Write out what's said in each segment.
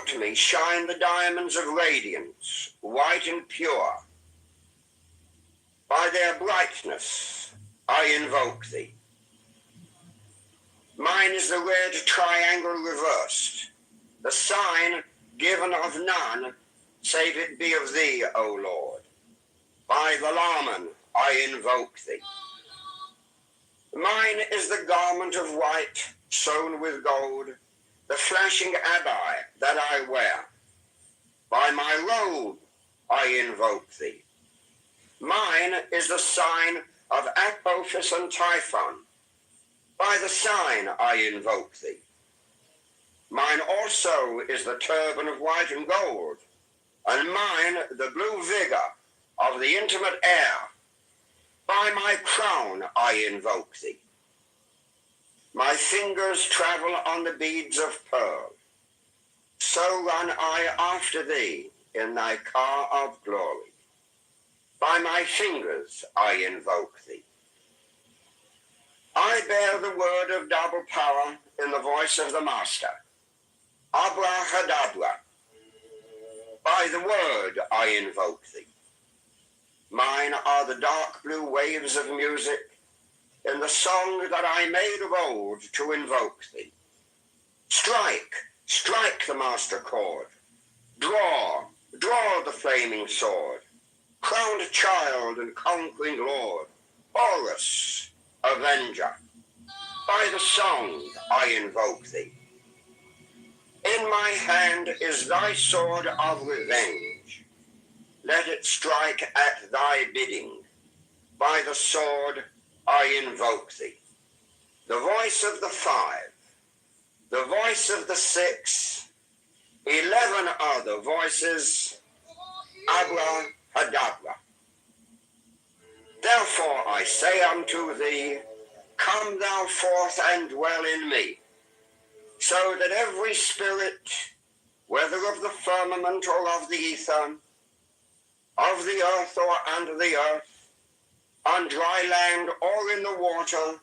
about me shine the diamonds of radiance, white and pure. By their brightness I invoke thee. Mine is the red triangle reversed, the sign given of none, save it be of thee, O Lord. By the Laman I invoke thee. Mine is the garment of white, sewn with gold, the flashing abbai that I wear. By my robe I invoke thee. Mine is the sign of Apophis and Typhon. By the sign I invoke thee. Mine also is the turban of white and gold, and mine the blue vigor of the intimate air. By my crown I invoke thee. My fingers travel on the beads of pearl. So run I after thee in thy car of glory. By my fingers I invoke thee. I bear the word of double power in the voice of the Master. Abrahadabra. By the word I invoke thee. Mine are the dark blue waves of music in the song that I made of old to invoke thee. Strike, strike the master chord. Draw, draw the flaming sword. Crowned child and conquering lord, Horus, avenger. By the song I invoke thee. In my hand is thy sword of revenge. Let it strike at thy bidding. By the sword I invoke thee. The voice of the 5, the voice of the 6, 11 other voices, Abrahadabra. Therefore I say unto thee, come thou forth and dwell in me, so that every spirit, whether of the firmament or of the ether, of the earth or under the earth, on dry land or in the water,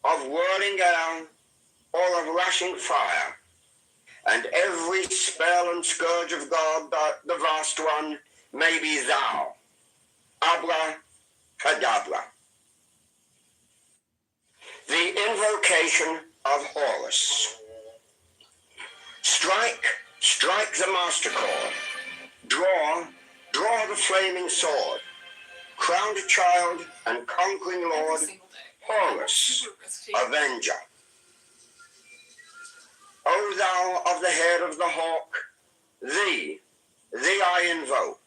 of whirling air or of rushing fire, and every spell and scourge of God, the vast one, may be thou, Abrahadabra. The invocation of Horus. Strike, strike the master chord. Draw, draw the flaming sword. Crowned child and conquering lord, Horus, avenger. O thou of the head of the hawk, thee I invoke.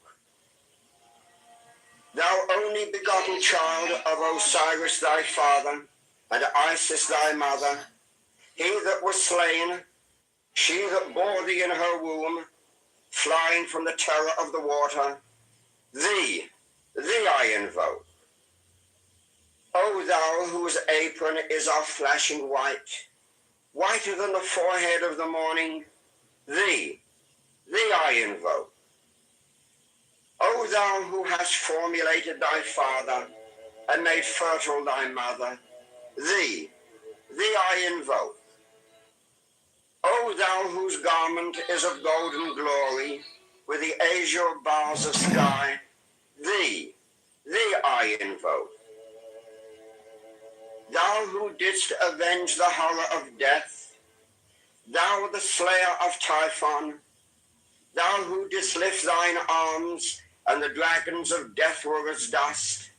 Thou only begotten child of Osiris thy father, and Isis thy mother, he that was slain, she that bore thee in her womb, flying from the terror of the water, thee I invoke. O thou whose apron is of flashing white, whiter than the forehead of the morning, thee I invoke. O thou who hast formulated thy father and made fertile thy mother, thee I invoke. O thou whose garment is of golden glory, with the azure bars of sky, thee I invoke. Thou who didst avenge the horror of death, thou the slayer of Typhon, thou who didst lift thine arms, and the dragons of death were as dust,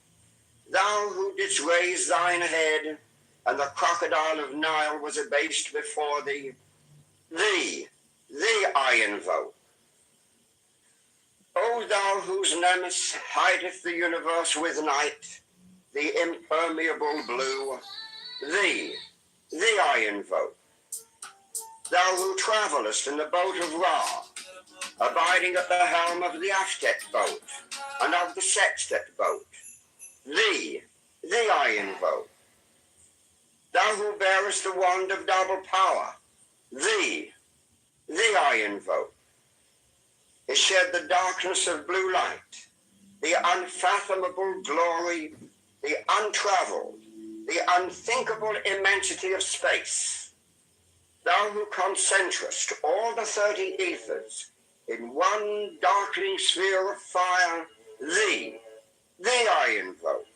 thou who didst raise thine head, and the crocodile of Nile was abased before thee, thee I invoke. O thou whose nemesis hideth the universe with night, the impermeable blue, thee I invoke. Thou who travellest in the boat of Ra, abiding at the helm of the Aftet boat and of the Sextet boat, thee I invoke. Thou who bearest the wand of double power, thee I invoke. He shed the darkness of blue light, the unfathomable glory, the untraveled, the unthinkable immensity of space. thou who concentrest all the 30 ethers in one darkening sphere of fire, thee I invoke.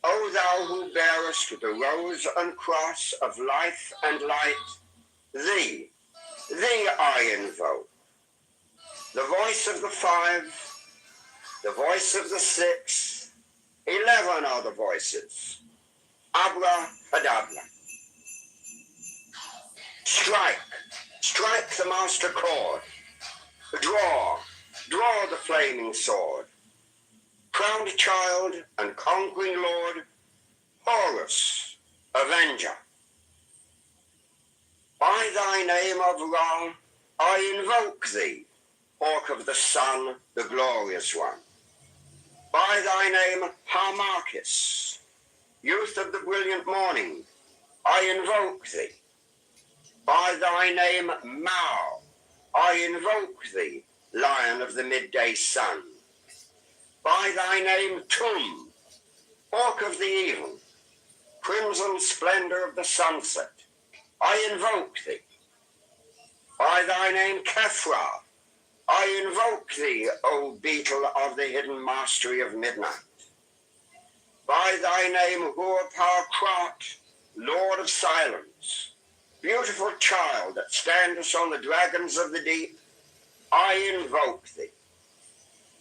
O thou who bearest the rose and cross of life and light, thee I invoke. The voice of the 5, the voice of the 6, 11 are the voices. Abracadabra. Strike the master chord. Draw the flaming sword. Crowned child and conquering lord, Horus, avenger. By thy name of Ra, I invoke thee, hawk of the sun, the glorious one. By thy name, Harmachis, youth of the brilliant morning, I invoke thee. By thy name, Mao, I invoke thee, lion of the midday sun. By thy name, Tum, hawk of the even, crimson splendor of the sunset, I invoke thee. By thy name, Kefra, I invoke thee, O beetle of the hidden mastery of midnight. By thy name, Huapar-Krat, lord of silence, beautiful child that standest on the dragons of the deep, I invoke thee.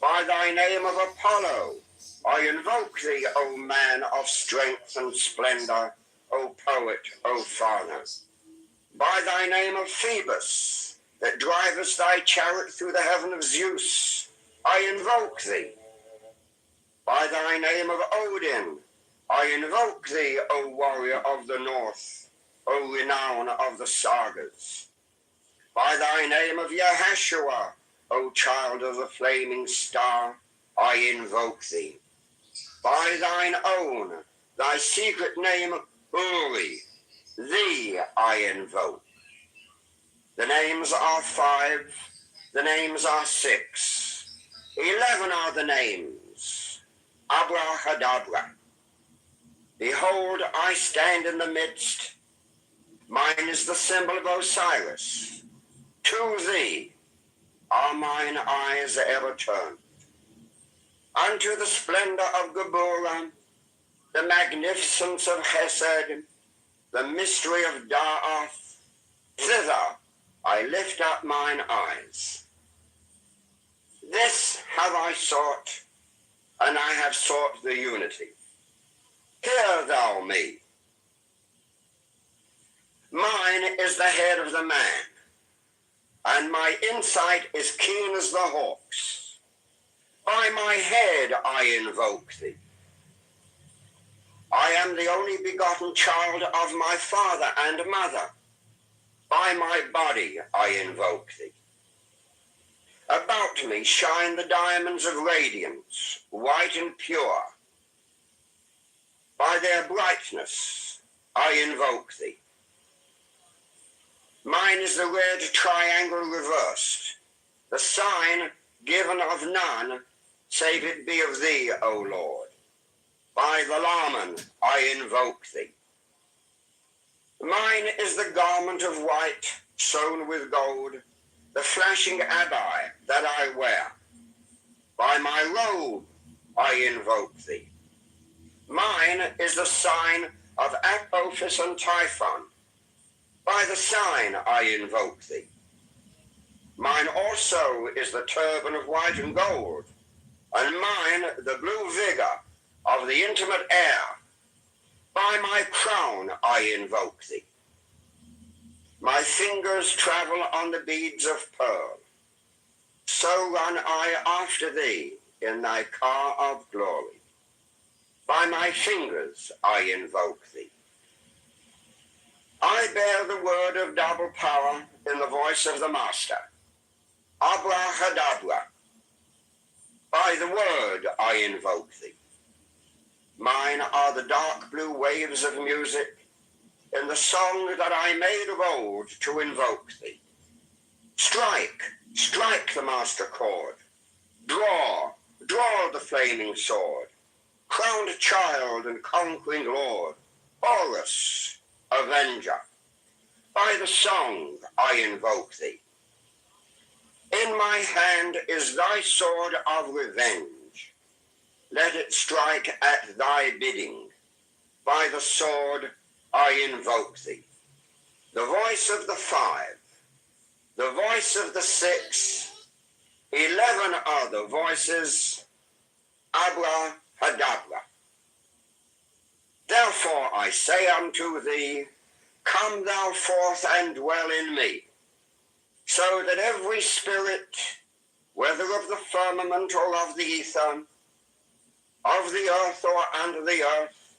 By thy name of Apollo, I invoke thee, O man of strength and splendor, O poet, O father. By thy name of Phoebus, that drivest thy chariot through the heaven of Zeus, I invoke thee. By thy name of Odin, I invoke thee, O warrior of the north, O renown of the sagas. By thy name of Yahashua, O child of the flaming star, I invoke thee. By thine own, thy secret name, Uri, thee I invoke. The names are 5, the names are 6, 11 are the names. Abracadabra. Behold, I stand in the midst. Mine is the symbol of Osiris. To thee are mine eyes ever turned. Unto the splendor of Geburah, the magnificence of Chesed, the mystery of Da'ath, thither I lift up mine eyes. This have I sought, and I have sought the unity. Hear thou me. Mine is the head of the man, and my insight is keen as the hawk's. By my head I invoke thee. I am the only begotten child of my father and mother. By my body I invoke thee. About me shine the diamonds of radiance, white and pure. By their brightness I invoke thee. Mine is the red triangle reversed, the sign given of none, save it be of thee, O Lord. By the Laman I invoke thee. Mine is the garment of white, sewn with gold, the flashing abbai that I wear. By my robe I invoke thee. Mine is the sign of Apophis and Typhon. By the sign I invoke thee. Mine also is the turban of white and gold, and mine the blue vigor of the intimate air. By my crown I invoke thee. My fingers travel on the beads of pearl. So run I after thee in thy car of glory. By my fingers I invoke thee. I bear the word of double power in the voice of the Master. Abracadabra. By the word I invoke thee. Mine are the dark blue waves of music in the song that I made of old to invoke thee. Strike the master chord. Draw the flaming sword. Crowned child and conquering lord, Horus, avenger. By the song I invoke thee. In my hand is thy sword of revenge. Let it strike at thy bidding. By the sword I invoke thee. The voice of the 5, the voice of the 6, 11 other voices, abracadabra. Therefore I say unto thee, come thou forth and dwell in me, so that every spirit, whether of the firmament or of the ether, of the earth or under the earth,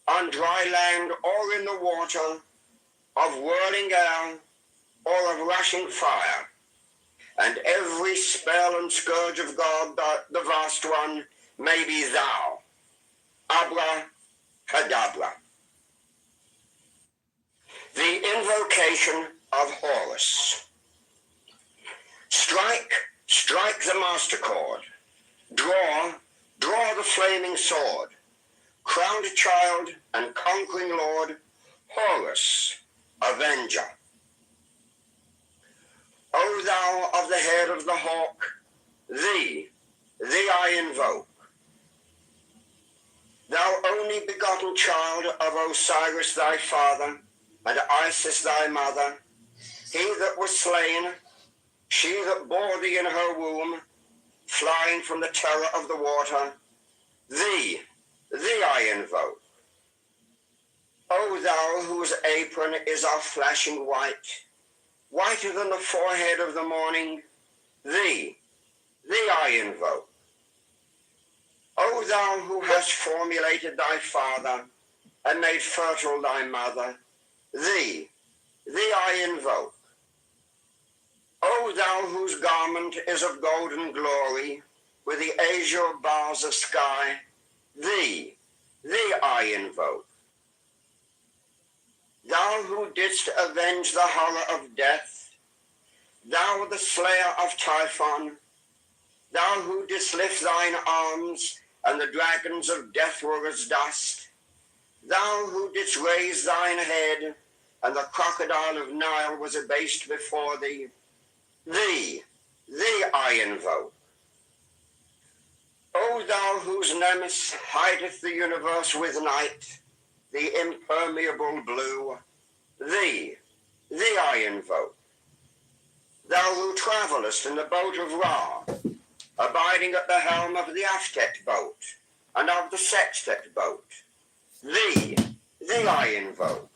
on dry land or in the water, of whirling air or of rushing fire, and every spell and scourge of God, the vast one, may be thou. Abracadabra. The invocation of Horus. Strike the master chord. Draw the flaming sword. Crowned child and conquering lord, Horus, avenger. O thou of the head of the hawk, thee I invoke. Thou only begotten child of Osiris thy father, and Isis thy mother, he that was slain, she that bore thee in her womb, flying from the terror of the water, thee I invoke. O thou whose apron is of flashing white, whiter than the forehead of the morning, thee I invoke. O thou who hast formulated thy father, and made fertile thy mother, thee I invoke. O thou whose garment is of golden glory, with the azure bars of sky, thee I invoke. Thou who didst avenge the horror of death, thou the slayer of Typhon, thou who didst lift thine arms, and the dragons of death were as dust, thou who didst raise thine head, and the crocodile of Nile was abased before thee, thee I invoke. O thou whose nemesis hideth the universe with night, the impermeable blue, thee I invoke. Thou who travellest in the boat of Ra, abiding at the helm of the aftet boat, and of the sextet boat, thee I invoke.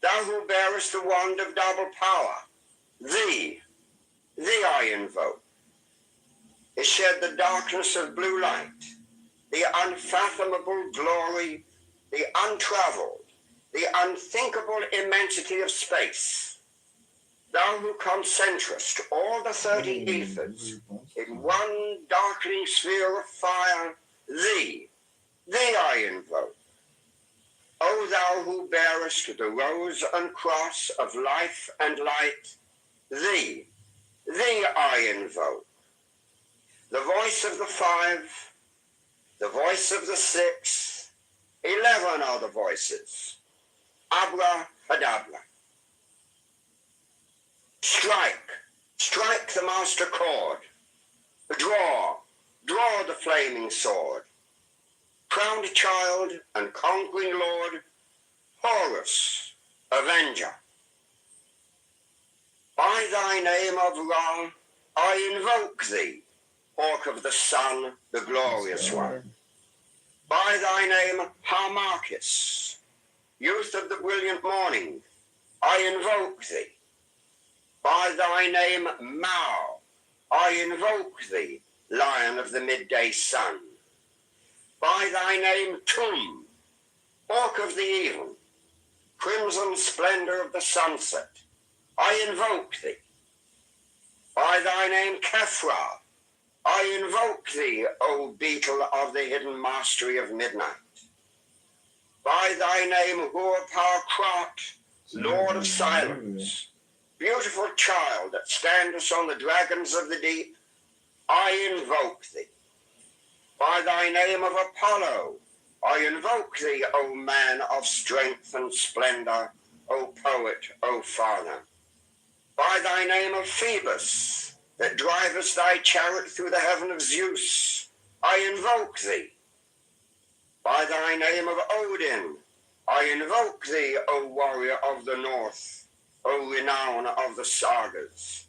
Thou who bearest the wand of double power, thee I invoke. It shed the darkness of blue light, the unfathomable glory, the untraveled, the unthinkable immensity of space. Thou who concentrest all the 30 ethers in one darkening sphere of fire, thee I invoke. O thou who bearest the rose and cross of life and light, thee I invoke. The voice of the 5, the voice of the 6, 11 are the voices. Abracadabra. Strike the master chord. Draw the flaming sword. Crowned child and conquering lord, Horus, avenger. By thy name of Ra, I invoke thee, hawk of the sun, the glorious one. By thy name, Harmachis, youth of the brilliant morning, I invoke thee. By thy name, Mao, I invoke thee, lion of the midday sun. By thy name, Tum, hawk of the even, crimson splendor of the sunset, I invoke thee. By thy name, Kephra, I invoke thee, O beetle of the hidden mastery of midnight. By thy name, Huapar-Krat, Lord of silence, beautiful child that standest on the dragons of the deep, I invoke thee. By thy name of Apollo, I invoke thee, O man of strength and splendor, O poet, O father. By thy name of Phoebus, that drivest thy chariot through the heaven of Zeus, I invoke thee. By thy name of Odin, I invoke thee, O warrior of the north, O renown of the sagas.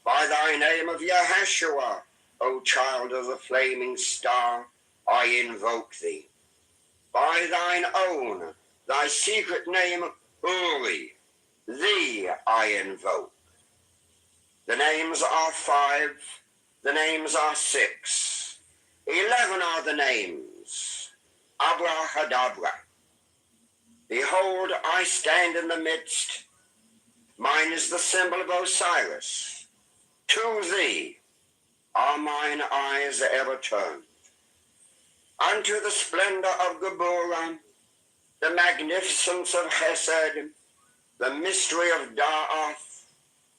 By thy name of Yahashua, O child of the flaming star, I invoke thee. By thine own, thy secret name, Uri, thee I invoke. The names are 5, the names are 6, 11 are the names, Abrahadabra. Behold, I stand in the midst, mine is the symbol of Osiris. To thee are mine eyes ever turned. Unto the splendor of Geburah, the magnificence of Hesed, the mystery of Da'ath,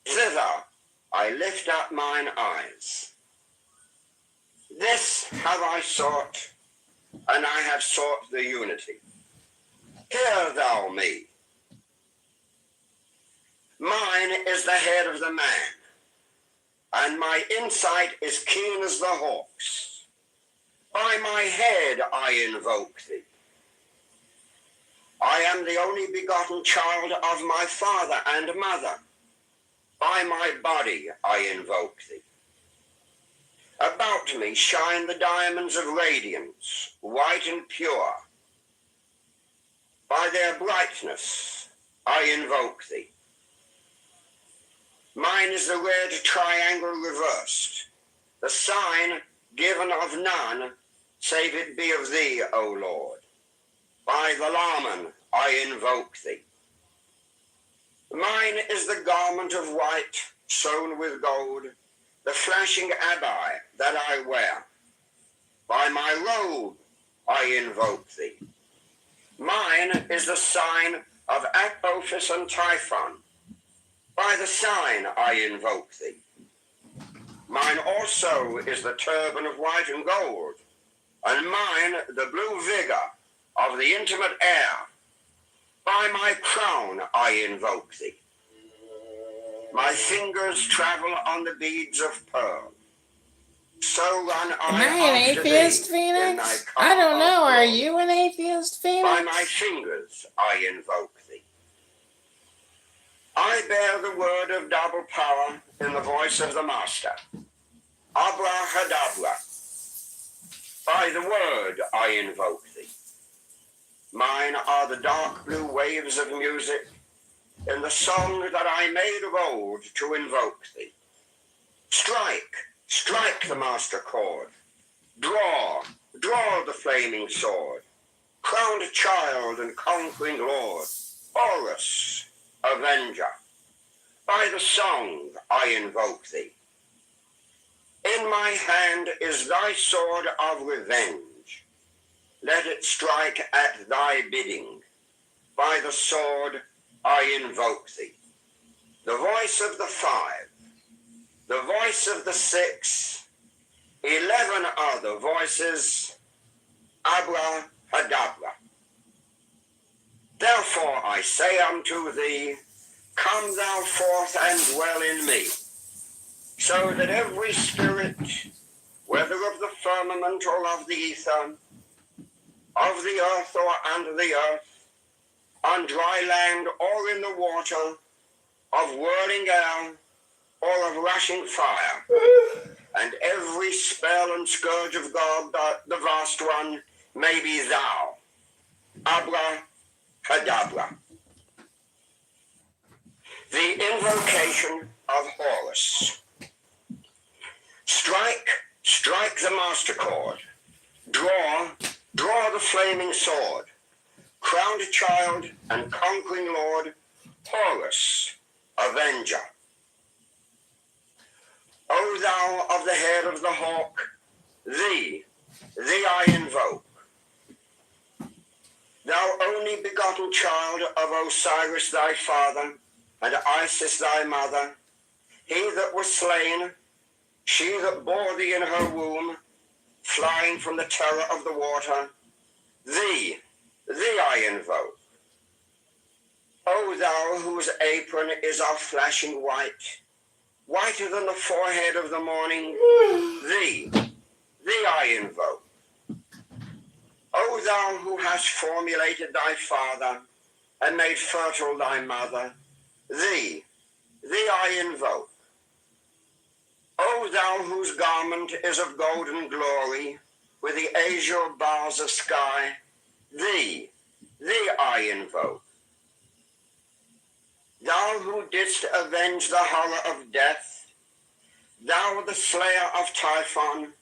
thither I lift up mine eyes. This have I sought, and I have sought the unity. Hear thou me. Mine is the head of the man, and my insight is keen as the hawk's. By my head I invoke thee. I am the only begotten child of my father and mother. By my body I invoke thee. About me shine the diamonds of radiance, white and pure. By their brightness I invoke thee. Mine is the red triangle reversed, the sign given of none, save it be of thee, O Lord. By the Laman I invoke thee. Mine is the garment of white, sewn with gold, the flashing abbai that I wear. By my robe I invoke thee. Mine is the sign of Apophis and Typhon. By the sign I invoke thee. Mine also is the turban of white and gold, and mine the blue vigor of the intimate air. By my crown I invoke thee. My fingers travel on the beads of pearl. So run I Am I an atheist, Phoenix? I don't know. Are you an atheist, Phoenix? By my fingers I invoke thee. I bear the word of double power in the voice of the Master. Abrahadabra. By the word I invoke thee. Mine are the dark blue waves of music in the song that I made of old to invoke thee. Strike, strike the master chord. Draw, draw the flaming sword. Crowned child and conquering lord. Horus, avenger. By the song I invoke thee. In my hand is thy sword of revenge. Let it strike at thy bidding. By the sword I invoke thee. The voice of the 5, the voice of the 6, 11 other voices, Abrahadabra. Therefore I say unto thee, come thou forth and dwell in me, so that every spirit, whether of the firmament or of the ether, of the earth or under the earth, on dry land or in the water, of whirling air or of rushing fire, and every spell and scourge of God, the vast one, may be thou. Abrahadabra. The invocation of Horus. Strike, strike the master chord. Draw, draw the flaming sword. Crowned child and conquering lord, Horus, avenger. O thou of the head of the hawk, thee I invoke. Thou only begotten child of Osiris thy father, and Isis thy mother, he that was slain, she that bore thee in her womb, flying from the terror of the water, thee I invoke. O thou whose apron is of flashing white, whiter than the forehead of the morning, thee I invoke. O thou who hast formulated thy father and made fertile thy mother, thee I invoke. O thou whose garment is of golden glory, with the azure bars of sky, thee I invoke. Thou who didst avenge the horror of death, thou the slayer of Typhon,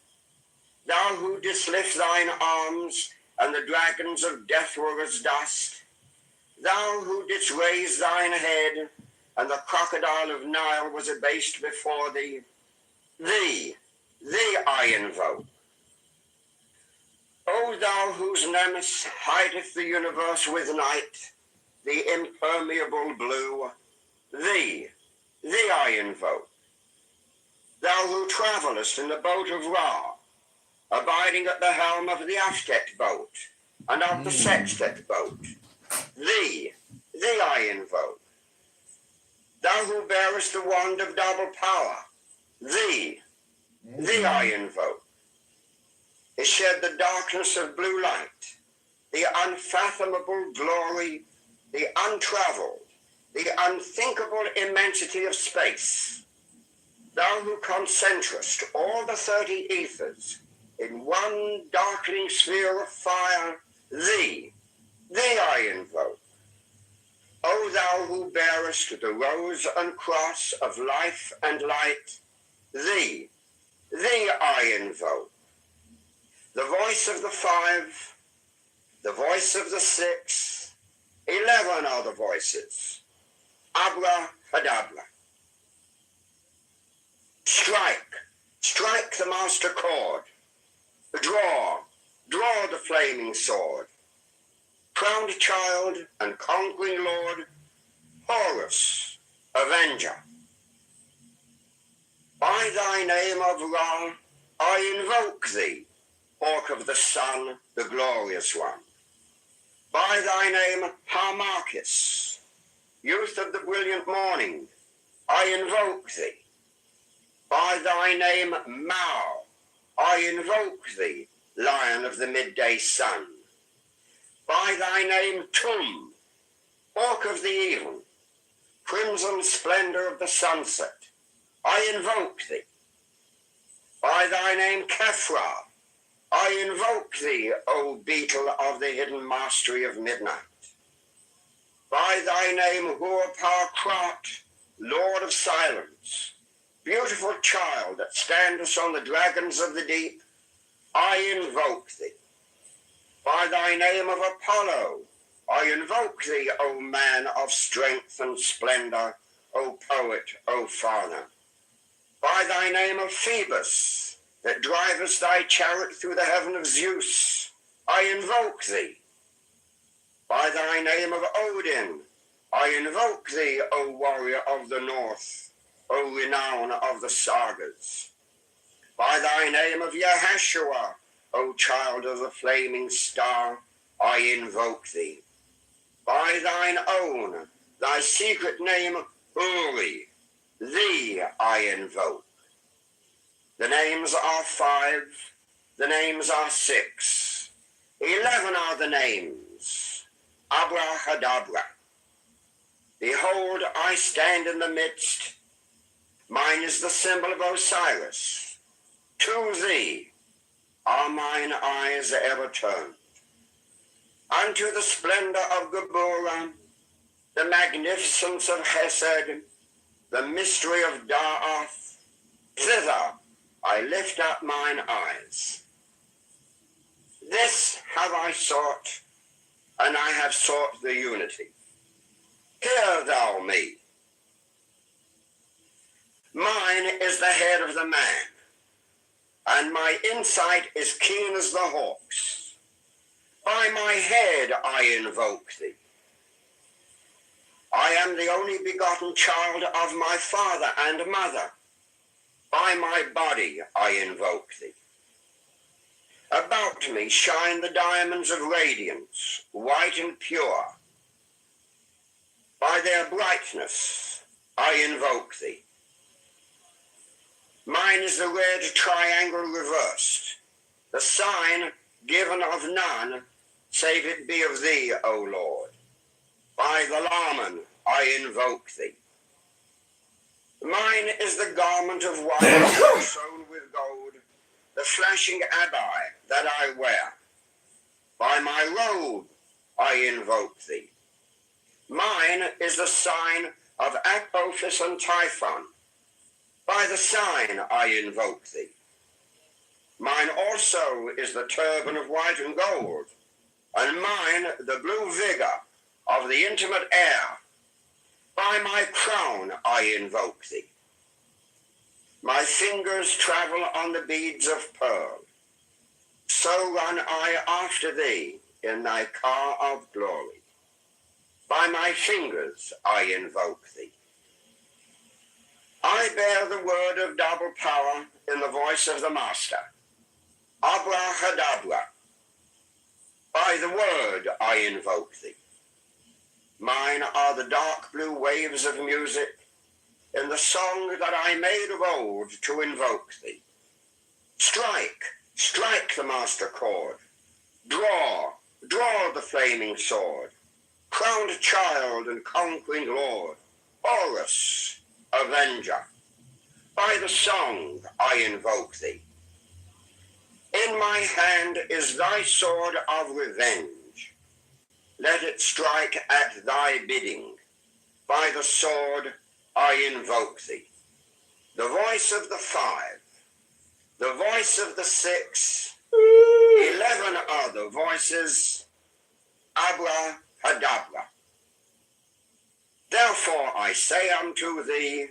thou who didst lift thine arms, and the dragons of death were as dust, thou who didst raise thine head, and the crocodile of Nile was abased before thee, thee I invoke. O thou whose nemesis hideth the universe with night, the impermeable blue, thee I invoke. Thou who travellest in the boat of Ra, abiding at the helm of the aftect boat, and of the sextet boat, thee I invoke. Thou who bearest the wand of double power, thee I invoke. It shed the darkness of blue light, the unfathomable glory, the untravelled, the unthinkable immensity of space. Thou who concentrest all the 30 ethers in one darkening sphere of fire, thee I invoke. O thou who bearest the rose and cross of life and light, thee I invoke. The voice of the 5, the voice of the 6, 11 are the voices. Abracadabra. Strike the master chord. Draw the flaming sword. Crowned child and conquering lord, Horus, avenger. By thy name of Ra, I invoke thee, hawk of the sun, the glorious one. By thy name, Harmachis, youth of the brilliant morning, I invoke thee. By thy name, Mao, I invoke thee, lion of the midday sun. By thy name, Tum, hawk of the even, crimson splendor of the sunset, I invoke thee. By thy name, Kefra, I invoke thee, O beetle of the hidden mastery of midnight. By thy name, Hur-Par-Krat, Lord of silence, beautiful child that standest on the dragons of the deep, I invoke thee. By thy name of Apollo, I invoke thee, O man of strength and splendor, O poet, O father. By thy name of Phoebus, that drivest thy chariot through the heaven of Zeus, I invoke thee. By thy name of Odin, I invoke thee, O warrior of the north, O renown of the sagas. By thy name of Yahashua, O child of the flaming star, I invoke thee. By thine own, thy secret name, Uri, thee I invoke. The names are 5, the names are 6, 11 are the names, Abracadabra. Behold, I stand in the midst, mine is the symbol of Osiris. To thee are mine eyes ever turned. Unto the splendor of Geburah, the magnificence of Hesed, the mystery of Da'ath, thither I lift up mine eyes. This have I sought, and I have sought the unity. Hear thou me. Mine is the head of the man, and my insight is keen as the hawk's. By my head I invoke thee. I am the only begotten child of my father and mother. By my body I invoke thee. About me shine the diamonds of radiance, white and pure. By their brightness I invoke thee. Mine is the red triangle reversed, the sign given of none, save it be of thee, O Lord. By the Lawman I invoke thee. Mine is the garment of white sewn with gold, the flashing abbai that I wear. By my robe I invoke thee. Mine is the sign of Apophis and Typhon. By the sign I invoke thee. Mine also is the turban of white and gold, and mine the blue vigor of the intimate air. By my crown I invoke thee. My fingers travel on the beads of pearl. So run I after thee in thy car of glory. By my fingers I invoke thee. I bear the word of double power in the voice of the Master. Abrahadabra. By the word I invoke thee. Mine are the dark blue waves of music in the song that I made of old to invoke thee. Strike, strike the master chord. Draw, draw the flaming sword. Crowned child and conquering lord, Horus, avenger. By the song I invoke thee. In my hand is thy sword of revenge. Let it strike at thy bidding. By the sword I invoke thee. The voice of the 5, the voice of the 6, 11 other voices, Abrahadabra. Therefore I say unto thee,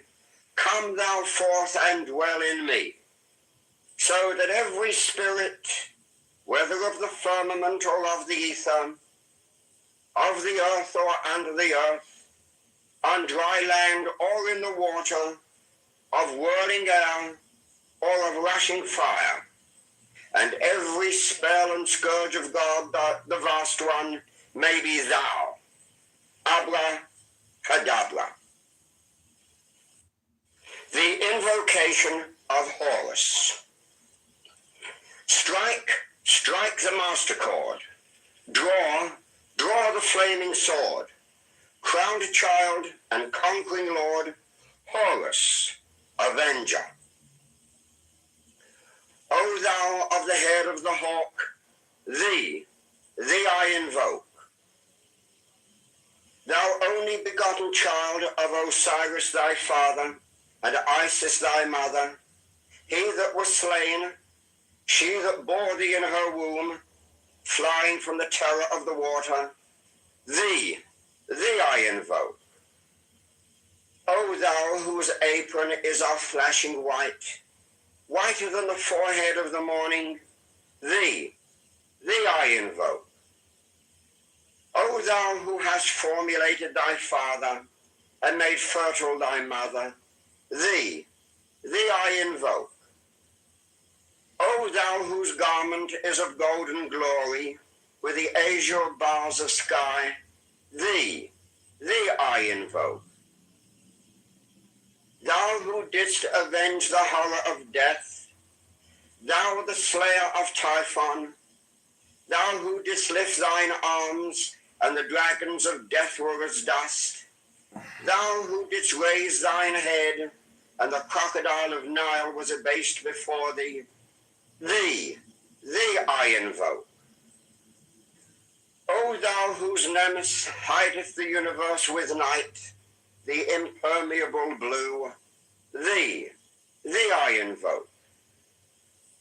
come thou forth and dwell in me, so that every spirit, whether of the firmament or of the ether, of the earth or under the earth, on dry land or in the water, of whirling air or of rushing fire, and every spell and scourge of God, the vast one, may be thou, Abrahadabra. The invocation of Horus. Strike, strike the master chord. Draw, draw the flaming sword. Crowned child and conquering lord, Horus, avenger. O thou of the head of the hawk, thee I invoke. Thou only begotten child of Osiris thy father, and Isis thy mother, he that was slain, she that bore thee in her womb, flying from the terror of the water, thee I invoke. O thou whose apron is of flashing white, whiter than the forehead of the morning, thee I invoke. O thou who hast formulated thy father, and made fertile thy mother, thee I invoke. O thou whose garment is of golden glory, with the azure bars of sky, thee I invoke. Thou who didst avenge the horror of death, thou the slayer of Typhon, thou who didst lift thine arms, and the dragons of death were as dust, thou who didst raise thine head, and the crocodile of Nile was abased before thee, thee I invoke. O thou whose nemesis hideth the universe with night, the impermeable blue, thee I invoke.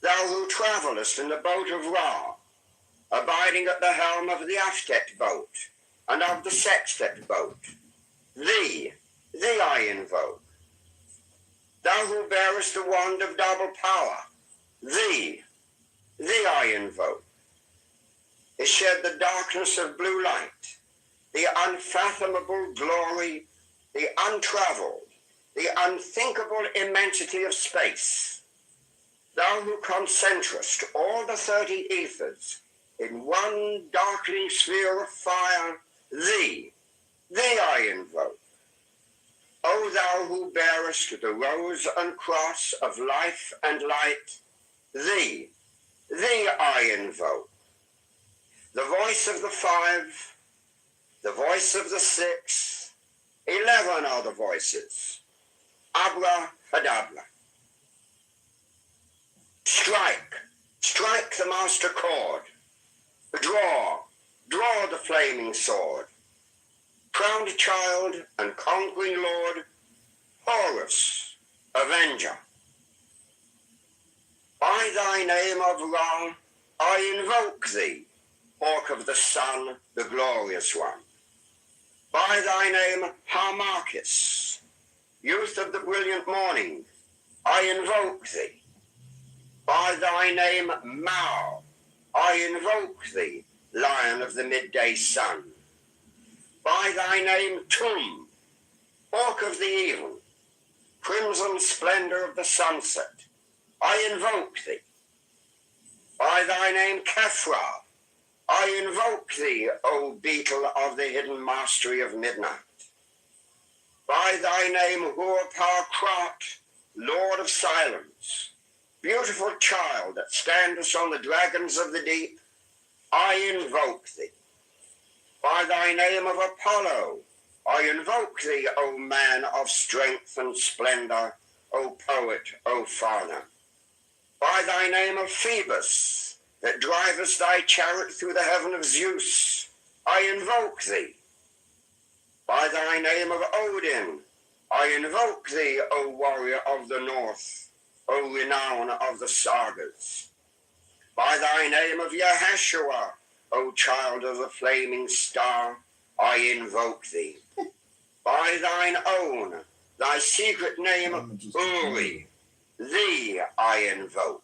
Thou who travellest in the boat of Ra, abiding at the helm of the Aftet boat, and of the Sextet boat, thee I invoke. Thou who bearest the wand of double power, thee I invoke. Is shed the darkness of blue light, the unfathomable glory, the untraveled, the unthinkable immensity of space. Thou who concentrest all the 30 ethers in one darkling sphere of fire, thee thee I invoke. O thou who bearest the rose and cross of life and light, thee I invoke. The voice of the 5, the voice of the 6, 11 are the voices. Abracadabra. Strike the master chord. Draw the flaming sword. Crowned child and conquering lord, Horus, avenger. By thy name of Ra, I invoke thee, hawk of the sun, the glorious one. By thy name, Harmachis, youth of the brilliant morning, I invoke thee. By thy name, Mao, I invoke thee, lion of the midday sun. By thy name, Tum, hawk of the even, crimson splendor of the sunset, I invoke thee. By thy name, Kefra, I invoke thee, O beetle of the hidden mastery of midnight. By thy name, Hur-Par-Krat, lord of silence, beautiful child that standest on the dragons of the deep, I invoke thee. By thy name of Apollo, I invoke thee, O man of strength and splendor, O poet, O father. By thy name of Phoebus, that drivest thy chariot through the heaven of Zeus, I invoke thee. By thy name of Odin, I invoke thee, O warrior of the north, O renown of the sagas. By thy name of Yahashua, O child of the flaming star, I invoke thee. By thine own, thy secret name, Uri, thee I invoke.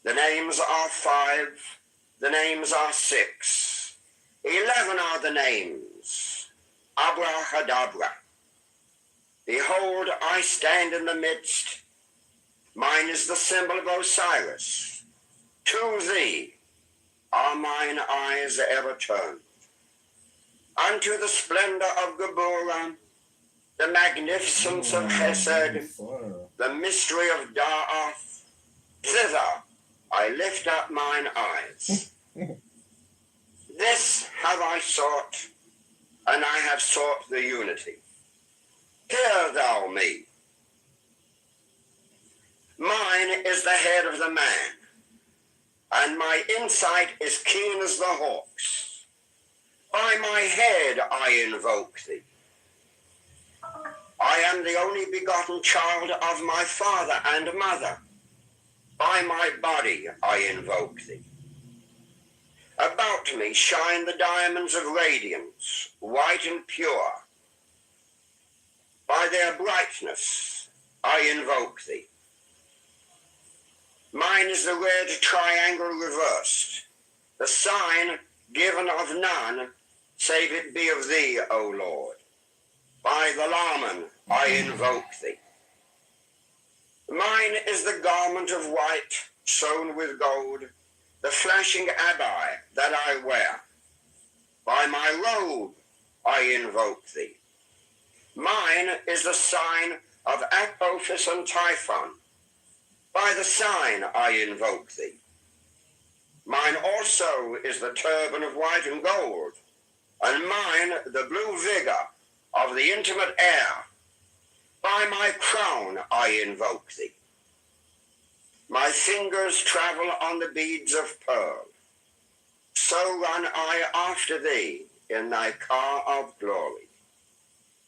The names are 5, the names are 6, 11 are the names. Abracadabra. Behold, I stand in the midst. Mine is the symbol of Osiris. To thee are mine eyes ever turned. Unto the splendor of Geburah, the magnificence of Chesed, the mystery of Da'ath, thither I lift up mine eyes. This have I sought, and I have sought the unity. Hear thou me. Mine is the head of the man, and my insight is keen as the hawk's. By my head I invoke thee. I am the only begotten child of my father and mother. By my body I invoke thee. About me shine the diamonds of radiance, white and pure. By their brightness I invoke thee. Mine is the red triangle reversed, the sign given of none, save it be of thee, O Lord. By the Laman I invoke thee. Mine is the garment of white, sewn with gold, the flashing abbai that I wear. By my robe I invoke thee. Mine is the sign of Apophis and Typhon. By the sign I invoke thee. Mine also is the turban of white and gold, and mine the blue vigor of the intimate air. By my crown I invoke thee. My fingers travel on the beads of pearl. So run I after thee in thy car of glory.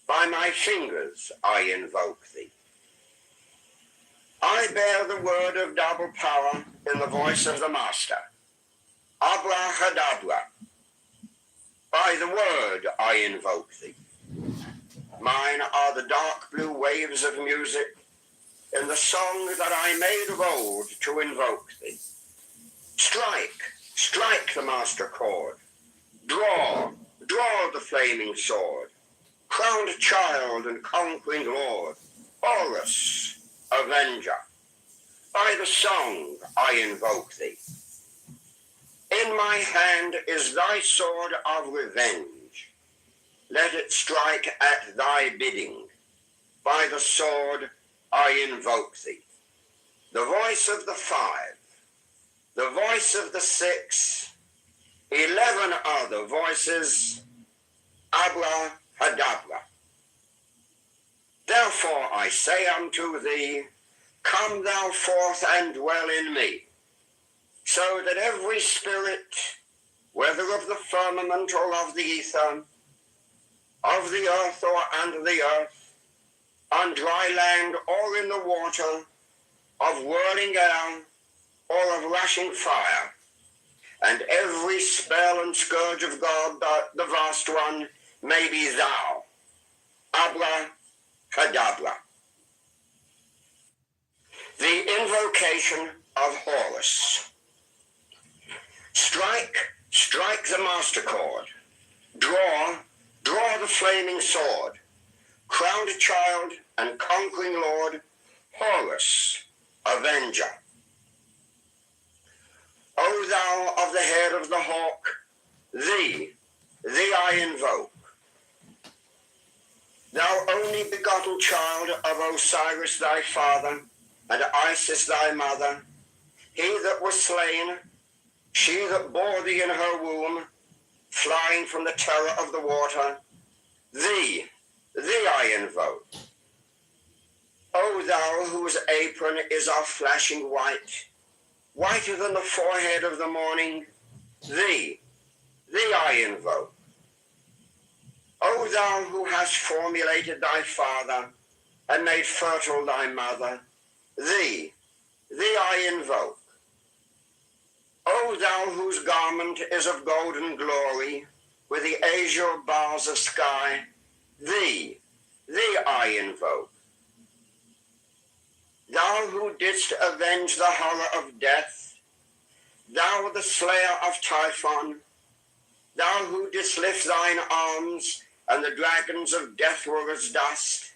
By my fingers I invoke thee. I bear the word of double power in the voice of the Master. Abracadabra. By the word I invoke thee. Mine are the dark blue waves of music in the song that I made of old to invoke thee. Strike the master chord. Draw the flaming sword. Crowned child and conquering lord, Horus, avenger. By the song I invoke thee. In my hand is thy sword of revenge. let it strike at thy bidding. By the sword I invoke thee. The voice of the 5, the voice of the 6, 11 other voices, Abra Hadabra. Therefore I say unto thee, come thou forth and dwell in me, so that every spirit, whether of the firmament or of the ether, of the earth or under the earth, on dry land or in the water, of whirling air or of rushing fire, and every spell and scourge of God, the vast one, may be thou, Abra Hadabra. The invocation of Horus. Strike, strike the master chord. Draw, draw the flaming sword. Crowned child and conquering lord, Horus, avenger. O thou of the head of the hawk, thee I invoke. Thou only begotten child of Osiris thy father, and Isis thy mother, he that was slain, she that bore thee in her womb, flying from the terror of the water, thee I invoke. O thou whose apron is of flashing white, whiter than the forehead of the morning, thee I invoke. O thou who hast formulated thy father, and made fertile thy mother, thee I invoke. O thou whose garment is of golden glory, with the azure bars of sky, thee I invoke. Thou who didst avenge the horror of death, thou the slayer of Typhon, thou who didst lift thine arms, and the dragons of death were as dust,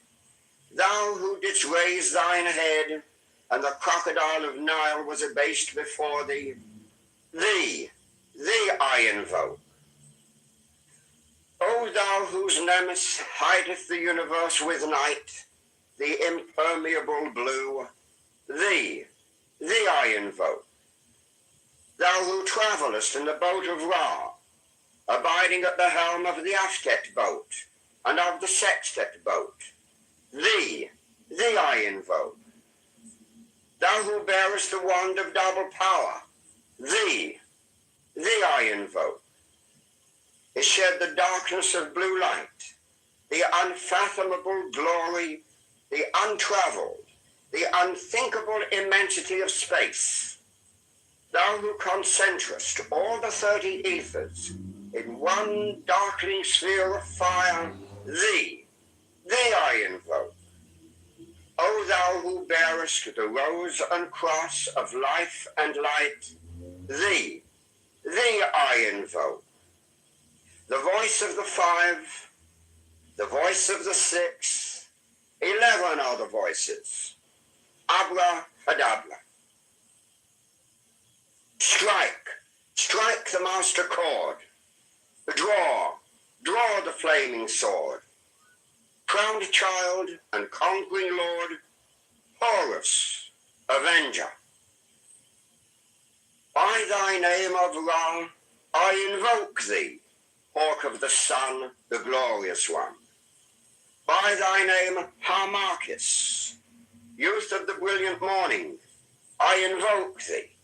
thou who didst raise thine head, and the crocodile of Nile was abased before thee, thee I invoke. O thou whose nemesis hideth the universe with night, the impermeable blue, thee I invoke. Thou who travellest in the boat of Ra, abiding at the helm of the Aftet boat, and of the Sextet boat, thee I invoke. Thou who bearest the wand of double power, thee I invoke. Is shed the darkness of blue light, the unfathomable glory, the untravelled, the unthinkable immensity of space. Thou who concentrest all the 30 ethers in one darkling sphere of fire, thee I invoke. O thou who bearest the rose and cross of life and light, thee I invoke. The voice of the 5, the voice of the 6, 11 are the voices. Abra Hadabra. Strike, strike the master chord. Draw, draw the flaming sword. Crowned child and conquering lord, Horus, avenger. By thy name of Ra, I invoke thee, hawk of the sun, the glorious one. By thy name, Harmachis, youth of the brilliant morning, I invoke thee.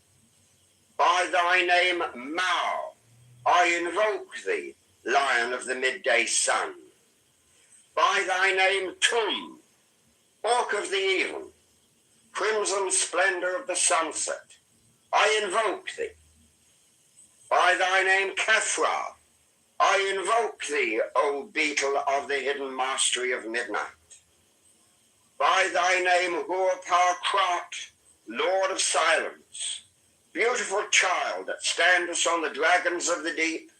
By thy name, Mao, I invoke thee, lion of the midday sun. By thy name, Tum, hawk of the even, crimson splendor of the sunset, I invoke thee. By thy name, Kefra, I invoke thee, O beetle of the hidden mastery of midnight. By thy name, Hur-Par-Krat, Lord of silence, beautiful child that standest on the dragons of the deep,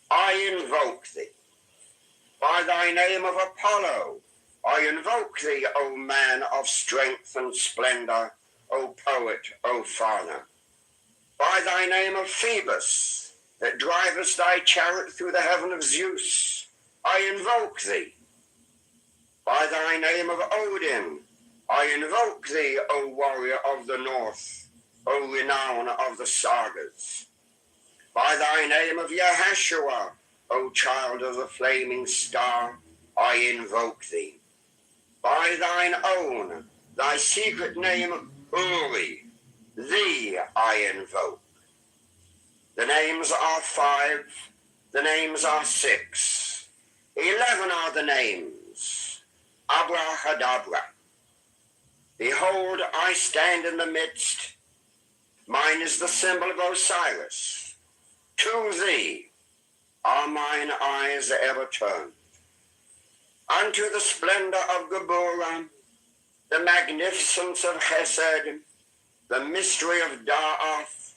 I invoke thee. By thy name of Apollo, I invoke thee, O man of strength and splendor, O poet, O father. By thy name of Phoebus, that drivest thy chariot through the heaven of Zeus, I invoke thee. By thy name of Odin, I invoke thee, O warrior of the north, O renown of the sagas. By thy name of Yahashua, O child of the flaming star, I invoke thee. By thine own, thy secret name, Uri, thee I invoke. The names are 5, the names are 6, 11 are the names. Abrahadabra. Behold, I stand in the midst. Mine is the symbol of Osiris. To thee are mine eyes ever turned. Unto the splendor of Geburah, the magnificence of Chesed, the mystery of Da'ath,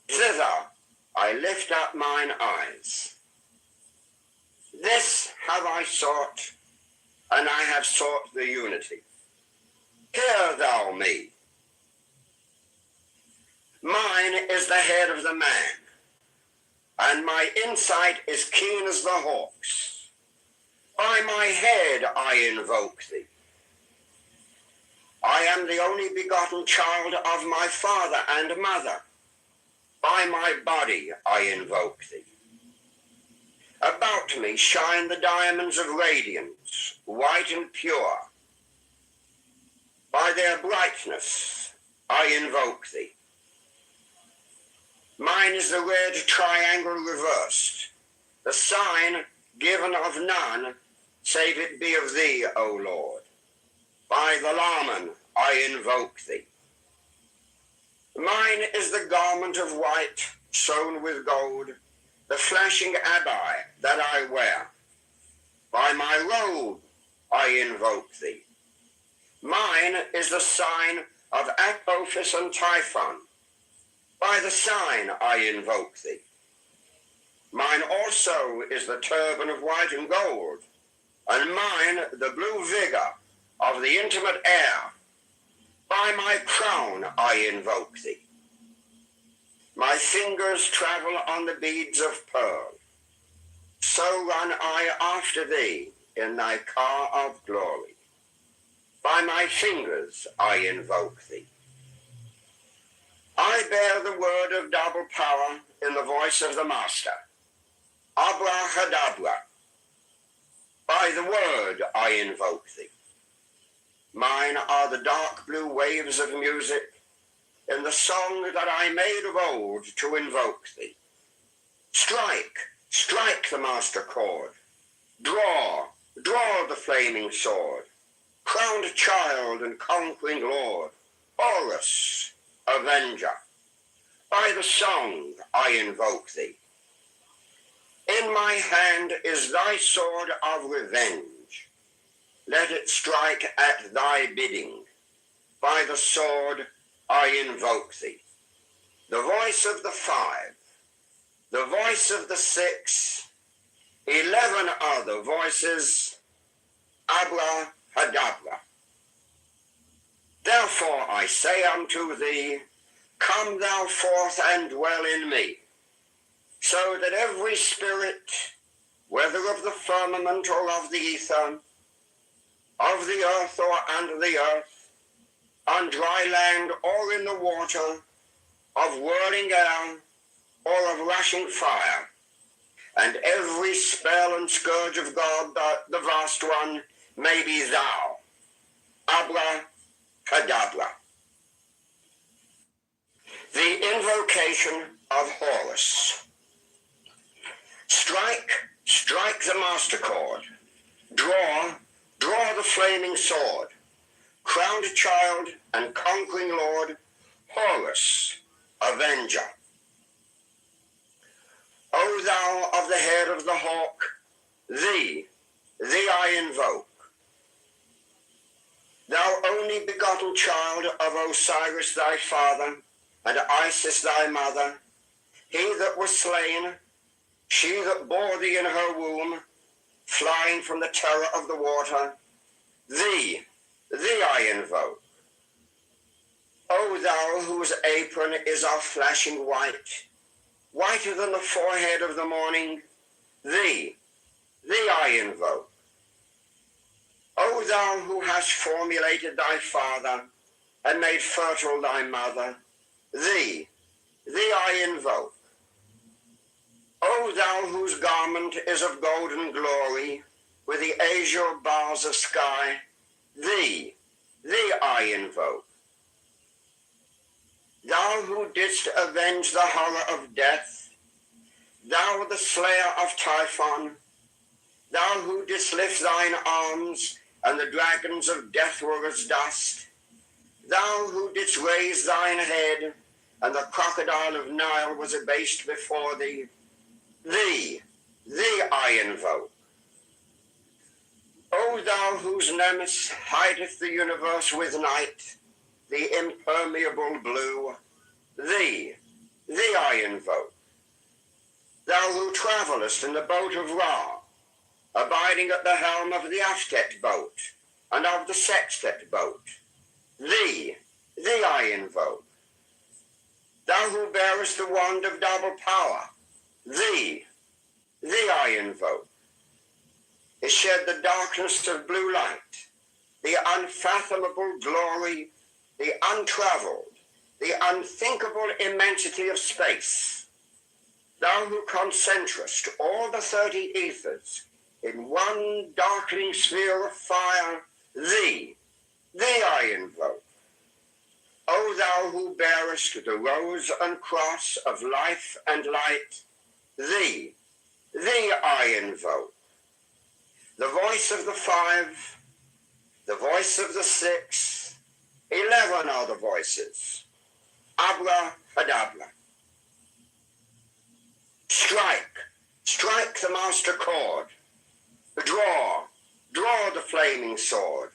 thither I lift up mine eyes. This have I sought, and I have sought the unity. Hear thou me. Mine is the head of the man, and my insight is keen as the hawk's. By my head I invoke thee. I am the only begotten child of my father and mother. By my body I invoke thee. About me shine the diamonds of radiance, white and pure. By their brightness I invoke thee. Mine is the red triangle reversed, the sign given of none, save it be of thee, O Lord. By the Laman I invoke thee. Mine is the garment of white, sewn with gold, the flashing abbai that I wear. By my robe I invoke thee. Mine is the sign of Apophis and Typhon. By the sign I invoke thee. Mine also is the turban of white and gold, and mine the blue vigor of the intimate air. By my crown I invoke thee. My fingers travel on the beads of pearl. So run I after thee in thy car of glory. By my fingers I invoke thee. I bear the word of double power in the voice of the Master. Abrahadabra. By the word I invoke thee. Mine are the dark blue waves of music in the song that I made of old to invoke thee. Strike, strike the master chord. Draw, draw the flaming sword. Crowned child and conquering lord, Horus, avenger. By the song I invoke thee. In my hand is thy sword of revenge. Let it strike at thy bidding. By the sword I invoke thee. The voice of the 5, the voice of the 6, 11 other voices, Abrahadabra. Therefore I say unto thee, come thou forth and dwell in me, so that every spirit, whether of the firmament or of the ether, of the earth or under the earth, on dry land or in the water, of whirling air or of rushing fire, and every spell and scourge of God, the vast one, may be thou. Abrahadabra. The invocation of Horus. Strike, strike the master chord. Draw, draw the flaming sword. Crowned child and conquering lord, Horus, avenger. O thou of the head of the hawk, thee I invoke. Thou only begotten child of Osiris thy father, and Isis thy mother, he that was slain, she that bore thee in her womb, flying from the terror of the water, thee I invoke. O thou whose apron is of flashing white, whiter than the forehead of the morning, thee thee I invoke. O thou who hast formulated thy father and made fertile thy mother, thee I invoke. O thou whose garment is of golden glory, with the azure bars of sky, thee I invoke. Thou who didst avenge the horror of death, thou the slayer of Typhon, thou who didst lift thine arms, and the dragons of death were as dust, thou who didst raise thine head, and the crocodile of Nile was abased before thee, thee I invoke. O thou whose nemesis hideth the universe with night, the impermeable blue, thee I invoke. Thou who travellest in the boat of Ra, abiding at the helm of the Aftet boat and of the Sextet boat, thee I invoke. Thou who bearest the wand of double power, thee I invoke. It shed the darkness of blue light, the unfathomable glory, the untravelled, the unthinkable immensity of space. Thou who concentrest all the 30 ethers in one darkening sphere of fire, thee I invoke. O thou who bearest the rose and cross of life and light, thee I invoke. The voice of the 5, the voice of the 6, 11 are the voices. Abracadabra. Strike the master chord. Draw the flaming sword.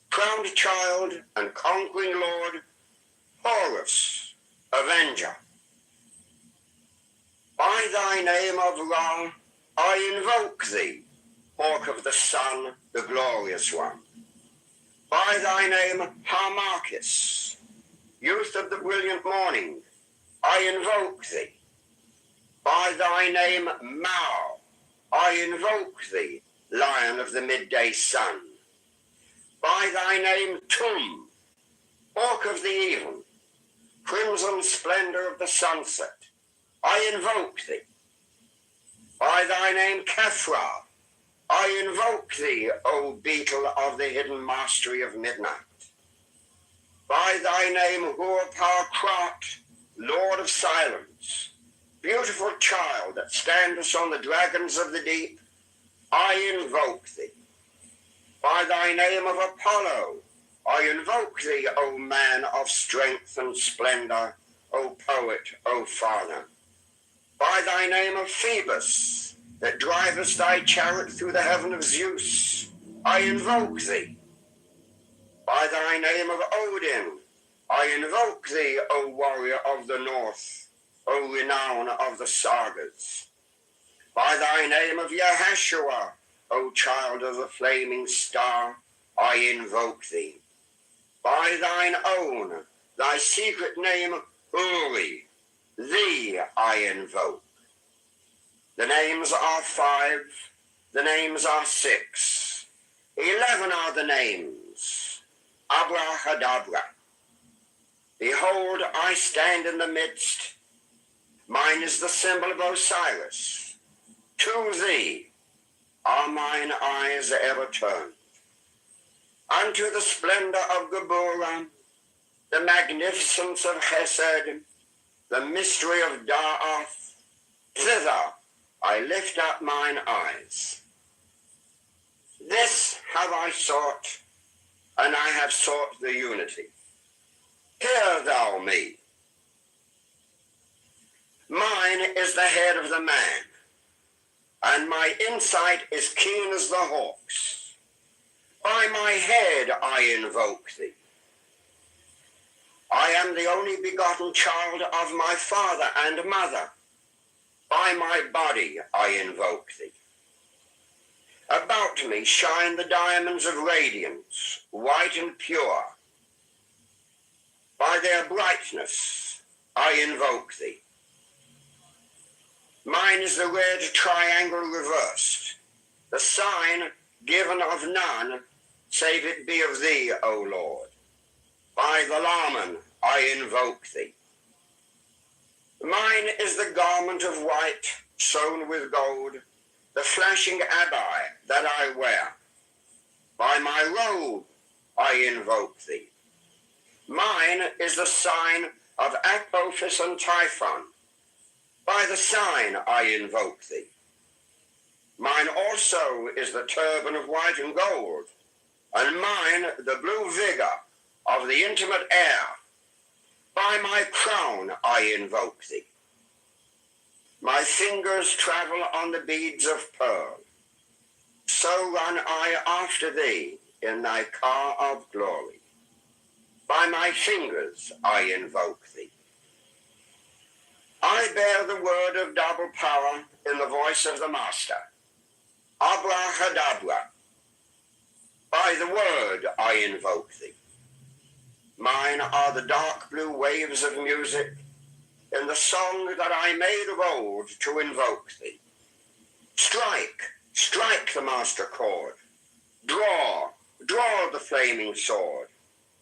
Crowned child and conquering lord, Horus, avenger. By thy name of Ra, I invoke thee, hawk of the sun, the glorious one. By thy name, Harmachis, youth of the brilliant morning, I invoke thee. By thy name, Mao, I invoke thee, lion of the midday sun. By thy name, Tum, hawk of the even, crimson splendor of the sunset, I invoke thee. By thy name, Kefra, I invoke thee, O beetle of the hidden mastery of midnight. By thy name, Hur-Par-Krat, Lord of silence, beautiful child that standest on the dragons of the deep, I invoke thee. By thy name of Apollo, I invoke thee, O man of strength and splendor, O poet, O father. By thy name of Phoebus, that drivest thy chariot through the heaven of Zeus, I invoke thee. By thy name of Odin, I invoke thee, O warrior of the north, O renown of the sagas. By thy name of Yahashua, O child of the flaming star, I invoke thee. By thine own, thy secret name, Uri, thee I invoke. The names are 5, the names are 6, 11 are the names. Abracadabra. Behold, I stand in the midst. Mine is the symbol of Osiris. To thee are mine eyes ever turned. Unto the splendor of Geburah, the magnificence of Chesed, the mystery of Da'ath, thither I lift up mine eyes. This have I sought, and I have sought the unity. Hear thou me. Mine is the head of the man, and my insight is keen as the hawk's. By my head I invoke thee. I am the only begotten child of my father and mother. By my body I invoke thee. About me shine the diamonds of radiance, white and pure. By their brightness I invoke thee. Mine is the red triangle reversed, the sign given of none, save it be of thee, O Lord. By the Laman I invoke thee. Mine is the garment of white, sewn with gold, the flashing abbai that I wear. By my robe I invoke thee. Mine is the sign of Apophis and Typhon. By the sign I invoke thee. Mine also is the turban of white and gold, and mine the blue vigor of the intimate air. By my crown I invoke thee. My fingers travel on the beads of pearl. So run I after thee in thy car of glory. By my fingers I invoke thee. I bear the word of double power in the voice of the Master. Abrahadabra. By the word I invoke thee. Mine are the dark blue waves of music in the song that I made of old to invoke thee. Strike, strike the master chord. Draw, draw the flaming sword.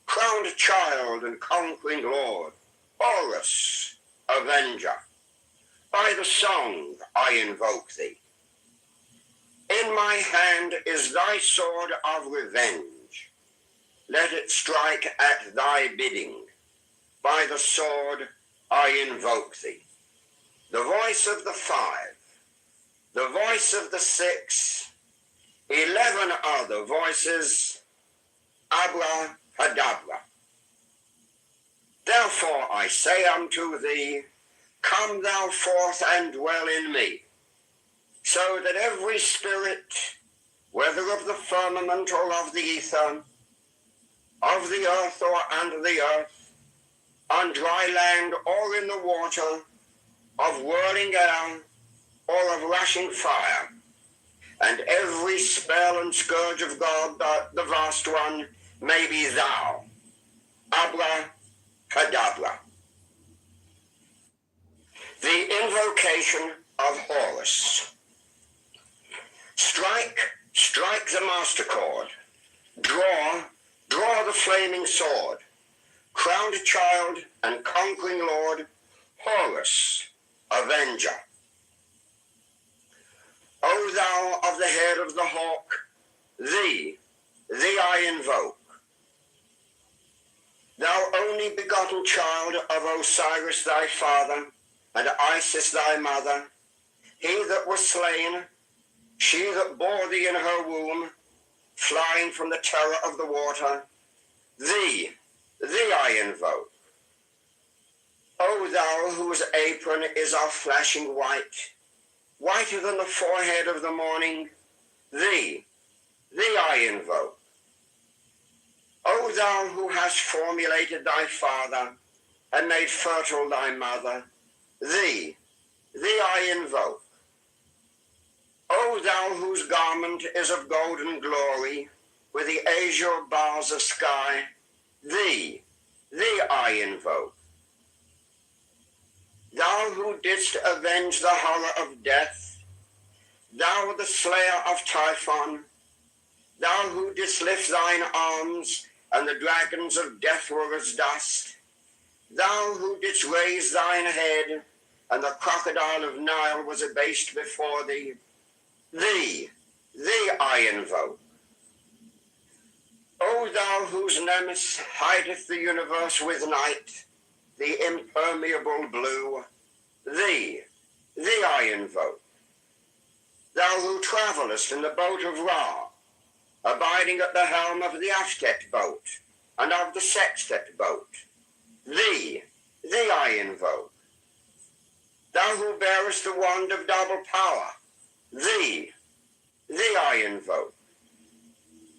Crowned child and conquering lord, Horus, avenger. By the song I invoke thee. In my hand is thy sword of revenge. Let it strike at thy bidding. By the sword I invoke thee. The voice of the 5, the voice of the 6, 11 other voices, Abrahadabra. Therefore I say unto thee, come thou forth and dwell in me, so that every spirit, whether of the firmament or of the ether, of the earth or under the earth, on dry land or in the water, of whirling air or of rushing fire, and every spell and scourge of God, the vast one, may be thou. Abrahadabra. The invocation of Horus. Strike, strike the master chord. Draw, draw the flaming sword. Crowned child and conquering lord, Horus, avenger. O thou of the head of the hawk, thee I invoke. Thou only begotten child of Osiris thy father, and Isis thy mother, he that was slain, she that bore thee in her womb, flying from the terror of the water, thee I invoke. O thou whose apron is of flashing white, whiter than the forehead of the morning, thee I invoke. O thou who hast formulated thy father, and made fertile thy mother, thee I invoke. O thou whose garment is of golden glory, with the azure bars of sky, thee I invoke. Thou who didst avenge the horror of death, thou the slayer of Typhon, thou who didst lift thine arms, and the dragons of death were as dust, thou who didst raise thine head, and the crocodile of Nile was abased before thee, thee I invoke. O thou whose nemesis hideth the universe with night, the impermeable blue, thee I invoke. Thou who travellest in the boat of Ra, abiding at the helm of the Aftet boat, and of the Sextet boat, thee I invoke. Thou who bearest the wand of double power, thee I invoke.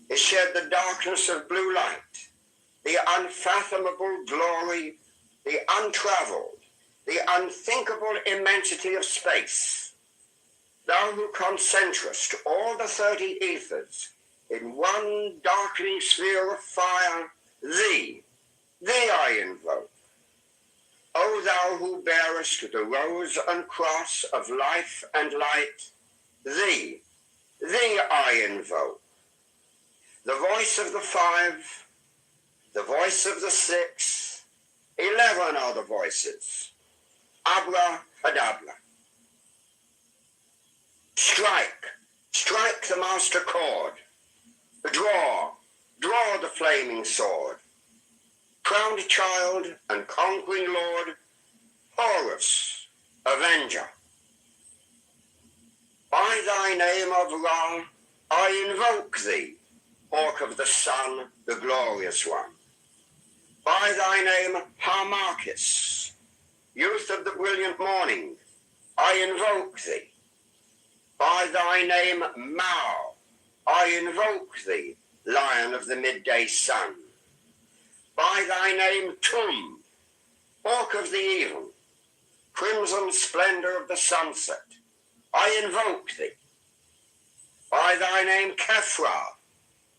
Is shed the darkness of blue light, the unfathomable glory, the untravelled, the unthinkable immensity of space. Thou who concentrest all the 30 ethers in one darkening sphere of fire, thee I invoke. O thou who bearest the rose and cross of life and light, thee thee I invoke. The voice of the 5, the voice of the 6, 11 are the voices. Abra hadabra. Strike the master chord. Draw the flaming sword. Crowned child and conquering lord, Horus, avenger. By thy name of Ra, I invoke thee, hawk of the sun, the glorious one. By thy name, Harmachis, youth of the brilliant morning, I invoke thee. By thy name, Mao, I invoke thee, lion of the midday sun. By thy name, Tum, hawk of the even, crimson splendor of the sunset, I invoke thee. By thy name, Kefra,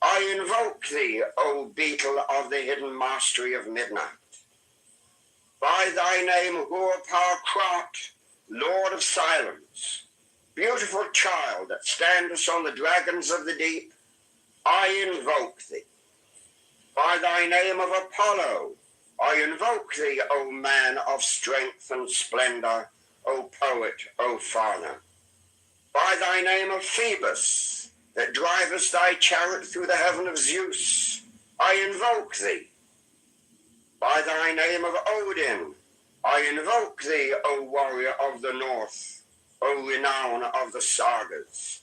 I invoke thee, O beetle of the hidden mastery of midnight. By thy name, Hur-Par-Krat, Lord of silence, beautiful child that standest on the dragons of the deep, I invoke thee. By thy name of Apollo, I invoke thee, O man of strength and splendor, O poet, O father. By thy name of Phoebus, that drivest thy chariot through the heaven of Zeus, I invoke thee. By thy name of Odin, I invoke thee, O warrior of the north, O renown of the sagas.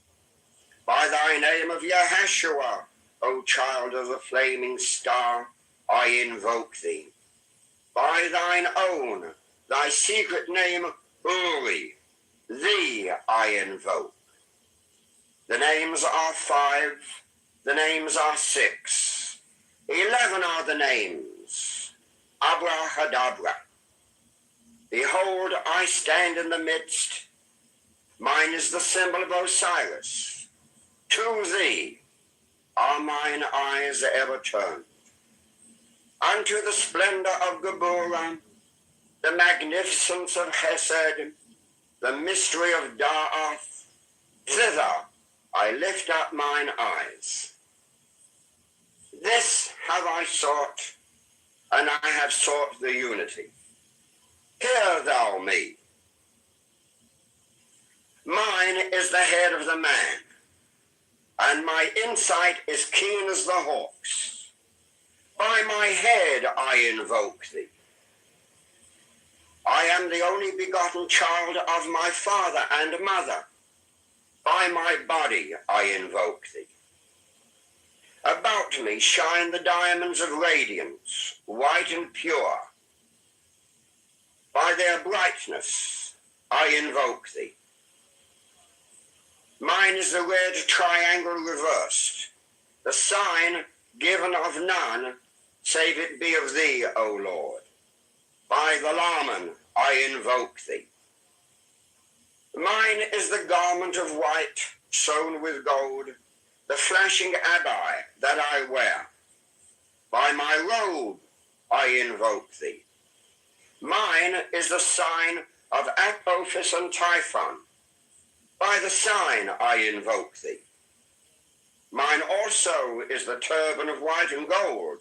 By thy name of Yahashua, O child of the flaming star, I invoke thee. By thine own, thy secret name, Uri, thee I invoke. The names are 5, the names are 6, 11 are the names. Abrahadabra. Behold, I stand in the midst. Mine is the symbol of Osiris. To thee are mine eyes ever turned. Unto the splendor of Geburah, the magnificence of Chesed, the mystery of Da'ath, thither I lift up mine eyes. This have I sought, and I have sought the unity. Hear thou me. Mine is the head of the man, and my insight is keen as the hawk's. By my head I invoke thee. I am the only begotten child of my father and mother. By my body I invoke thee. About me shine the diamonds of radiance, white and pure. By their brightness I invoke thee. Mine is the red triangle reversed, the sign given of none, save it be of thee, O Lord. By the Laman I invoke thee. Mine is the garment of white, sewn with gold, the flashing abbai that I wear. By my robe I invoke thee. Mine is the sign of Apophis and Typhon. By the sign I invoke thee. Mine also is the turban of white and gold,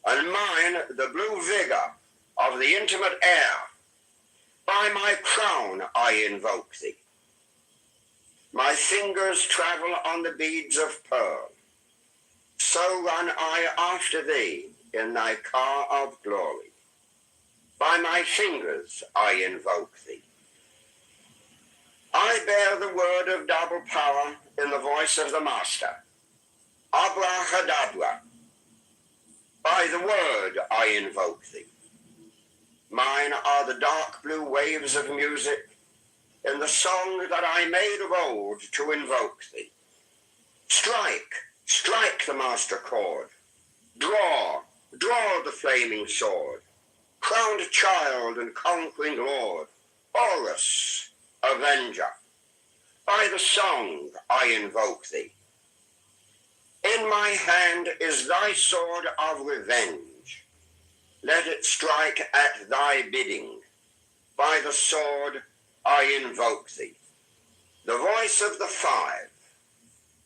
and mine the blue vigor of the intimate air. By my crown I invoke thee. My fingers travel on the beads of pearl. So run I after thee in thy car of glory. By my fingers I invoke thee. I bear the word of double power in the voice of the Master. Abrahadabra. By the word I invoke thee. Mine are the dark blue waves of music in the song that I made of old to invoke thee. Strike the master chord. Draw the flaming sword. Crowned child and conquering lord, Horus, avenger. By the song I invoke thee. In my hand is thy sword of revenge. Let it strike at thy bidding. By the sword I invoke thee. The voice of the 5,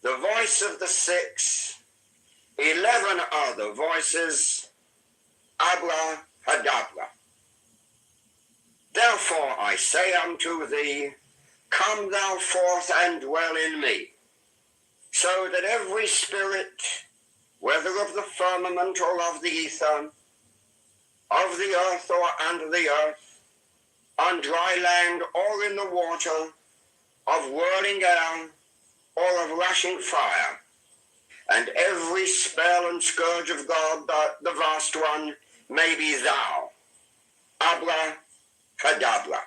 the voice of the 6, 11 other voices, abracadabra. Therefore I say unto thee, come thou forth and dwell in me, so that every spirit, whether of the firmament or of the ether, of the earth or under the earth, on dry land or in the water, of whirling air or of rushing fire, and every spell and scourge of God, the vast one, may be thou. Abracadabra.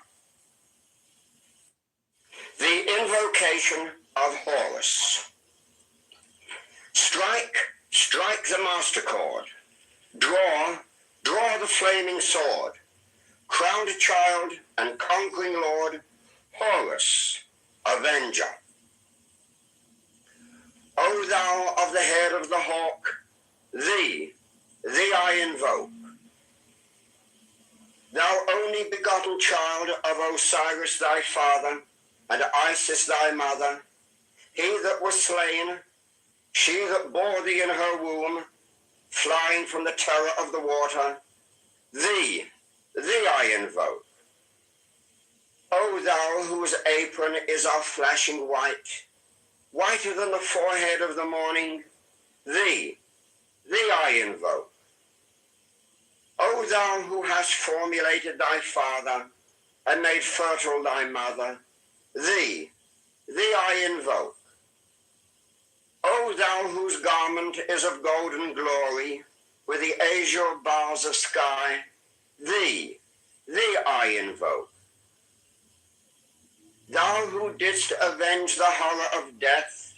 The invocation of Horus. Strike the master chord. Draw the flaming sword. Crowned child and conquering lord, Horus, avenger. O thou of the head of the hawk, thee I invoke. Thou only begotten child of Osiris thy father, and Isis thy mother, he that was slain, she that bore thee in her womb, flying from the terror of the water, thee I invoke. O thou whose apron is of flashing white, whiter than the forehead of the morning, thee I invoke. O thou who hast formulated thy father, and made fertile thy mother, thee I invoke. O thou whose garment is of golden glory, with the azure bars of sky, thee I invoke. Thou who didst avenge the horror of death,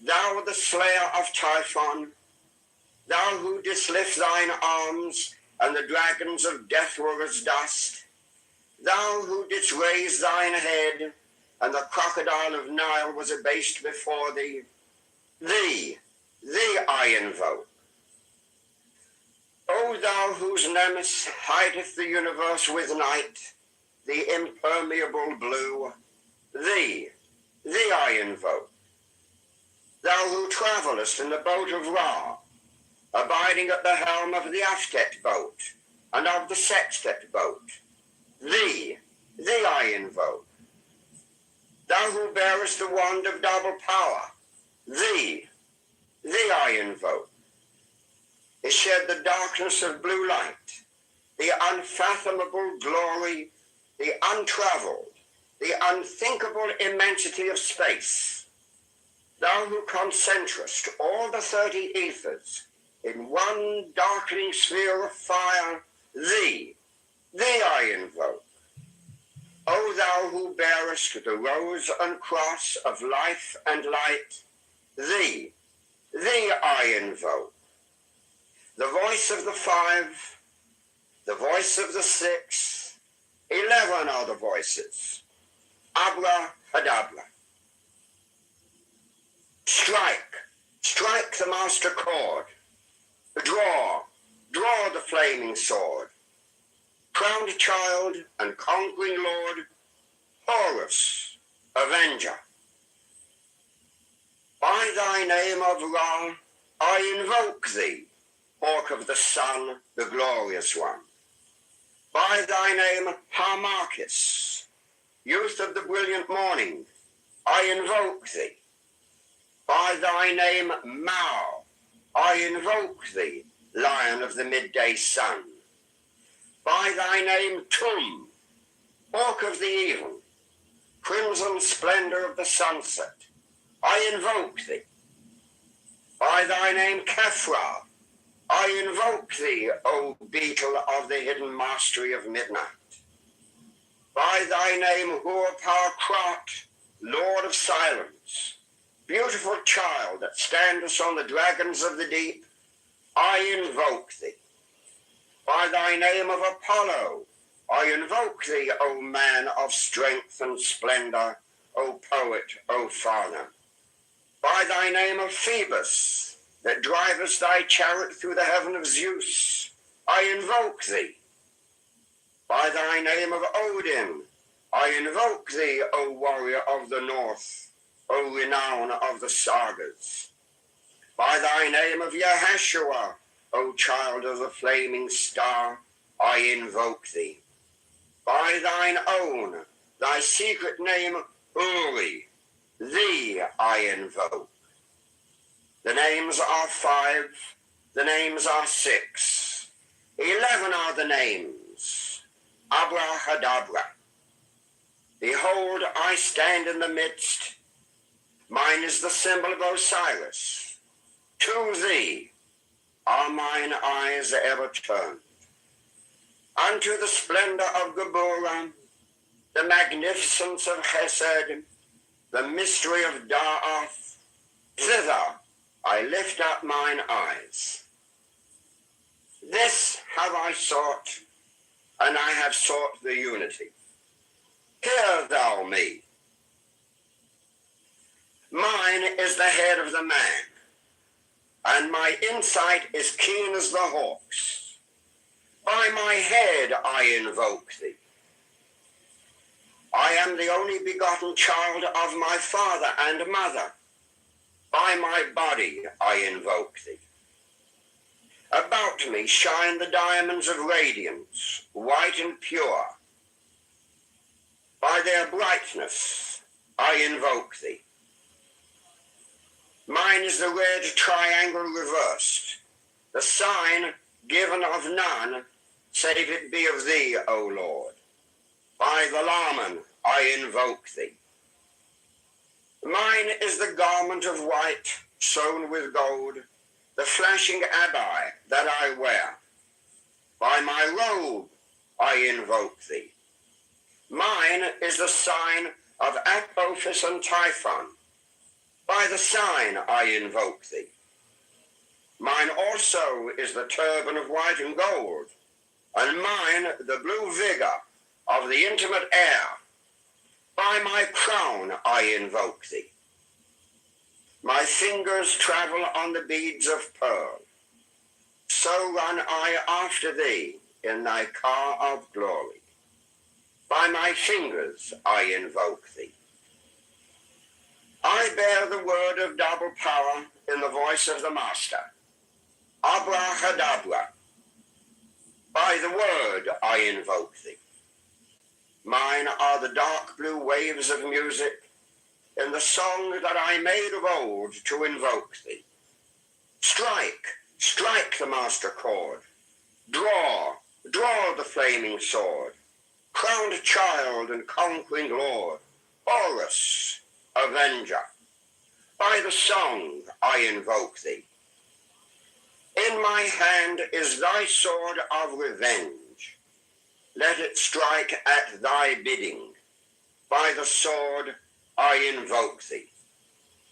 thou the slayer of Typhon, thou who didst lift thine arms, and the dragons of death were as dust, thou who didst raise thine head, and the crocodile of Nile was abased before thee, thee I invoke. O thou whose nemesis hideth the universe with night, the impermeable blue, thee I invoke. Thou who travellest in the boat of Ra, abiding at the helm of the Aftet boat, and of the Sextet boat, thee I invoke. Thou who bearest the wand of double power, thee I invoke. It shed the darkness of blue light, the unfathomable glory, the untravelled, the unthinkable immensity of space. Thou who concentrest all the 30 ethers in one darkening sphere of fire, thee I invoke. O thou who bearest the rose and cross of life and light, thee I invoke. The voice of the 5, the voice of the 6, 11 other voices. Abracadabra. Strike the master chord. Draw the flaming sword. Crowned child and conquering lord, Horus, avenger. By thy name of Ra, I invoke thee, hawk of the sun, the glorious one. By thy name, Harmachis, youth of the brilliant morning, I invoke thee. By thy name, Mao, I invoke thee, lion of the midday sun. By thy name, Tum, hawk of the even, crimson splendor of the sunset, I invoke thee. By thy name, Kephra, I invoke thee, O beetle of the hidden mastery of midnight. By thy name, Hur-Par-Krat, Lord of silence, beautiful child that standest on the dragons of the deep, I invoke thee. By thy name of Apollo, I invoke thee, O man of strength and splendor, O poet, O father. By thy name of Phoebus, that drivest thy chariot through the heaven of Zeus, I invoke thee. By thy name of Odin, I invoke thee, O warrior of the north, O renown of the sagas. By thy name of Yahshua, O child of the flaming star, I invoke thee. By thine own, thy secret name, Uri, thee I invoke. The names are 5, the names are 6, 11 are the names. Abrahadabra. Behold, I stand in the midst. Mine is the symbol of Osiris. To thee are mine eyes ever turned. Unto the splendor of Geburah, the magnificence of Chesed, the mystery of Da'ath, thither I lift up mine eyes. This have I sought, and I have sought the unity. Hear thou me. Mine is the head of the man, and my insight is keen as the hawk's. By my head I invoke thee. I am the only begotten child of my father and mother. By my body I invoke thee. About me shine the diamonds of radiance, white and pure. By their brightness I invoke thee. Mine is the red triangle reversed, the sign given of none, save it be of thee, O Lord. By the Laman I invoke thee. Mine is the garment of white, sewn with gold, the flashing abbai that I wear. By my robe I invoke thee. Mine is the sign of Apophis and Typhon. By the sign I invoke thee. Mine also is the turban of white and gold, and mine the blue vigor of the intimate air. By my crown I invoke thee. My fingers travel on the beads of pearl. So run I after thee in thy car of glory. By my fingers I invoke thee. I bear the word of double power in the voice of the Master. Abrahadabra. By the word I invoke thee. Mine are the dark blue waves of music in the song that I made of old to invoke thee. Strike, strike the master chord. Draw, draw the flaming sword. Crowned child and conquering lord. Horus, avenger. By the song I invoke thee. In my hand is thy sword of revenge. Let it strike at thy bidding. By the sword I invoke thee.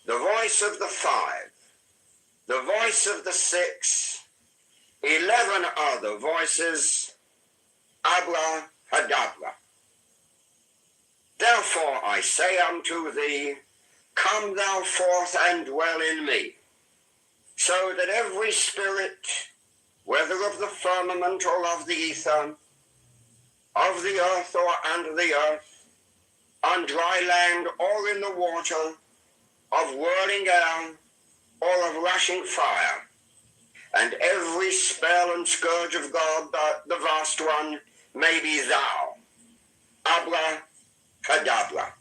The voice of the 5, the voice of the 6, 11 other voices, Abrahadabra. Therefore I say unto thee, come thou forth and dwell in me, so that every spirit, whether of the firmament or of the ether, of the earth or under the earth, on dry land or in the water, of whirling air or of rushing fire, and every spell and scourge of God, the vast one, may be thou. Abrahadabra.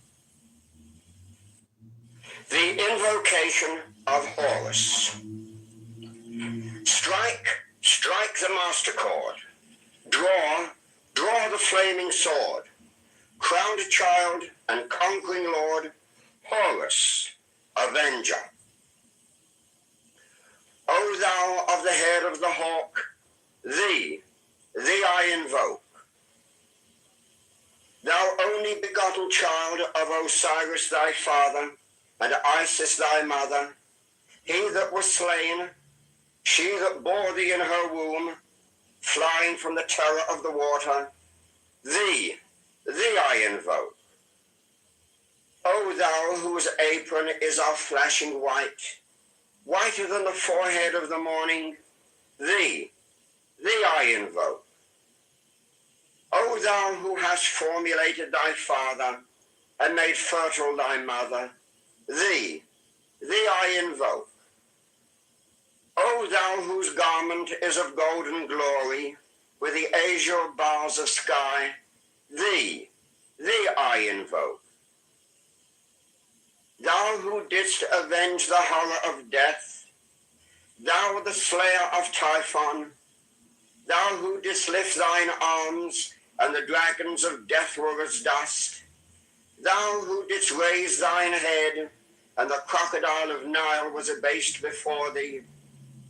The invocation of Horus. Strike, strike the master chord. Draw, draw the flaming sword. Crowned child and conquering lord, Horus, avenger. O thou of the head of the hawk, thee I invoke. Thou only begotten child of Osiris thy father, and Isis thy mother, he that was slain, she that bore thee in her womb, flying from the terror of the water, thee I invoke. O thou whose apron is of flashing white, whiter than the forehead of the morning, thee I invoke. O thou who hast formulated thy father, and made fertile thy mother, thee I invoke. O thou whose garment is of golden glory, with the azure bars of sky, thee I invoke. Thou who didst avenge the horror of death, thou the slayer of Typhon, thou who didst lift thine arms, and the dragons of death were as dust, thou who didst raise thine head, and the crocodile of Nile was abased before thee,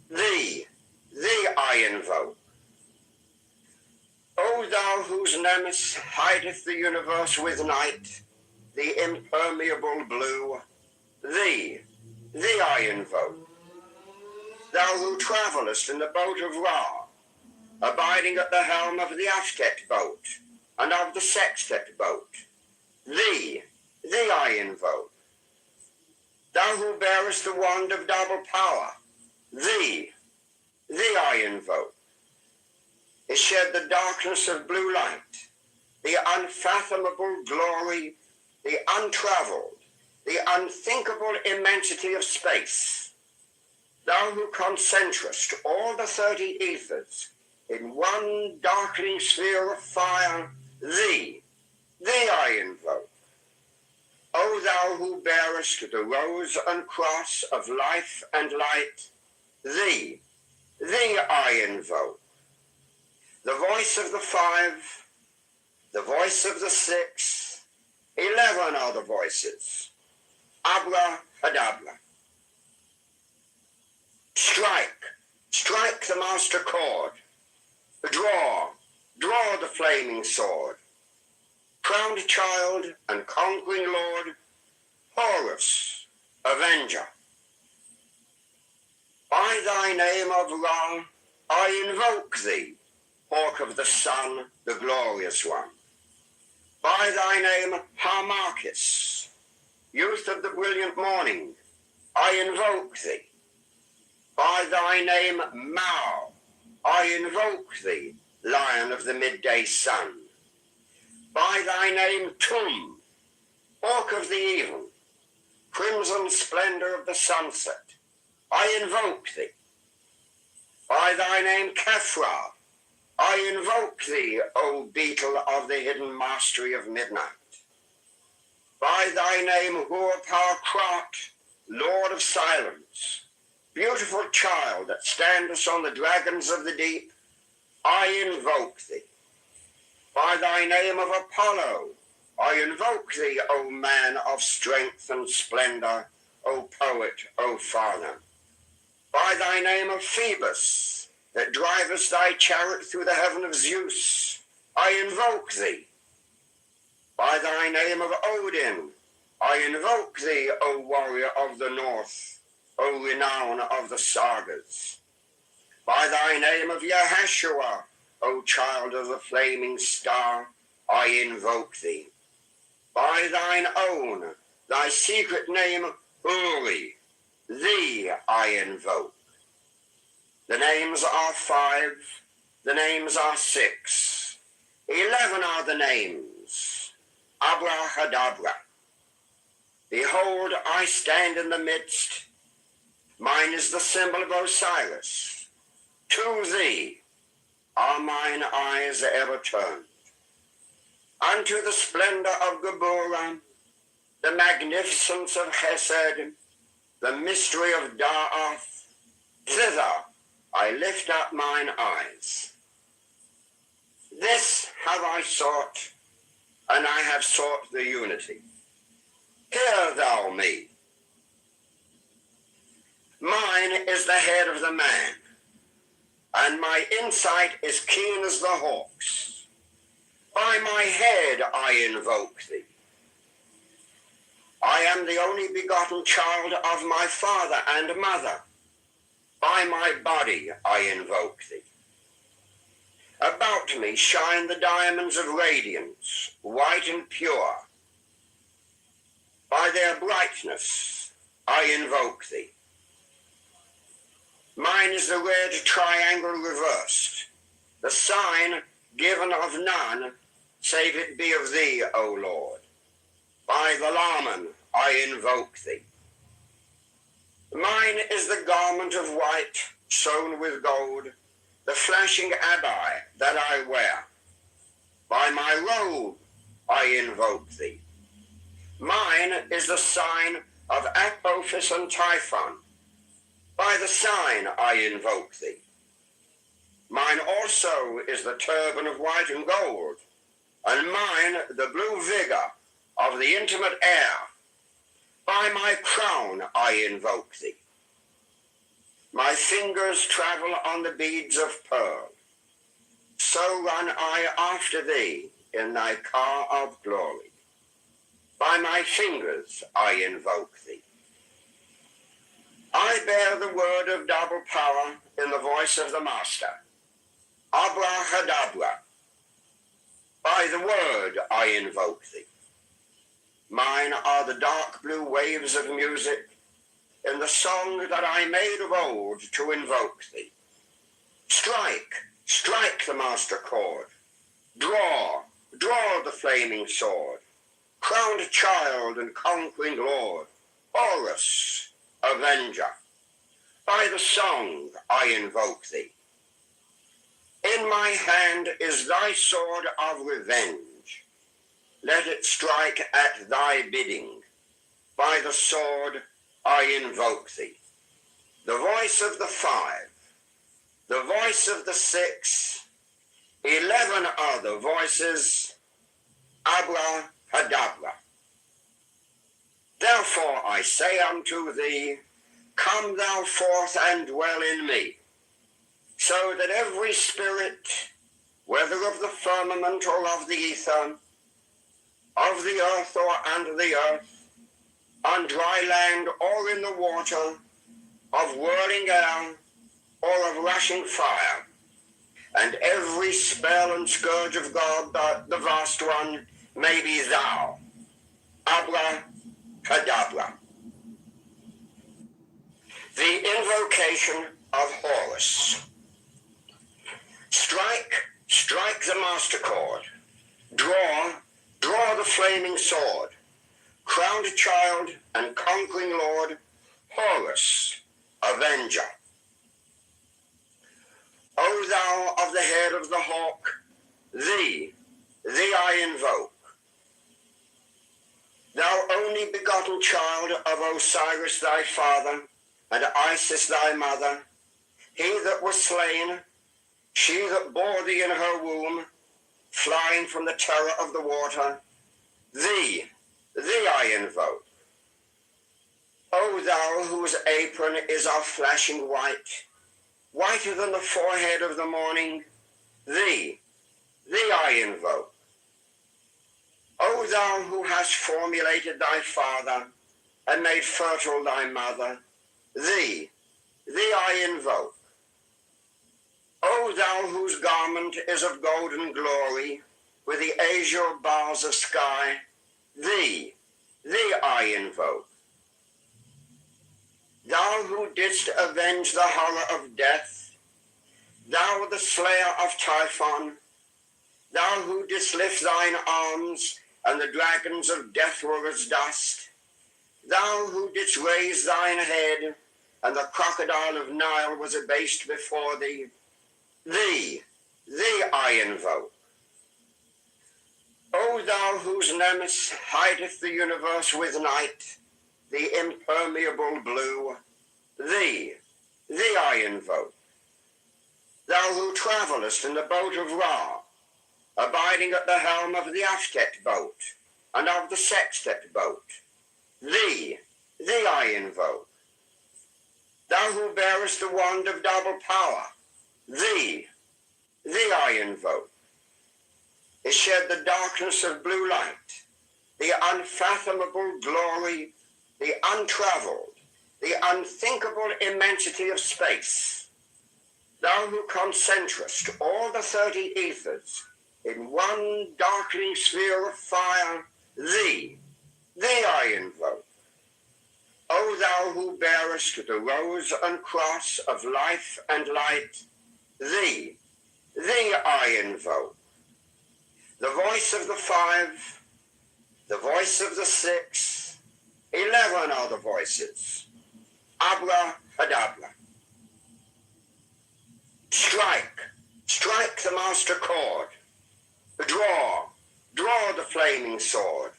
thee I invoke. O thou whose nemesis hideth the universe with night, the impermeable blue, thee I invoke. Thou who travellest in the boat of Ra, abiding at the helm of the Ashtet boat, and of the Sextet boat, thee I invoke. Thou who bearest the wand of double power, thee I invoke. It shed the darkness of blue light, the unfathomable glory, the untravelled, the unthinkable immensity of space. Thou who concentrest all the 30 ethers in one darkening sphere of fire, thee I invoke. O thou who bearest the rose and cross of life and light, thee I invoke. The voice of the 5, the voice of the 6, 11 are the voices. Abracadabra. Strike the master chord. Draw the flaming sword. Crowned child and conquering lord, Horus, avenger. By thy name of Ra, I invoke thee, hawk of the sun, the glorious one. By thy name, Harmachis, youth of the brilliant morning, I invoke thee. By thy name, Mao, I invoke thee, lion of the midday sun. By thy name, Tum, hawk of the even, crimson splendor of the sunset, I invoke thee. By thy name, Kephra, I invoke thee, O beetle of the hidden mastery of midnight. By thy name, Hur-Par-Krat, Lord of silence, beautiful child that standest on the dragons of the deep, I invoke thee. By thy name of Apollo, I invoke thee, O man of strength and splendor, O poet, O father. By thy name of Phoebus, that drivest thy chariot through the heaven of Zeus, I invoke thee. By thy name of Odin, I invoke thee, O warrior of the north, O renown of the sagas. By thy name of Yahashua, O child of the flaming star, I invoke thee. By thine own, thy secret name, Uri, thee I invoke. The names are 5, the names are 6, 11 are the names. Abracadabra. Behold, I stand in the midst. Mine is the symbol of Osiris. To thee are mine eyes ever turned. Unto the splendor of Geburah, the magnificence of Chesed, the mystery of Da'ath, thither I lift up mine eyes. This have I sought, and I have sought the unity. Hear thou me. Mine is the head of the man, and my insight is keen as the hawk's. By my head I invoke thee. I am the only begotten child of my father and mother. By my body I invoke thee. About me shine the diamonds of radiance, white and pure. By their brightness I invoke thee. Mine is the red triangle reversed, the sign given of none, save it be of thee, O Lord. By the Laman I invoke thee. Mine is the garment of white, sewn with gold, the flashing abbai that I wear. By my robe I invoke thee. Mine is the sign of Apophis and Typhon. By the sign I invoke thee. Mine also is the turban of white and gold, and mine the blue vigor of the intimate air. By my crown I invoke thee. My fingers travel on the beads of pearl. So run I after thee in thy car of glory. By my fingers I invoke thee. I bear the word of double power in the voice of the Master. Abrahadabra. By the word I invoke thee. Mine are the dark blue waves of music in the song that I made of old to invoke thee. Strike, strike the master chord. Draw, draw the flaming sword. Crowned child and conquering lord, Horus, avenger. By the song I invoke thee. In my hand is thy sword of revenge. Let it strike at thy bidding. By the sword I invoke thee. The voice of the 5, the voice of the 6, 11 other voices, Abrahadabra. Therefore I say unto thee, come thou forth and dwell in me, so that every spirit, whether of the firmament or of the ether, of the earth or under the earth, on dry land or in the water, of whirling air or of rushing fire, and every spell and scourge of God, the vast one, may be thou. Abrahadabra. The invocation of Horus. Strike, strike the master chord. Draw, draw the flaming sword. Crowned child and conquering lord, Horus, avenger. O thou of the head of the hawk, thee I invoke. Thou only begotten child of Osiris thy father, and Isis thy mother, he that was slain, she that bore thee in her womb, flying from the terror of the water, thee I invoke. O thou whose apron is of flashing white, whiter than the forehead of the morning, thee I invoke. O thou who hast formulated thy father, and made fertile thy mother, thee I invoke. O thou whose garment is of golden glory, with the azure bars of sky, thee I invoke. Thou who didst avenge the horror of death, thou the slayer of Typhon, thou who didst lift thine arms, and the dragons of death were as dust, thou who didst raise thine head, and the crocodile of Nile was abased before thee, thee I invoke. O thou whose nemesis hideth the universe with night, the impermeable blue, thee I invoke. Thou who travellest in the boat of Ra, abiding at the helm of the Aftet boat, and of the Sextet boat, thee I invoke. Thou who bearest the wand of double power, thee I invoke. It shed the darkness of blue light, the unfathomable glory, the untravelled, the unthinkable immensity of space. Thou who concentrest all the 30 ethers in one darkening sphere of fire, thee I invoke. O thou who bearest the rose and cross of life and light, thee I invoke. The voice of the 5, the voice of the 6, 11 are the voices. Abracadabra. Strike, strike the master chord. Draw, draw the flaming sword.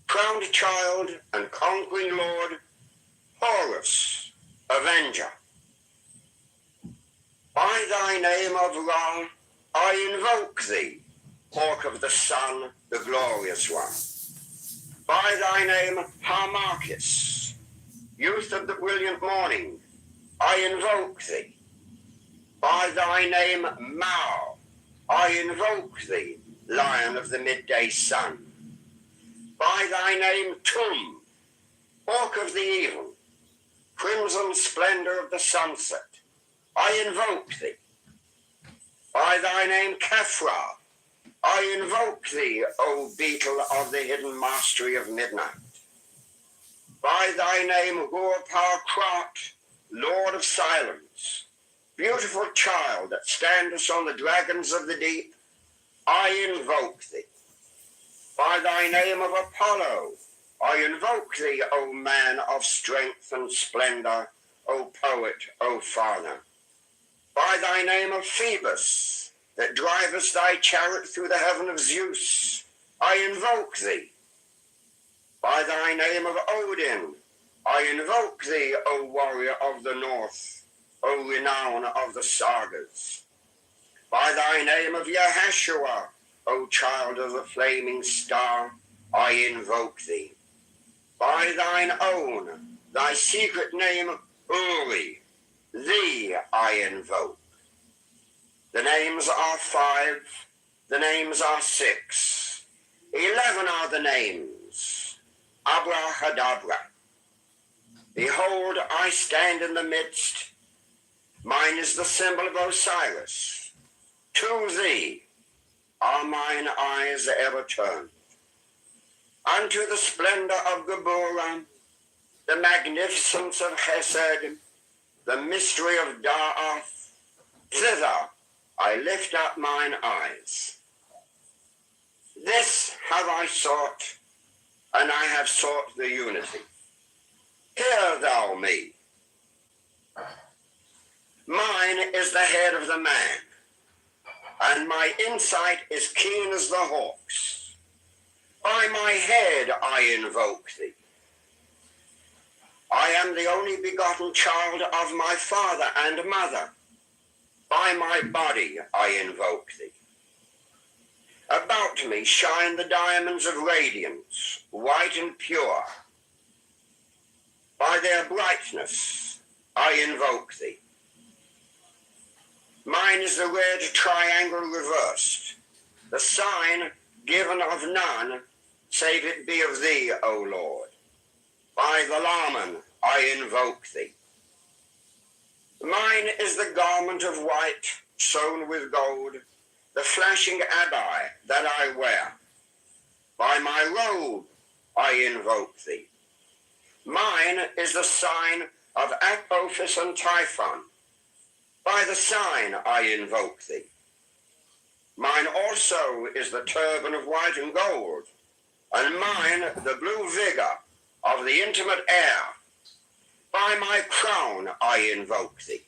Crowned child and conquering lord, Horus, avenger. By thy name of Ra, I invoke thee, hawk of the sun, the glorious one. By thy name, Harmachis, youth of the brilliant morning, I invoke thee. By thy name, Mao, I invoke thee, lion of the midday sun. By thy name, Tum, hawk of the even, crimson splendor of the sunset, I invoke thee. By thy name, Kefra, I invoke thee, O beetle of the hidden mastery of midnight. By thy name, Gur-Par-Krat, Lord of silence, beautiful child that standest on the dragons of the deep, I invoke thee. By thy name of Apollo, I invoke thee, O man of strength and splendor, O poet, O father. By thy name of Phoebus, that drivest thy chariot through the heaven of Zeus, I invoke thee. By thy name of Odin, I invoke thee, O warrior of the north, O renown of the sagas. By thy name of Yahashua, O child of the flaming star, I invoke thee. By thine own, thy secret name, Uri, thee I invoke. The names are 5, the names are 6, 11 are the names, Abracadabra. Behold, I stand in the midst, mine is the symbol of Osiris. To thee are mine eyes ever turned. Unto the splendor of Geburah, the magnificence of Chesed, the mystery of Da'ath, thither I lift up mine eyes. This have I sought, and I have sought the unity. Hear thou me. Mine is the head of the man, and my insight is keen as the hawk's. By my head I invoke thee. I am the only begotten child of my father and mother. By my body I invoke thee. About me shine the diamonds of radiance, white and pure. By their brightness I invoke thee. Mine is the red triangle reversed, the sign given of none, save it be of thee, O Lord. By the Laman I invoke thee. Mine is the garment of white, sewn with gold, the flashing abbai that I wear. By my robe I invoke thee. Mine is the sign of Apophis and Typhon. By the sign I invoke thee. Mine also is the turban of white and gold, and mine the blue vigor of the intimate air. By my crown I invoke thee.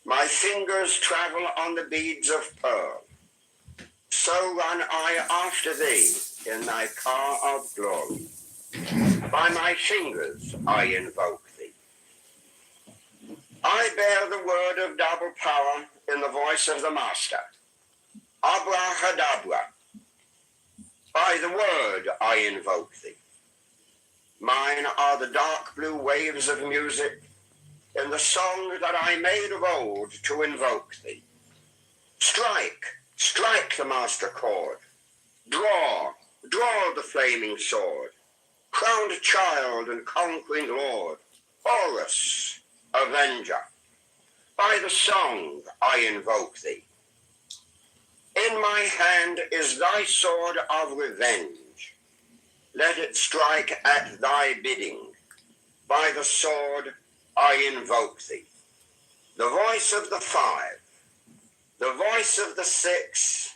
My fingers travel on the beads of pearl. So run I after thee in thy car of glory. By my fingers I invoke thee. I bear the word of double power in the voice of the Master. Abracadabra. By the word I invoke thee. Mine are the dark blue waves of music in the song that I made of old to invoke thee. Strike, strike the master chord. Draw, draw the flaming sword. Crowned child and conquering lord, Horus, avenger. By the song I invoke thee. In my hand is thy sword of revenge. Let it strike at thy bidding. By the sword I invoke thee. The voice of the 5, the voice of the 6,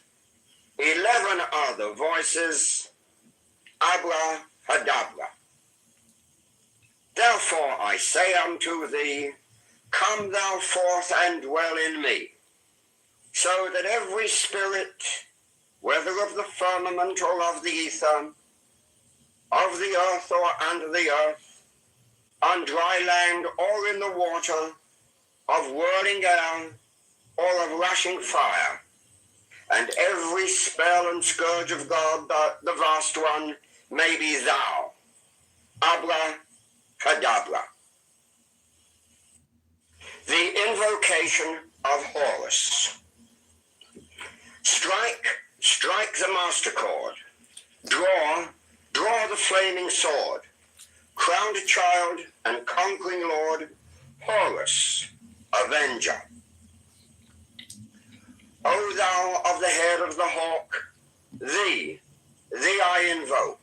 11 other voices, Abracadabra. Therefore I say unto thee, come thou forth and dwell in me, so that every spirit, whether of the firmament or of the ether, of the earth or under the earth, on dry land or in the water, of whirling air or of rushing fire, and every spell and scourge of God, the vast one, may be thou. Abra Kadabra. The invocation of Horus. Strike the master chord. Draw the flaming sword. Crowned child and conquering lord, Horus, avenger. O thou of the head of the hawk, thee I invoke.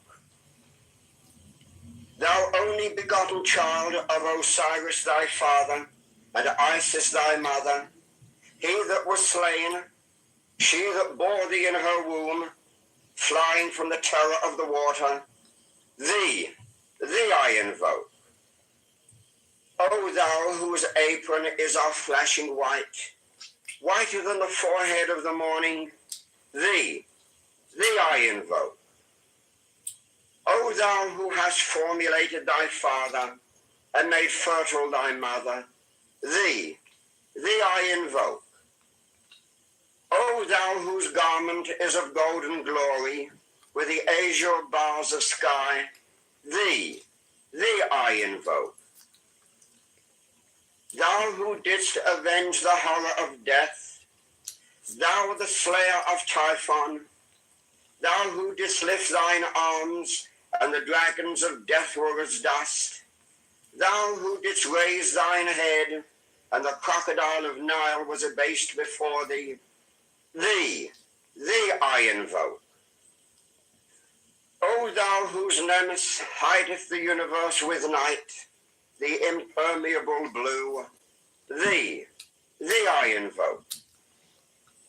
Thou only begotten child of Osiris thy father, and Isis thy mother, he that was slain, she that bore thee in her womb, flying from the terror of the water, thee I invoke. O thou whose apron is of flashing white, whiter than the forehead of the morning, thee I invoke. O thou who hast formulated thy father, and made fertile thy mother, thee I invoke. O thou whose garment is of golden glory, with the azure bars of sky, thee I invoke. Thou who didst avenge the horror of death, thou the slayer of Typhon, thou who didst lift thine arms, and the dragons of death were as dust, thou who didst raise thine head, and the crocodile of Nile was abased before thee, thee I invoke. O thou whose nemesis hideth the universe with night, the impermeable blue, thee I invoke.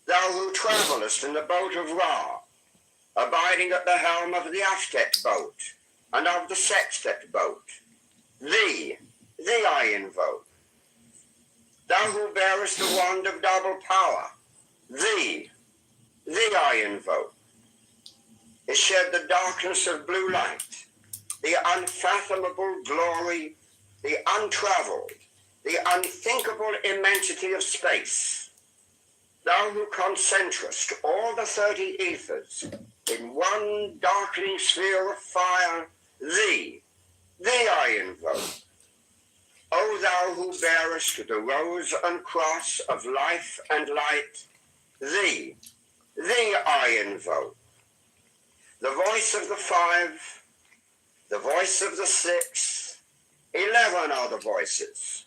Thou who travellest in the boat of Ra, abiding at the helm of the Aftet boat, and of the Sextet boat, thee I invoke. Thou who bearest the wand of double power, thee I invoke. Is shed the darkness of blue light, the unfathomable glory, the untravelled, the unthinkable immensity of space. Thou who concentrest all the 30 ethers in one darkening sphere of fire, thee I invoke. O thou who bearest the rose and cross of life and light, thee I invoke. The voice of the 5, the voice of the 6, 11 are the voices.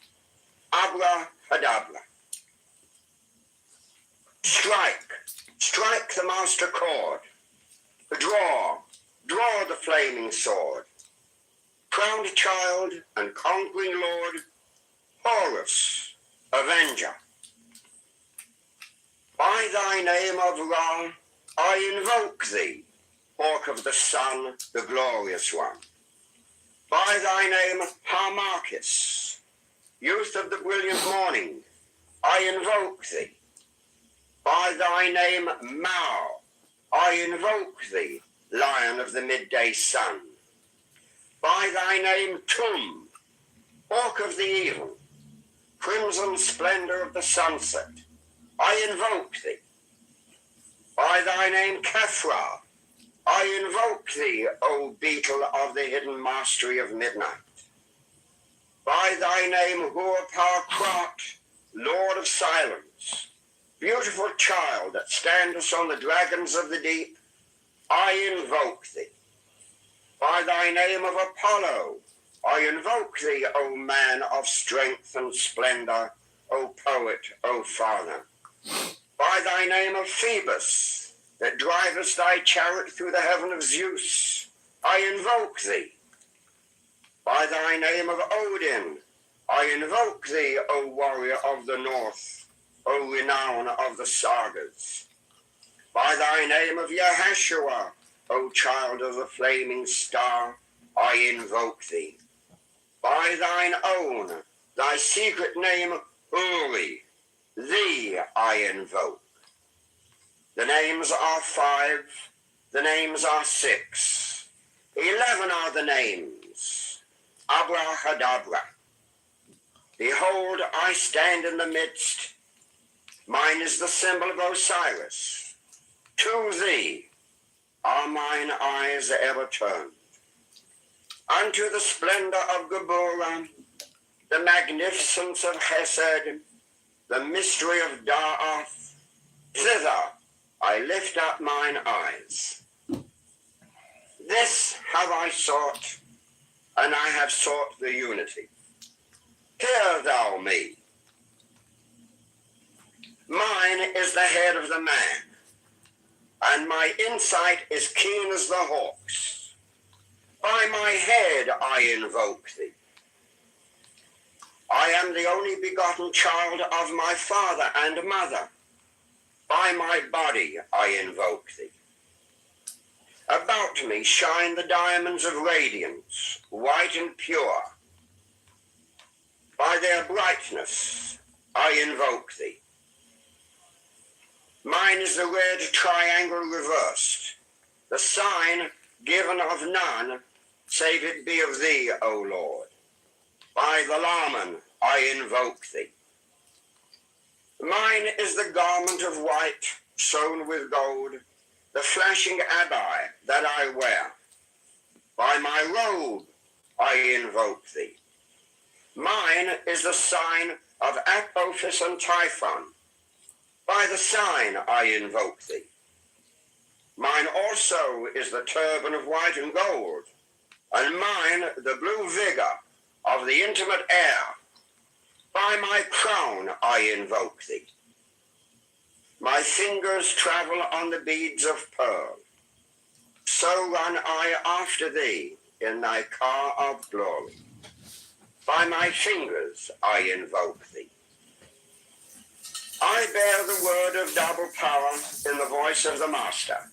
Abra Hadabra. Strike the master chord. Draw the flaming sword. Crowned child and conquering lord, Horus, avenger. By thy name of Ra, I invoke thee, hawk of the sun, the glorious one. By thy name, Harmachis, youth of the brilliant morning, I invoke thee. By thy name, Mao, I invoke thee, lion of the midday sun. By thy name, Tum, hawk of the even, crimson splendor of the sunset, I invoke thee. By thy name, Kefra, I invoke thee, O beetle of the hidden mastery of midnight. By thy name, Huapar-Krat, Lord of silence, beautiful child that standest on the dragons of the deep, I invoke thee. By thy name of Apollo, I invoke thee, O man of strength and splendor, O poet, O father. By thy name of Phoebus, that drivest thy chariot through the heaven of Zeus, I invoke thee. By thy name of Odin, I invoke thee, O warrior of the north, O renown of the sagas. By thy name of Yahashua, O child of the flaming star, I invoke thee. by thine own, thy secret name, Uri, thee I invoke. The names are 5, the names are 6, 11 are the names, Abrahadabra. Behold, I stand in the midst, mine is the symbol of Osiris. To thee are mine eyes ever turned. Unto the splendor of Geburah, the magnificence of Chesed, the mystery of Da'ath, thither I lift up mine eyes. This have I sought, and I have sought the unity. Hear thou me. Mine is the head of the man, and my insight is keen as the hawk's. By my head I invoke thee. I am the only begotten child of my father and mother. By my body I invoke thee. About me shine the diamonds of radiance, white and pure. By their brightness I invoke thee. Mine is the red triangle reversed, the sign given of none, save it be of thee, O Lord. By the Laman I invoke thee. Mine is the garment of white, sewn with gold, the flashing abbai that I wear. By my robe I invoke thee. Mine is the sign of Apophis and Typhon. By the sign I invoke thee. Mine also is the turban of white and gold, and mine the blue vigor of the intimate air. By my crown I invoke thee. My fingers travel on the beads of pearl. So run I after thee in thy car of glory. By my fingers I invoke thee. I bear the word of double power in the voice of the Master.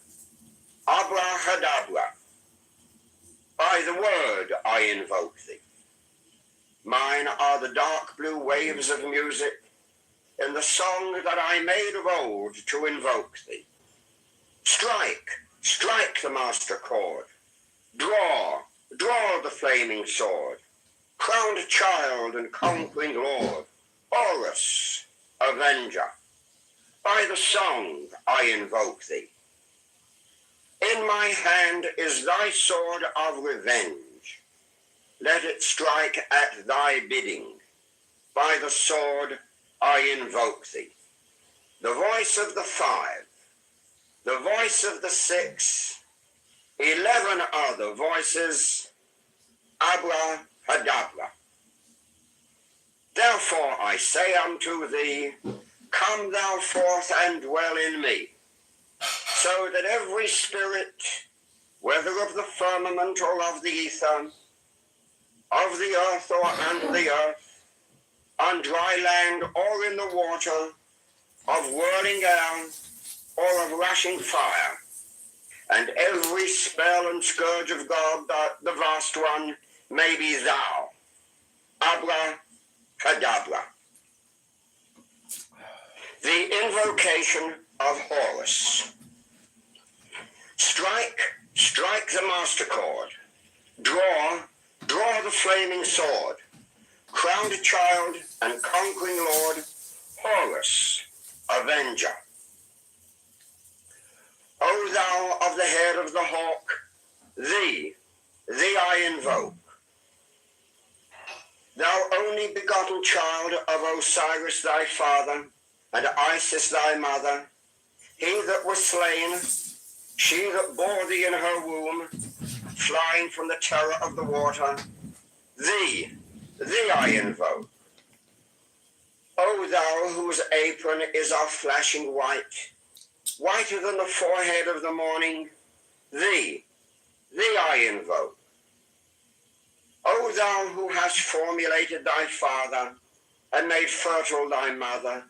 Abrahadabra. By the word I invoke thee. Mine are the dark blue waves of music in the song that I made of old to invoke thee. Strike, strike the master chord. Draw, draw the flaming sword. Crowned child and conquering lord, Horus, avenger. By the song I invoke thee. In my hand is thy sword of revenge. Let it strike at thy bidding. By the sword I invoke thee. The voice of the 5, the voice of the 6, 11 other voices, Abrahadabra. Therefore I say unto thee, come thou forth and dwell in me, so that every spirit, whether of the firmament or of the ether, of the earth or under the earth, on dry land or in the water, of whirling air or of rushing fire, and every spell and scourge of God, the vast one, may be thou. Abrahadabra. The invocation of Horus. Strike, strike the master chord. Draw, draw the flaming sword. Crowned child and conquering lord, Horus, avenger. O thou of the head of the hawk, thee I invoke. Thou only begotten child of Osiris thy father, and Isis thy mother, he that was slain, she that bore thee in her womb, flying from the terror of the water, thee I invoke. O thou whose apron is of flashing white, whiter than the forehead of the morning, thee I invoke. O thou who hast formulated thy father and made fertile thy mother,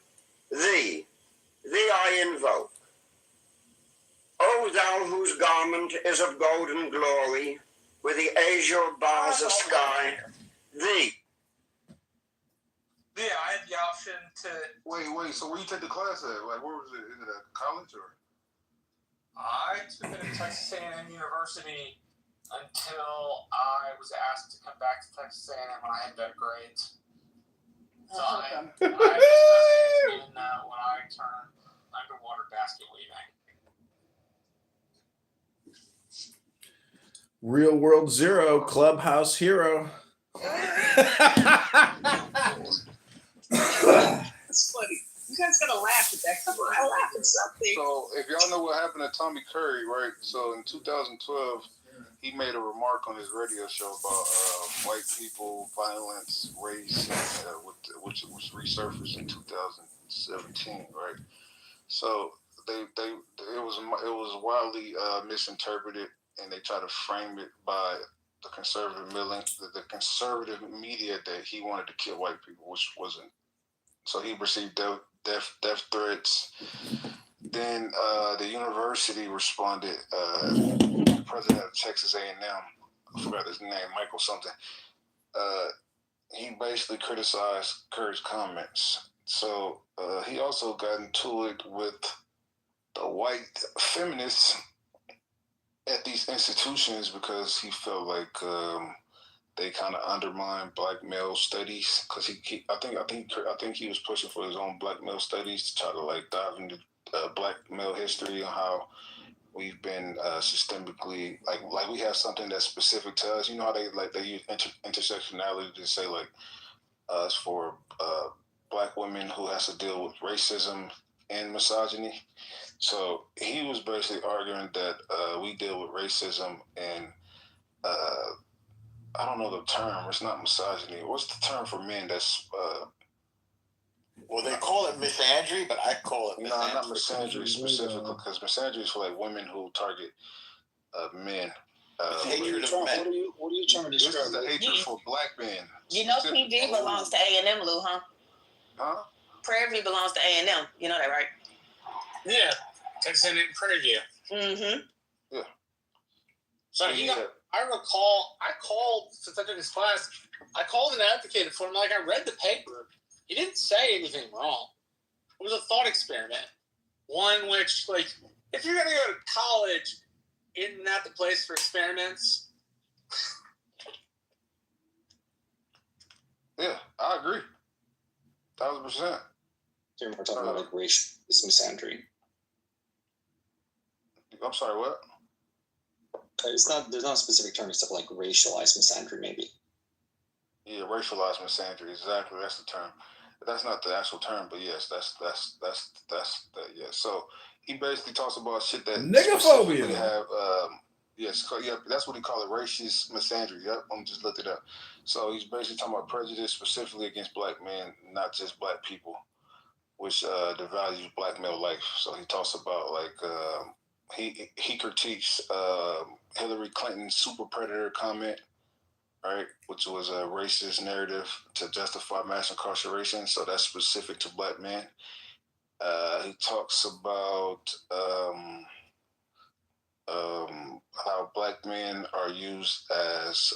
thee I invoke. O thou whose garment is of golden glory, with the azure bars of sky, thee. Yeah, I had the option to. Wait. So where you take the class at? Like, where was it? Is it at college or? I took it at Texas A&M University until I was asked to come back to Texas A&M when I had better grades. So I studied when I turned underwater basket weaving. Real World Zero, Clubhouse Hero. It's funny. You guys gotta laugh at that. Come on, I laugh at something. So if y'all know what happened to Tommy Curry, right? So in 2012, he made a remark on his radio show about white people, violence, race, which resurfaced in 2017, right? So it was wildly misinterpreted, and they tried to frame it by the conservative media that he wanted to kill white people, which wasn't. So he received death threats. Then the university responded. The president of Texas A&M, I forgot his name, Michael something. He basically criticized Curry's comments. So he also got into it with the white feminists at these institutions because he felt like they kind of undermined black male studies. Because I think he was pushing for his own black male studies to try to like dive into black male history and how we've been systemically like we have something that's specific to us. You know how they use intersectionality to say like it's for black women who has to deal with racism and misogyny. So he was basically arguing that we deal with racism and I don't know the term. It's not misogyny. What's the term for men that's well, they call it misandry, but I call it misandry. No, not misandry specifically, because misandry is for like women who target men. Hatred of men. What are you trying to describe? This is the hatred for black men. You know PV belongs to A&M, Lou, huh? Huh? Prairie View belongs to A&M. You know that, right? Yeah, Texas A&M Prairie View. Mm-hmm. Yeah. So I recall, I called, since I took his class, I called and advocated for him. Like, I read the paper. He didn't say anything wrong. It was a thought experiment. One which, like, if you're going to go to college, isn't that the place for experiments? Yeah, I agree. 1,000%. So we're talking about like racial misandry. I'm sorry, what? There's not a specific term except like racialized misandry, maybe. Yeah, racialized misandry. Exactly, that's the term. That's not the actual term, but yes, that's yeah. So he basically talks about shit that niggerphobia. Have that's what he call it, racist misandry. Yep, I'm just looked it up. So he's basically talking about prejudice specifically against black men, not just black people, which devalues black male life. So he talks about like he critiques Hillary Clinton's super predator comment, right, which was a racist narrative to justify mass incarceration. So that's specific to black men. He talks about how black men are used as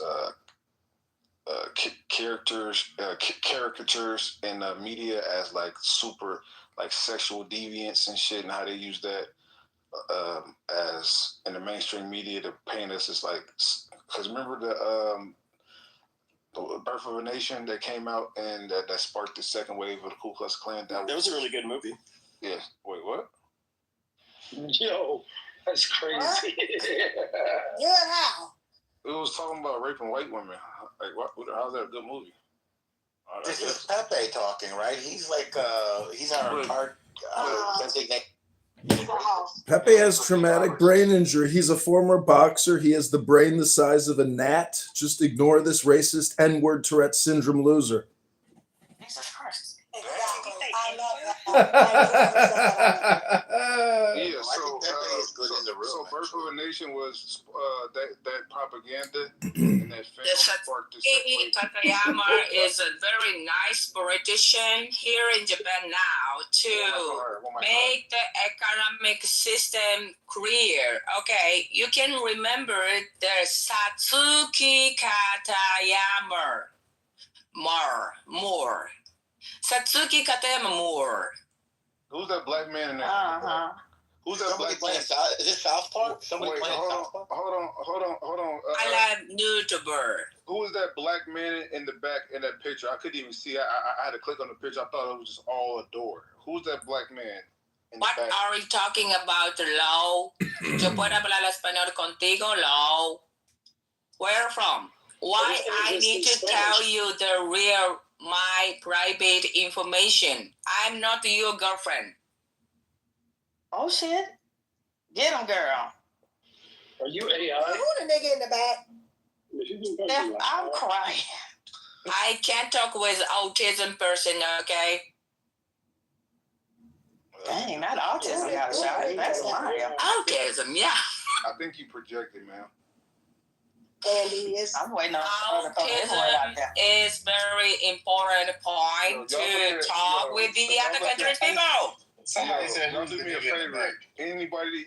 caricatures in the media as like super like sexual deviants and shit, and how they use that as in the mainstream media to paint us as like, because remember the Birth of a Nation that came out and that sparked the second wave of the Ku Klux Klan. That was a really good movie. Yeah. Wait, what? Yo, that's crazy. Yeah, how? It was talking about raping white women. Like, how's that a good movie? This is Pepe talking, right? He's like, he's our designate. Pepe has traumatic brain injury. He's a former boxer. He has the brain the size of a gnat. Just ignore this racist N-word Tourette syndrome loser. Jesus Christ. Exactly. I love Yeah, so Birth of a Nation was that propaganda and that film sparked this. Takayama is a very nice politician here in Japan now to make the economic system clear. Okay, you can remember the Satsuki Katayama. Moore. Satsuki Katayama Moore. Who's that black man in there? Who's that Somebody black man? playing Is it South Park? Somebody Wait, playing hold South Park? on. I like YouTuber. Who is that black man in the back in that picture? I couldn't even see. I had to click on the picture. I thought it was just all a door. Who's that black man in What the back? are we talking about, Lau? Yo puedo hablar español contigo, Lau? Where from? Why I need to tell you the real, my private information? I'm not your girlfriend. Oh shit. Get him, girl. Are you AI? Who the nigga in the back? I'm crying. I can't talk with autism person, okay? Dang, not autism got a shot. That's Mario. Autism, yeah. I think you projected, man. And he is. I'm waiting on her to throw his word out Autism there. is very important point to talk with the other country's people. Somebody said, Y'all do me a favor. Anybody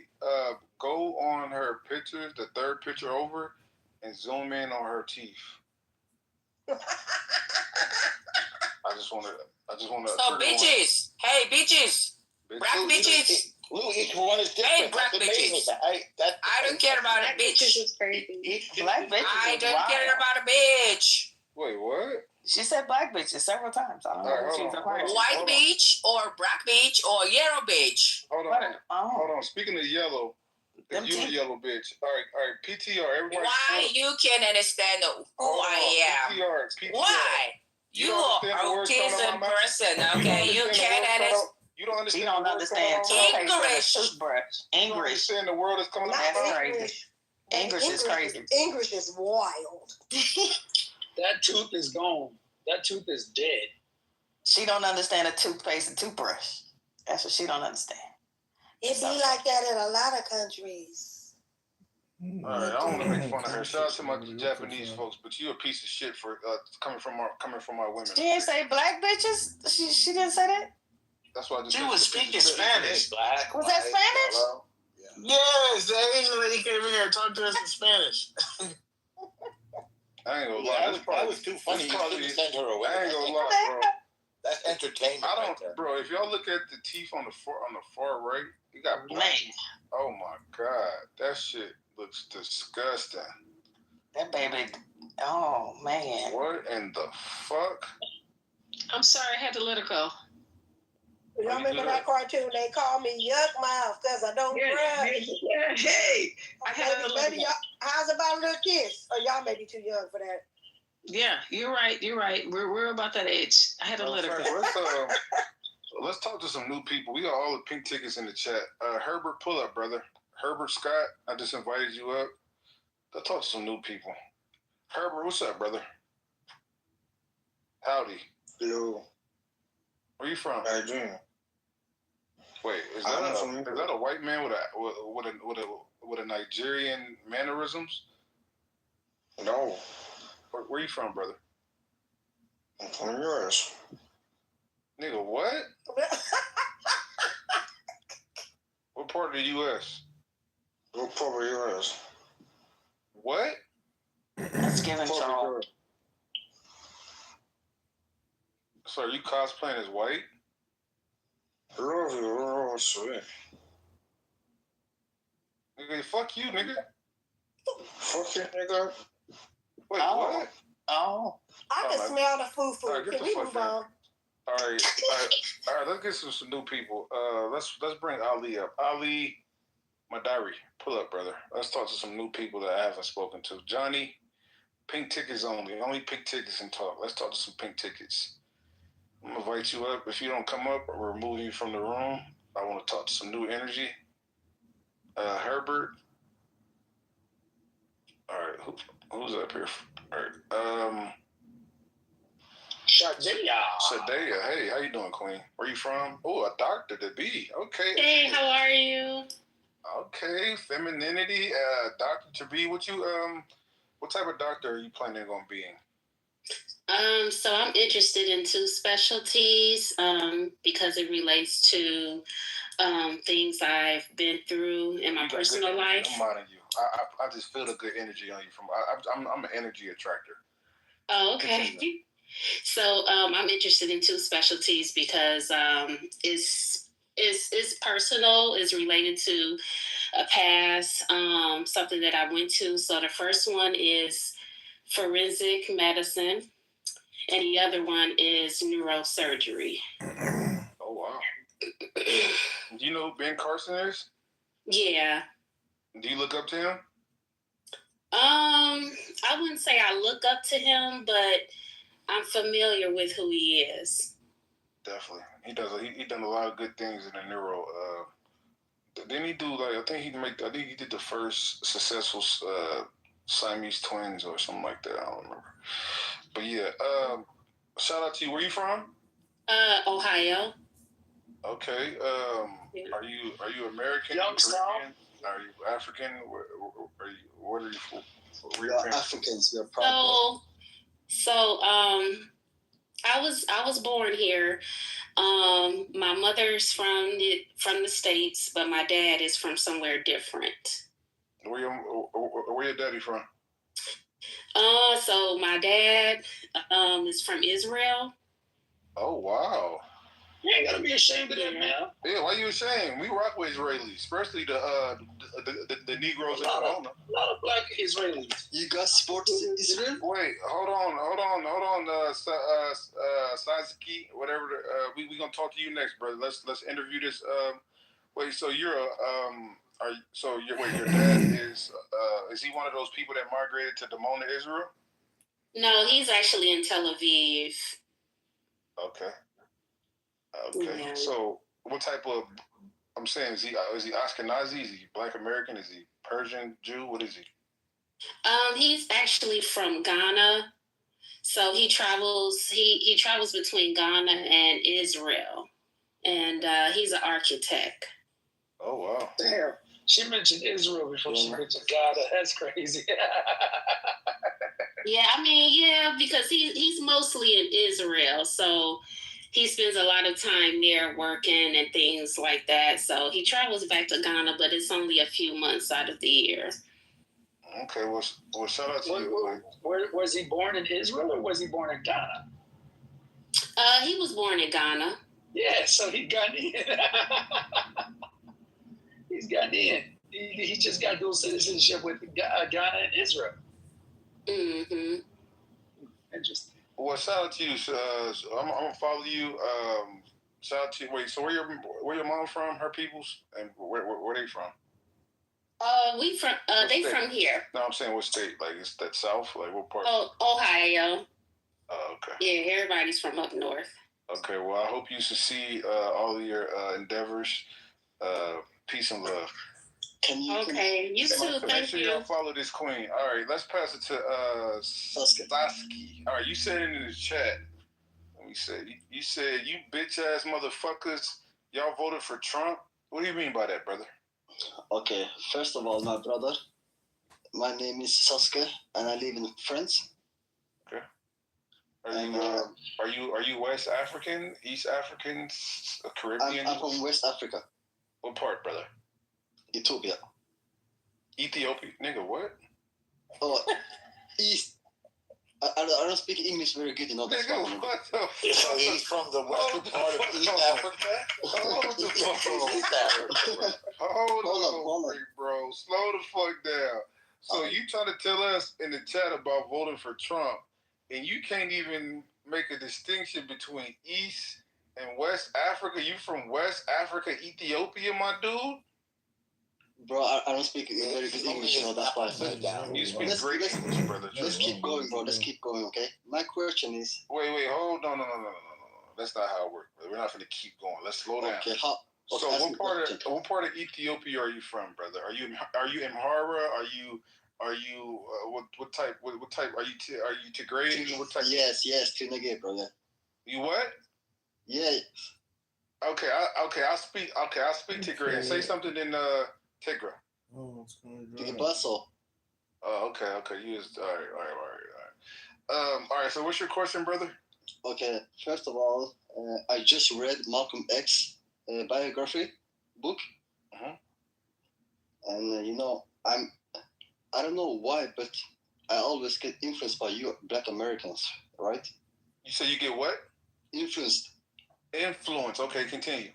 go on her pictures, the third picture over, and zoom in on her teeth. I just want to. So bitches, hey bitches, black bitches. Each one is different. Hey, black bitches. I don't care about a bitch. is crazy. Black bitches. I don't care about a bitch. Wait, what? She said black bitches several times. I don't know All right, if she's hold a on. person. White bitch or black bitch or yellow bitch. Hold on. Speaking of yellow, Them you a teeth. yellow bitch. All right. PTR. Everybody. Why you can't understand who I am? PTR. Why? You are autism person, okay? You can't understand. You don't understand. She don't understand English. toothpaste and a toothbrush. You don't English. understand the world is coming out. That's crazy. English is crazy. English is wild. That tooth is gone. That tooth is dead. She don't understand a toothpaste and toothbrush. That's what she don't understand. It be like that in a lot of countries. All right, I don't want to make fun of her. Shout out to my Japanese folks, but you a piece of shit for coming from our women. She didn't say black bitches. She didn't say that. That's why I just. She was speaking Spanish. Black, Was that Spanish? yellow. Yes, the Asian lady came in here and talked to us in Spanish. I ain't gonna lie. That was too funny. You couldn't send her away. I ain't gonna lie, bro. That's entertainment. I right don't, there. bro. If y'all look at the teeth on the far right, you got black. Man, Oh my god, that shit looks disgusting. that baby. Oh man. What in the fuck? I'm sorry, I had to let her go. You remember that cartoon? They call me Yuck Mouth because I don't brush. Yeah, hey, I had to let her Maybe go. y'all, how's about a little kiss? Or y'all may be too young for that. Yeah, you're right. We're about that age. I had to let her go. Let's talk to some new people. We got all the pink tickets in the chat. Herbert, pull up, brother. Herbert Scott, I just invited you up. Let's talk to some new people. Herbert, what's up, brother? Howdy. Yo, Where you from? Nigeria. Wait, is that a white man with a Nigerian mannerisms? No, Where you from, brother? I'm from the US. Nigga, what? What part of the U.S.? What part of the US? What? That's giving Charles. So are you cosplaying as white? Nigga, fuck you, nigga. Fuck you, nigga. Wait, Oh. what? Oh. I can smell the foo-foo. All right, get Can the we fuck move out. on? All right. Let's get some new people. Let's bring Ali up. Ali Madari, pull up, brother. Let's talk to some new people that I haven't spoken to. Johnny, pink tickets only. Only pink tickets and talk. Let's talk to some pink tickets. I'm gonna invite you up. If you don't come up, we're removing you from the room. I want to talk to some new energy. Herbert. All right, who's up here? All right. Shadea. Hey, how you doing, Queen? Where you from? Oh, a doctor to be. Okay. Hey, how are you? Okay, femininity. Doctor to be. What type of doctor are you planning on being? So I'm interested in two specialties because it relates to things I've been through in my personal life. I'm minding you. I just feel a good energy on you. I'm an energy attractor. Oh, okay. So I'm interested in two specialties because it's personal, is related to a past, something that I went to. So the first one is forensic medicine, and the other one is neurosurgery. Oh wow! Do you know who Ben Carson is? Yeah. Do you look up to him? I wouldn't say I look up to him, but I'm familiar with who he is. Definitely, he does. He done a lot of good things in the neuro. Didn't he do like I think he did the first successful Siamese twins or something like that. I don't remember. But yeah, shout out to you. Where you from? Ohio. Okay. Yeah. Are you American? Youngstown. Caribbean? Are you African? What are you from? We are Africans. We are proud. So I was born here. My mother's from the States, but my dad is from somewhere different. Where your daddy from? So my dad is from Israel. Oh wow. You ain't gotta be ashamed of that, man. Yeah, why you ashamed? We rock with Israelis, especially the Negroes in Atlanta. A lot of black Israelis. You got sports in Israel? Wait, hold on, Sasuke, whatever. We gonna talk to you next, brother. Let's interview this. Wait, so you're your dad is he one of those people that migrated to Dimona, Israel? No, he's actually in Tel Aviv. Okay. Yeah. So what type of? I'm saying is he Ashkenazi? Is he Black American? Is he Persian Jew? What is he? He's actually from Ghana, so he travels. He travels between Ghana and Israel, and he's an architect. Oh wow! Damn, she mentioned Israel before she mentioned Ghana. That's crazy. Yeah, I mean, yeah, because he's mostly in Israel, so he spends a lot of time there working and things like that. So he travels back to Ghana, but it's only a few months out of the year. Okay, well shout out to you. Was he born in Israel or was he born in Ghana? He was born in Ghana. Yeah, so he got in. He's gotten in. He just got dual citizenship with Ghana and Israel. Mm-hmm. Interesting. Well, shout out to you. I'm gonna follow you. Shout out to you. Wait, so where your mom from? Her peoples, and where they from? They from here. No, I'm saying what state? Like it's that south? Like what part? Oh, Ohio. Oh, okay. Yeah, everybody's from up north. Okay, well I hope you succeed all of your endeavors. Peace and love. Okay, you too. Thank you. Make sure y'all follow this queen. All right, let's pass it to Sasuke. All right, you said it in the chat. Let me say, you said you bitch ass motherfuckers. Y'all voted for Trump. What do you mean by that, brother? Okay, first of all, my brother, my name is Sasuke, and I live in France. Okay. Are you West African, East African, Caribbean? I'm from West Africa. What part, brother? Ethiopia. Ethiopia, nigga, what? Oh, East. I don't speak English very good, you know. Nigga, what the fuck? So he's from the western part of East Africa? Hold on, bro. Slow the fuck down. So you trying to tell us in the chat about voting for Trump, and you can't even make a distinction between East and West Africa? You from West Africa, Ethiopia, my dude? Bro, I don't speak very good English, you know, that's why I said that. You speak great English, brother. Let's keep going, bro. Let's keep going, okay? My question is... Wait, hold on. No. That's not how it works, brother. We're not going to keep going. Let's slow down. Okay, so what part of Ethiopia are you from, brother? Are you Amhara? Are you what type are you Tigrayan? What type? Yes, Trinidad, brother. You what? Yeah. Okay, I'll speak Tigrayan. Say something in Tigra. Oh, it's going to Tigrabaso. Oh, okay. You just all right. All right. So, what's your question, brother? Okay. First of all, I just read Malcolm X biography book, and you know, I don't know why, but I always get influenced by you, Black Americans, right? You say you get what? Influenced. Influence. Okay, continue.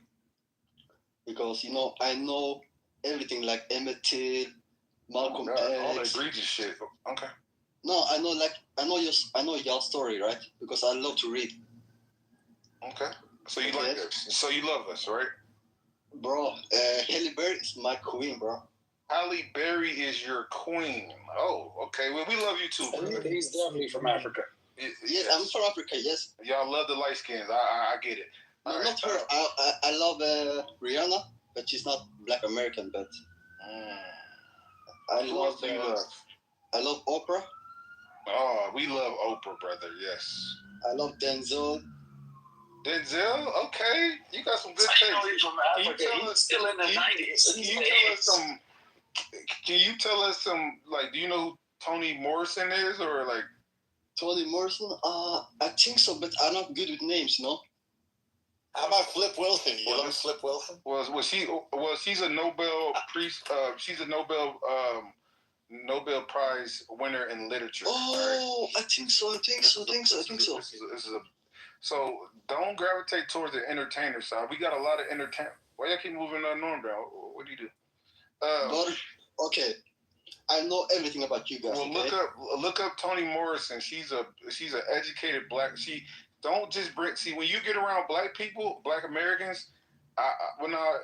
Because I know everything like Emmett Till, Malcolm God, all the X. egregious shit. Okay. No, I know your story, right? Because I love to read. Okay. So you like us. So you love us, right? Bro, Halle Berry is my queen, bro. Halle Berry is your queen. Oh, okay. Well, we love you too, brother. He's definitely from Africa. Yes, I'm from Africa. Yes. Y'all love the light skins. I get it. No, not her. I love Rihanna, but she's not Black American. But I love. I love Oprah. Oh, we love Oprah, brother. Yes. I love Denzel. Denzel, okay, you got some good taste. He's from Africa. He's still in the 90s. Can you tell us some, like, do you know who Toni Morrison is, or like? Toni Morrison? I think so, but I'm not good with names, How about Flip Wilson? You love Flip Wilson? She's a Nobel she's a Nobel Prize winner in literature. Oh, right? I think so. So don't gravitate towards the entertainer side. We got a lot of entertainment. Why y'all keep moving Norm down? What do you do? But, okay, I know everything about you guys. Well, okay? look up Toni Morrison. She's an educated black. She don't just bring. See, when you get around black people, Black Americans.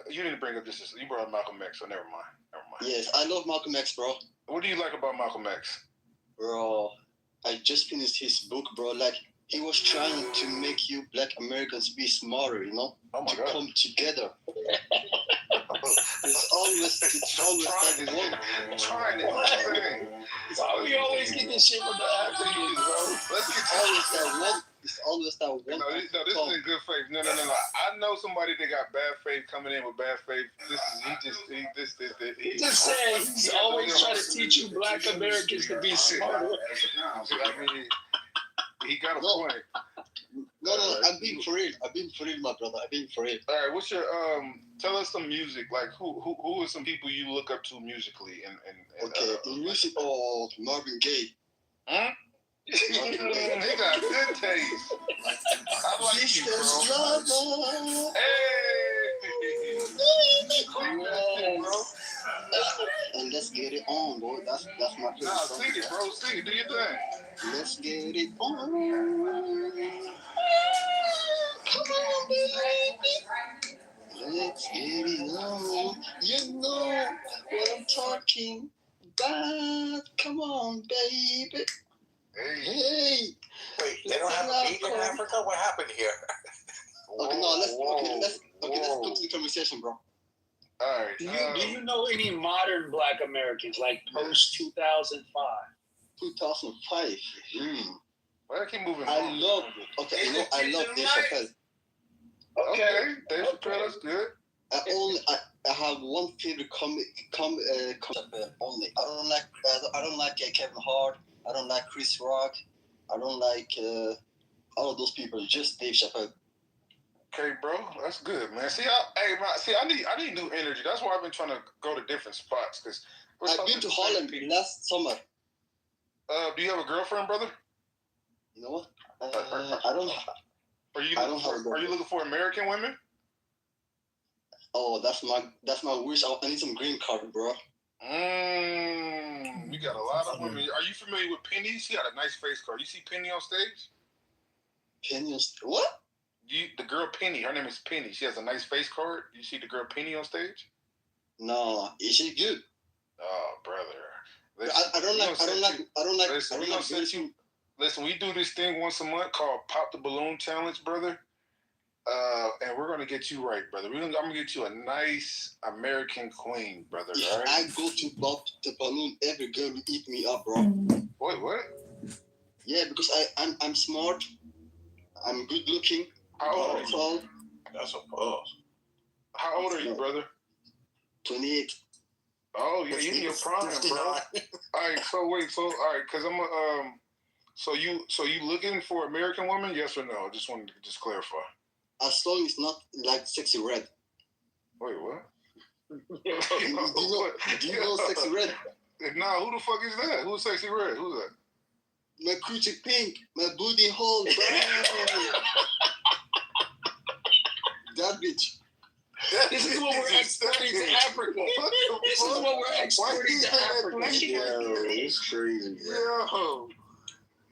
You didn't bring up this. You brought up Malcolm X, so never mind. Yes, I love Malcolm X, bro. What do you like about Malcolm X? Bro, I just finished his book, bro. Like, he was trying to make you Black Americans be smarter, Oh my God. Come together. It's always that one. Trying it. Why we always get this shit from the Africans, bro? It's always that one. No, this is in good faith. No. I know somebody that got bad faith coming in with bad faith. He just saying he's always trying to teach you Black Americans to be smarter. I mean, he got a point. No, I'm being for real. My brother. I'm being for real. All right, what's your tell us some music. Like who are some people you look up to musically okay, in music or Marvin Gaye. Huh? He got good taste. I like you, bro. Hey, bro. And let's get it on, boy. That's my favorite song. Sing it, bro. Sing it. Do your thing. Let's get it on. Come on, baby. Let's get it on. You know what I'm talking about. Come on, baby. Hey. Wait, they don't have a beat in Africa? What happened here? Okay, no, let's go to the conversation, bro. All right. Do you know any modern Black Americans, like post 2005? 2005. Why I keep moving? I love Dave Chappelle. Okay, Dave Chappelle, that's good. I have one favorite comic only. I don't like Kevin Hart. I don't like Chris Rock. I don't like all of those people. Just Dave Chappelle. Okay, bro, that's good, man. I need new energy. That's why I've been trying to go to different spots. Cause I've been to Holland last summer. Do you have a girlfriend, brother? You know what? I don't. Are you looking for American women? Oh, that's my wish. I need some green card, bro. You got a lot of women. Are you familiar with Penny? She got a nice face card. You see Penny on stage? Penny on stage? What? The girl Penny. Her name is Penny. She has a nice face card. You see the girl Penny on stage? No, is she good? Oh, brother. Listen, we do this thing once a month called Pop the Balloon Challenge, brother. And we're gonna get you right, brother. I'm gonna get you a nice American queen, brother. If right? I go to Pop the Balloon, every girl will eat me up, bro. Wait, what? Yeah, because I'm smart. I'm good looking. How old are you? Tall. That's a pause. How old are you, brother? 28. Oh, yeah, you in your prime, bro. All right, all right, because I'm so you looking for American women? Yes or no? I just wanted to clarify. As long as it's not like Sexy Red. Wait, what? Do you know Sexy Red? Nah, who the fuck is that? Who's Sexy Red? Who's that? my coochie pink, my booty hole. That bitch. This is what we're exporting to Africa. This is what we're exporting to Africa. It's crazy, bro.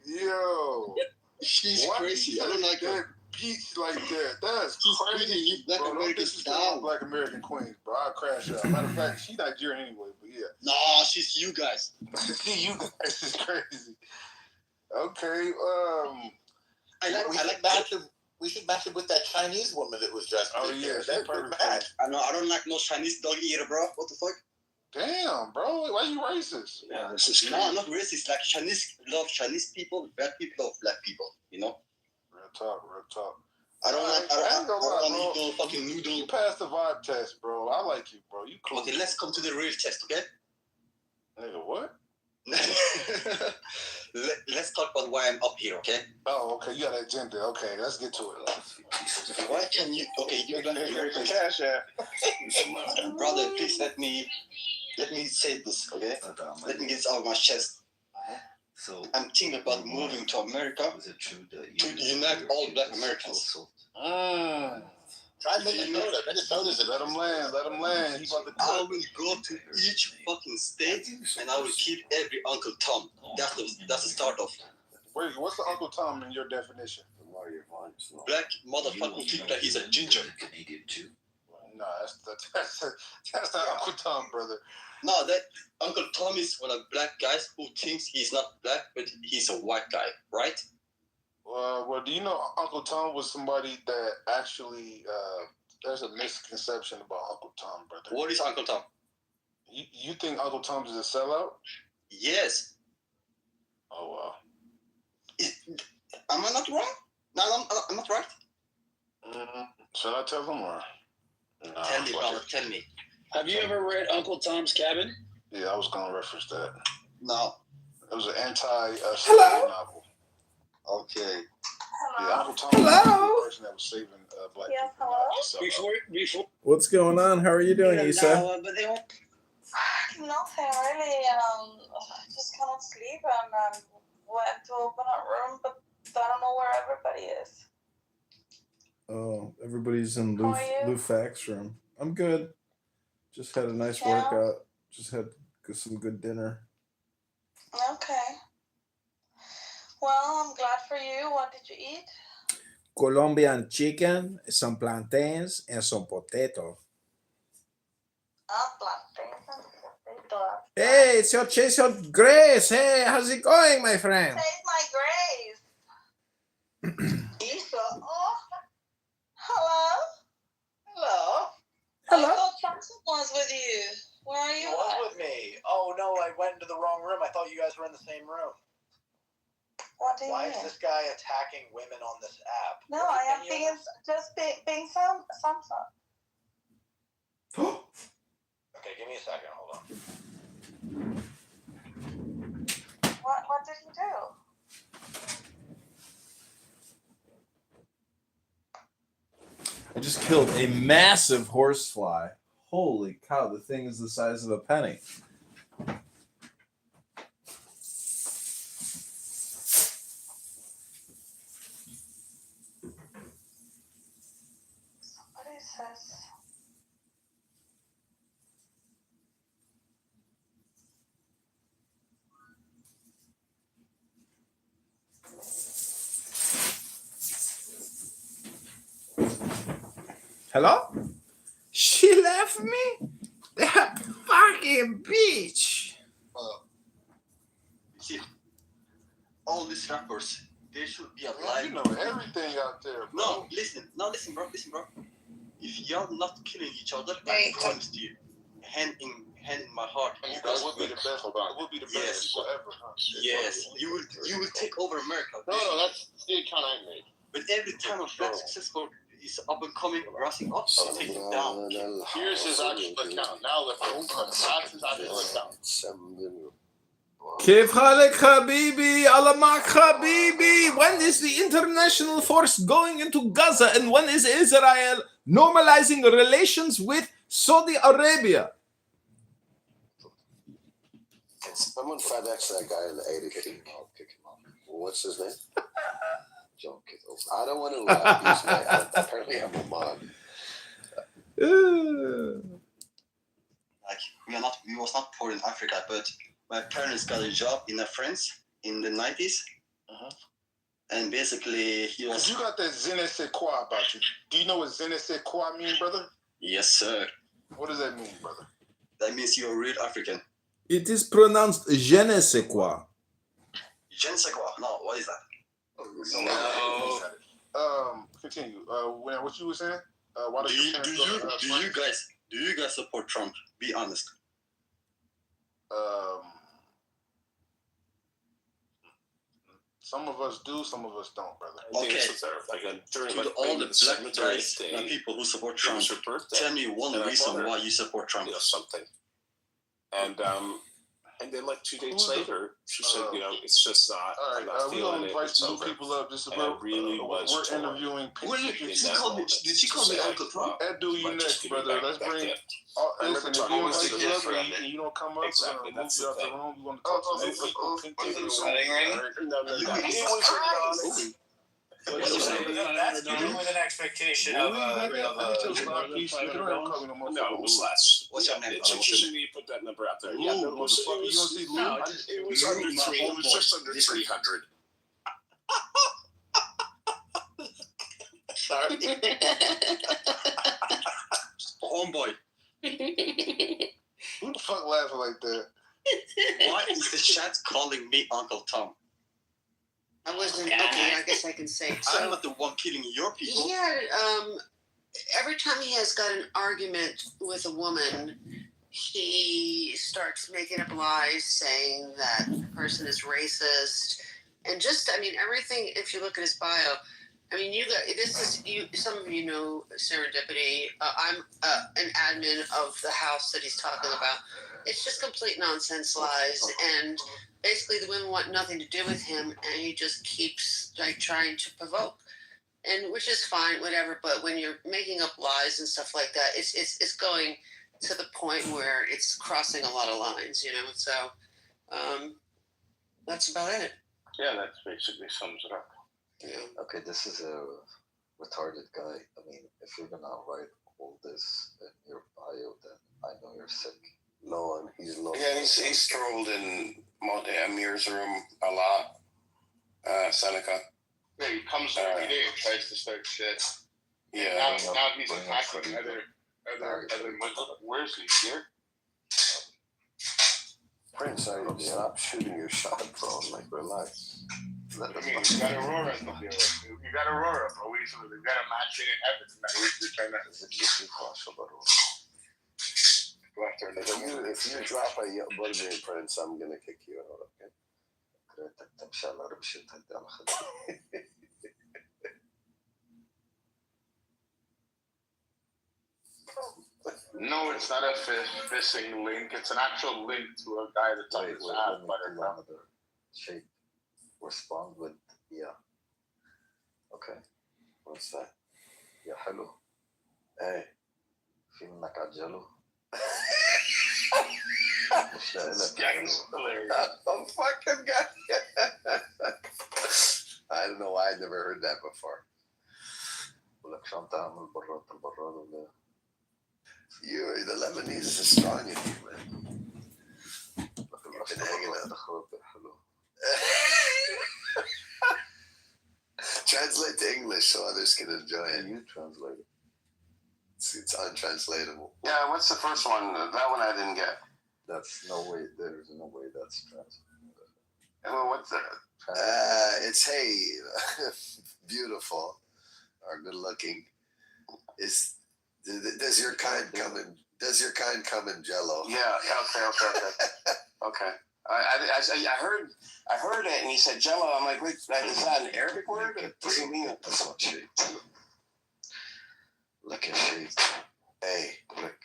Yo. She's crazy. I don't like her. Beats like that. That's She's crazy. you Black bro, Americans this down. Black American queens, bro. I'll crash out. Matter of fact, she's Nigerian anyway, but yeah. Nah, she's you guys. See, you guys is crazy. Okay, I like match him. We should match it with that Chinese woman that was dressed. Oh yeah, that perfect match. I don't like no Chinese dog eater, bro. What the fuck? Damn, bro. Why you racist? Yeah, this is No, I'm not racist. Like Chinese love Chinese people, black people love black people. You know? Real talk. I don't ain't gonna lie, want bro. no fucking noodle. You passed the vibe test, bro. I like you, bro. You cool. Okay, let's come to the real test, okay? Nigga, what? Let's talk about why I'm up here, okay? Oh, okay. You got an agenda. Okay, let's get to it. Why can you? Okay, you're gonna hear it. cash app. Brother, please let me say this, okay? Let me get this out of my chest. So I'm thinking about moving to America to unite all black Americans. Try Minnesota. Let him land. He about to I will go to each fucking state and I will keep every Uncle Tom. That's the start of. Wait, what's the Uncle Tom in your definition? Black motherfucking think that he's a ginger. Nah, that's not Uncle Tom, brother. No, that Uncle Tom is one of black guys who thinks he's not black, but he's a white guy, right? Well, do you know Uncle Tom was somebody that actually, there's a misconception about Uncle Tom, brother. What is Uncle Tom? You think Uncle Tom is a sellout? Yes. Oh, wow. Am I not wrong? No, I'm not right. Should I tell him or? Nah, Tell me, brother, tell me. Have you ever read Uncle Tom's Cabin? Yeah, I was going to reference that. No. It was an anti-slavery novel. Okay. Yeah, Uncle Tom was the person that was saving black people. Before. What's going on? How are you doing, Isa? Nothing really. Just kind of sleep and went to open a room, but I don't know where everybody is. Oh, everybody's in How are you? Lou Fax room. I'm good. Just had a nice workout. Just had some good dinner. Okay. Well, I'm glad for you. What did you eat? Colombian chicken, some plantains, and some potato. Plantains and potato. Hey, it's your Grace. Hey, how's it going, my friend? Taste my grace. Isa. Oh. Hello. I thought Johnson was with you. Where are you? He was with me. Oh no, I went into the wrong room. I thought you guys were in the same room. What do you Why mean? is this guy attacking women on this app? No, I am being some. Okay, give me a second. Hold on. What did he do? I just killed a massive horsefly. Holy cow, the thing is the size of a penny. Somebody says. Hello? She left me? That fucking bitch. See, all these rappers, they should be alive. You know everything out there, bro. No, listen, bro. If you're not killing each other, I promise to you, hand in my heart. That would be the best. It would be the best people ever. Huh? Yes, you will take over America. No, that's the account I made. But every time a black successful is up and coming, rising up, take it down. Here's his actual account. Now that's his actual account. كيف حالك حبيبي؟ alamak حبيبي. When is the international force going into Gaza and when is Israel normalizing relations with Saudi Arabia? Can someone FedEx that guy in the 80? I'll kick him off. what's his name? John Kitover. I don't want to abuse my apparently I'm a mod. Like we was not poor in Africa, but my parents got a job in France in the 90s. And basically he was. You got that je ne sais quoi about you. Do you know what je ne sais quoi mean, brother? Yes, sir. What does that mean, brother? That means you're a real African. It is pronounced je ne sais quoi. Je ne sais quoi. No, what is that? Continue. What you were saying? Why do you guys support Trump? Be honest. Some of us do, some of us don't, brother. Okay. To all the black guys and people who support Trump, tell me one reason why you support Trump. Something. And then like 2 days later, she said, it's just not. All right, I'm not we feeling gonna it. invite It's some over. people up. This is And I really was we're torn. interviewing people. Did she call me Uncle Trump? That do you next, brother. Let's bring. Listen, if you invite you up and you don't come up, Exactly, we're gonna move that's you out the the thing. room. We're gonna talk to some people. No. It was a movie. That's dealing with an expectation of No, it was less. What's your name? You shouldn't need to put that number out there. Yeah, Lou, it was you don't see Lou? it was under 3. It was just under 300. Sorry. Homeboy. Who the fuck laughing like that? Why is the chat calling me Uncle Tom? I wasn't okay. I guess I can say. I'm not the one killing your people. Yeah. Every time he has got an argument with a woman, he starts making up lies, saying that the person is racist, and just everything. If you look at his bio, you got this is you. Some of you know Serendipity. I'm an admin of the house that he's talking about. It's just complete nonsense lies, and basically the women want nothing to do with him, and he just keeps trying to provoke, and which is fine, whatever. But when you're making up lies and stuff like that, it's going to the point where it's crossing a lot of lines, So that's about it. Yeah, that basically sums it up. Yeah. Okay, this is a retarded guy. If you're gonna write all this in your bio, then I know you're sick. No, he's low. Yeah, he's trolled in Amir's room a lot. Seneca. Yeah, he comes every day and tries to start shit. Yeah. Now he's attacking other. Where is he? Here? Prince, stop shooting your shot, bro. Relax. You got Aurora in the deal. You got Aurora, bro. We got a match in heaven tonight. We're just trying to. If you drop a Bulgarian Prince, I'm gonna kick you out. Okay. No, it's not a phishing link. It's an actual link to a guy that's on his app. Shape. Respond with yeah. Okay. What's that? Yeah, hello. Hey. في منك عجلو. This guy is hilarious. Oh, fucking guy. I don't know why I never heard that before. You, the Lebanese is strong in you, man. You've been hanging out. Translate to English so others can enjoy it. You translate it. It's untranslatable. Yeah, what's the first one? That one I didn't get. That's no way. There's no way that's translated. Well, what's that? It's hey, beautiful or good looking. Does your kind come in Jello? Yeah. Okay. I heard it, and he said Jello. I'm like, wait, is that an Arabic word? It doesn't mean it. That's what shape. Look at shape. Hey, look.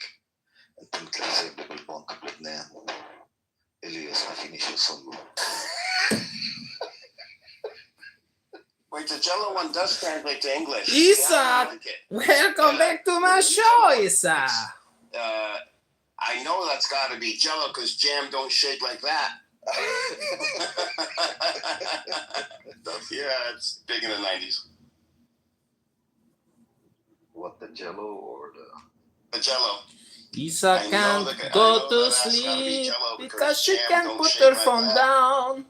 انت مثل حسابي بالبنك بلبنان الياس ما فيني شو صلوا. Wait, the Jello one does translate to English. Isak, welcome back to my show, Isak. I know that's got to be Jello because jam don't shake like that. Yeah, it's big in the 90s. What, the Jello or The Jello. Isa I can't know that- I go know to that that's gotta be sleep Jell-O because she jam can't don't put shake her like phone that. down.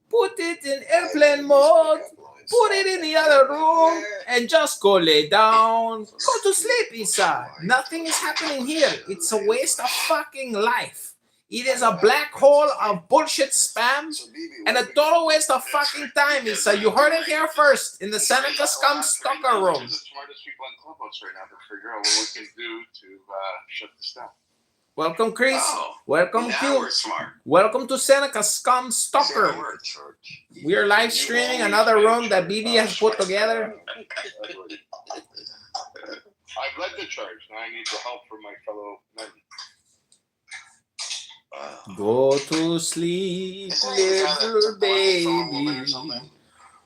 Put it in airplane mode. Put it in the other room and just go lay down. Go to sleep, Isa. Nothing is happening here. It's a waste of fucking life. It is a black hole of bullshit spam and a total waste of fucking time, Isa. You heard it here first in the Seneca Scum Stalker room. We're the smartest people in Clubhouse right now to figure out what we can do to shut this down. Welcome, Chris. Oh, Welcome now to we're smart. Welcome to Seneca Scum Stalker. We are live streaming another room that BB has put together. I've led the charge. Now I need the help from my fellow men. Go to sleep, little baby.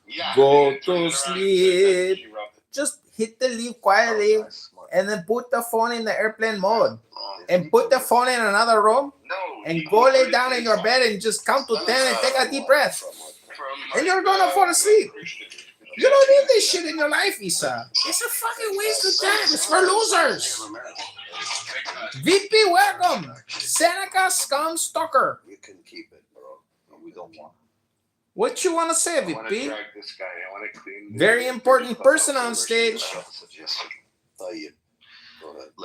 Yeah, Go to sleep. Just hit the leave quietly and then put the phone in the airplane mode. And put the phone in another room and go lay down in your bed and just count to 10 and take a deep breath. And you're gonna fall asleep. You don't need this shit in your life, Isa. It's a fucking waste of time. It's for losers. VP, welcome. Seneca Scum Stalker. You can keep it, bro. We don't want it. What you want to say, I want to VP? drag this guy. I want to clean. Very important person on stage. Tayyip.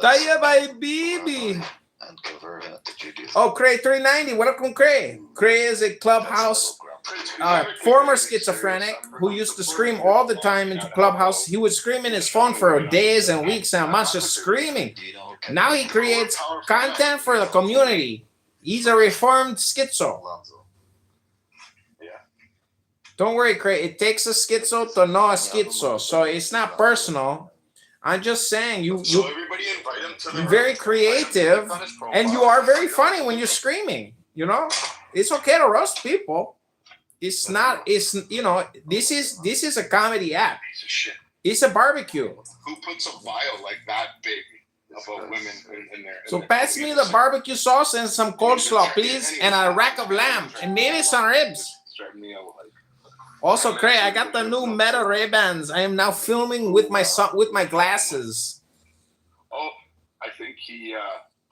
Taya by BB. And convert it to Judaism. Oh, Cray 390. Welcome, Cray. Cray is a Clubhouse former schizophrenic who used to scream all the time into Clubhouse. He would scream in his phone for days and weeks and months, just screaming. Now he creates content for the community. He's a reformed schizo. Don't worry, Cray. It takes a schizo to know a schizo, so it's not personal. I'm just saying So everybody invite him to the you're very creative and you are very funny when you're screaming. You know, it's okay to roast people. It's not. It's This is a comedy act. Piece of shit. It's a barbecue. Who puts a vial like that big about women in there? So pass me the barbecue sauce and some coleslaw, please, and a rack of lamb and maybe some ribs. Also, Cray, I got the new Meta Ray-Bans. I am now filming with my glasses. Oh, I think he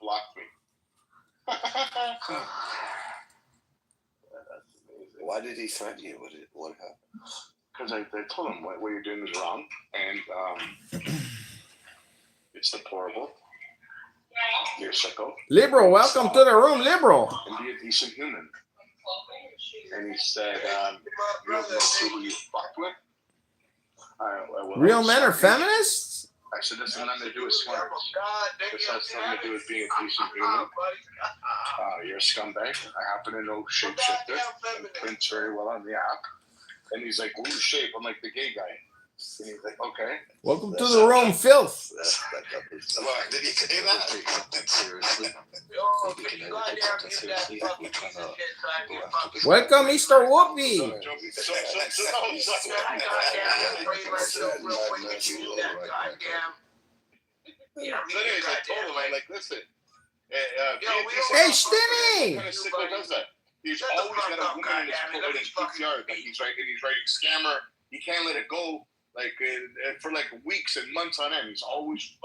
blocked me. Why did he threaten you? What happened? Because I told him what you're doing is wrong, and it's deplorable. You're sicko. Liberal, welcome to the room, Liberal. And be a decent human. And he said, you have no clue who you fucked with? Real men are feminists? I said, this has nothing to do with smarts. This has something to do with being a decent human. You're a scumbag. I happen to know shapeshifter and prints very well on the app. And he's like, who's shape? I'm like, the gay guy. And he's like, okay. Welcome to the room, filth. What, did he say that? Seriously. Welcome, Mr. Whoopi. Anyways, I told him, I'm like, listen. Hey, Stinny! What kind of sicko does that? He's always got a woman in his yard that he's writing scammer. He can't let it go. Like for like weeks and months on end, he's always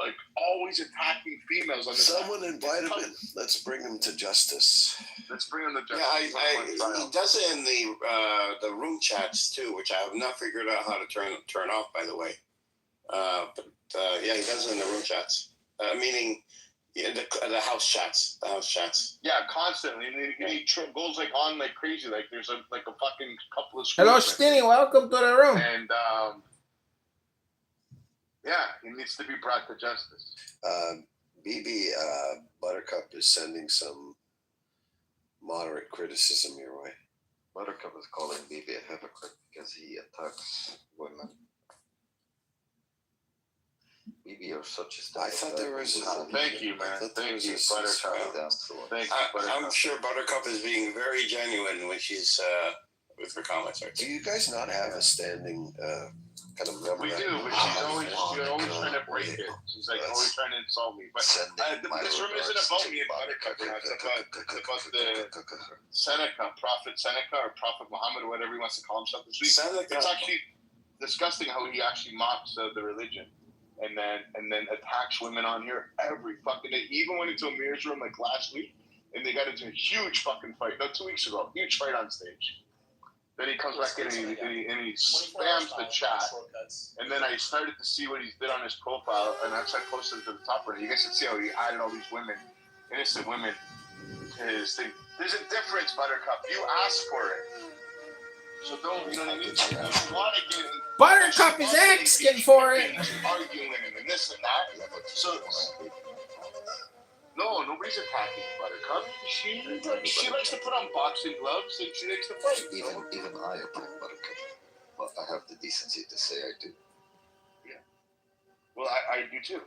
attacking females. On Someone invite him in. Let's bring him to justice. Let's bring him to justice. Yeah, he does it in the room chats too, which I have not figured out how to turn off. By the way, yeah, he does it in the room chats. Meaning, yeah, the house chats. The house chats. Yeah, constantly. And he goes like on like crazy. Like there's a fucking couple of. Hello, Stinny. Welcome to the room. And yeah, he needs to be brought to justice. BB Buttercup is sending some moderate criticism your way. Buttercup is calling BB a hypocrite because he attacks women. BB, you're such a I thought there was. Thank you, man. Thank you, Buttercup. Thank you, Buttercup. I'm sure Buttercup is being very genuine when she's with her comments. Do you guys not have a standing kind of memorandum? We do, but she's always trying to break it. She's like always trying to insult me. But this room isn't about me and Buttercup. It's about the Seneca, Prophet Seneca or Prophet Muhammad or whatever he wants to call himself this week. It's actually disgusting how he actually mocks the religion and then attacks women on here every fucking day. He even went into Amir's room like last week and they got into a huge fucking fight. No, 2 weeks ago, huge fight on stage. Then he comes back in and he spams the chat. And then I started to see what he did on his profile, and I posted it to the top right. You guys can see how he added all these women, innocent women, to his thing. There's a difference, Buttercup. You asked for it. So don't, you know what I mean? You want to get in. Buttercup is asking for it. Arguing and this and that. So, no, nobody's attacking Buttercup. She likes to put on boxing gloves and she likes to fight. Even I attack Buttercup, but I have the decency to say I do. Yeah. Well, I do too.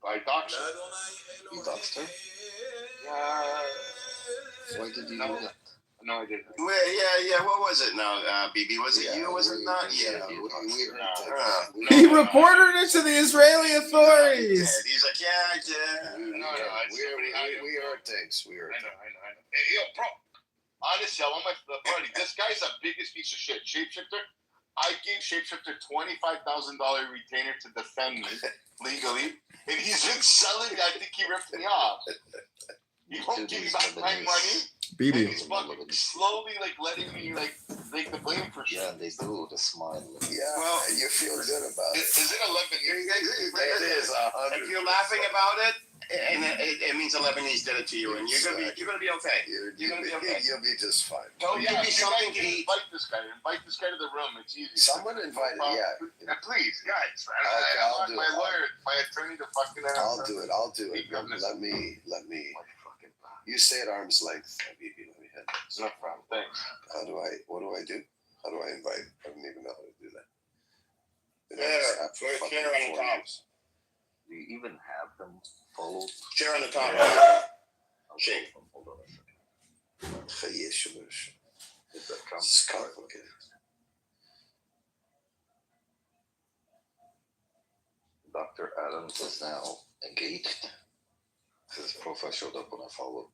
I dox her. You doxed her? Why did you do that? No, I didn't. Well, yeah. What was it now, BB? Was it you? Was it not? Yeah. He reported it to the Israeli authorities. He's like, yeah, I did. We are things. We are. I know. Hey, yo, bro. Honestly, I want my buddy. This guy's the biggest piece of shit. Shapeshifter. I gave Shapeshifter $25,000 retainer to defend me legally, and he's been selling. I think he ripped me off. He won't give me back my money. BB. He's fucking slowly letting me take the blame for shit. Yeah, they do the smile. Yeah, well, you feel good about it. Is it 11 years? It is. If you're laughing about it, and it means 11 years did it to you, and you're gonna be okay. You're gonna be okay. You'll be just fine. Don't give me something to eat. Invite this guy to the room. It's easy. Someone invited. Yeah. Please, guys. I'll do my it. lawyer, my attorney, to fucking. I'll do it. Let me. You stay at arm's length, BB. Let me head. No problem. Thanks. What do I do? How do I invite? I don't even know how to do that. Chair on the top. Do you even have them follow? Chair on the top. Shake. Hold on a second. It's complicated. Dr. Adams is now engaged. His profile showed up when I followed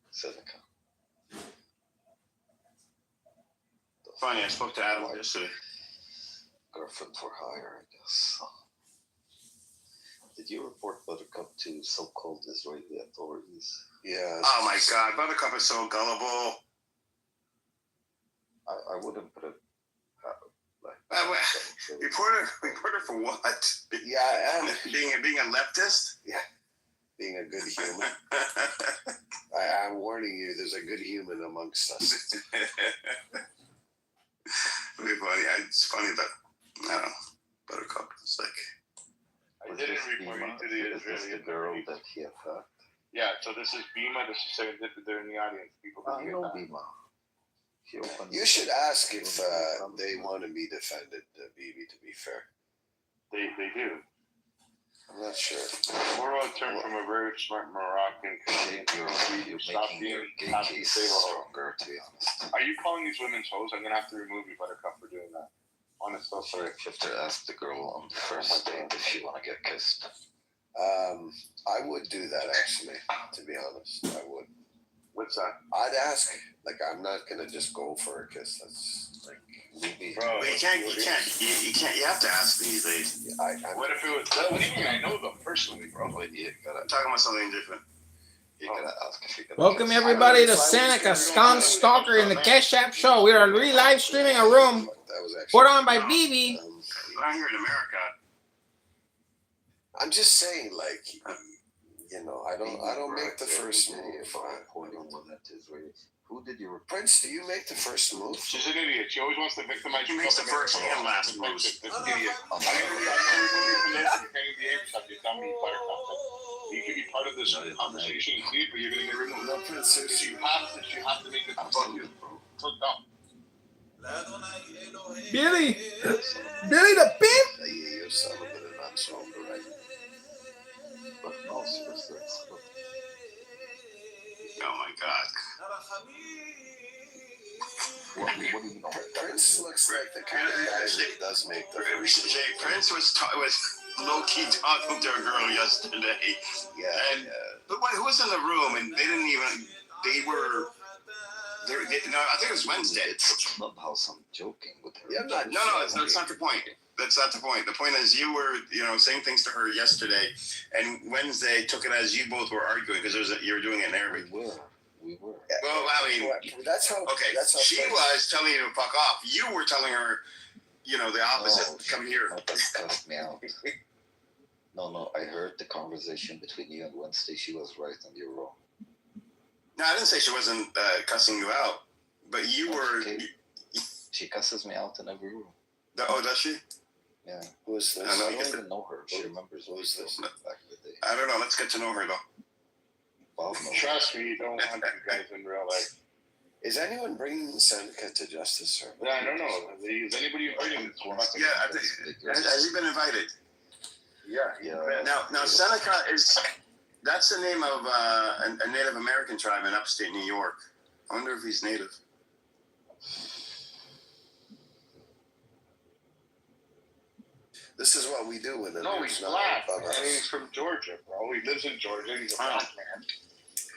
Seneca. Funny, I spoke to Adam yesterday. Girlfriend for hire, I guess. Did you report Buttercup to so-called Israeli authorities? Yeah. Oh my God, Buttercup is so gullible. I wouldn't put it Reporter for what? Yeah, I am. Being a leftist? Yeah. Being a good human. I'm warning you, there's a good human amongst us. It's funny, but I don't know. Buttercup is like. I didn't report you to the Israeli girl that he attacked. Yeah, so this is Bima. This is Serendipity. They're in the audience. People I know Bima. You should ask if they want to be defended, BB, to be fair. They do. I'm not sure. We're on turn from a very smart Moroccan. You're making your gay case stronger, to be honest. Are you calling these women hoes? I'm going to have to remove you, Buttercup, for doing that. Honest, I'm sorry. You have to ask the girl on the first date if you want to get kissed. I would do that, actually, to be honest. I would. What's that? I'd ask. I'm not going to just go for a kiss. That's Bro, you can't. You have to ask these days. What if it was? What do you mean? I know them personally, bro. I'm talking about something different. You gotta ask if you can. Welcome everybody to Seneca Scum Stalker in the Cash App Show. We are re-live streaming a room put on by BB. I'm here in America. I'm just saying, I don't make the first move. Who did you report? Prince, do you make the first move? She's an idiot. She always wants to victimize. He makes the first and last moves. This idiot. You can be part of this conversation and see it, but you're going to get removed. No, Princess. You have to make it continue. So dumb. Billy the pimp. You're son of a not so right. But no, seriously. Oh my God. What do you know? Prince looks like the kind of guy who does make the first. Prince was low key talking to a girl yesterday. Yeah. And but who was in the room? And they didn't even. They were. No, I think it was Wednesday. It's Clubhouse. I'm joking with her. Yeah, No, it's not the point. That's not the point. The point is you were, saying things to her yesterday, and Wednesday took it as you both were arguing because you were doing it in Arabic. We were. Well, I mean, that's how. Okay, That's how. She was telling you to fuck off. You were telling her, the opposite. Come here. That cussed me out. No. I heard the conversation between you and Wednesday. She was right and you're wrong. No, I didn't say she wasn't cussing you out, but you were. Okay. She cusses me out in every room. Oh, does she? Yeah. Who is this? I don't even know her. She remembers who is this back in the day. I don't know. Let's get to know her though. Well, no. Trust me, you don't want you guys in real life. Is anyone bringing Seneca to justice, sir? Yeah, I don't know. Is anybody inviting this one? Yeah, I think. Has he been invited? Yeah. Now Seneca that's the name of a Native American tribe in upstate New York. I wonder if he's native. This is what we do when He's black. He's from Georgia, bro. He lives in Georgia. He's a black man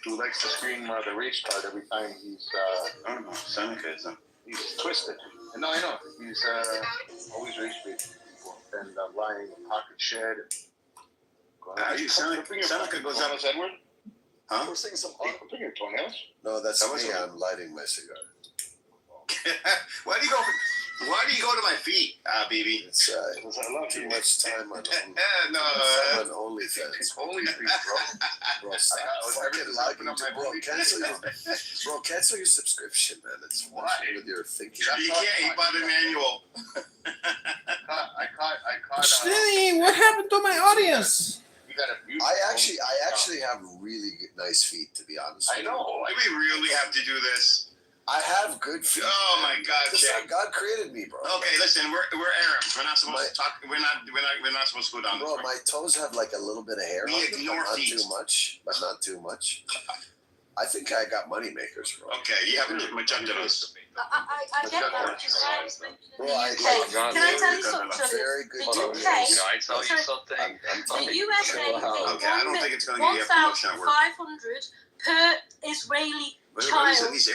who likes to scream the race card every time he's. I don't know. Seneca isn't. He's twisted. No, I know. He's always race baiting people and lying in pocket shed. Seneca goes up. Edward? Huh? We're seeing some. I'm picking your toenails. No, that's me. I'm lighting my cigar. Why do you go to my feet, baby? It's too much time on OnlyFans. Only feet, bro. Bro, stop fucking logging to bro. Cancel your subscription, man. It's why with your thinking. You can't. He bought an annual. I caught. Stinny, what happened to my audience? I actually have really nice feet, to be honest. I know. Do we really have to do this? I have good feet. Oh my God, That's how God created me, bro. Okay, listen, we're Arabs. We're not supposed to talk. We're not supposed to go down. Bro, my toes have like a little bit of hair. We on them, ignore but feet. not too much. I think I got money makers, bro. Okay, you haven't rejected us. I get that, which is why I was mentioning Bro, the UK. Can I tell you something? Very good. The UK. Can I tell you something? The USA Okay, I don't think it's going to give you a promotion at work. 1,500 per Israeli But child he's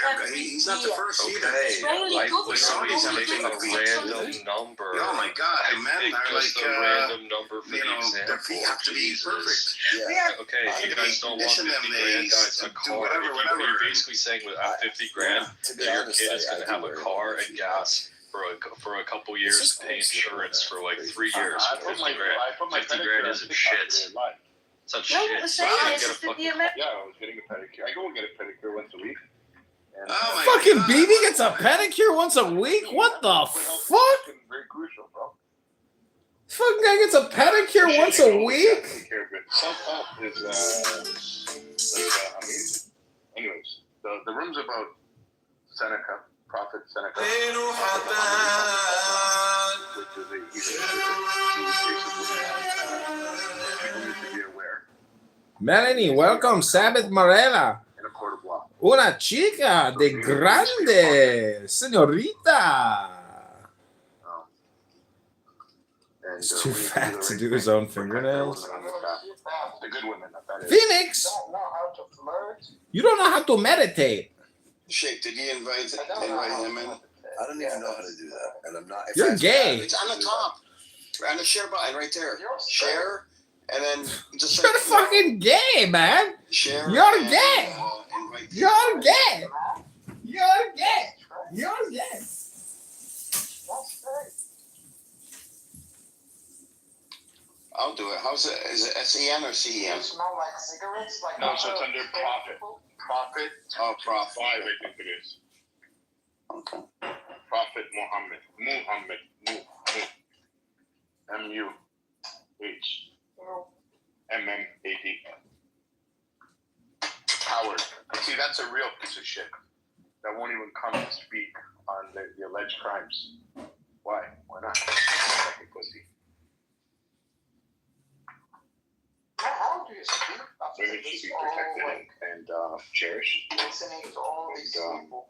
not the first either. Israeli government Somebody's only making gives a random 600. number. Oh my God, the men are like random number for their feet have to be perfect. Yeah. Okay, you guys don't want 50 grand, guys, a car. Whatever. You're basically saying without 50 grand, To be that your honest, kid is I going to do have a wear car them. and gas for a couple years, pay insurance for like 3 years. 50 grand. 50 grand isn't shit. Such No, shit. the So same I is get a for the fucking American. Yeah, I was getting a pedicure. I go and get a pedicure once a week. And, Oh my Fucking God. BB gets a pedicure once a week? What the fuck? Very crucial, bro. This fucking guy gets a pedicure once a week? Self-help is amazing. Anyways, the room's about Seneca, Prophet Seneca. People need to be aware. Melanie, welcome. Sabbath Morella. In a court of law. Una chica de grande. Senorita. And, He's too fat to do his own fingernails. The good women, that is. Phoenix, you don't know how to meditate. Shake, did you invite him in? I don't even know how to do that, and I'm not. if You're that's gay. bad, It's on the top. On the share button right there. Share, and then just You're fucking gay, man. share. You're and, gay. invite people. You're gay. You're gay. You're gay. I'll do it. How's it? Is it SEN or CEN? No, so it's under Prophet. Prophet. Oh, Prophet. 5, I think it is. Okay. Prophet Muhammad. M-U-H. M-M-A-D. Howard. See, that's a real piece of shit. That won't even come and speak on the alleged crimes. Why? Why not? Fucking pussy. How do you speak? Women should be protected and cherished. Listening to all these people.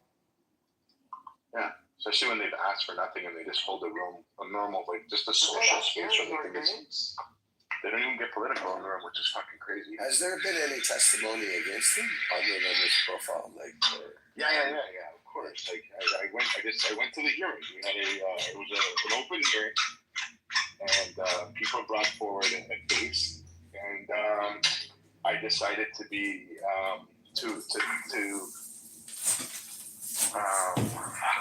Yeah, especially when they've asked for nothing and they just hold a room, a normal, like just a social space where they can just. They don't even get political in the room, which is fucking crazy. Has there been any testimony against him other than his profile? Yeah. Of course. Like I went to the hearing. We had it was an open hearing, and people brought forward a case, and I decided to be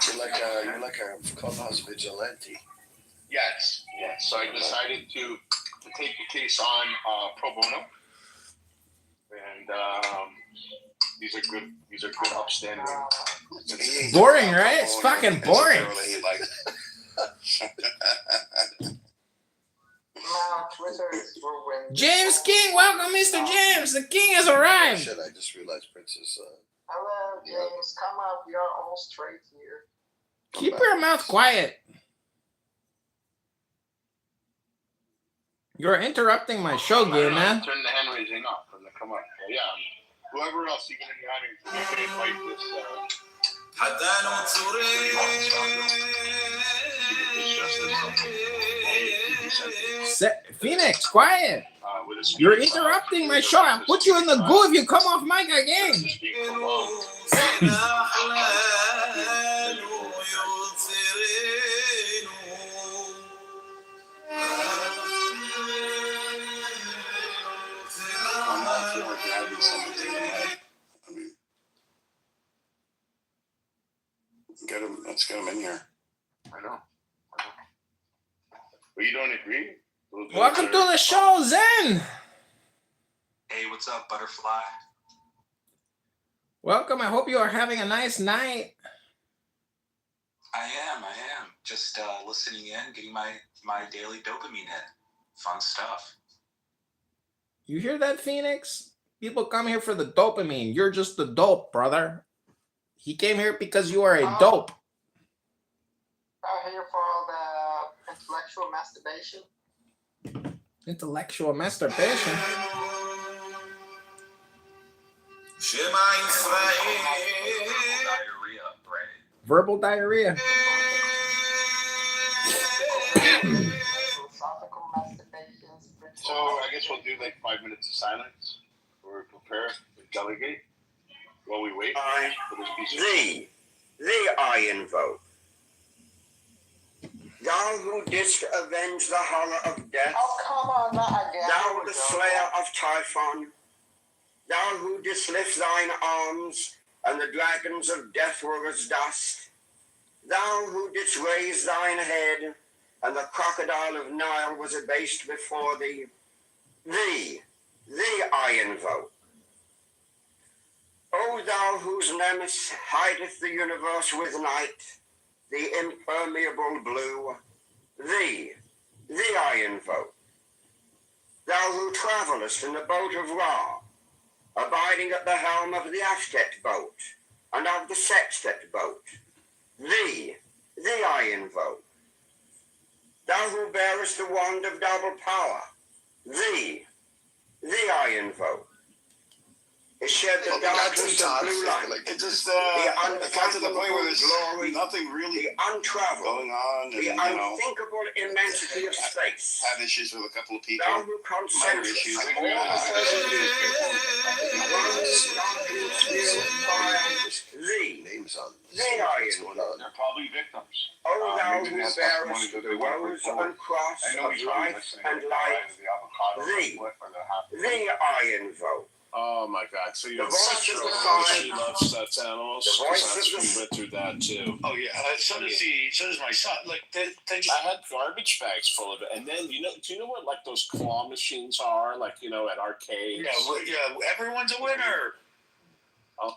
you're like a clubhouse vigilante. Yes. So I decided to take the case on pro bono, and these are good upstanding. Boring, right? It's fucking boring. James King, welcome, Mr. James. The king has arrived. Shit, I just realized Princess. Hello, James. Come up. We are all straight here. Keep your mouth quiet. You're interrupting my show, gay man. Turn the hand raising off and come up. Yeah, whoever else you can invite this. Phoenix, quiet. You're interrupting my show. I'll put you in the goo if you come off mic again. Let's get him in here. I know. But you don't agree? Welcome to the show, Zen. Hey, what's up, Butterfly? Welcome. I hope you are having a nice night. I am. Just listening in, getting my daily dopamine hit. Fun stuff. You hear that, Phoenix? People come here for the dopamine. You're just the dope, brother. He came here because you are a dope. I'm here for all the intellectual masturbation. Intellectual masturbation? Verbal diarrhea. So I guess we'll do like 5 minutes of silence or prepare, delegate while we wait for this piece of Thee I invoke. Thou who didst avenge the horror of death. Oh, come on, not again. Thou the slayer of Typhon. Thou who didst lift thine arms, and the dragons of death were as dust. Thou who didst raise thine head, and the crocodile of Nile was abased before thee. Thee I invoke. O thou whose nemesis hideth the universe with night, the impermeable blue, thee I invoke. Thou who travellest in the boat of Ra, abiding at the helm of the Ashtet boat, and of the Sextet boat, thee I invoke. Thou who bearest the wand of double power, thee I invoke. It shed the darkness of blue light. Like it just the got to the point where there's glory, nothing really the untraveled, going on, and the unthinkable immensity of space. Had issues with a couple of people. Thou who concentrate issues. all the Names on. Thee I What's going on? They're probably victims. O thou Maybe who they have bearest testimony that the they want to rose bring forward. and cross I know of he's probably life listening and to light, the avocado thee I invoke. Oh my God! So you The have voice such of a the she Father. loves such animals. The voice of That's, the- we went through that too. Oh yeah, so does my son. Like they just. I had garbage bags full of it, and then do you know what like those claw machines are? Like at arcades. Yeah, everyone's a winner. Oh.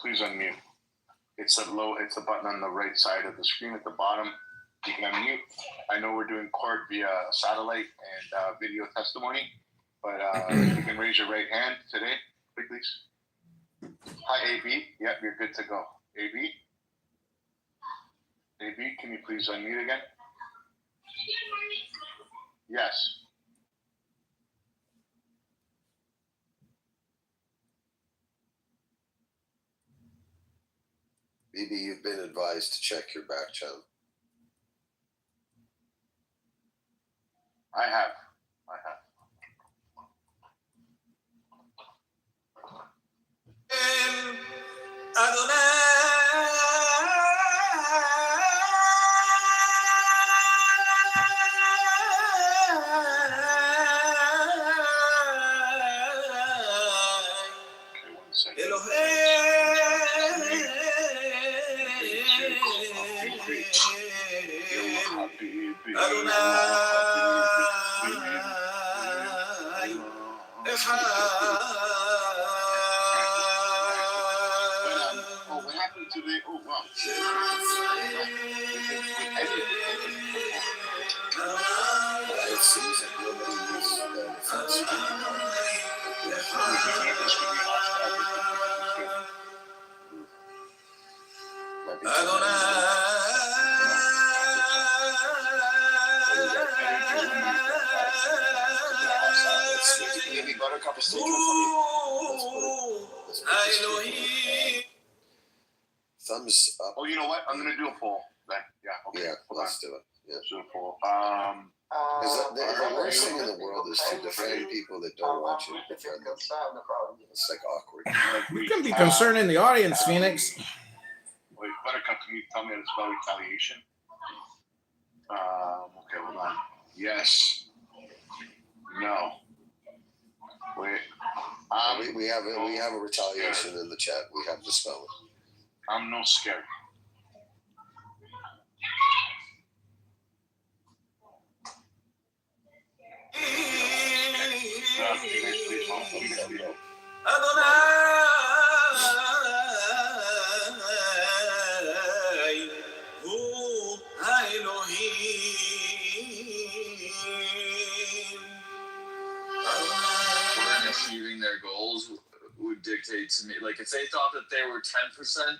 Please unmute. It's a button on the right side of the screen at the bottom. You can unmute. I know we're doing court via satellite and video testimony, but you can raise your right hand today, please. Hi, AB. Yep, you're good to go. AB? AB, can you please unmute again? Yes. BB, you've been advised to check your back channel. I have. What happened to the? Oh wow! It seems like nobody was Baby Buttercup is taking thumbs up. Oh, you know what? I'm gonna do a poll. Yeah. Okay. Yeah, let's do it. Yeah. Do a poll. The worst thing in the world is to defend people that don't want you to defend them. It's like awkward. You can be concerned in the audience, Phoenix. Wait, Buttercup, can you tell me how to spell retaliation? Okay, hold on. Yes. No. Wait. We have a retaliation in the chat. We have to spell it. I'm no scared. Achieving their goals would dictate to me, like if they thought that they were 10%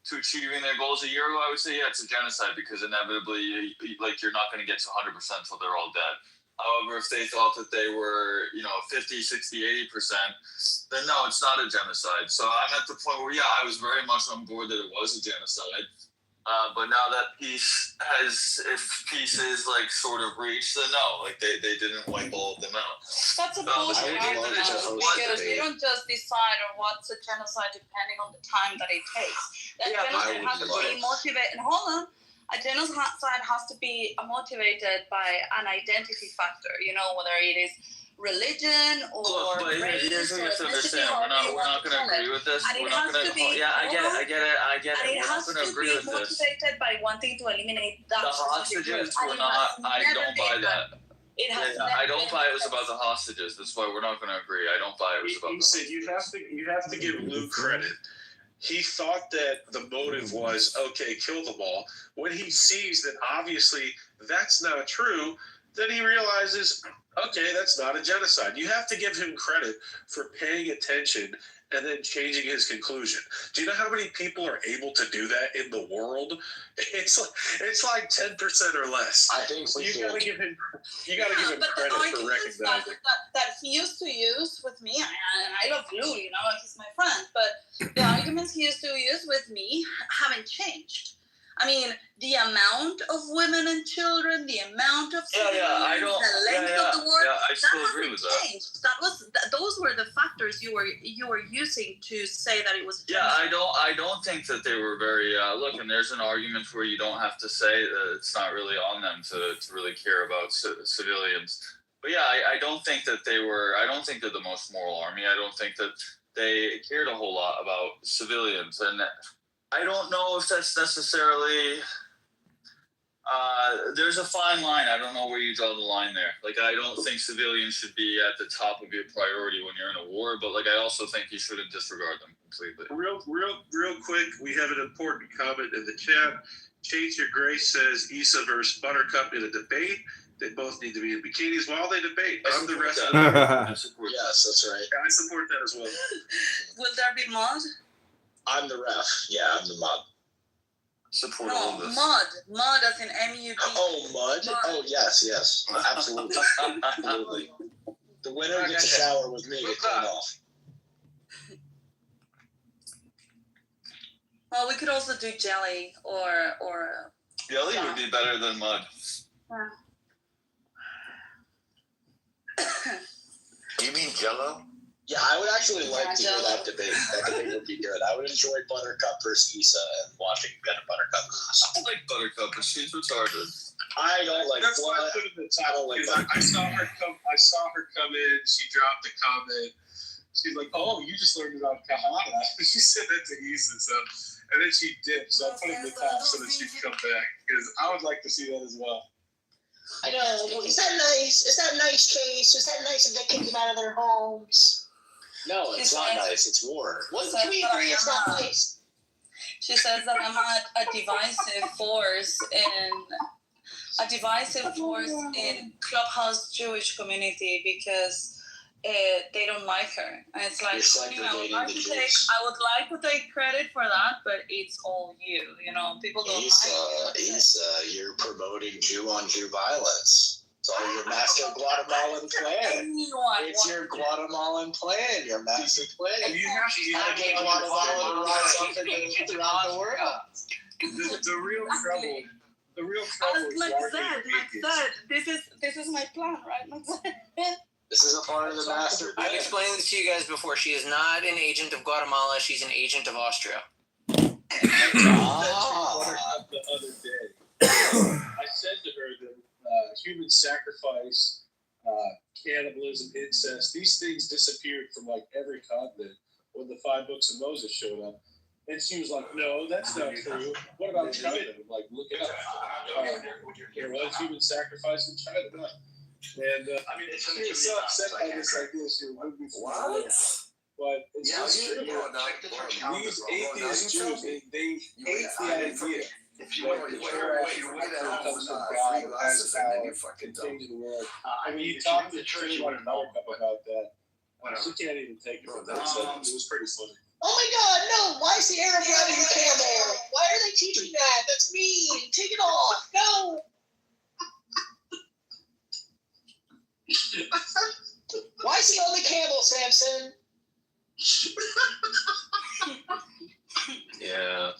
to achieving their goals a year ago, I would say, yeah, it's a genocide because inevitably, like, you're not going to get to 100% until they're all dead. However, if they thought that they were, 50, 60, 80%, then no, it's not a genocide. So I'm at the point where, yeah, I was very much on board that it was a genocide. But now that peace is like sort of reached, then no, like they didn't wipe all of them out. That's a bullshit argument because you don't just decide on what's a genocide depending on the time that it takes. That genocide has to be motivated. And hold on, a genocide has to be motivated by an identity factor. Whether it is religion or race here's what you have to ethnicity, understand. We're not going to agree with this. And it We're not has going to be. Yeah, I get it. And it We're has not to going to agree be with this. motivated by wanting to eliminate that. The hostages were not. I don't buy that. I don't buy it was about the hostages. That's why we're not going to agree. I don't buy it was about. He said you have to give Lou credit. He thought that the motive was okay, kill them all. When he sees that obviously that's not true, then he realizes, okay, that's not a genocide. You have to give him credit for paying attention and then changing his conclusion. Do you know how many people are able to do that in the world? It's like 10% or less. I think you gotta give him credit for recognizing that he used to use with me, and I love Lou, he's my friend, but the arguments he used to use with me haven't changed. I mean, the amount of women and children, the amount of the length of the war, I still agree with that. Changed. Those were the factors you were using to say that it was. I don't think that they were very. Look, and there's an argument where you don't have to say that it's not really on them to really care about civilians. But yeah, I don't think that they were. I don't think they're the most moral army. I don't think that they cared a whole lot about civilians, and I don't know if that's necessarily. There's a fine line. I don't know where you draw the line there. Like, I don't think civilians should be at the top of your priority when you're in a war, but I also think you shouldn't disregard them completely. Real quick, we have an important comment in the chat. Change Your Grace says Issa versus Buttercup in a debate. They both need to be in bikinis while they debate. I'm the rest of them. Yes, that's right. I support that as well. Will there be mod? I'm the ref. Yeah, I'm the mod. Support all of this. Mud as in MUD. Oh, mud? Oh, yes, absolutely. Absolutely. The winner gets a shower with me to clean off. Well, we could also do jelly or. Jelly would be better than mud. You mean Jello? Yeah, I would actually like to hear that debate. That debate would be good. I would enjoy Buttercup versus Issa and watching Buttercup. I like Buttercup, but she's retarded. I don't like. That's why I put it in the title. Like I saw her come in. She dropped a comment. She's like, "Oh, you just learned about Kahana." She said that to Issa, so and then she dipped. So I put it in the top so that she'd come back because I would like to see that as well. I know. Is that nice? Is that nice, Chase? Is that nice if they kick them out of their homes? No, it's not nice. It's war. What can we agree? It's not nice. She says that I'm a divisive force in Clubhouse Jewish community because they don't like her. And it's like, I would like to take credit for that, but it's all you. You know, people don't like it. Issa, you're promoting Jew-on-Jew violence. It's all your master Guatemalan plan. It's your Guatemalan plan, your master plan. You have to get Guatemala to rise up throughout the world. The real trouble. The real trouble is like Zed. This is my plan, right? Like Zed. This is a part of the master plan. I've explained this to you guys before. She is not an agent of Guatemala. She's an agent of Austria. The other day, I said to her that human sacrifice, cannibalism, incest, these things disappeared from like every continent when the 5 books of Moses showed up. And she was like, "No, that's not true. What about China?" I'm like, look it up. There was human sacrifice in China. And she was so upset by this idea. She removed me from the list. But it's just true. These atheist Jews, they hate the idea. If you were comes from God and has power to change the world. I mean, you talk to the church about that. She can't even take it from that. So it was pretty funny. Oh my God, no! Why is the Arab riding a camel? Why are they teaching that? That's mean! Take it off! No! Why is he on the camel, Samson? Yeah.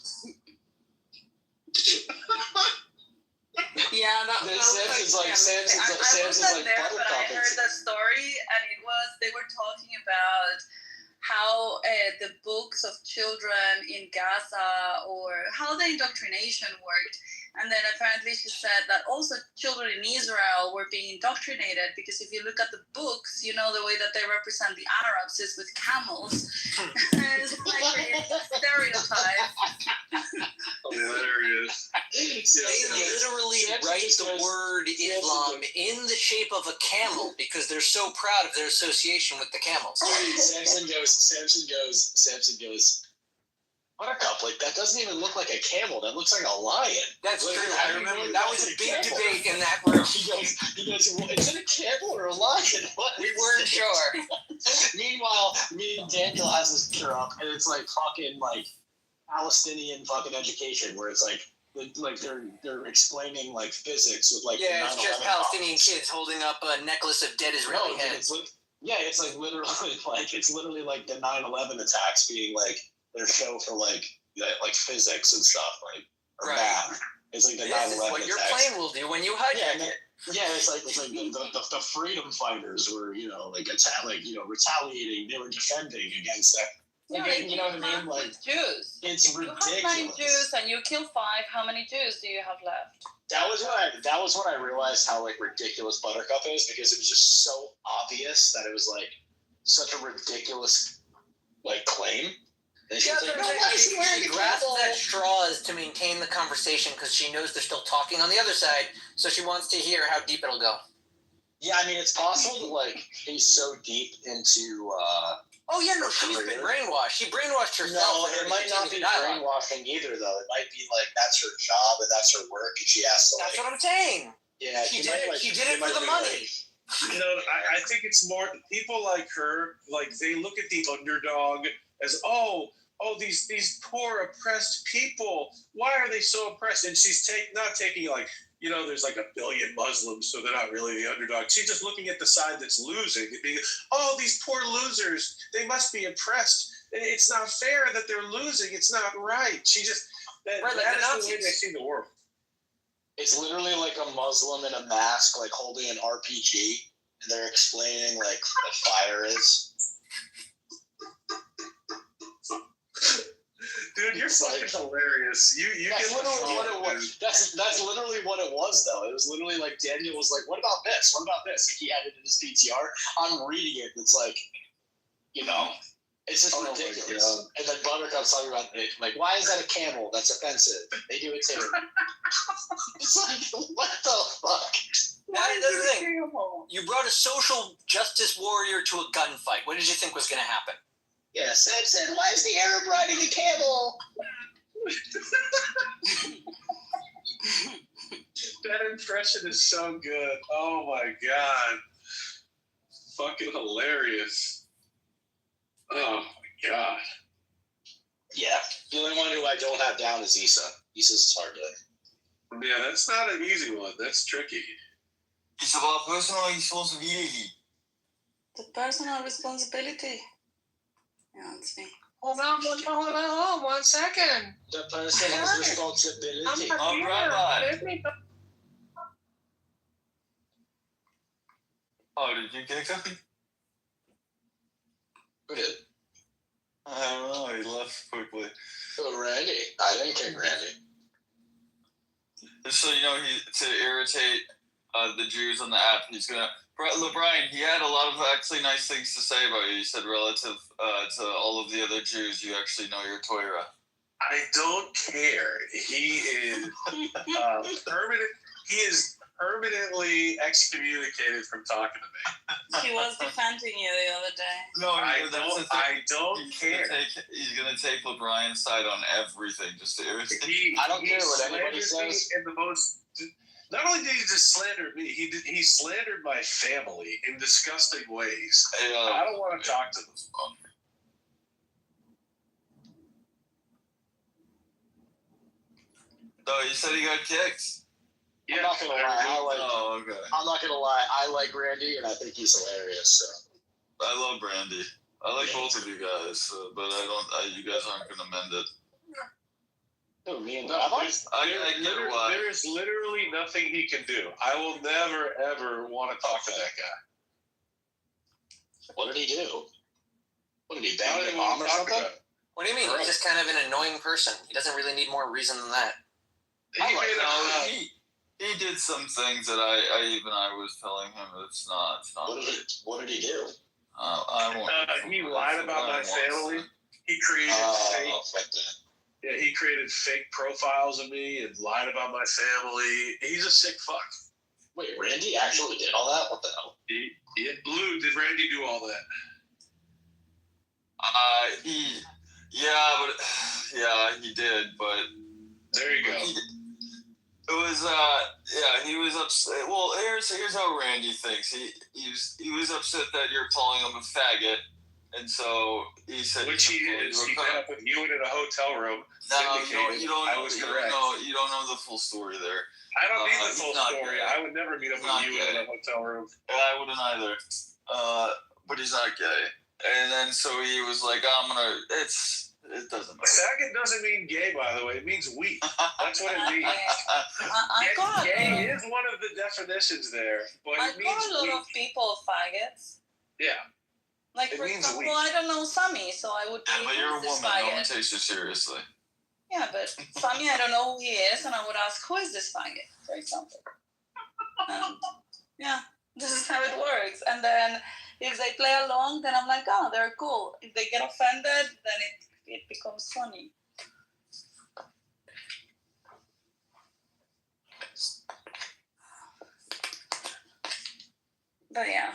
Yeah, Samson's like there, but I heard the story, and they were talking about how the books of children in Gaza or how the indoctrination worked. And then apparently she said that also children in Israel were being indoctrinated because if you look at the books, you know, the way that they represent the Arabs is with camels. It's like a stereotype. Hilarious. They literally write the word Islam in the shape of a camel because they're so proud of their association with the camels. Samson goes, Buttercup, like that doesn't even look like a camel. That looks like a lion. That's true. I remember that was a big debate in that room. He goes, well, is it a camel or a lion? What? We weren't sure. Meanwhile, me and Daniel has this picture up, and it's like fucking like Palestinian fucking education, where it's like they're explaining like physics with like it's just Palestinian kids holding up a necklace of dead Israeli heads. It's like literally like the 9/11 attacks being like their show for like physics and stuff, like or math. It's like the 9/11 This is what your plane will do when you hijack it. Yeah, it's like the freedom fighters were retaliating. They were defending against that. You know what I mean? Like Jews. It's if ridiculous. You have 9 Jews and you kill 5. How many Jews do you have left? That was when I realized how like ridiculous Buttercup is, because it was just so obvious that it was like such a ridiculous like claim. She grasps at straws to maintain the conversation because she knows they're still talking on the other side, so she wants to hear how deep it'll go. Yeah, I mean, it's possible to like be so deep into. She's been brainwashed. She brainwashed herself. No, it might not be brainwashing either, though. It might be like that's her job and that's her work, and she has to. That's what I'm saying. Yeah, she did it for the money. You know, I think it's more people like her. Like they look at the underdog as these poor oppressed people. Why are they so oppressed? And she's not taking like there's like 1 billion Muslims, so they're not really the underdog. She's just looking at the side that's losing and being, oh, these poor losers, they must be oppressed. It's not fair that they're losing. It's not right. She just, that is the way they see the world. It's literally like a Muslim in a mask, like holding an RPG, and they're explaining like what fire is. Dude, you're fucking hilarious. You that's get literally what it was. That's literally what it was, though. It was literally like Daniel was like, "What about this? What about this?" Like he had it in his PTR. I'm reading it. And it's like, it's just ridiculous. And then Buttercup's talking about it, like, why is that a camel? That's offensive. They do it too. It's like, what the fuck? That's the thing. You brought a social justice warrior to a gunfight. What did you think was going to happen? Yeah, Sam said, why is the Arab riding a camel? That impression is so good. Oh my god. Fucking hilarious. Oh my god. Yeah. The only one who I don't have down is Issa. Issa's hard to. Yeah, that's not an easy one. That's tricky. It's about personal responsibility. The personal responsibility. Yeah, that's me. Hold on, 1 second. The person has responsibility. I'm here. Let me Oh, did you kick him? Who did? I don't know. He left quickly. Oh, Randy. I didn't kick Randy. Just so you know, to irritate the Jews on the app, he's gonna. LeBrian, he had a lot of actually nice things to say about you. He said relative to all of the other Jews, you actually know your Torah. I don't care. He is permanent. He is permanently excommunicated from talking to me. He was defending you the other day. No, I don't care. He's gonna take LeBrian's side on everything just to irritate. I don't care what anybody says. In the most. Not only did he just slander me, he slandered my family in disgusting ways. I don't want to talk to this one. No, you said he got kicked. Yeah, I'm not gonna lie. I'm not gonna lie. I like Randy, and I think he's hilarious. So. I love Randy. I like both of you guys, but you guys aren't gonna mend it. No, me and there is literally nothing he can do. I will never ever want to talk to that guy. What did he do? What did he bang your mom or something? What do you mean? He's just kind of an annoying person. He doesn't really need more reason than that. He did some things that I was telling him it's not. What did he do? I won't. He lied about my family. He created Yeah, he created fake profiles of me and lied about my family. He's a sick fuck. Wait, Randy actually did all that? What the hell? Blue, did Randy do all that? He did, but there you go. He was upset. Well, here's how Randy thinks. He was upset that you're calling him a faggot. And so he said, which he is. He met up with you in a hotel room. No, you don't know. You don't know the full story there. I don't need the full story. I would never meet up with you in a hotel room. I wouldn't either. But he's not gay. And then so he was like, it doesn't matter. Faggot doesn't mean gay, by the way. It means weak. That's what it means. Gay is one of the definitions there, but it means I call a lot of people faggots. Yeah. Like, for example, I don't know Sammy, so I would be but you're a woman. faggot. No one takes you seriously. Yeah, but Sammy, I don't know who he is, and I would ask, who is this faggot, for example? Yeah, this is how it works. And then if they play along, then I'm like, oh, they're cool. If they get offended, then it becomes funny. But yeah.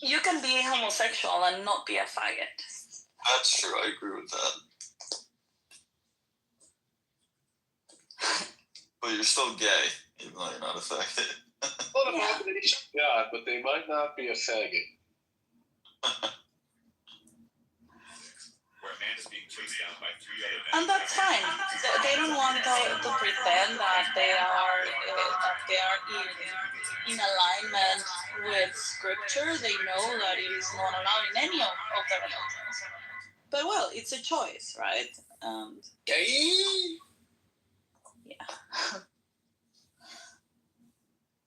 You can be homosexual and not be a faggot. That's true. I agree with that. But you're still gay, even though you're not a faggot. Well, the abomination of God, but they might not be a faggot. Where a man is being chased down by 3 And that's fine. They don't want to pretend that they are in alignment with scripture. They know that it is not allowed in any of the religions. But well, it's a choice, right? Yeah.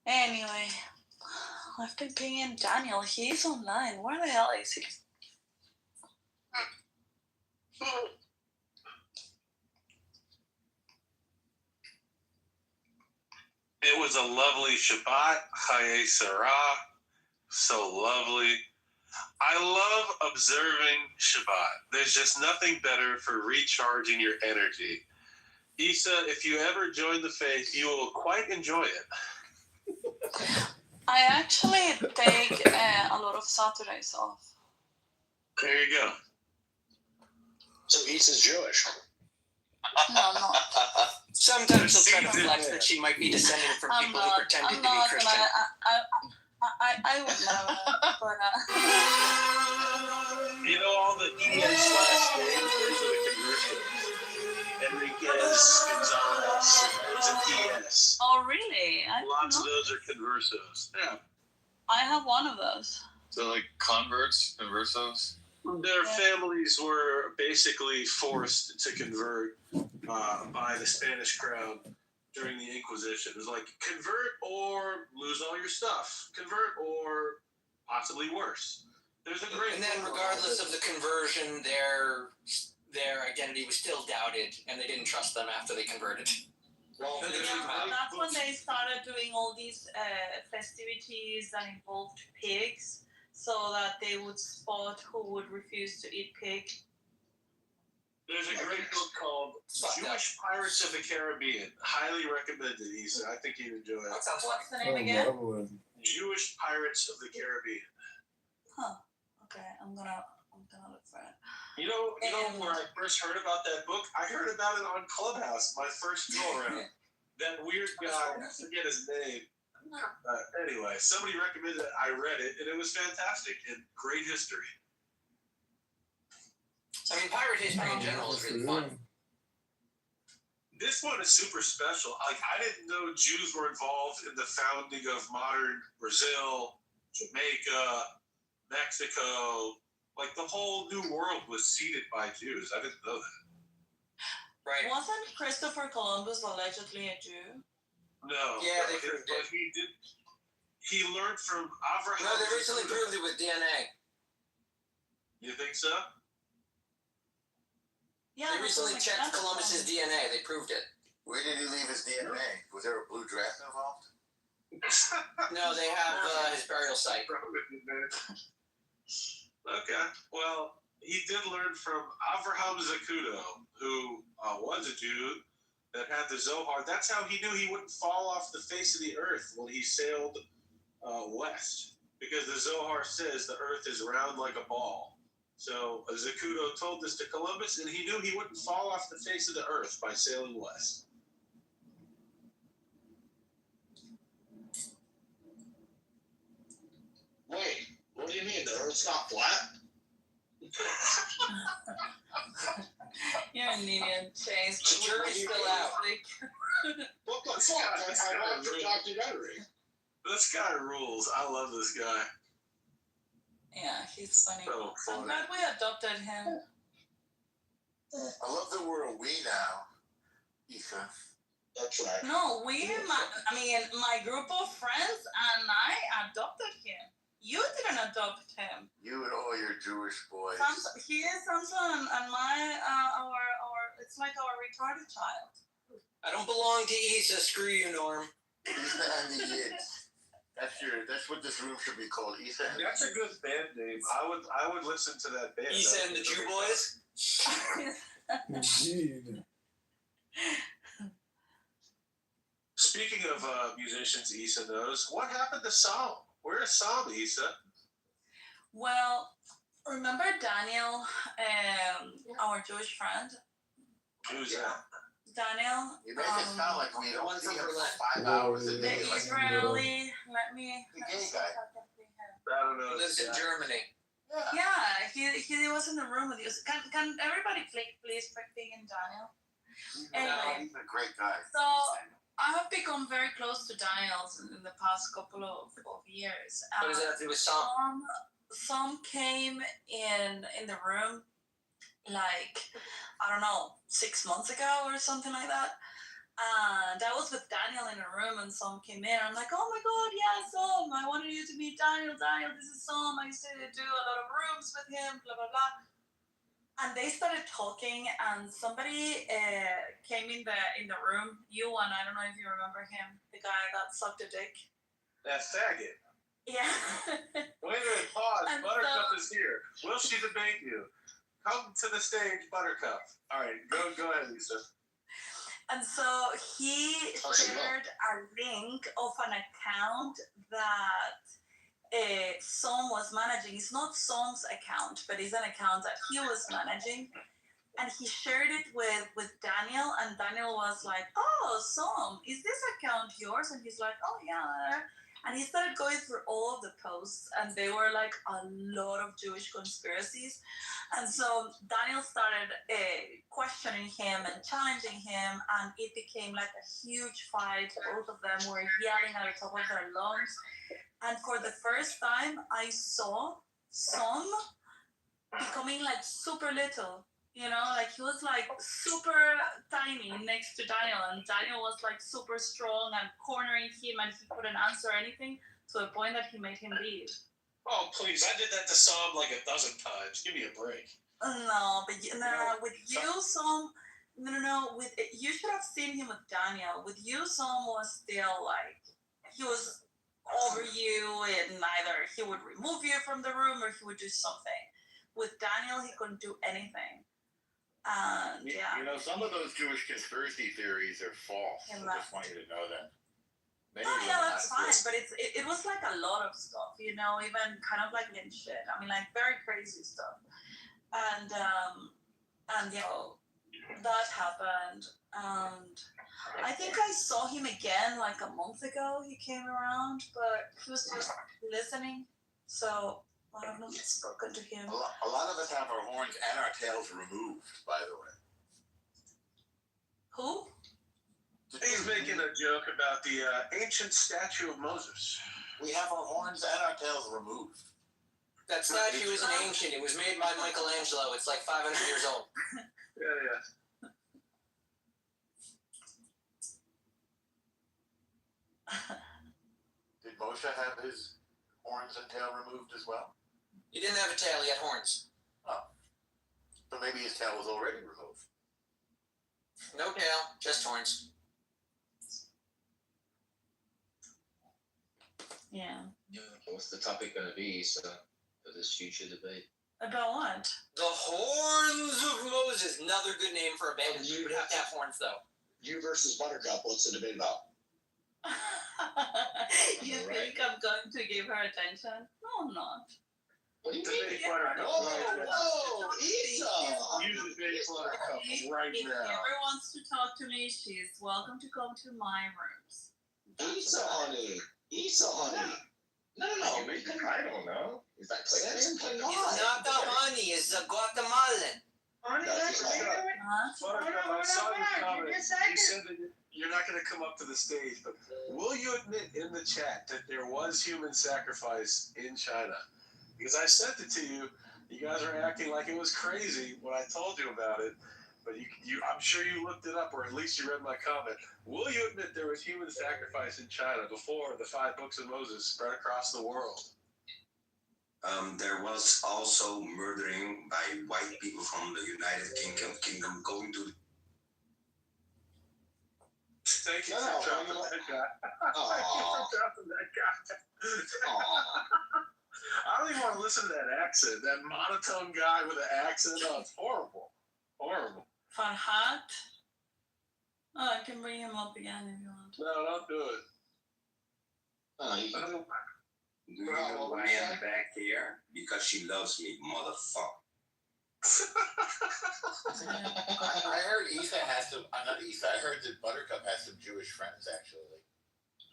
Anyway, I've been pinging Daniel. He's online. Where the hell is he? It was a lovely Shabbat, Chaye Sarah, so lovely. I love observing Shabbat. There's just nothing better for recharging your energy. Issa, if you ever join the faith, you will quite enjoy it. I actually take a lot of Saturdays off. There you go. So Issa's Jewish. No, I'm not. Sometimes she'll try to flex that she might be descended from people who pretended to be Christian. I would never, but You know all the ES last names, those are the conversions. Enriquez, Gonzalez, those are ES. oh really? Lots of those are conversos. Yeah. I have one of those. So like converts, conversos. Their families were basically forced to convert by the Spanish crown during the Inquisition. It was like, convert or lose all your stuff. Convert or possibly worse. There's a great. And then, regardless of the conversion, their identity was still doubted, and they didn't trust them after they converted. Well, that's when they started doing all these festivities that involved pigs, so that they would spot who would refuse to eat pig. There's a great book called Jewish Pirates of the Caribbean. Highly recommended, Issa. I think you'd enjoy it. What's the name again? Jewish Pirates of the Caribbean. Huh. Okay, I'm gonna look for it. You know where I first heard about that book? I heard about it on Clubhouse, my first go around. That weird guy, I forget his name. Anyway, somebody recommended it. I read it, and it was fantastic and great history. I mean, pirate history in general is really fun. This one is super special. Like, I didn't know Jews were involved in the founding of modern Brazil, Jamaica, Mexico. Like, the whole new world was seeded by Jews. I didn't know that. Right. Wasn't Christopher Columbus allegedly a Jew? No. Yeah, they proved it. But he did. He learned from Abraham. No, they recently proved it with DNA. You think so? Yeah. They recently checked Columbus's DNA. They proved it. Where did he leave his DNA? Was there a blue draft involved? No, they have his burial site. Okay. Well, he did learn from Avraham Zacuto, who was a Jew that had the Zohar. That's how he knew he wouldn't fall off the face of the earth when he sailed west, because the Zohar says the earth is round like a ball. So Zacuto told this to Columbus, and he knew he wouldn't fall off the face of the earth by sailing west. Wait, what do you mean? The Earth's not flat? You're an idiot, Chase. The jury's still out. What the fuck? I watched your documentary. This guy rules. I love this guy. Yeah, he's funny. So funny. I'm glad we adopted him. I love that we're a we now, Issa. That's right. No, my group of friends and I adopted him. You didn't adopt him. You and all your Jewish boys. He is Samson and our it's like our retarded child. I don't belong to Issa. Screw you, Norm. Issa and the Yids. That's what this room should be called. Issa and That's a good band name. I would listen to that band. Issa and the Jew Boys. Indeed. Speaking of musicians Issa knows, what happened to Sam? Where's Sam, Issa? Well, remember Daniel, our Jewish friend? Who's that? Daniel. You make it sound like we don't see him for 5 hours a The day. Israeli. Let me. The gay guy. I don't know. Lives in Germany. Yeah, he was in the room with you. Can everybody please ping in Daniel? Anyway, he's a great guy. so I have become very close to Daniel in the past couple of years. What does that have to do with Sam? Some came in the room like, I don't know, 6 months ago or something like that. And I was with Daniel in a room, and Som came in. I'm like, oh my God, yeah, Som, I wanted you to meet Daniel. Daniel, this is Som. I used to do a lot of rooms with him, blah, blah, blah. And they started talking, and somebody came in the room. You and I don't know if you remember him, the guy that sucked a dick. That faggot. Yeah. Wait a minute, pause. And Buttercup is here. Will she debate you? Come to the stage, Buttercup. All right, go ahead, Lisa. And so he shared a link of an account that Som was managing. It's not Som's account, but it's an account that he was managing. And he shared it with Daniel, and Daniel was like, oh, Som, is this account yours? And he's like, oh, yeah. And he started going through all of the posts, and they were like a lot of Jewish conspiracies. And so Daniel started questioning him and challenging him, and it became like a huge fight. Both of them were yelling at the top of their lungs. And for the first time, I saw Som becoming like super little. You know, like he was like super tiny next to Daniel, and Daniel was like super strong and cornering him, and he couldn't answer anything to the point that he made him leave. Oh, please. I did that to Som like 1,000 times. Give me a break. No, but with you, Som, no. With you should have seen him with Daniel. With you, Som was still like he was over you, and either he would remove you from the room or he would do something. With Daniel, he couldn't do anything. Yeah. You know, some of those Jewish conspiracy theories are false. I just want you to know that. Yeah, that's fine, but it was like a lot of stuff, you know, even kind of like lynch shit. I mean, like very crazy stuff. And you know, that happened. And I think I saw him again like a month ago. He came around, but he was just listening. So I haven't spoken to him. A lot of us have our horns and our tails removed, by the way. Who? He's making a joke about the ancient statue of Moses. We have our horns and our tails removed. That statue isn't ancient. It was made by Michelangelo. It's like 500 years old. Yeah. Did Moshe have his horns and tail removed as well? He didn't have a tail. He had horns. Oh. So maybe his tail was already removed. No tail, just horns. Yeah. What's the topic going to be for this future debate? About what? The Horns of Moses. Another good name for a band. You would have to have horns, though. You versus Buttercup. What's the debate about? You think I'm going to give her attention? No, I'm not. What do you mean? Whoa, Isa! Use the big Buttercup right If now. ever wants to talk to me, she's welcome to come to my rooms. Isa, honey. No. I don't know. Is that clear? It's not the honey. It's the Guatemalan. Buttercup, I saw your comment. You said that you're not going to come up to the stage, but will you admit in the chat that there was human sacrifice in China? Because I sent it to you. You guys are acting like it was crazy when I told you about it, but I'm sure you looked it up, or at least you read my comment. Will you admit there was human sacrifice in China before the 5 books of Moses spread across the world? There was also murdering by white people from the United Kingdom going to. Thank you for dropping that guy. Thank you for dropping that guy. I don't even want to listen to that accent. That monotone guy with an accent. Oh, it's horrible. Horrible. Farhat? Oh, I can bring him up again if you want. No, don't do it. Do you know why I'm back here? Because she loves me, motherfucker. I heard Isa has some. I'm not Isa. I heard that Buttercup has some Jewish friends, actually.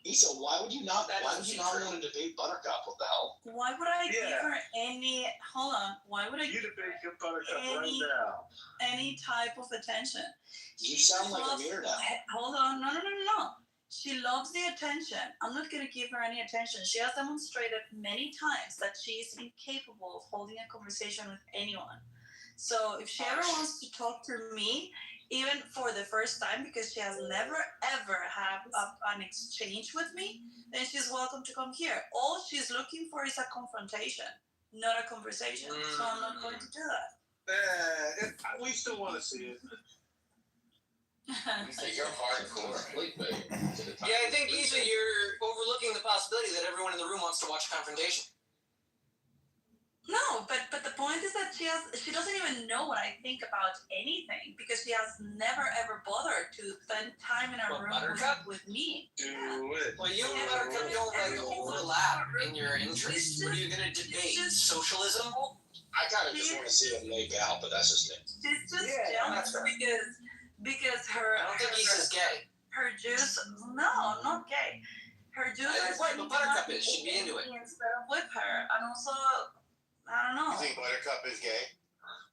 Issa, why would you not want to debate Buttercup? What the hell? Why would I give her any? Hold on. Why would I You give debate your Buttercup any, right now. any type of attention? You sound like a mirror now. Hold on. No. She loves the attention. I'm not going to give her any attention. She has demonstrated many times that she is incapable of holding a conversation with anyone. So if she ever wants to talk to me, even for the first time, because she has never ever had an exchange with me, then she's welcome to come here. All she's looking for is a confrontation, not a conversation. So I'm not going to do that. We still want to see it. You say you're hardcore. Yeah, I think Issa, you're overlooking the possibility that everyone in the room wants to watch a confrontation. No, but the point is that she doesn't even know what I think about anything because she has never ever bothered to spend time in a room with me. Do it. Well, you and Buttercup don't like overlap in your interests. What are you gonna debate? Socialism? I kind of just want to see him make out, but that's just it. She's just jealous because her. I don't think Issa's gay. Her juice. No, not gay. Her juice. Right, but Buttercup is. She'd be into it. Instead of with her, and also. I don't know. You think Buttercup is gay?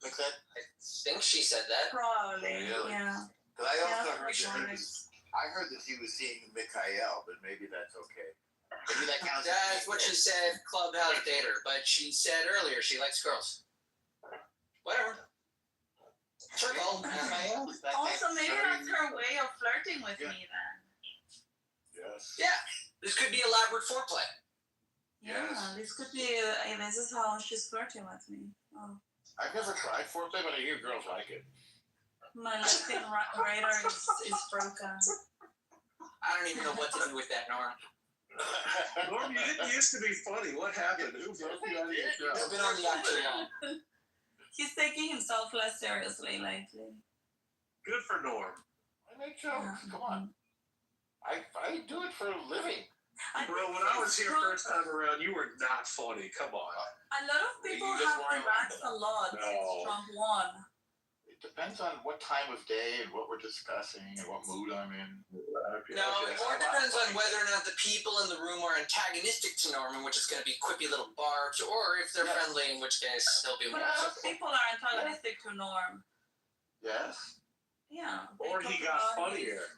Like that? I think she said that. Probably, Really? yeah. Because I also I heard that she was seeing Mikhail, but maybe that's okay. Maybe that counts. That's what she said. Clubhouse dater, but she said earlier she likes girls. Whatever. Sure. Also, maybe that's her way of flirting with me then. Yes. Yeah. This could be elaborate foreplay. Yeah, this could be. This is how she's flirting with me. Oh. I've never tried foreplay, but I hear girls like it. My left-hand radar is broken. I don't even know what to do with that, Norm. Norm, you didn't used to be funny. What happened? Who broke you out of your job? You've been on the actor line. He's taking himself less seriously lately. Good for Norm. I make jokes. Come on. I do it for a living. Bro, when I was here first time around, you were not funny. Come on. A lot of people have relaxed a lot since Trump won. It depends on what time of day and what we're discussing and what mood I'm in. No, it more depends on whether or not the people in the room are antagonistic to Norm, in which it's going to be quippy little barbs, or if they're friendly, in which case they'll be more. But a lot of people are antagonistic to Norm. Yes? Yeah. Or he got funnier.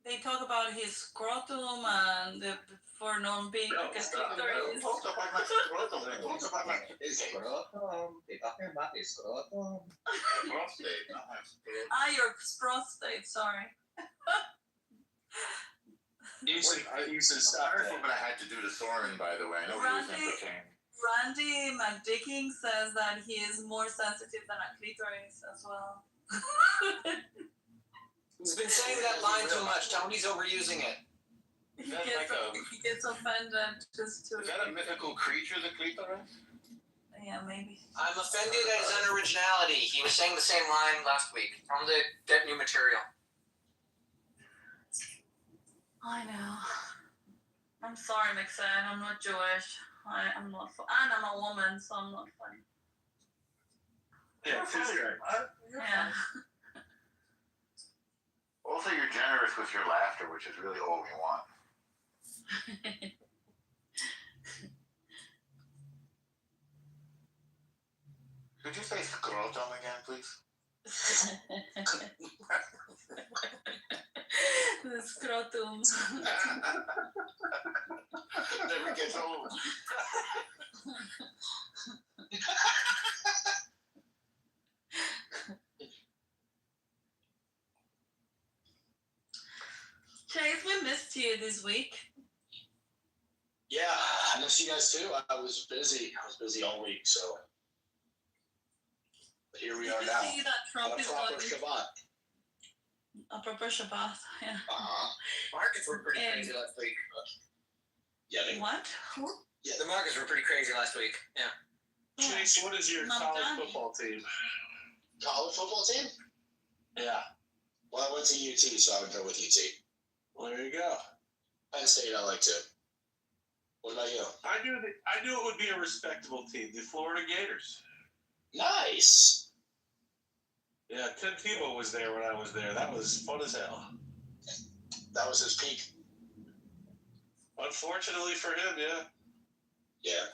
They talk about his scrotum and for Norm being a castrator. Talk about my scrotum. Talk about my Scrotum. They talking about his scrotum. prostate, not my scrotum. Your prostate, sorry. Stop Careful, but I had to do the Thorin, by the way. Nobody was entertained. Randy McDicking says that he is more sensitive than a clitoris as well. He's been saying that line too much. Tell him he's overusing it. He gets offended just to. Is that a mythical creature, the clitoris? Yeah, maybe. I'm offended at his unoriginality. He was saying the same line last week. Tell him to get new material. I know. I'm sorry, Mixon. I'm not Jewish. I'm not. And I'm a woman, so I'm not funny. Yeah, yeah. Also, you're generous with your laughter, which is really all we want. Could you say scrotum again, please? The scrotum. Never gets old. Chase, we missed you this week. Yeah, I missed you guys too. I was busy. I was busy all week, so. But here we are now. See that Trump on a is proper going Shabbat. A proper Shabbat, yeah. Markets were pretty crazy last week. Yeah. What? Who? Yeah, the markets were pretty crazy last week. Yeah. Chase, what is your college football team? College football team? Yeah. Well, I went to UT, so I would go with UT. Well, there you go. Penn State, I like to. What about you? I knew it would be a respectable team, the Florida Gators. Nice. Yeah, Tim Tebow was there when I was there. That was fun as hell. That was his peak. Unfortunately for him, yeah. Yeah.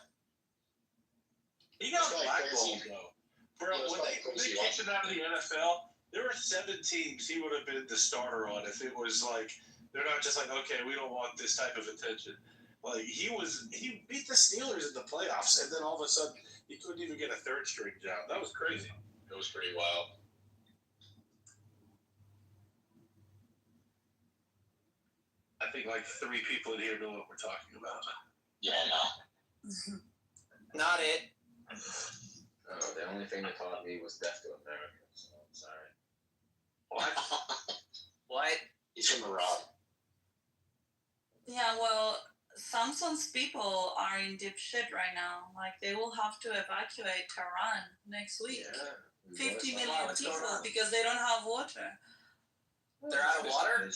He got It's like blackballed, crazy. though. Bro, Yeah, it's when like they crazy, kicked him out of the NFL, there were 7 teams he would have been the starter on if it was like, they're not just like, okay, we don't want this type of attention. Like, he beat the Steelers in the playoffs, and then all of a sudden, he couldn't even get a third-string job. That was crazy. It was pretty wild. I think like 3 people in here know what we're talking about. Yeah, no. Not it. The only thing that taught me was Death to America, so I'm sorry. What? What? He's from Iran. Yeah, well, Samsung's people are in deep shit right now. Like, they will have to evacuate Tehran next week. Yeah. 50 million What's going people on? because they don't have water. They're out of water?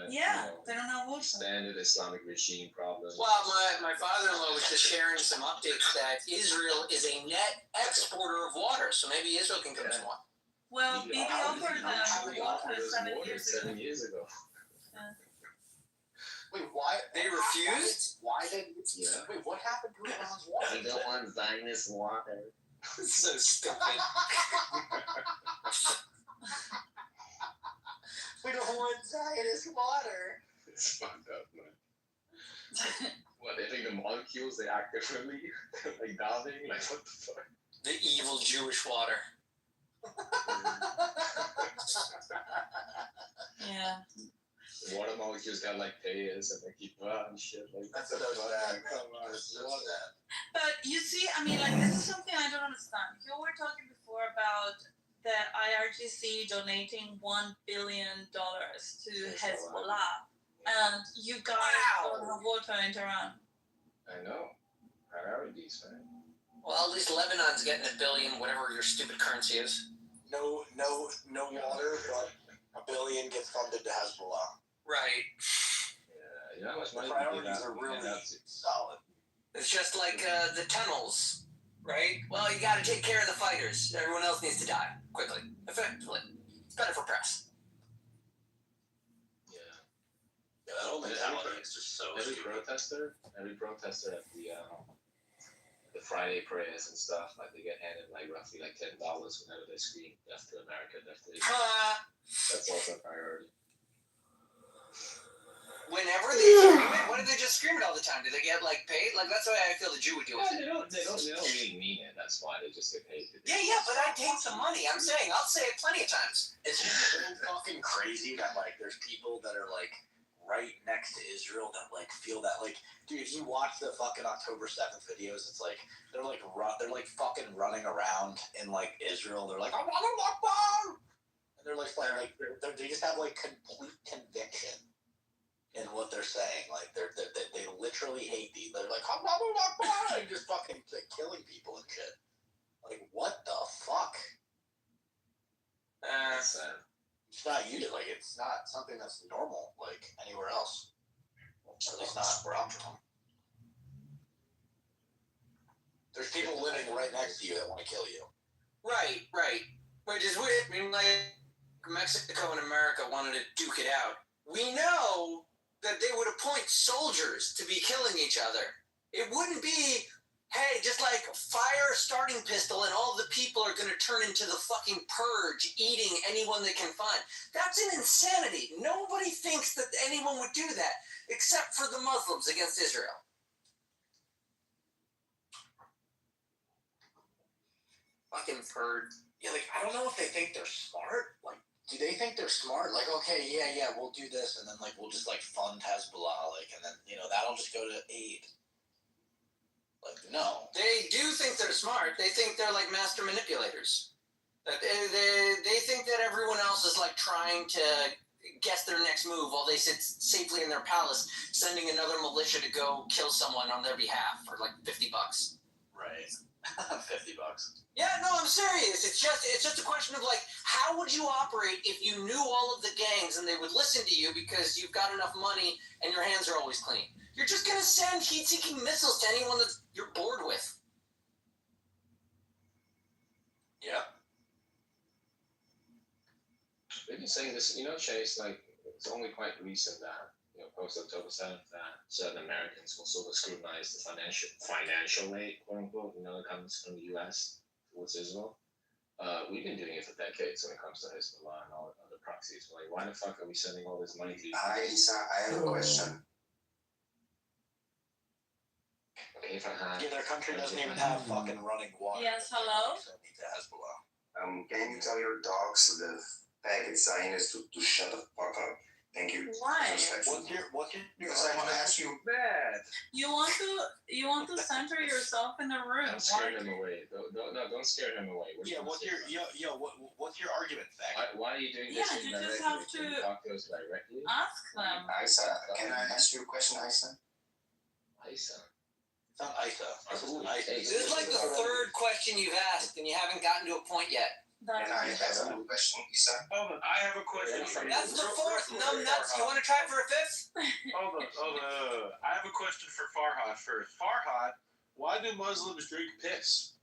Yeah, they don't have water. Standard Islamic regime problem. Well, my father-in-law was just sharing some updates that Israel is a net exporter of water, so maybe Israel can give us one. Well, Bibi offered them water 7 years ago. Wait, why? They refused? Why did? Yeah. Wait, what happened to Iran's water? I don't want Zionist water. So stupid. We don't want Zionist water. It's fucked up, man. What, they think the molecules, they act differently? Like diving? Like, what the fuck? The evil Jewish water. Yeah. The water molecules got like payers and they keep and shit. Like, That's so sad. Come on, it's so sad. But you see, I mean, like, this is something I don't understand. You were talking before about the IRGC donating $1 billion to Hezbollah. And you guys don't have water in Tehran. I know. Priorities, man. Well, at least Lebanon's getting $1 billion, whatever your stupid currency is. No water, but $1 billion gets funded to Hezbollah. Right. Yeah, you know how much money The priorities are really solid. It's just like the tunnels, right? Well, you got to take care of the fighters. Everyone else needs to die quickly, effectively. It's better for press. Yeah. Yeah, that whole mentality is just so Every stupid. protester at the Friday prayers and stuff, like they get handed like roughly like $10 whenever they scream "Death to America, Death to Israel." That's also a priority. Whenever they scream it, what do they just scream it all the time? Do they get like paid? Like that's the way I feel the Jew would deal with it. They don't really mean it. That's why they just get paid. Yeah, but I take some money. I'm saying I'll say it plenty of times. It's so fucking crazy that like there's people that are like right next to Israel that like feel that like, dude, if you watch the fucking October 7th videos, it's like they're like fucking running around in like Israel. They're like, Allahu Akbar! And they're like they just have like complete conviction in what they're saying. Like they literally hate these. They're like, Allahu Akbar! And just fucking like, killing people and shit. Like, what the fuck? It's not usual. Like, it's not something that's normal, like, anywhere else. At least not where I'm from. There's people living right next to you that want to kill you. Right. Which is weird. I mean, like, Mexico and America wanted to duke it out. We know that they would appoint soldiers to be killing each other. It wouldn't be, hey, just like fire a starting pistol and all the people are going to turn into the fucking purge, eating anyone they can find. That's an insanity. Nobody thinks that anyone would do that, except for the Muslims against Israel. Fucking purge. Yeah, like, I don't know if they think they're smart. Like, do they think they're smart? Like, okay, yeah, we'll do this, and then, like, we'll just, like, fund Hezbollah, like, and then, you know, that'll just go to aid. Like, no. They do think they're smart. They think they're like master manipulators. That they think that everyone else is like trying to guess their next move while they sit safely in their palace, sending another militia to go kill someone on their behalf for like $50. Right. $50. Yeah, no, I'm serious. It's just a question of like, how would you operate if you knew all of the gangs and they would listen to you because you've got enough money and your hands are always clean? You're just going to send heat-seeking missiles to anyone that you're bored with. Yeah. They've been saying this, Chase, like, it's only quite recent that, post-October 7th that certain Americans will sort of scrutinize the financial aid, quote unquote, that comes from the U.S. towards Israel. We've been doing it for decades when it comes to Hezbollah and all other proxies. Like, why the fuck are we sending all this money to you? Hi, Isa, I have a question. Okay, Farhan. Yeah, their country doesn't even have fucking running water. Yes, hello? Can you tell your dogs the packet sign is to shut the fuck up? Thank you. Why? What's your Because I want to ask you. bad? You want to center yourself in the room. Don't scare him away. Don't scare him away. What's your argument, Zach? Why are you doing Yeah, this? you just have to talk to us directly. ask them. Isa, can I ask you a question, Isa? Isa. It's not Isa. This is like the third question you've asked, and you haven't gotten to a point yet. And I have a question, Isa. Hold on, I have a question for you. That's the fourth, numb nuts. You want to try for a fifth? Hold on. I have a question for Farhad first. Farhad, why do Muslims drink piss?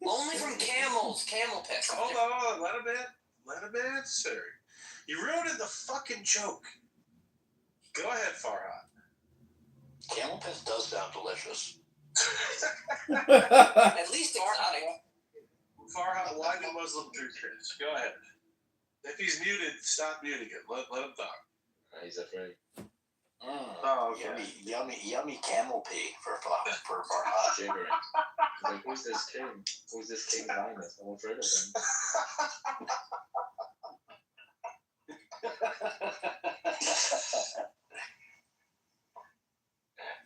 Only from camels. Camel piss. Hold on. Let him answer. You ruined the fucking joke. Go ahead, Farhad. Camel piss does sound delicious. At least exotic. Farhad, why do Muslims drink piss? Go ahead. If he's muted, stop muting him. Let him talk. He's afraid. Oh, okay. Yummy camel pee for Farhad. Jiggering. Like, who's this king? Who's this King Linus? I'm afraid of him.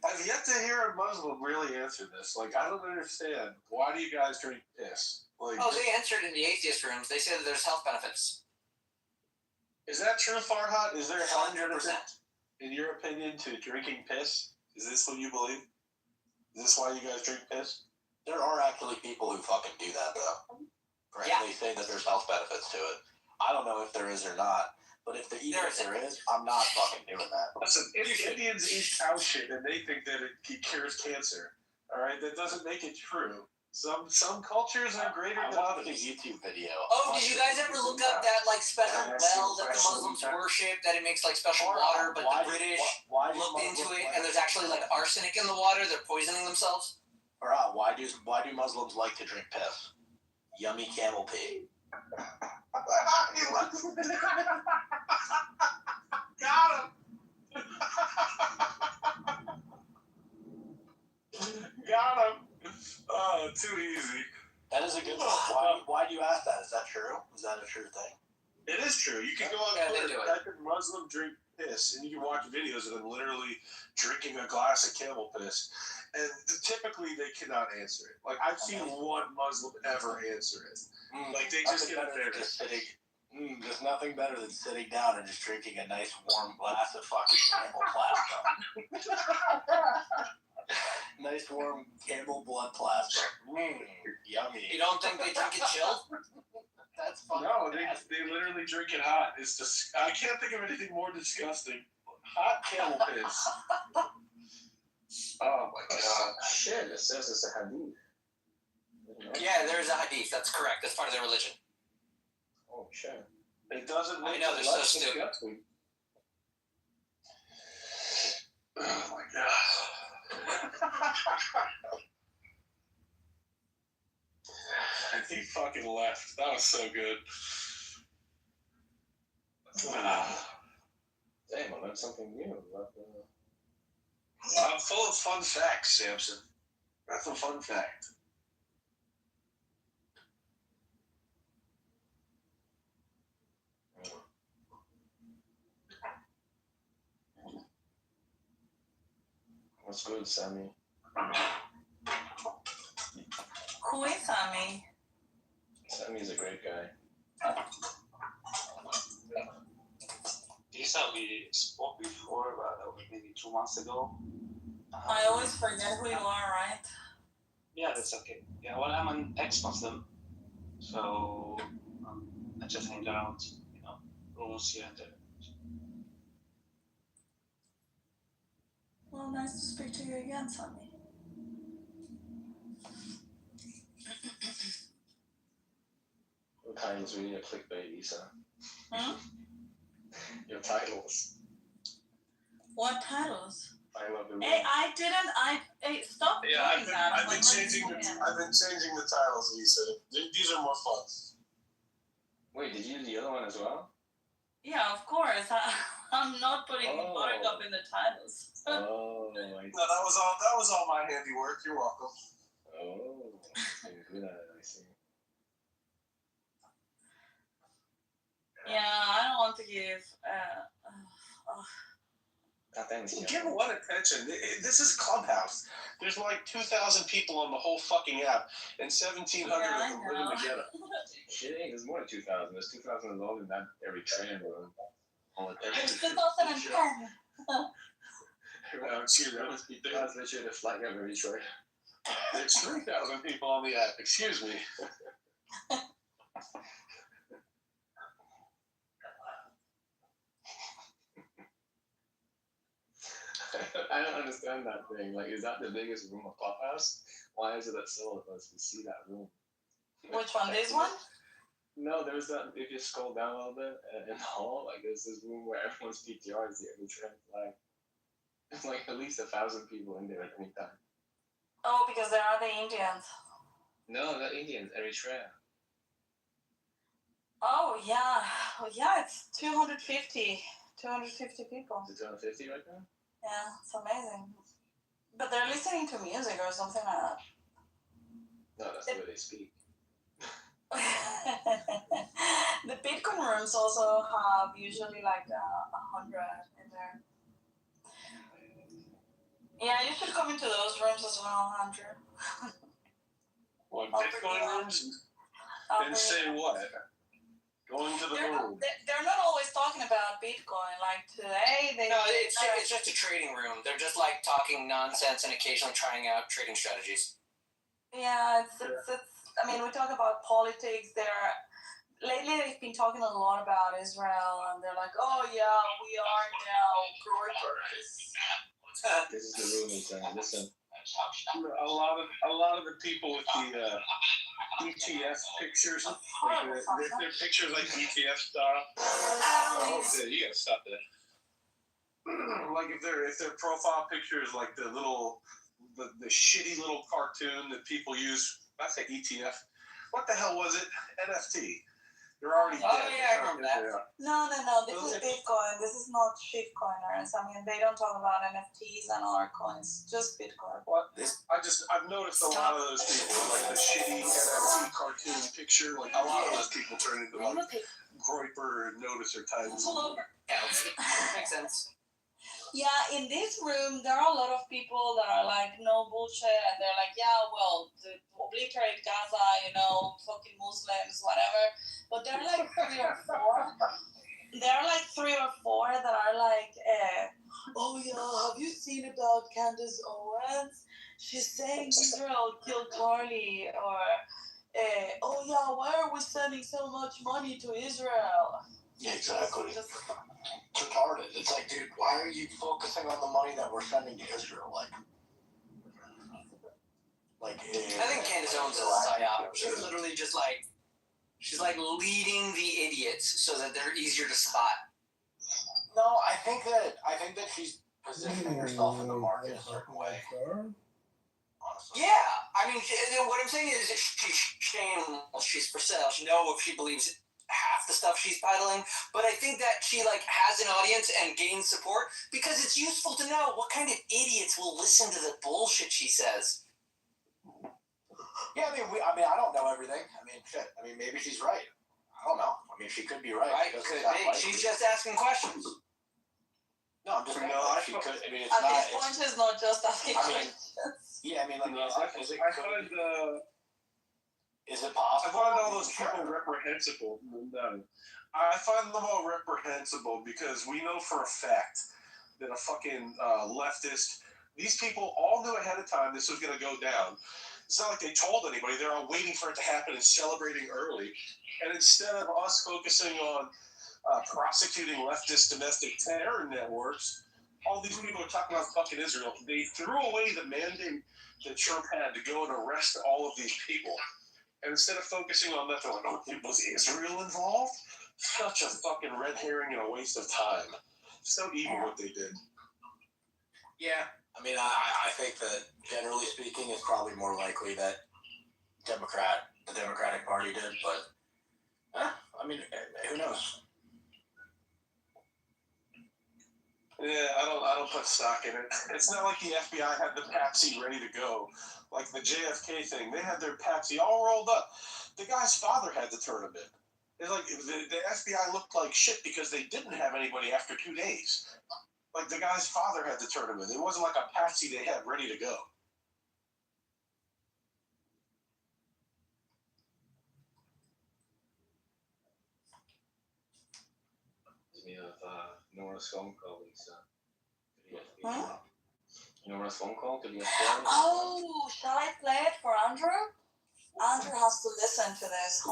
I've yet to hear a Muslim really answer this. Like, I don't understand. Why do you guys drink piss? Like, They answered in the atheist rooms. They said that there's health benefits. is that true, Farhad? Is there a health 100%. benefit, in your opinion, to drinking piss? Is this what you believe? Is this why you guys drink piss? There are actually people who fucking do that, though. Right? Yeah. They say that there's health benefits to it. I don't know if there is or not, but if there is, I'm not fucking doing that. Listen, if Indians eat cow shit and they think that it cures cancer, all right, that doesn't make it true. Some cultures are greater than others. I watched a YouTube video. Oh, did you guys ever look up that special well that the Muslims worship? That it makes special water, but the British looked into it, and there's actually arsenic in the water. They're poisoning themselves. Why do Muslims like to drink piss? Yummy camel pee. Got him. Got him. Oh, too easy. That is a good one. Why do you ask that? Is that true? Is that a true thing? It is true. You can go on Twitter, type in Muslim drink piss, and you can watch videos of them literally drinking a glass of camel piss. And typically they cannot answer it. Like, I've seen one Muslim ever answer it. Like, they just get up there and sitting. There's nothing better than sitting down and just drinking a nice warm glass of fucking camel plasma. Nice warm camel blood plasma. Yummy. You don't think they drink it chilled? That's fucking No, they literally drink it hot. It's just, I can't think of anything more disgusting. Hot camel piss. Oh my god. Shit, it says it's a hadith. Yeah, there's a hadith. That's correct. That's part of their religion. Oh, shit. It doesn't make I know, it they're so less stupid. disgusting. Oh my god. He fucking left. That was so good. Damn, I learned something new about I'm full of fun facts, Samson. That's a fun fact. What's good, Sammy? Who is Sammy? Sammy's a great guy. Lisa, we spoke before, maybe 2 months ago. I always forget who you are, right? Yeah, that's okay. Yeah, well, I'm an ex-Muslim, so I just hang out, rooms here and there. Well, nice to speak to you again, Sammy. Your title's really a clickbait, Lisa. Hmm? Your titles. What titles? I love the Hey, I didn't. Stop doing that. I've been changing the titles, Lisa. These are more fun. Wait, did you do the other one as well? Yeah, of course. I'm not putting Buttercup in the titles. Oh, I see. No, that was all my handiwork. You're welcome. Oh, I see. Yeah, I don't want to give. Give what attention? This is Clubhouse. There's like 2,000 people on the whole fucking app, and 1,700 of them living together. Shit, ain't. There's more than 2,000. There's 2,000 alone in that Eritrean room. It's 2010. Excuse me, that must be translation the flag of Eritrea. There's 3,000 people on the app. Excuse me. I don't understand that thing. Like, is that the biggest room of Clubhouse? Why is it that so of us can see that room? Which one? This one? No, there's that. If you scroll down a little bit in the hall, like there's this room where everyone's PTR is the Eritrean flag. It's like at least 1,000 people in there at any time. Oh, because there are the Indians. No, not Indians. Eritrea. Oh yeah, it's 250 people. Is it 250 right now? Yeah, it's amazing. But they're listening to music or something like that. No, that's the way they speak. The Bitcoin rooms also have usually like 100 in there. Yeah, you should come into those rooms as well, Andrew. What, Bitcoin rooms? And say what? Going to the room. They're not always talking about Bitcoin. Like today, it's just a trading room. They're just like talking nonsense and occasionally trying out trading strategies. Yeah, it's. I mean, we talk about politics. Lately they've been talking a lot about Israel, and they're like, "Oh yeah, we are now groypers." This is the room inside. Listen. A lot of the people with the ETF pictures, like their pictures like ETF style. Oh, you gotta stop that. Like if their profile picture is like the shitty little cartoon that people use. I say ETF. What the hell was it? NFT. They're already dead. Oh yeah, I remember that. No. This is Bitcoin. This is not shitcoiners. I mean, they don't talk about NFTs and other coins. Just Bitcoin. What? I've noticed a lot of those people, like the shitty NFT cartoon picture. Like a lot of those people turn into like groyper noticer types. All over. Yeah, makes sense. Yeah, in this room, there are a lot of people that are like, no bullshit, and they're like, yeah, well, obliterate Gaza, fucking Muslims, whatever. But there are like 3 or 4. There are like 3 or 4 that are like, oh yeah, have you seen about Candace Owens? She's saying Israel killed Charlie, or oh yeah, why are we sending so much money to Israel? Yeah, exactly. It's retarded. It's like, dude, why are you focusing on the money that we're sending to Israel? I think Candace Owens is a psyop. She's literally just like, she's like leading the idiots so that they're easier to spot. No, I think that she's positioning herself in the market a certain way. Honestly. Yeah, I mean, what I'm saying is she's shameless. She's for sale. She knows if she believes half the stuff she's peddling, but I think that she has an audience and gains support because it's useful to know what kind of idiots will listen to the bullshit she says. Yeah, I don't know everything. Shit. Maybe she's right. I don't know. She could be right. Right, could be. She's just asking questions. No, I'm just saying she could. It's At not. this point, she's not just asking questions. Yeah, is it possible? I find all those people reprehensible. No. I find them all reprehensible because we know for a fact that a fucking leftist, these people all knew ahead of time this was going to go down. It's not like they told anybody. They're all waiting for it to happen and celebrating early. And instead of us focusing on prosecuting leftist domestic terror networks, all these people are talking about fucking Israel. They threw away the mandate that Trump had to go and arrest all of these people. And instead of focusing on that, they're like, oh, was Israel involved? Such a fucking red herring and a waste of time. So evil what they did. Yeah. I mean, I think that generally speaking, it's probably more likely that the Democratic Party did, but I mean, who knows? Yeah, I don't put stock in it. It's not like the FBI had the patsy ready to go. Like the JFK thing, they had their patsy all rolled up. The guy's father had to turn him in. It's like the FBI looked like shit because they didn't have anybody after 2 days. Like the guy's father had to turn him in. It wasn't like a patsy they had ready to go. Me of Nora's phone call, Lisa. Huh? Nora's phone call to the FBI. Oh, shall I play it for Andrew? Andrew has to listen to this.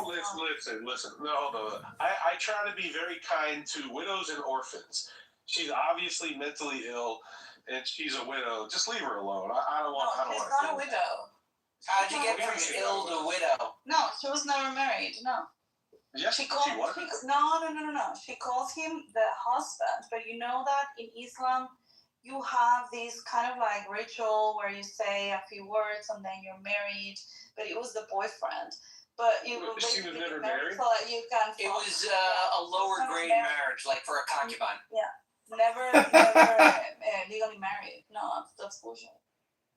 Listen. No, hold on. I try to be very kind to widows and orphans. She's obviously mentally ill, and she's a widow. Just leave her alone. I don't want. No, she's not a widow. How'd you get from ill to widow? No, she was never married. No. Yes, she was. No. She calls him the husband, but you know that in Islam, you have this kind of like ritual where you say a few words and then you're married. But it was the boyfriend. But you were she was never married. So that you can. It was a lower grade marriage, like for a concubine. Yeah, never legally married. No, that's bullshit.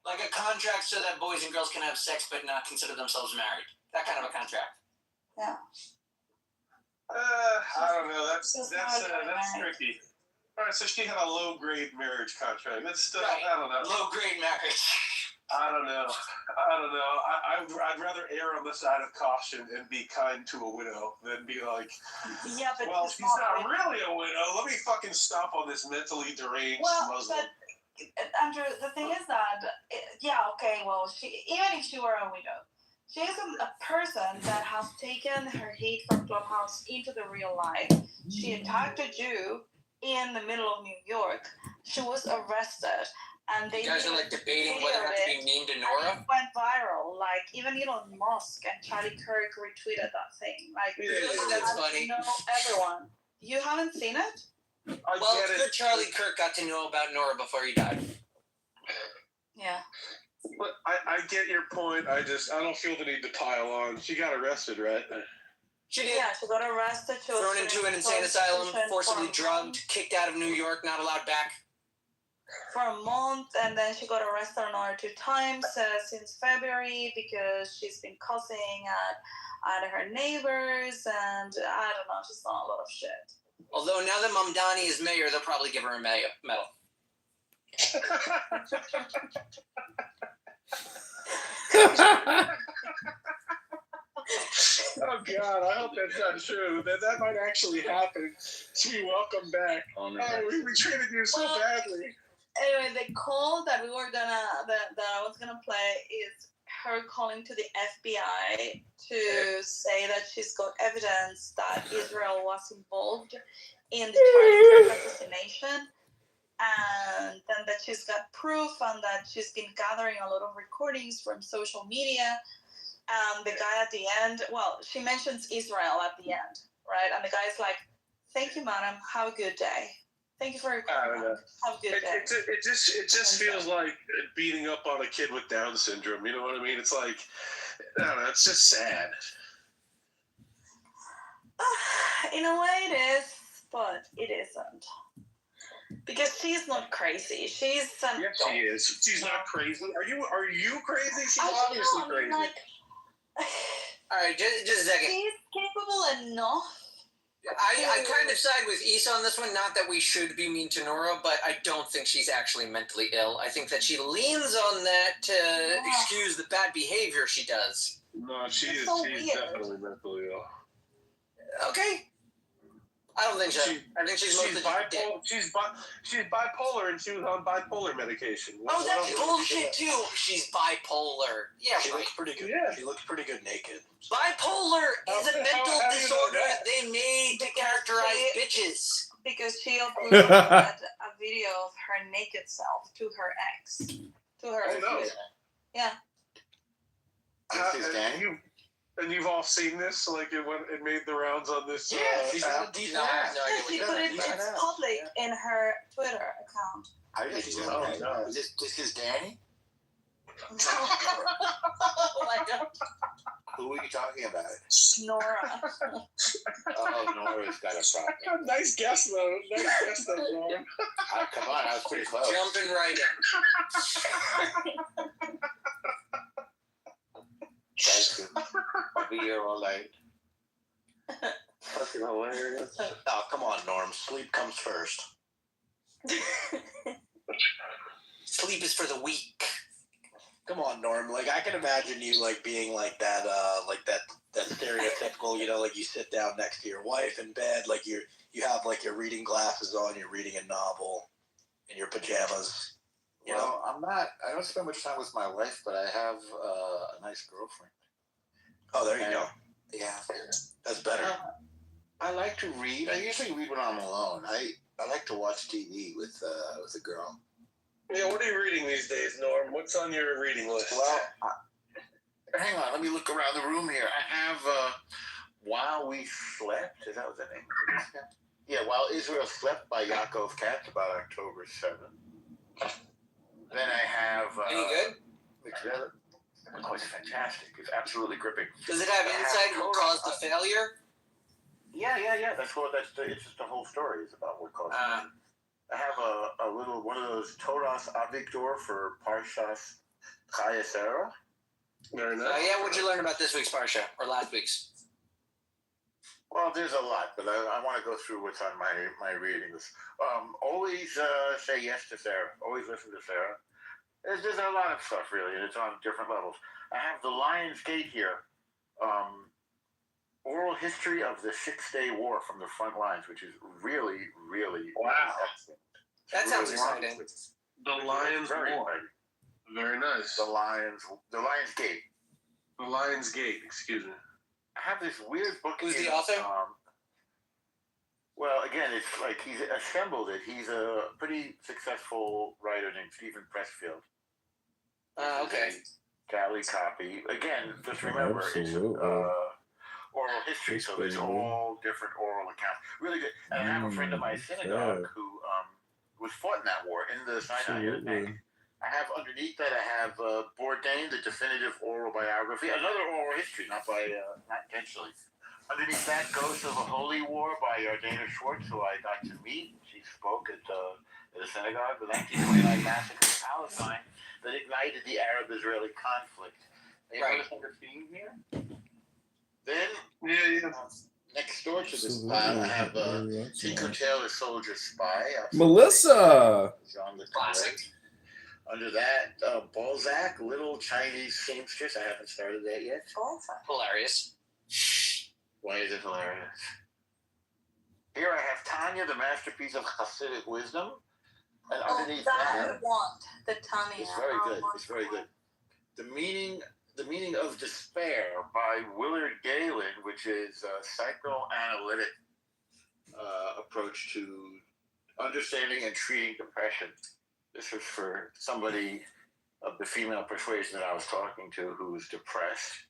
Like a contract so that boys and girls can have sex but not consider themselves married. That kind of a contract. Yeah. I don't know. That's tricky. All right, so she had a low grade marriage contract. That's still I don't know. Low grade marriage. I don't know. I'd rather err on the side of caution and be kind to a widow than be like, yeah, but well, she's not really a widow. Let me fucking stomp on this mentally deranged Muslim. But Andrew, the thing is that, even if she were a widow, she is a person that has taken her hate from Clubhouse into the real life. She attacked a Jew in the middle of New York. She was arrested. And they you guys are like debating whether or not to be mean to Nora? It went viral. Like, even Elon Musk and Charlie Kirk retweeted that thing. Like, that's funny. Know everyone. You haven't seen it? Well, it's good Charlie Kirk got to know about Nora before he died. Yeah. But I get your point. I don't feel the need to pile on. She got arrested, right? She did. Yeah, she got arrested. She was thrown into an insane asylum, forcibly drugged, kicked out of New York, not allowed back. For a month, and then she got arrested another 2 times since February because she's been cussing at her neighbors, and I don't know, she's done a lot of shit. Although now that Mamdani is mayor, they'll probably give her a medal. Oh God, I hope that's not true. That might actually happen. She welcome back. We treated you so badly. Anyway, the call that I was gonna play is her calling to the FBI to say that she's got evidence that Israel was involved in the Charlie Kirk assassination, and then that she's got proof and that she's been gathering a lot of recordings from social media. And the guy at the end, she mentions Israel at the end, right? And the guy's like, "Thank you, madam. Have a good day. Thank you for your comment. Have a good day." It just feels like beating up on a kid with Down syndrome. You know what I mean? It's like, I don't know. It's just sad. In a way, it is, but it isn't. Because she's not crazy. She's yes, she is. She's not crazy. Are you crazy? She's obviously crazy. All right, just a second. She's capable enough. I kind of side with Issa on this one. Not that we should be mean to Nora, but I don't think she's actually mentally ill. I think that she leans on that to excuse the bad behavior she does. No, she's definitely mentally ill. Okay. I don't think so. I think she's mostly bipolar. She's bipolar, and she was on bipolar medication. That's bullshit too. She's bipolar. Yeah, she looks pretty good. Yeah. She looks pretty good naked. Bipolar is a mental disorder that they made to characterize bitches. Because she uploaded a video of her naked self to her ex, to her Twitter. Yeah. This is Danny. And you've all seen this? Like it made the rounds on this she's app? not a decent ass. She put it. It's public in her Twitter account. I didn't know that. no. This is Danny? Oh my God. Who are you talking about? Nora. Oh, Nora's got a problem. Nice guess, though. Nora. Come on, I was pretty close. Jumping right in. Thank you. I'll be here all night. Fucking hilarious. Oh, come on, Norm. Sleep comes first. Sleep is for the weak. Come on, Norm. Like I can imagine you like being like that stereotypical. Like you sit down next to your wife in bed, like you have like your reading glasses on, you're reading a novel in your pajamas. Well, I'm not. I don't spend much time with my wife, but I have a nice girlfriend. Oh, there you go. Yeah, that's better. I like to read. I usually read when I'm alone. I like to watch TV with a girl. Yeah, what are you reading these days, Norm? What's on your reading list? Well, hang on. Let me look around the room here. I have While We Slept. Is that what the name is? Yeah, While Israel Slept by Yaakov Katz, about October 7th. Then I have... Any good? Oh, it's fantastic. It's absolutely gripping. Does it have insight on what caused the failure? Yeah. It's just the whole story. It's about what caused it. I have a little one of those Toras Avigdor for Parshas Chayesera. Very nice. Yeah, what'd you learn about this week's Parsha or last week's? Well, there's a lot, but I want to go through what's on my readings. Always say yes to Sarah. Always listen to Sarah. There's a lot of stuff, really, and it's on different levels. I have the Lion's Gate here. Oral history of the 6-Day War from the front lines, which is really, really excellent. That sounds exciting. The Lion's War. Very nice. The Lion's Gate. The Lion's Gate, excuse me. I have this weird book. Who's the author? Well, again, it's like he's assembled it. He's a pretty successful writer named Stephen Pressfield. Okay. Galley copy. Again, just remember, it's oral history, so there's all different oral accounts. Really good. And I have a friend of my synagogue who was fought in that war in the Sinai Bank. I have underneath that, I have Bourdain, the definitive oral biography, another oral history, not intentionally. Underneath that, Ghost of a Holy War by Yardena Schwartz, who I got to meet. She spoke at a synagogue, the 1929 massacre in Palestine that ignited the Arab-Israeli conflict. You understand the theme here? Then, next door to this pile, I have Tinker Tailor Soldier Spy. Melissa! Classic. Under that, Balzac, Little Chinese Seamstress. I haven't started that yet. Hilarious. Why is it hilarious? Here I have Tanya, the masterpiece of Hasidic wisdom. And underneath that, I want the Tanya. it's very good. It's very good. The Meaning of Despair by Willard Galen, which is a psychoanalytic approach to understanding and treating depression. This is for somebody of the female persuasion that I was talking to who was depressed.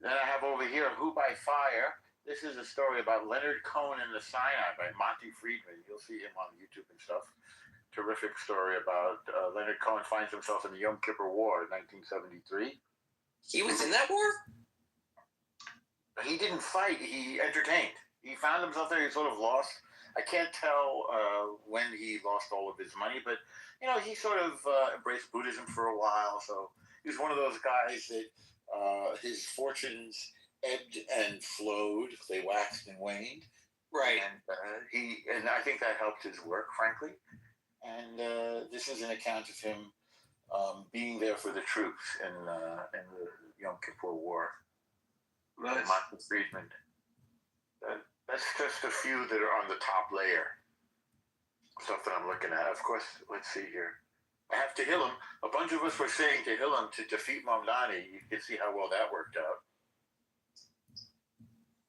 Then I have over here Who by Fire. This is a story about Leonard Cohen and the Sinai by Monty Friedman. You'll see him on YouTube and stuff. Terrific story about Leonard Cohen finds himself in the Yom Kippur War in 1973. He was in that war? He didn't fight. He entertained. He found himself there. He sort of lost. I can't tell when he lost all of his money, but, he sort of embraced Buddhism for a while. So he was one of those guys that his fortunes ebbed and flowed. They waxed and waned. Right. And I think that helped his work, frankly. And this is an account of him being there for the troops in the Yom Kippur War. Nice. Martin Friedman. That's just a few that are on the top layer. Stuff that I'm looking at. Of course, let's see here. I have Tehillim. A bunch of us were saying Tehillim to defeat Mamdani. You can see how well that worked out.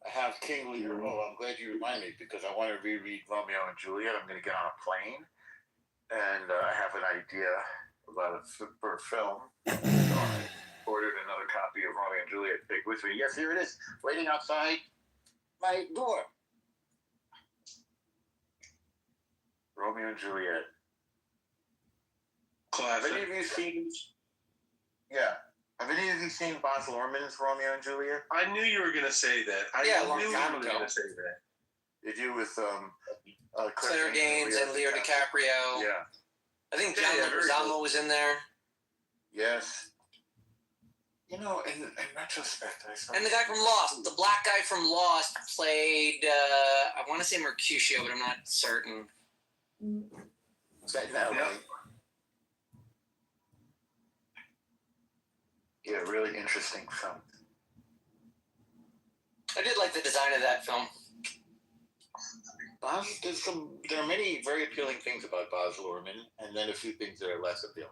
I have King Lear. Oh, I'm glad you reminded me because I want to reread Romeo and Juliet. I'm going to get on a plane. And I have an idea about for a film. ordered another copy of Romeo and Juliet to take with me. Yes, here it is, waiting outside my door. Romeo and Juliet. Classic. Have any of you seen? Yeah. Have any of you seen Baz Luhrmann's Romeo and Juliet? I knew you were going to say that. I knew you were going to say that. Did you with Claire Danes and Leo DiCaprio? Yeah. I think John Leguizamo was in there. Yes. You know, in retrospect, I saw. And the guy from Lost, the black guy from Lost, played. I want to say Mercutio, but I'm not certain. Is that in LA? Yep. Yeah, really interesting film. I did like the design of that film. There are many very appealing things about Baz Luhrmann, and then a few things that are less appealing.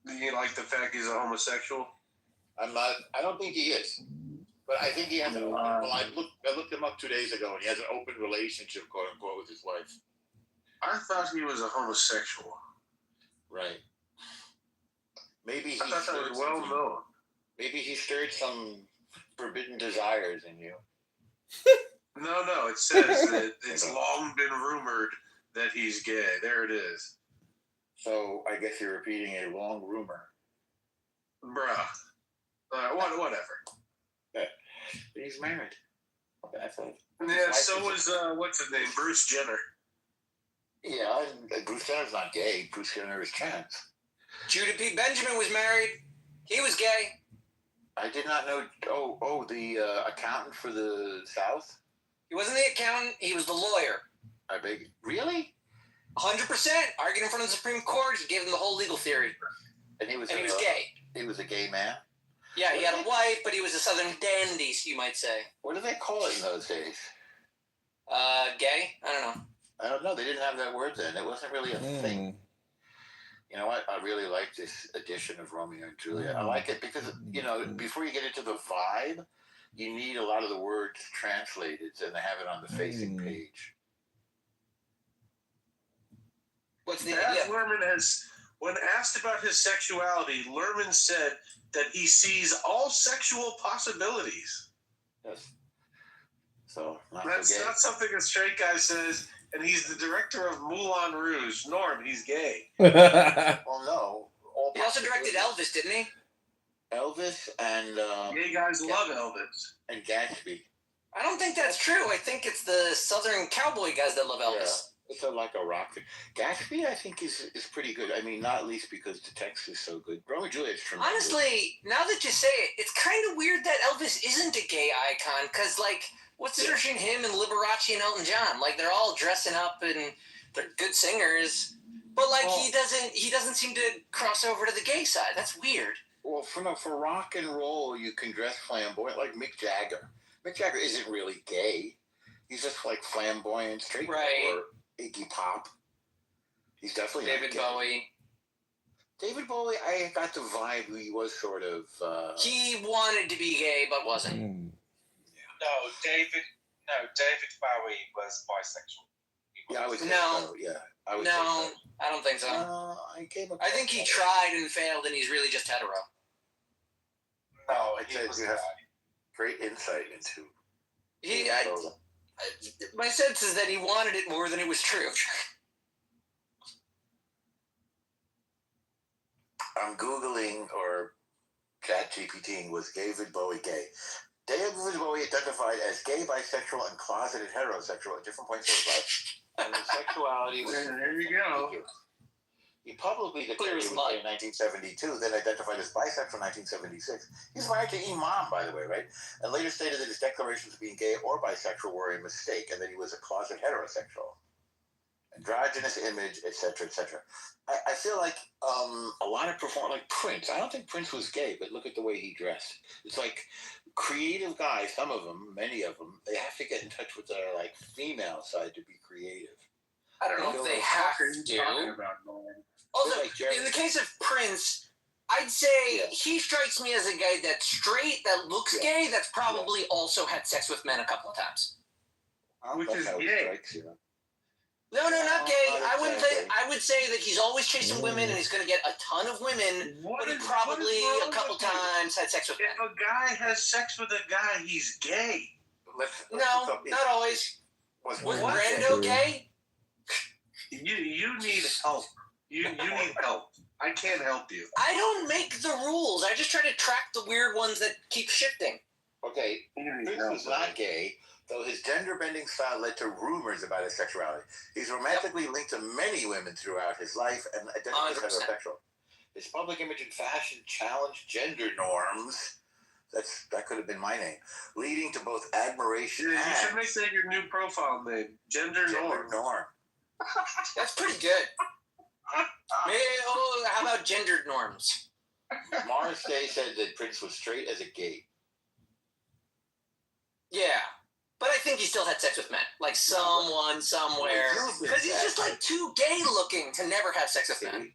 Do you like the fact he's a homosexual? I don't think he is, but I think he has an open. Well, I looked him up 2 days ago, and he has an open relationship, quote unquote, with his wife. I thought he was a homosexual. Right. Maybe he I thought that was well known. Maybe he stirred some forbidden desires in you. No, it says that it's long been rumored that he's gay. There it is. So I guess you're repeating a long rumor. Bruh. Whatever. Yeah. He's married. That's it. Yeah, so was, what's his name? Bruce Jenner. Yeah, Bruce Jenner's not gay. Bruce Jenner is trans. Judah P. Benjamin was married. He was gay. I did not know. The accountant for the South? He wasn't the accountant. He was the lawyer. I beg you. Really? 100%. Argued in front of the Supreme Court. He gave them the whole legal theory. And he was gay. He was a gay man? Yeah, he had a wife, but he was a Southern dandy, you might say. What did they call it in those days? Gay? I don't know. I don't know. They didn't have that word then. It wasn't really a thing. You know what? I really like this edition of Romeo and Juliet. I like it because, before you get into the vibe, you need a lot of the words translated, and they have it on the facing page. What's the idea? Luhrmann when asked about his sexuality, Luhrmann said that he sees all sexual possibilities. Yes. So, that's not something a straight guy says, and he's the director of Moulin Rouge. Norm, he's gay. Well, no. He also directed Elvis, didn't he? Elvis and... gay guys love Elvis. And Gatsby. I don't think that's true. I think it's the Southern cowboy guys that love Elvis. Yeah. It's like a rock thing. Gatsby, I think, is pretty good. I mean, not least because the text is so good. Romeo and Juliet's tremendous. Honestly, now that you say it, it's kind of weird that Elvis isn't a gay icon, because, what's interesting him and Liberace and Elton John? They're all dressing up and they're good singers, but he doesn't seem to cross over to the gay side. That's weird. Well, for rock and roll, you can dress flamboyant, like Mick Jagger. Mick Jagger isn't really gay. He's just flamboyant, straight. Right. Or Iggy Pop. He's definitely David Bowie. David Bowie, I got the vibe he was sort of... he wanted to be gay, but wasn't. No, David Bowie was bisexual. Yeah, I would say no. so. Yeah, I would no, say so. I don't think so. I think he tried and failed, and he's really just hetero. No, it says you have great insight into... My sense is that he wanted it more than it was true. I'm Googling or ChatGPTing, was David Bowie gay? David Bowie identified as gay, bisexual, and closeted heterosexual at different points of his life. And his sexuality was... There you go. He publicly declared he was gay in 1972, then identified as bisexual in 1976. He's married to Imam, by the way, right? And later stated that his declarations of being gay or bisexual were a mistake, and that he was a closet heterosexual. Androgynous image, etc., etc. I feel like a lot of like Prince. I don't think Prince was gay, but look at the way he dressed. It's like creative guys, some of them, many of them, they have to get in touch with their female side to be creative. I don't know if they have to. Also, in the case of Prince, I'd say he strikes me as a guy that's straight, that looks gay, that's probably also had sex with men a couple of times. Which is gay. No, not gay. I wouldn't say. I would say that he's always chasing women, and he's going to get a ton of women. But he probably a couple times had sex with men. If a guy has sex with a guy, he's gay. No, not always. Was Brando gay? You need help. You need help. I can't help you. I don't make the rules. I just try to track the weird ones that keep shifting. Okay, Prince was not gay, though his gender-bending style led to rumors about his sexuality. He's romantically linked to many women throughout his life and identifies as heterosexual. His public image and fashion challenged gender norms. That could have been my name, leading to both admiration and... You should make that your new profile name. Gender norm. That's pretty good. How about gendered norms? Morris Day said that Prince was straight as a gay. Yeah, but I think he still had sex with men, like someone somewhere, because he's just like too gay looking to never have sex with men.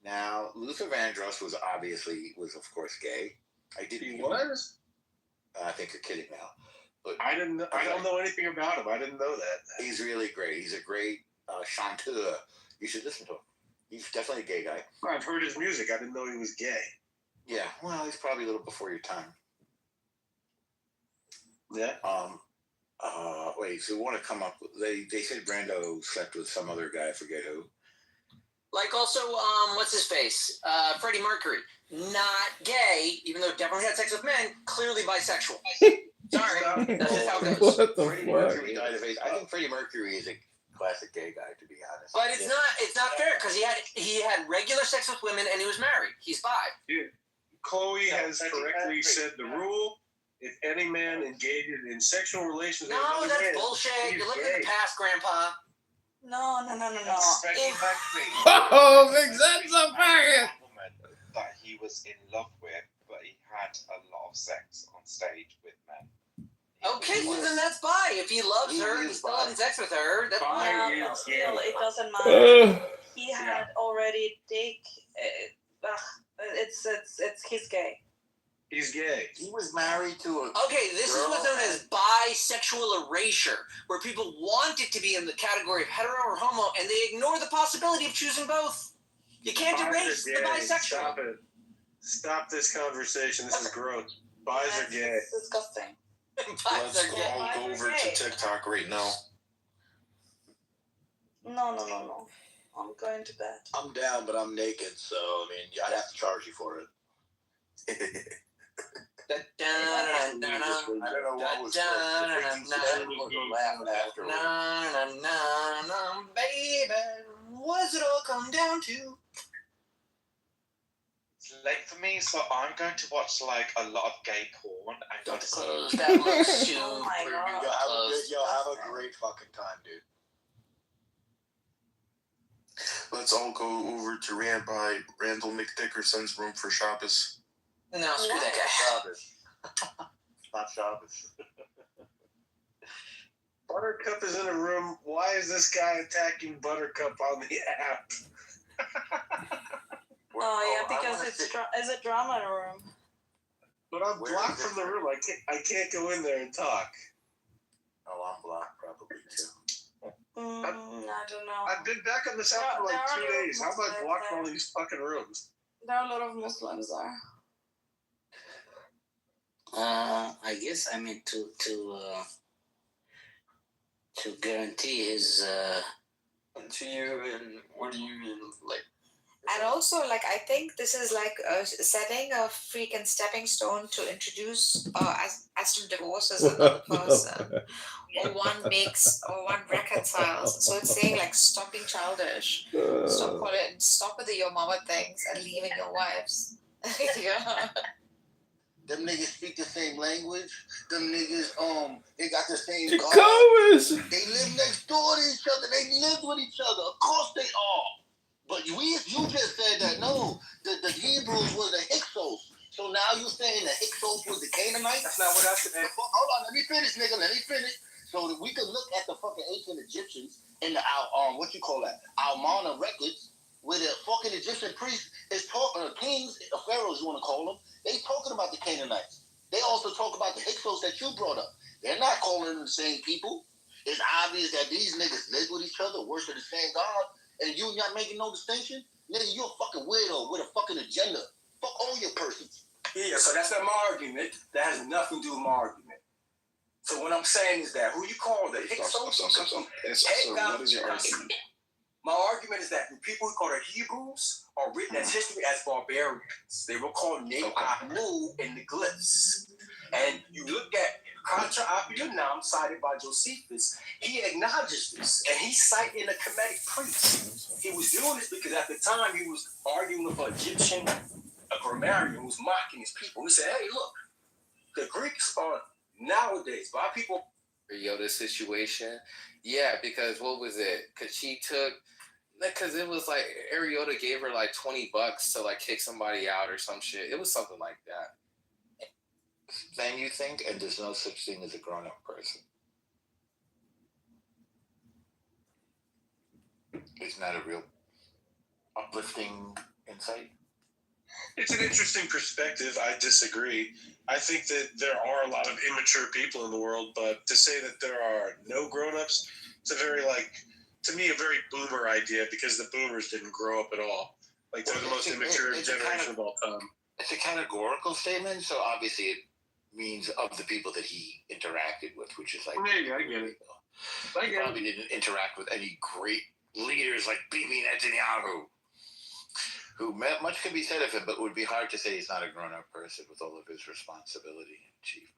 Now, Luther Vandross was of course gay. He was? I think you're kidding now. But I don't know anything about him. I didn't know that. He's really great. He's a great chanteur. You should listen to him. He's definitely a gay guy. I've heard his music. I didn't know he was gay. Yeah, well, he's probably a little before your time. Yeah. Wait, so we want to come up with... They said Brando slept with some other guy, I forget who. Like also, what's his face? Freddie Mercury. Not gay, even though definitely had sex with men, clearly bisexual. Sorry, that's just how it goes. What the Freddie fuck? Mercury died of AIDS. I think Freddie Mercury is a classic gay guy, to be honest. But it's not fair, because he had regular sex with women and he was married. He's bi. Yeah. Chloe has correctly said the rule. If any man engages in sexual relations with No, another that's man, bullshit. he's You're living gay. in the past, Grandpa. No. Oh, Big Zed's a faggot. That he was in love with, but he had a lot of sex on stage with men. Okay, well then that's bi. If he loves her and he's still having sex with her, that's fine. No, still, it doesn't matter. He had already he's gay. He's gay. He was married to a... Okay, this is what's known as bisexual erasure, where people want it to be in the category of hetero or homo, and they ignore the possibility of choosing both. You can't erase the bisexual. Stop it. Stop this conversation. This is gross. Bis are gay. It's disgusting. Let's all go over to TikTok right now. No. I'm going to bed. I'm down, but I'm naked, so, I mean, I'd have to charge you for it. I don't know what was baby, what does it all come down to? It's late for me, so I'm going to watch like a lot of gay porn. And Don't close. That looks super Oh my God. You'll have a great fucking time, dude. Let's all go over to Randall McDickerson's room for Shabbos. No, screw that guy. Not Shabbos. Buttercup is in a room. Why is this guy attacking Buttercup on the app? Because it's a drama room. But I'm blocked from the room. I can't go in there and talk. Oh, I'm blocked probably too. I don't know. I've been back on this app for like 2 days. How am I blocked from all these fucking rooms? There are a lot of Muslims there. I guess to guarantee his to you, and what do you mean, like? And also, like, I think this is like setting a freaking stepping stone to introduce as to divorce as another person, or one makes or one reconciles. So it's saying like stop being childish, stop with your mama things and leaving your wives. Yeah. Them niggas speak the same language. Them niggas, they got the same car. They live next door to each other. They live with each other. Of course they are. But you just said that, no, the Hebrews were the Hyksos. So now you're saying the Hyksos was the Canaanites? That's not what I said. Hold on, let me finish, nigga. Let me finish. So that we can look at the fucking ancient Egyptians in the, Almana records, where the fucking Egyptian priests is talking, kings, pharaohs, you want to call them, they talking about the Canaanites. They also talk about the Hyksos that you brought up. They're not calling them the same people. It's obvious that these niggas live with each other, worship the same God, and you not making no distinction. Nigga, you a fucking weirdo with a fucking agenda. Fuck all your persons. Yeah, so that's not my argument. That has nothing to do with my argument. So what I'm saying is that who you call the So what is your argument? My argument is that the people who call the Hebrews are written as history as barbarians. They were called Ne-Amu in the glyphs. And you look at Contra Appianum, cited by Josephus, he acknowledges this. And he's citing a Kemetic priest. He was doing this because at the time he was arguing with an Egyptian grammarian who was mocking his people. He said, hey, look, the Greeks are nowadays, by people. Yoda situation. Yeah, because what was it? Because it was like Ariota gave her like $20 to like kick somebody out or some shit. It was something like that. Then you think, and there's no such thing as a grown-up person. It's not a real uplifting insight. It's an interesting perspective. I disagree. I think that there are a lot of immature people in the world, but to say that there are no grown-ups, it's a very, to me, a very boomer idea because the boomers didn't grow up at all. Like, they're the most immature generation of all time. It's a categorical statement, so obviously it means of the people that he interacted with, which is like... Maybe, I get it. He probably didn't interact with any great leaders like Bibi Netanyahu, who much could be said of him, but it would be hard to say he's not a grown-up person with all of his responsibility and achievement.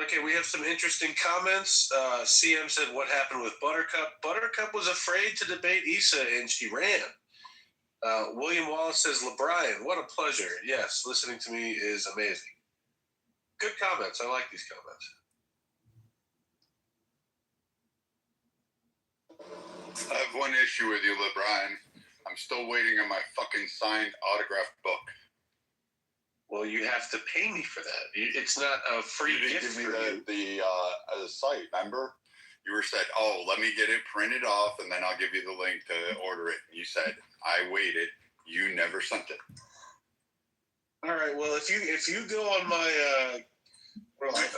Okay, we have some interesting comments. CM said, what happened with Buttercup? Buttercup was afraid to debate Issa, and she ran. William Wallace says, LeBrian, what a pleasure. Yes, listening to me is amazing. Good comments. I like these comments. I have one issue with you, LeBrian. I'm still waiting on my fucking signed autographed book. Well, you have to pay me for that. It's not a free gift give me for you. the site, remember? You were said, oh, let me get it printed off, and then I'll give you the link to order it. You said, I waited. You never sent it. All right. Well, if you go on my,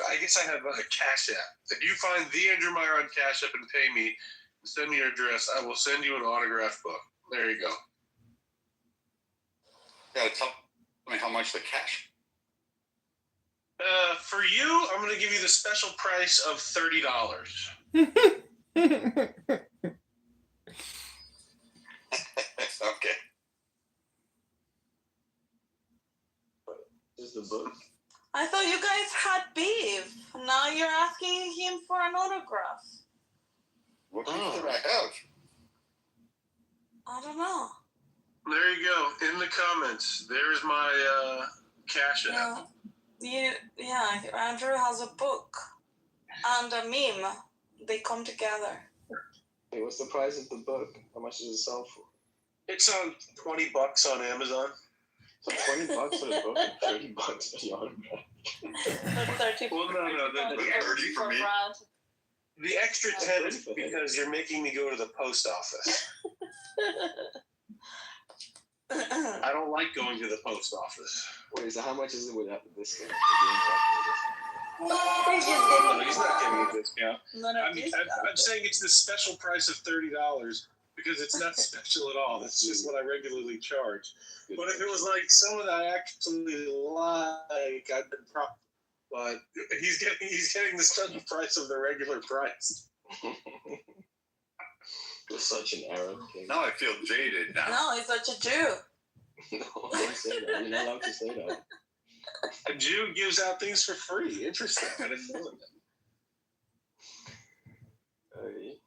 I guess I have a Cash App. If you find the Andrew Meyer on Cash App and pay me, and send me your address, I will send you an autographed book. There you go. Yeah, tell me how much the cash. For you, I'm going to give you the special price of $30. Okay. Is the book? I thought you guys had beef. Now you're asking him for an autograph. What beef did I have? I don't know. There you go. In the comments, there's my Cash App. Andrew has a book and a meme. They come together. Hey, what's the price of the book? How much does it sell for? It's on $20 on Amazon. So $20 for the book and $30 for the autograph. 30. Well, no. The 30 for me. The extra 10 is because you're making me go to the post office. I don't like going to the post office. Wait, so how much is it without the discount? No, he's not giving a discount. I'm saying it's the special price of $30 because it's not special at all. That's just what I regularly charge. But if it was like someone I actually like, I'd been proud. But he's getting the special price of the regular price. You're such an Arab. Now I feel jaded now. No, he's such a Jew. No, don't say that. You're not allowed to say that. A Jew gives out things for free. Interesting. I didn't know that.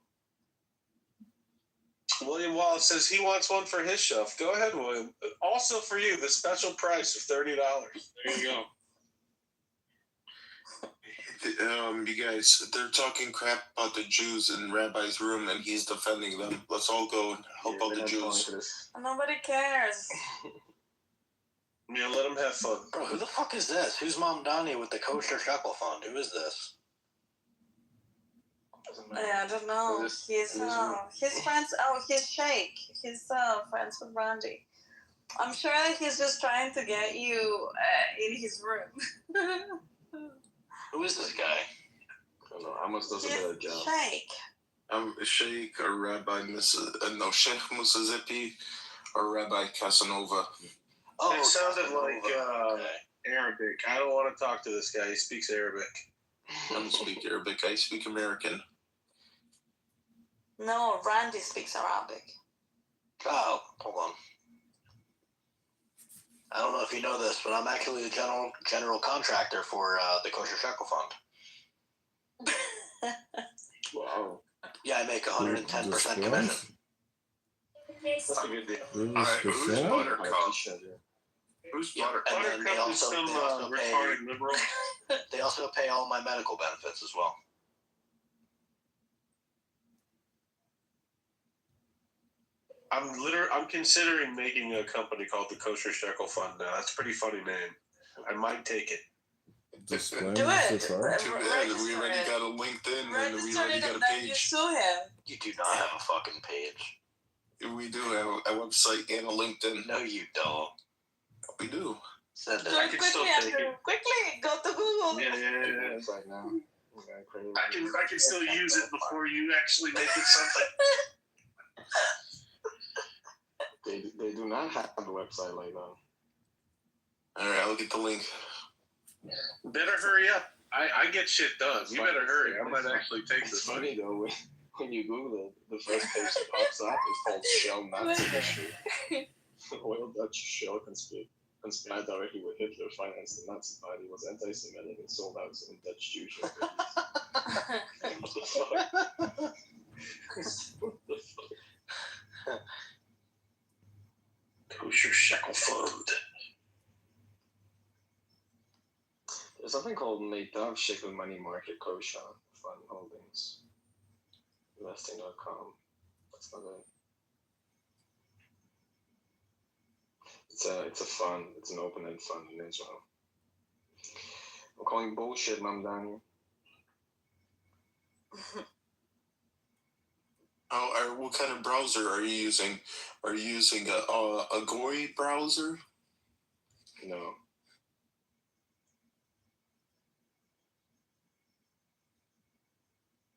William Wallace says he wants one for his shelf. Go ahead, William. Also for you, the special price of $30. There you go. You guys, they're talking crap about the Jews in Rabbi's room, and he's defending them. Let's all go and help out the Jews. Nobody cares. Yeah, let them have fun. Bro, who the fuck is this? Who's Mom Donnie with the kosher shekel fund? Who is this? Yeah, I don't know. He's friends. Oh, he's Sheikh. He's friends with Randy. I'm sure he's just trying to get you in his room. Who is this guy? I don't know. How much does a better job? Sheikh. Sheikh or Rabbi Sheikh Mississippi or Rabbi Casanova. Oh, it sounded like Arabic. I don't want to talk to this guy. He speaks Arabic. I don't speak Arabic. I speak American. No, Randy speaks Arabic. Oh, hold on. I don't know if you know this, but I'm actually the general contractor for the Kosher Shekel Fund. Wow. Yeah, I make 110% commission. That's a good deal. Alright, who's Buttercup? Who's Buttercup? And then they also, retarded liberal. They also pay all my medical benefits as well. I'm considering making a company called the Kosher Shekel Fund now. That's a pretty funny name. I might take it. Do it. Too bad. We already got a LinkedIn and we already got a page. You sue him. You do not have a fucking page. We do have a website and a LinkedIn. No, you don't. We do. Send it. I can still take it. Quickly, go to Google. Yeah. Right now. I can still use it before you actually make it something. They do not have a website like that. All right, I'll get the link. Better hurry up. I get shit done. You better hurry. I might actually take this. It's funny though, when you Google it, the first page that pops up is called Shell Nazi History. Oil Dutch Shell conspired directly with Hitler, financed the Nazi Party, was anti-Semitic, and sold out some Dutch Jewish refugees. What the fuck? Kosher Shekel Fund. There's something called Meitav Shekel Money Market Kosher Fund Holdings. Investing.com. That's not it. It's a fund. It's an open-end fund in Israel. I'm calling bullshit, Mamdani. What kind of browser are you using? Are you using a Goy browser? No.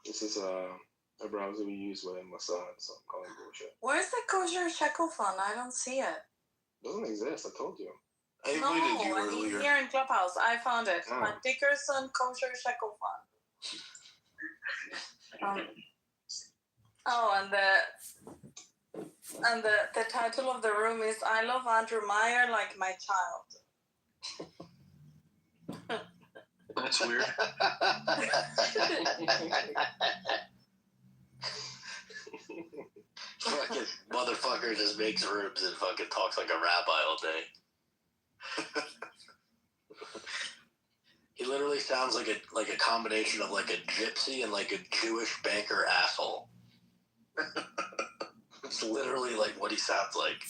This is a browser we use within Mossad, so I'm calling bullshit. Where's the Kosher Shekel Fund? I don't see it. Doesn't exist, I told you. I No, invited you I mean earlier. here in Clubhouse. I found it. Oh. My Dickerson Kosher Shekel Fund. And the title of the room is I Love Andrew Meyer Like My Child. That's weird. Fucking motherfucker just makes rooms and fucking talks like a rabbi all day. He literally sounds like a combination of like a gypsy and like a Jewish banker asshole. It's literally like what he sounds like.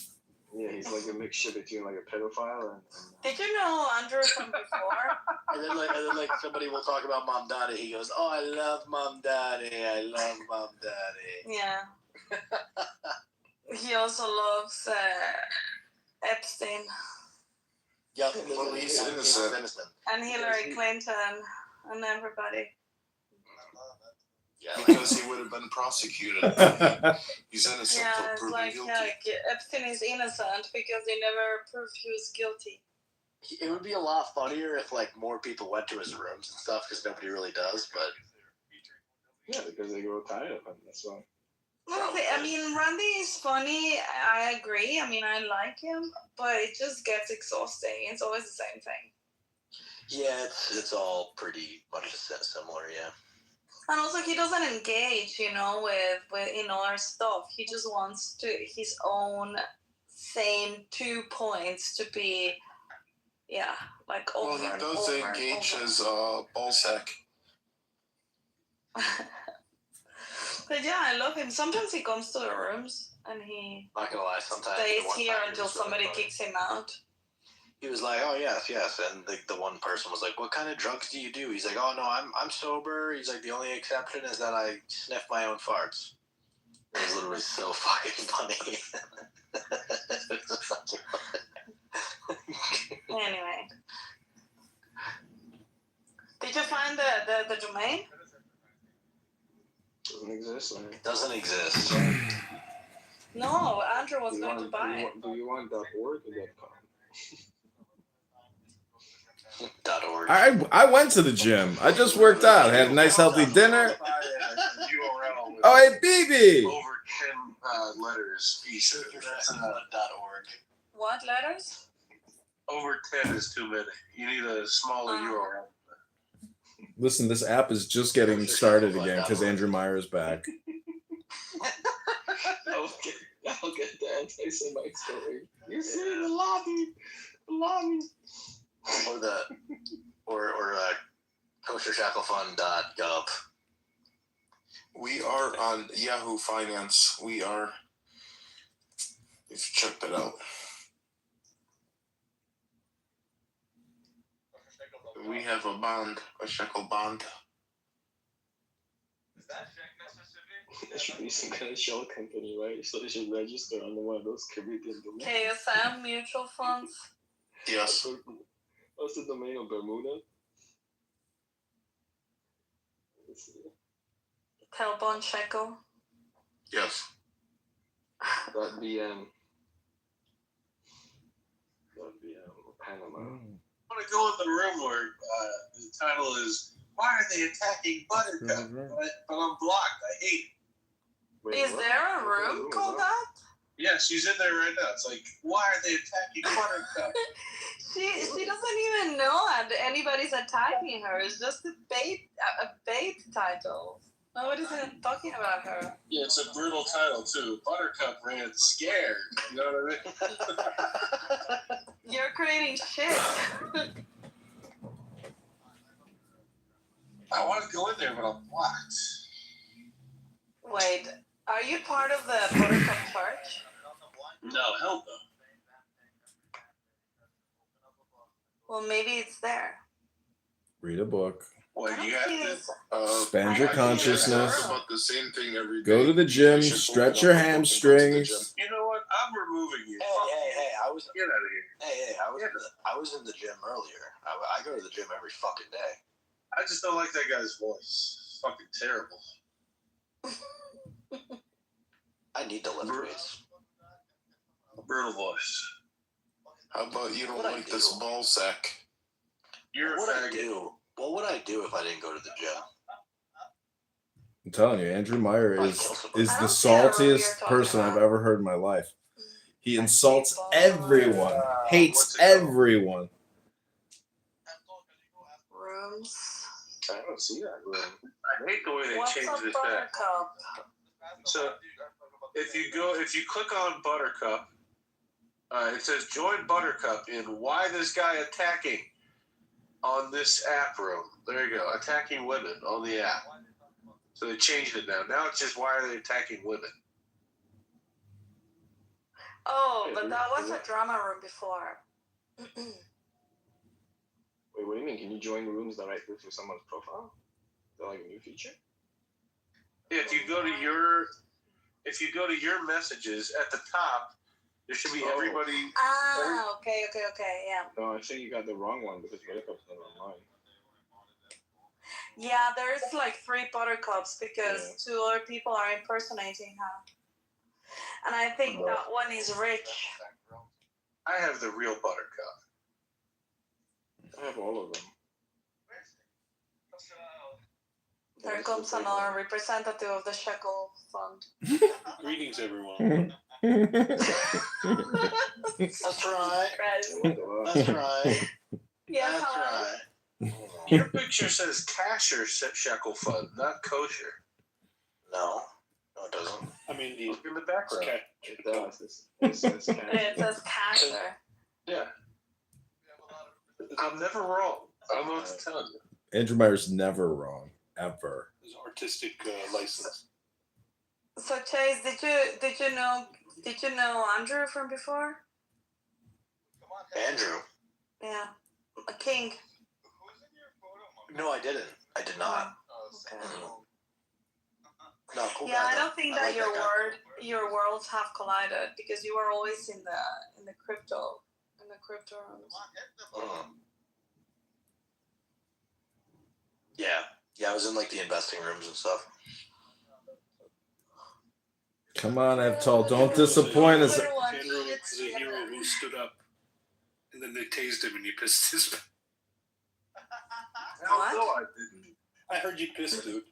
Yeah, he's like a mixture between like a pedophile and Did you know Andrew from before? and then like somebody will talk about Mom Daddy. He goes, "Oh, I love Mom Daddy. I love Mom Daddy." Yeah. He also loves Epstein. Yeah, well, he's innocent. And Hillary Clinton and everybody. Yeah, because he would have been prosecuted. He's innocent Yeah, until it's proven like guilty. Epstein is innocent because they never proved he was guilty. It would be a lot funnier if like more people went to his rooms and stuff because nobody really does. But yeah, because they grow tired of him. That's why. Well, I mean, Randy is funny. I agree. I mean, I like him, but it just gets exhausting. It's always the same thing. yeah, it's all pretty much similar. Yeah. And also, he doesn't engage, with our stuff. He just wants his own same 2 points to be, like over. Well, he does engage his ballsack. But yeah, I love him. Sometimes he comes to the rooms and he Not gonna lie, sometimes stays the one here time he until was really somebody funny. kicks him out. He was like, "Oh yes," and the one person was like, "What kind of drugs do you do?" He's like, "Oh no, I'm sober." He's like, "The only exception is that I sniff my own farts." It was literally so fucking funny. Anyway, did you find the domain? Doesn't exist. Man. Doesn't exist. No, Andrew was going to buy it. Do you want .org or .com? .org. I went to the gym. I just worked out. Had a nice healthy dinner. URL Oh, hey, BB. over 10 letters each. That's .org. What letters? Over 10 is too many. You need a smaller URL. Listen, this app is just getting started again because Andrew Meyer is back. I'll get the anti-Semite story. You see the lobby. Or koshershacklefund.gov. We are on Yahoo Finance. We are. If you check that out. We have a bond, a shekel bond. There should be some kind of shell company, right? So they should register under one of those Caribbean domains. KSM mutual funds. Yes. What's the domain of Bermuda? Telbon shekel. Yes. .bm. Panama. I want to go in the room where the title is "Why Are They Attacking Buttercup?" But I'm blocked. I hate it. Is there a room called that? Yeah, she's in there right now. It's like, why are they attacking Buttercup? She doesn't even know that anybody's attacking her. It's just a bait title. Nobody's even talking about her. Yeah, it's a brutal title too. Buttercup ran scared. You know what I mean? You're creating shit. I want to go in there, but I'm blocked. Wait, are you part of the Buttercup Church? No, hell no. Well, maybe it's there. Read a book. Well, you have to expand your consciousness. About the same thing every day. Go to the gym. Stretch your hamstrings. You know what? I'm removing you. Hey! I was Get out of here. Hey! I was in the gym earlier. I go to the gym every fucking day. I just don't like that guy's voice. It's fucking terrible. I need to lift weights. Brutal voice. How about you don't like this ball sack? You're what a would I do? What would I do if I didn't go to the gym? I'm telling you, Andrew Meyer is the saltiest person I've ever heard in my life. He insults everyone, hates everyone. Rooms. I don't see that room. I hate the way they What's changed a this back. Buttercup? So if you click on Buttercup, it says join Buttercup in why this guy attacking on this app room. There you go, attacking women on the app. So they changed it now. Now it's just why are they attacking women? Oh, but that was a drama room before. Wait, what do you mean? Can you join rooms directly through someone's profile? Is that like a new feature? If you go to your messages at the top, there should be everybody. Okay, yeah. No, I think you got the wrong one because Buttercup's not online. Yeah, there's like 3 Buttercups because 2 other people are impersonating her. And I think that one is Rich. I have the real Buttercup. I have all of them. There comes another representative of the Shekel Fund. Greetings, everyone. That's right. That's right. Yeah, That's hello. right. Your picture says Kasher Shekel Fund, not kosher. No, it doesn't. I mean, look in the background. It does. It says It says Kasher. Yeah. I'm never wrong. I'm not telling you. Andrew Meyer's never wrong, ever. His artistic license. So Chase, did you know Andrew from before? Andrew? Yeah, a king. No, I didn't. I did not. Okay. No, cool Yeah, guy, I don't think I that like that guy. your worlds have collided because you were always in the crypto rooms. Yeah, I was in like the investing rooms and stuff. Come on, Evtol, don't disappoint us. Andrew was a hero who stood up, and then they tased him and he pissed his pants. What? No, I didn't. I heard you pissed, dude.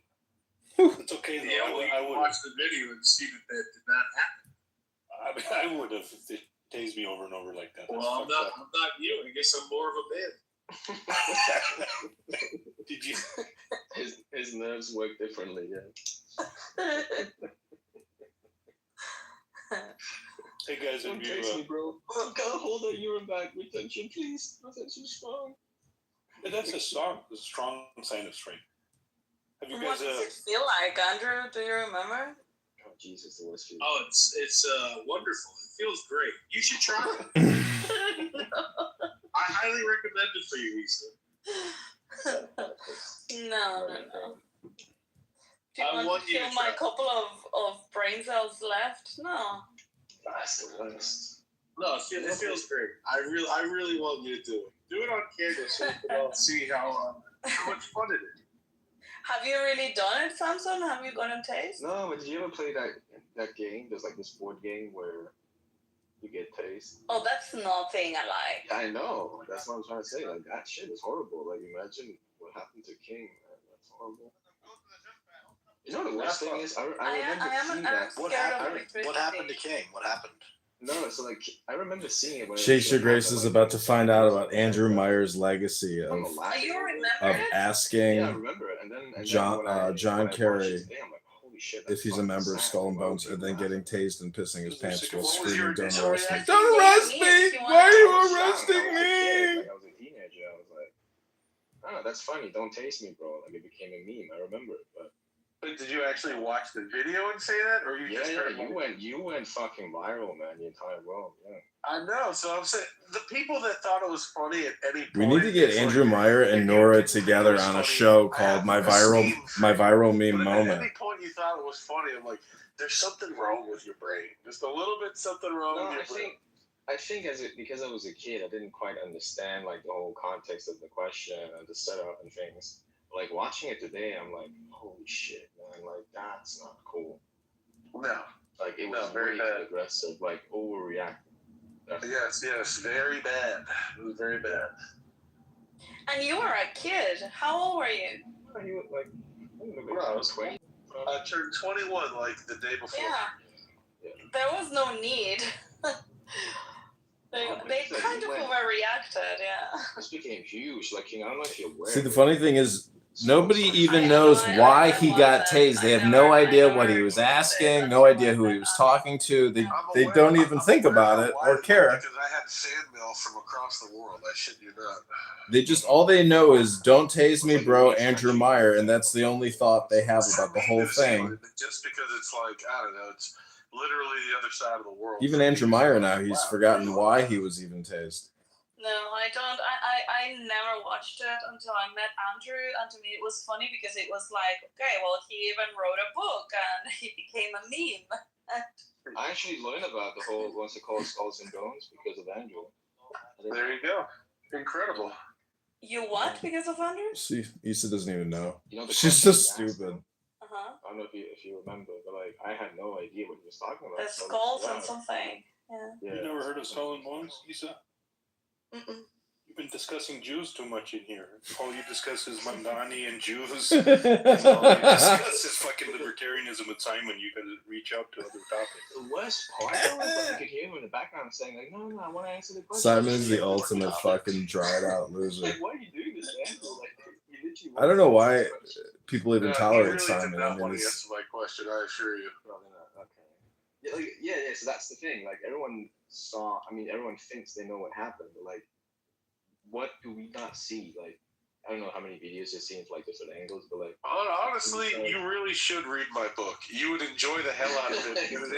It's okay, though. Yeah, I would watch the video and see that did not happen. I would have if they tased me over and over like that. Well, I'm not you. I guess I'm more of a man. Did you? His nerves work differently, yeah. Hey guys, Don't taste me, bro. Gotta hold that urine back. Retention, please. Retention strong. Yeah, that's a strong sign of strength. Have you What guys? does it feel like, Andrew? Do you remember? Oh, Jesus, the worst feeling. Oh, it's wonderful. It feels great. You should try it. I highly recommend it for you, Lisa. No. Do you want to kill my couple of brain cells left? No. That's the worst. No, it feels great. I really want you to do it. Do it on camera so we can all see how much fun it is. Have you really done it, Samson? Have you gotten taste? No, but did you ever play that game? There's like this board game where you get taste. Oh, that's nothing I like. Yeah, I know. That's what I'm trying to say. Like, that shit is horrible. Like, imagine what happened to King. Man. That's horrible. You know what the worst thing is? I remember seeing that. What happened to King? What happened? No, so like I remember seeing it. When Shakespeare Grace is about to find out about Andrew Meyer's legacy of asking Yeah, I remember it. And then John Kerry if he's a member of Skull and Bones, and then getting tased and pissing his pants while screaming, "Don't arrest me! Don't arrest me! Why are you arresting me?" I was a teenager. I was like, "Oh, that's funny. Don't taste me, bro." Like it became a meme. I remember it, but. But did you actually watch the video and say that, or you just heard you went fucking viral, man. The entire world, yeah. I know. So I'm saying the people that thought it was funny at any point. We need to get Andrew Meyer and Nora together on a show called My Viral Meme Moment. At any point you thought it was funny, I'm like, there's something wrong with your brain. Just a little bit something wrong with your brain. I think because I was a kid, I didn't quite understand like the whole context of the question and the setup and things. Like watching it today, I'm like, holy shit, man! Like that's not cool. No, like it was very aggressive, like overreacting. Yes, very bad. It was very bad. And you were a kid. How old were you? I was 20. I turned 21 like the day before. Yeah. There was no need. They kind of overreacted, yeah. This became huge. Like, I don't know if you're aware. See, the funny thing is, nobody even knows why he got tased. They have no idea what he was asking, no idea who he was talking to. They don't even think about it or care. Because I had sand mail from across the world. I shit you not. They just, all they know is, "Don't tase me, bro, Andrew Meyer," and that's the only thought they have about the whole thing. Just because it's like, I don't know, it's literally the other side of the world. Even Andrew Meyer now, he's forgotten why he was even tased. No, I don't. I never watched it until I met Andrew, and to me it was funny because it was like, okay, well, he even wrote a book and he became a meme. I actually learned about the whole what's it called, Skulls and Bones, because of Andrew. There you go. Incredible. You what because of Andrew? See, Issa doesn't even know. You know She's so stupid. Uh-huh. I don't know if you remember, but like I had no idea what he was talking about. The skulls and something. Yeah. You never heard of Skull and Bones, Issa? Mm-mm. You've been discussing Jews too much in here. All you discuss is Mandani and Jews. All you discuss is fucking libertarianism with Simon. You gotta reach out to other topics. The worst part was that you could hear him in the background saying like, no, I want to answer the question. Simon is the ultimate fucking dried out loser. Like, why are you doing this, Andrew? Like, you literally I don't know why people even tolerate really Simon. did not I mean, want to answer my question, I assure you. Okay. Yeah, so that's the thing. Like, everyone thinks they know what happened, but like, what do we not see? Like, I don't know how many videos you've seen from like different angles, but like, honestly, you really should read my book. You would enjoy the hell out of it. It answers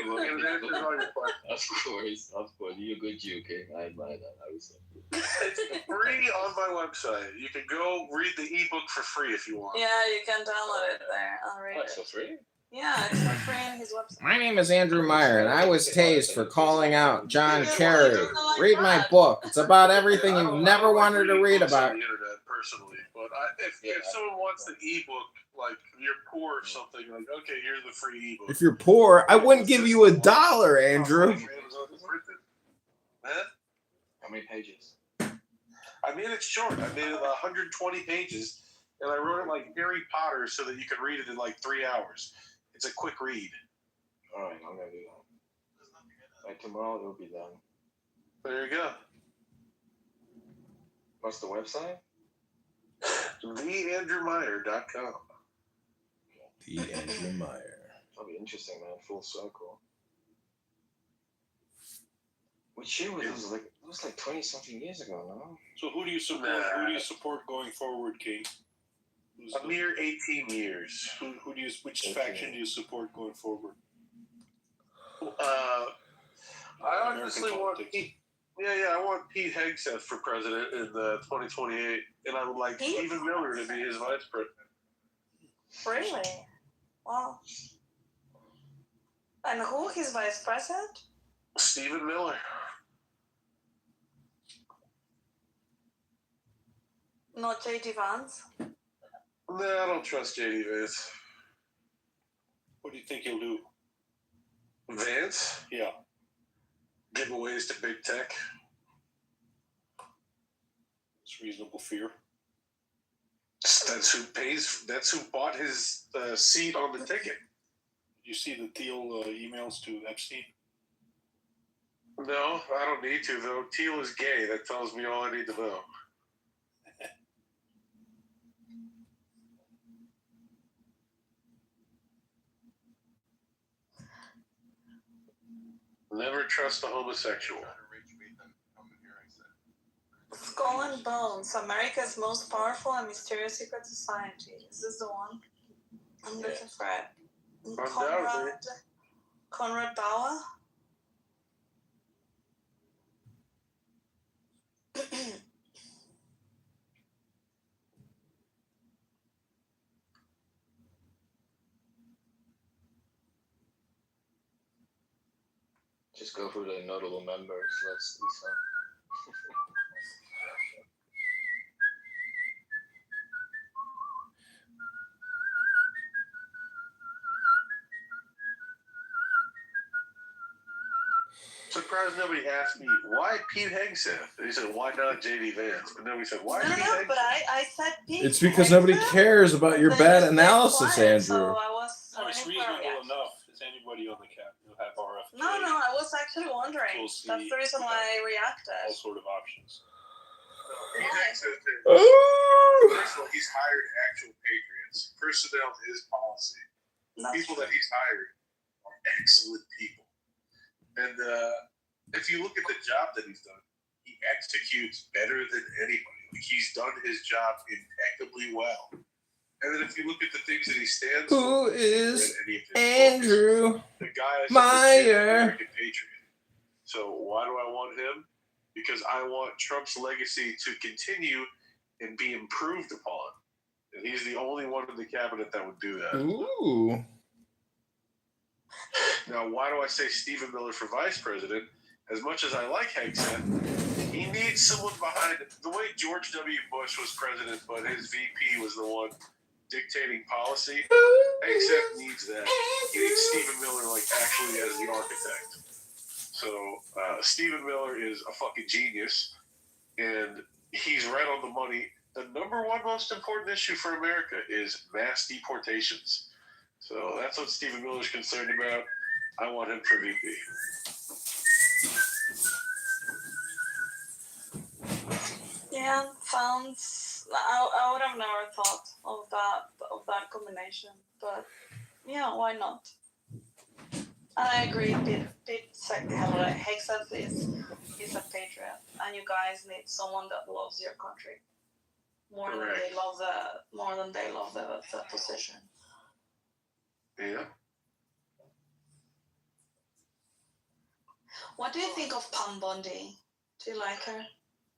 all your questions. Of course, you're a good Jew, okay? I buy that. I was. It's free on my website. You can go read the ebook for free if you want. Yeah, you can download it there. I'll read it. For free? Yeah, it's for free on his website. My name is Andrew Meyer, and I was tased for calling out John Kerry. Read my book. It's about everything you've never wanted to read about. The internet personally, but if someone wants the ebook, Like, if you're poor or something, like, okay, here's the free ebook. If you're poor, I wouldn't give you $1, Andrew. Huh? How many pages? I made it short. I made it 120 pages, and I wrote it like Harry Potter so that you could read it in like 3 hours. It's a quick read. All right, I'm gonna do that. By tomorrow, it'll be done. There you go. What's the website? TheAndrewMeyer.com. The Andrew Meyer. That'll be interesting, man. Full circle. Which year was this? Like, it was like 20-something years ago, no? So who do you support? Who do you support going forward, King? A mere 18 years. Who do you? Which faction do you support going forward? I honestly want Pete. I want Pete Hegseth for president in 2028, and I would like Stephen Miller to be his vice president. Really? Wow. And who his vice president? Stephen Miller. Not J.D. Vance? Nah, I don't trust J.D. Vance. What do you think he'll do? Vance? Yeah. Giveaways to big tech. It's reasonable fear. That's who pays. That's who bought his seat on the ticket. Did you see the Thiel emails to Epstein? No, I don't need to, though. Thiel is gay. That tells me all I need to know. Never trust a homosexual. Skull and Bones, America's most powerful and mysterious secret society. Is this the one? I'm looking for it. Conrad Bauer? Just go through the notable members. Let's see some. Surprised nobody asked me why Pete Hegseth. They said why not JD Vance, but nobody said why Pete Hegseth. But I said Pete. It's because nobody cares about your bad analysis, Andrew. So I was. It's reasonable enough. Is anybody on the cap who have RFK? No, I was actually wondering. That's the reason why I reacted. All sort of options. Pete Hegseth is, first of all, he's hired actual patriots. Personnel is policy. People that he's hired are excellent people. And if you look at the job that he's done, he executes better than anybody. Like, he's done his job impeccably well. And then if you look at the things that he stands for, Who is Andrew the guy is Meyer? an American patriot. So why do I want him? Because I want Trump's legacy to continue and be improved upon. And he's the only one in the cabinet that would do that. Ooh. Now, why do I say Stephen Miller for vice president? As much as I like Hegseth, he needs someone behind it. The way George W. Bush was president, but his VP was the one dictating policy, Hegseth needs that. He needs Stephen Miller, like, actually as the architect. So, Stephen Miller is a fucking genius, and he's right on the money. The number one most important issue for America is mass deportations. So that's what Stephen Miller's concerned about. I want him for VP. Yeah, sounds. I would have never thought of that combination, but yeah, why not? I agree. Pete Hegseth is a patriot, and you guys need someone that loves your country more than they love the position. Yeah. What do you think of Pam Bondi? Do you like her?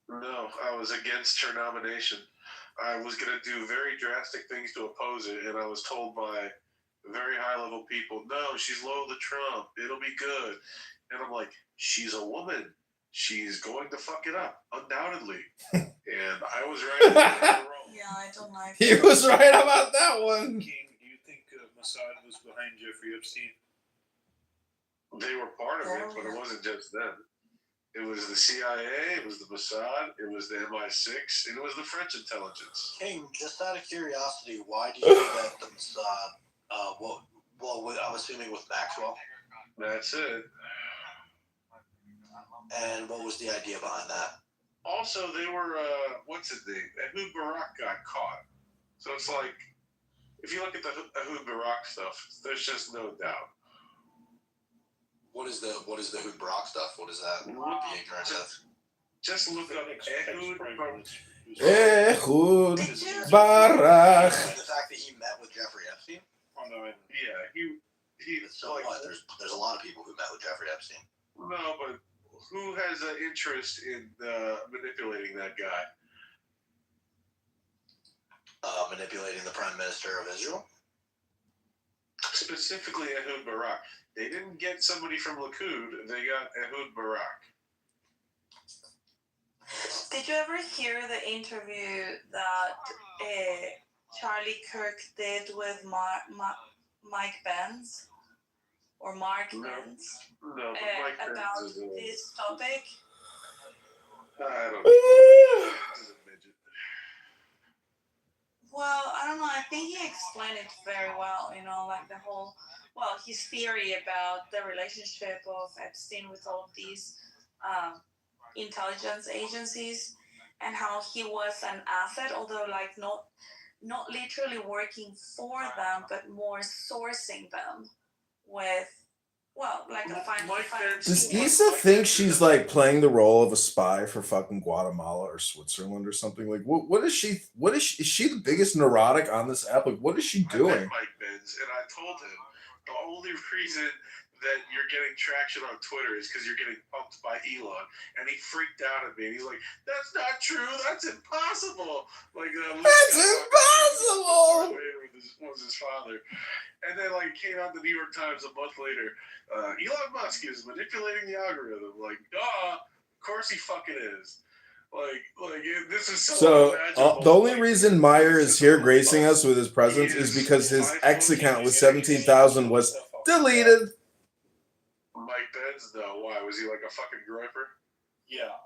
No, I was against her nomination. I was going to do very drastic things to oppose it, and I was told by very high-level people, no, she's loyal to Trump. It'll be good. And I'm like, she's a woman. She's going to fuck it up, undoubtedly. And I was right. Yeah, I don't like. He was right about that one. King, do you think Mossad was behind Jeffrey Epstein? They were part of it, but it wasn't just them. It was the CIA, it was the Mossad, it was the MI6, and it was the French intelligence. King, just out of curiosity, why did you do that to Mossad? I'm assuming with Maxwell. That's it. And what was the idea behind that? Also, they were, what's his name? Ehud Barak got caught. So it's like, if you look at the Ehud Barak stuff, there's just no doubt. What is the Ehud Barak stuff? What is that? The ignorance of? Just look up Ehud Barak. Ehud Barak. The fact that he met with Jeffrey Epstein. Oh no, yeah, he. So like, what? There's a lot of people who met with Jeffrey Epstein. No, but who has an interest in manipulating that guy? Manipulating the Prime Minister of Israel? Specifically Ehud Barak. They didn't get somebody from Likud, they got Ehud Barak. Did you ever hear the interview that Charlie Kirk did with Mike Benz? Or Mark Benz? No, but Mike Benz about is this topic? I don't know. Well, I don't know. I think he explained it very well, you know, like the whole, well, his theory about the relationship of Epstein with all of these intelligence agencies and how he was an asset, although like not literally working for them, but more sourcing them with, well, like a Does Issa think she's like playing the role of a spy for fucking Guatemala or Switzerland or something? Like, what is she? Is she the biggest neurotic on this app? Like, what is she doing? I met Mike Benz, and I told him the only reason that you're getting traction on Twitter is because you're getting pumped by Elon, and he freaked out at me. And he's like, "That's not true. That's impossible." Like, that's impossible. Was his father, and then like came out the New York Times a month later. Elon Musk is manipulating the algorithm. Like, duh, of course he fucking is. Like this is so. The only reason Meyer is here gracing us with his presence is because his X account with 17,000 was deleted. Mike Benz, though, why was he like a fucking groper? Yeah.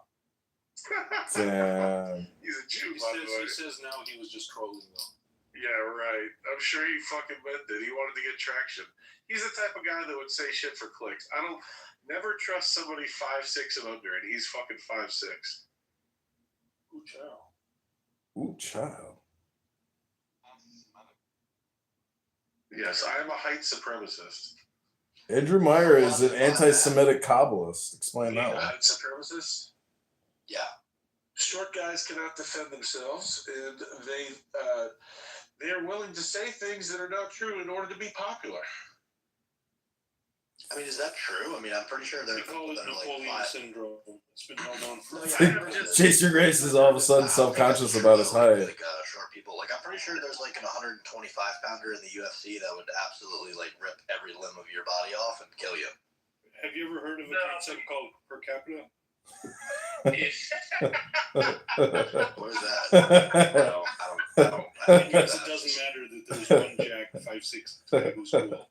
Damn. He's a Jew, by the way. He says now he was just trolling though. Yeah, right. I'm sure he fucking meant it. He wanted to get traction. He's the type of guy that would say shit for clicks. I don't never trust somebody 5'6" and under, and he's fucking 5'6". Ooh, child. Ooh, child. Yes, I am a height supremacist. Andrew Meyer is an anti-Semitic Kabbalist. Explain that one. Height supremacist? Yeah. Short guys cannot defend themselves, and they are willing to say things that are not true in order to be popular. I mean, is that true? I mean, I'm pretty sure there are people that are Napoleon syndrome. It's been well known for. Chaser Grace is all of a sudden self-conscious about his height. Like short people. Like, I'm pretty sure there's like an 125-pounder in the UFC that would absolutely like rip every limb of your body off and kill you. Have you ever heard of a concept called per capita? What is that? I guess it doesn't matter that there's one Jack 5'6" who's cool.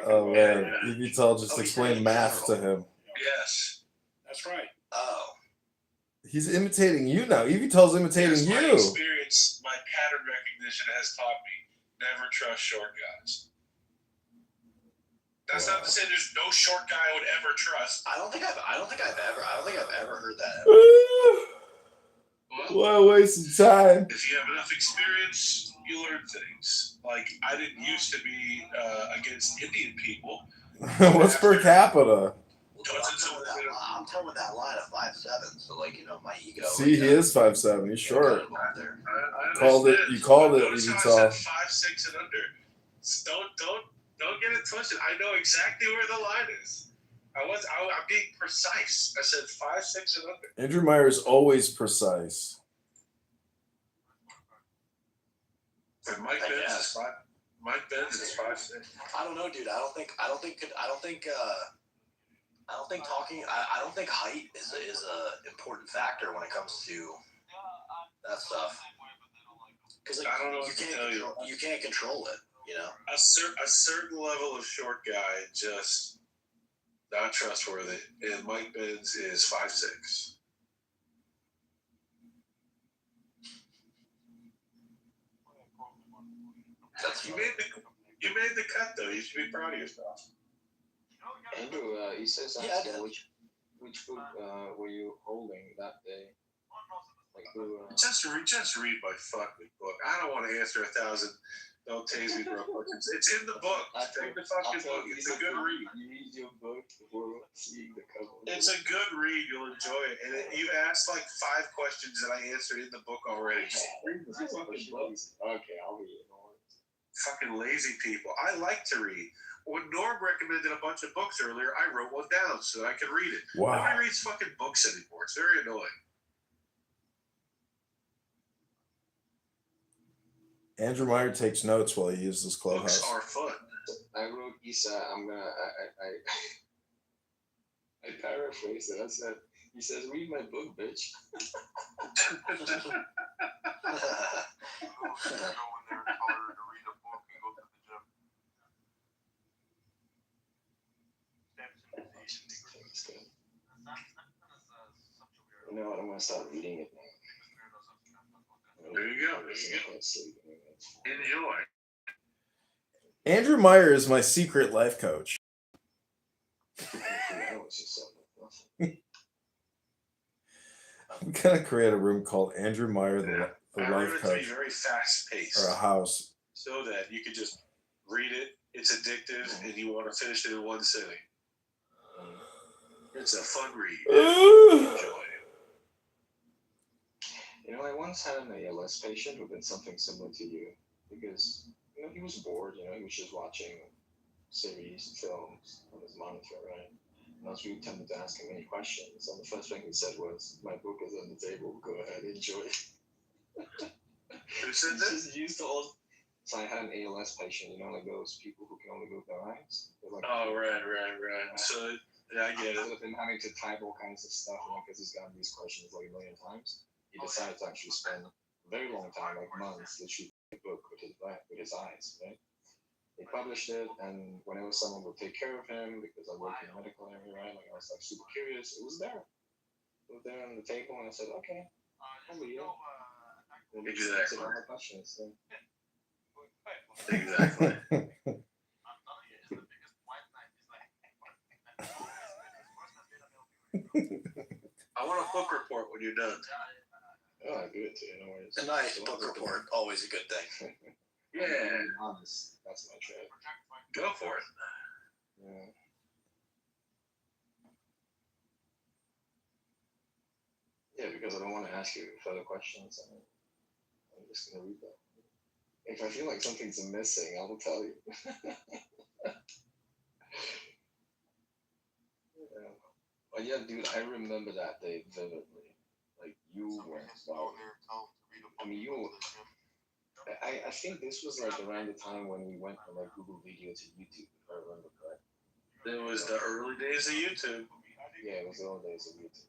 Oh man, Evital just explained math to him. Yes, that's right. Oh, he's imitating you now. Evital's imitating yes, my you. experience, my pattern recognition has taught me never trust short guys. That's not to say there's no short guy I would ever trust. I don't think I've ever heard that. What a waste of time. If you have enough experience, you learn things. Like, I didn't used to be against Indian people. What's per capita? I'm telling that line of 5'7", so like, you know, my ego. See, he is 5'7". He's short. You called it, Evital. 5'6" and under. Don't get it twisted. I know exactly where the line is. I'm being precise. I said 5'6" and under. Andrew Meyer is always precise. And Mike Benz is 5'6". I don't know, dude. I don't think height is a important factor when it comes to that stuff. Because I don't know what to tell you. You can't control it. You know, A certain level of short guy just not trustworthy. And Mike Benz is 5'6". You made the cut though. You should be proud of yourself. Andrew, he says which book were you holding that day? Like Just read my fucking book. I don't want to answer 1,000 don't tase me bro questions. It's in the book. Take the fucking book. It's a good read. You read your book before seeing the cover. It's a good read. You'll enjoy it. And you asked like 5 questions that I answered in the book already. Just read the fucking book. Okay, I'll read it. Fucking lazy people. I like to read. When Norm recommended a bunch of books earlier, I wrote one down so that I could read it. Wow. Nobody reads fucking books anymore. It's very annoying. Andrew Meyer takes notes while he uses Clubhouse. Books are fun. I wrote Isa. I paraphrased it. I said, he says, read my book, bitch. You know what? I'm gonna start reading it now. There you go. Enjoy. Andrew Meyer is my secret life coach. I'm gonna create a room called Andrew Meyer, the life coach, very fast paced, or a house, so that you can just read it. It's addictive, and you want to finish it in one sitting. It's a fun read. Enjoy it. You know, I once had an ALS patient who did something similar to you, because he was bored. He was just watching series and films on his monitor, right? And I was really tempted to ask him any questions. And the first thing he said was, "My book is on the table. Go ahead, enjoy it." Who said that? Just used all. So I had an ALS patient. Like those people who can only move their eyes. Like, oh, right. So I get it. Instead of him having to type all kinds of stuff, because he's gotten these questions like a million times, he decided to actually spend a very long time, like months, literally a book with his eyes, right? They published it, and whenever someone would take care of him, because I work in the medical area, right? Like I was like super curious, it was there. It was there on the table, and I said, okay, I'll read it. Exactly. All my questions. So. Exactly. I want a book report when you're done. Oh, I do it too. No worries. A nice book report, always a good thing. Yeah. Honest, that's my trade. Go for it. Yeah. Yeah, because I don't want to ask you further questions. I'm just going to read that. If I feel like something's missing, I will tell you. Yeah. But yeah, dude, I remember that day vividly. Like, you went wild. I mean, I think this was like around the time when we went from like Google Video to YouTube, if I remember correct. It was the early days of YouTube. Yeah, it was the early days of YouTube.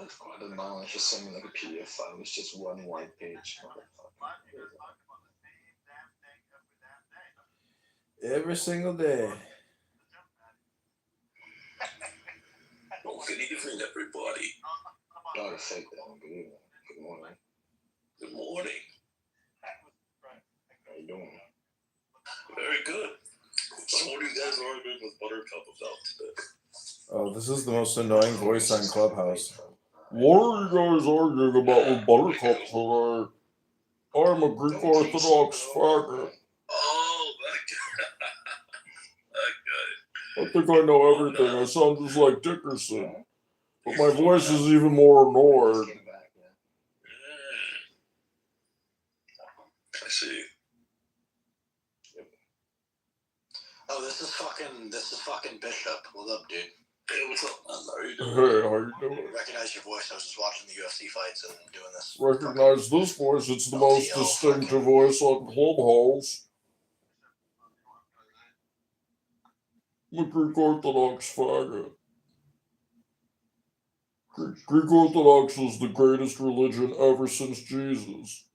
That's quite a knowledge. Just send me like a PDF file. It's just one white page. Every single day. Oh, good evening, everybody. Gotta fake that. Good evening. Good morning. Good morning. How you doing? Very good. So what are you guys arguing with Buttercup about today? Oh, this is the most annoying voice on Clubhouse. What are you guys arguing about with Buttercup today? I'm a Greek Orthodox faggot. Oh, that guy. I think I know everything. I sound just like Dickerson. But my voice is even more annoyed. I see. Oh, this is fucking Bishop. What's up, dude? Hey, what's up? How are you doing? Hey, how you doing? Recognize your voice. I was just watching the UFC fights and doing this. Recognize this voice. It's the most distinctive voice on Clubhouse. The Greek Orthodox faggot. Greek Orthodox was the greatest religion ever since Jesus.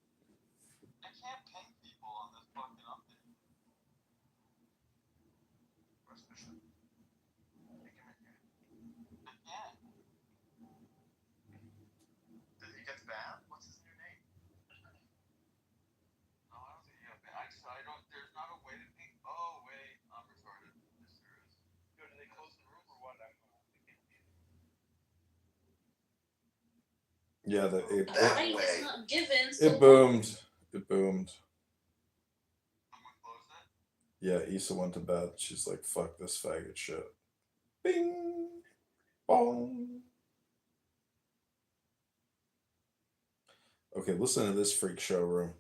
Yeah, it boomed. It boomed. Yeah, Issa went to bed. She's like, fuck this faggot shit. Bing! Bong! Okay, listen to this freak show room.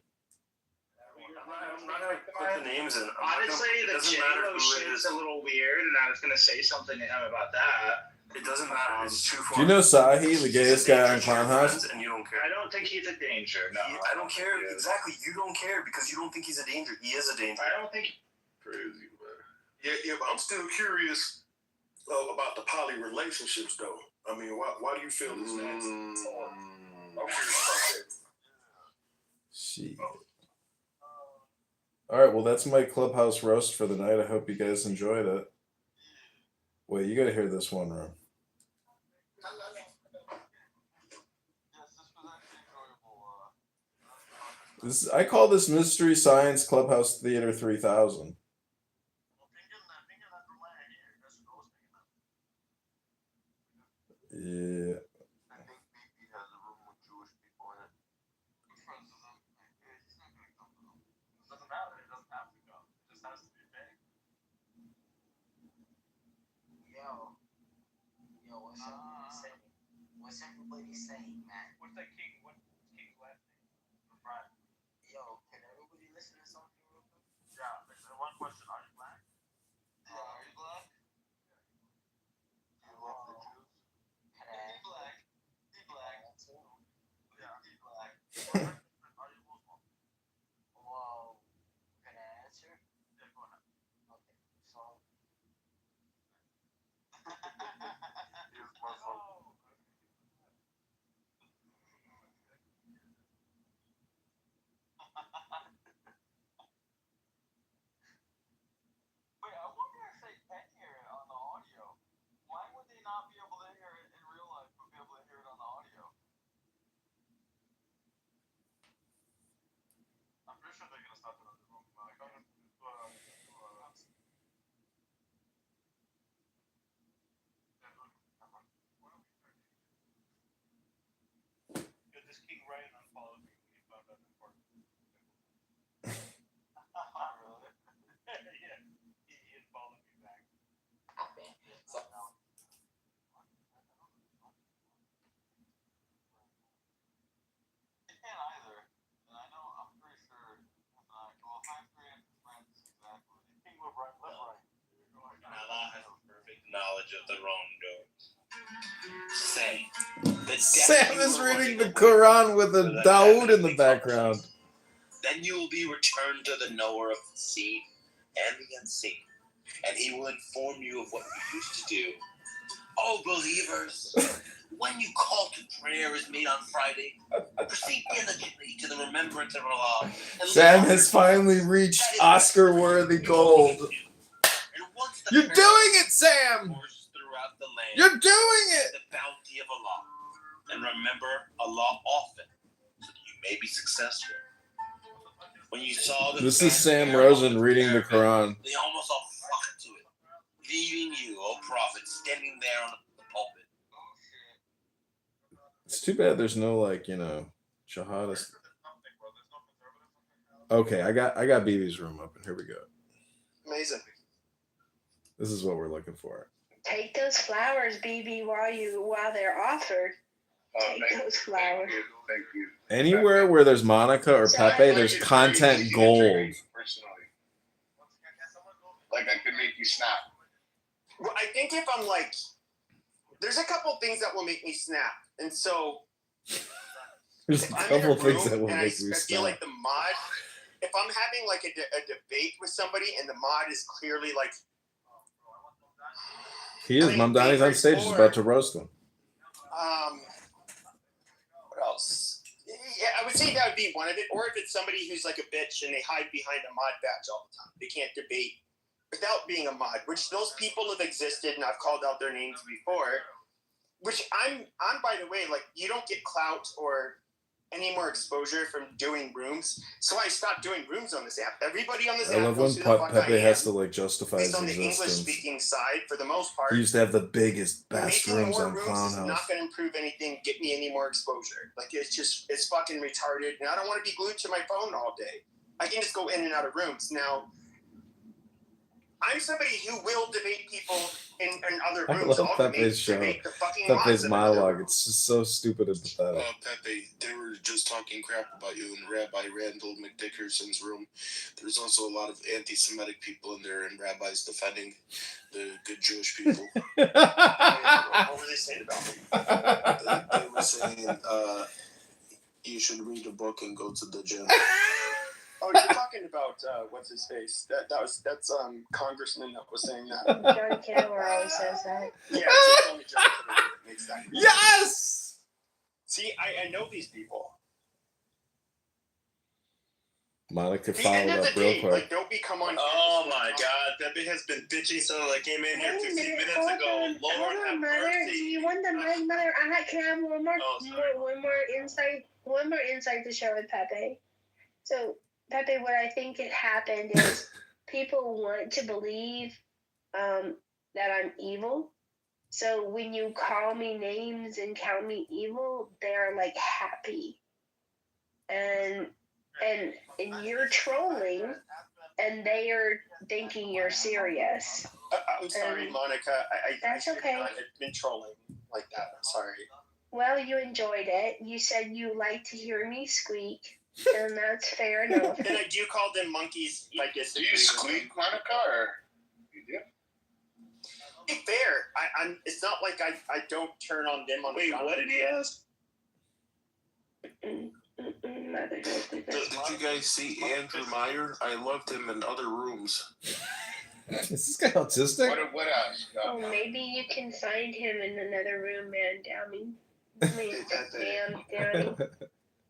I'm not gonna put the names in. Honestly, the J-Lo shit's a little weird, and I was gonna say something to him about that. It doesn't matter. It's too far. Do you know Sahi, the gayest guy on Clownhouse? And you don't care. I don't think he's a danger. No, I don't care. Exactly. You don't care because you don't think he's a danger. He is a danger. I don't think. Crazy, man. Yeah, but I'm still curious about the poly relationships, though. I mean, why do you feel this? I'm curious about that. Shit. All right, well, that's my Clubhouse roast for the night. I hope you guys enjoyed it. Wait, you gotta hear this one, Ron. I call this Mystery Science Clubhouse Theater 3000. Yeah. What's everybody saying, man? What's that King? What's King's last name? Right. Yo, can everybody listen to something real quick? Yeah. One question: are you black? Yeah. Are you black? Do you love the Jews? Be black. Be black. Yeah. Be black. Are you Muslim? Well, can I answer? Yeah, go ahead. Okay. So. He's Muslim. Wait, I wonder if they can hear it on the audio. Why would they not be able to hear it in real life, but be able to hear it on the audio? I'm pretty sure they're gonna stop it on the room. Get this King Ryan unfollowed me when he found out the part. Really? Yeah, he unfollowed me back. So, they can't either, and I know, I'm pretty sure, well, High Three and his friends, exactly. King live right. Allah has perfect knowledge of the wrongdoers. Say, Sam is reading the Quran with a Dawood in the background. Then you will be returned to the knower of the seen and the unseen, and he will inform you of what you used to do. Oh, believers, when you call to prayer is made on Friday, proceed diligently to the remembrance of Allah. Sam has finally reached Oscar-worthy gold. You're doing it, Sam! Throughout the land, You're doing it! The bounty of Allah. And remember Allah often, so that you may be successful. When you saw the This is Sam Rosen reading the Quran. they almost all flocked to it, leaving you, O Prophet, standing there on the pulpit. It's too bad there's no, like, Shahada. Okay, I got BB's room open. Here we go. Amazing. This is what we're looking for. Take those flowers, BB, while they're offered. Take those flowers. Thank you. Anywhere where there's Monica or Pepe, there's content gold. Like I could make you snap. Well, I think if I'm like there's a couple things that will make me snap, and so There's a couple things that will make me feel snap. like the mod. If I'm having like a debate with somebody, and the mod is clearly like, He is. Mamdani's on stage. He's about to roast him. what else? Yeah, I would say that would be one of it. Or if it's somebody who's like a bitch and they hide behind a mod badge all the time, they can't debate without being a mod. Which those people have existed, and I've called out their names before. Which I'm by the way, like you don't get clout or any more exposure from doing rooms, so I stopped doing rooms on this app. Everybody on this I app love when knows who the fuck Pepe I has am. to like justify At his least on the existence. English-speaking side, for the most part. He used to have the biggest, best Making rooms more on rooms Clown is House. not going to improve anything, get me any more exposure. Like it's fucking retarded, and I don't want to be glued to my phone all day. I can just go in and out of rooms now. I'm somebody who will debate people in other I rooms. love Pepe's show. Pepe's monologue. It's just so stupid and pathetic. Pepe, they were just talking crap about you in Rabbi Randall McDickerson's room. There's also a lot of anti-Semitic people in there, and rabbis defending the good Jewish people. What were they saying about me? They were saying you should read a book and go to the gym. Oh, you're talking about what's his face? That's Congressman that was saying that. John Kitover always says that. Yeah, it's only John Kitover that makes that. Yes. See, I know these people. Monica At the end followed of up the real day, quick. like, don't become on. Oh my God, Pepe has been bitching so I came in here 15 minutes ago. Lord have Mother, mercy. do you want the mic, Mother? Can I have one more insight to share with Pepe. So, Pepe, what I think had happened is people want to believe that I'm evil. So when you call me names and count me evil, they're like happy. And you're trolling, and they are thinking you're serious. I'm sorry, Monica. That's I okay. I've been trolling like that. I'm sorry. Well, you enjoyed it. You said you like to hear me squeak, and that's fair enough. And I do call them monkeys. I guess. Do you squeak, Monica, or you do? Be fair. I'm. It's not like I don't turn on them on. Wait, what did he ask? Did you guys see Andrew Meyer? I loved him in other rooms. Is this guy autistic? What else? Oh, maybe you can find him in another room, man. Downey.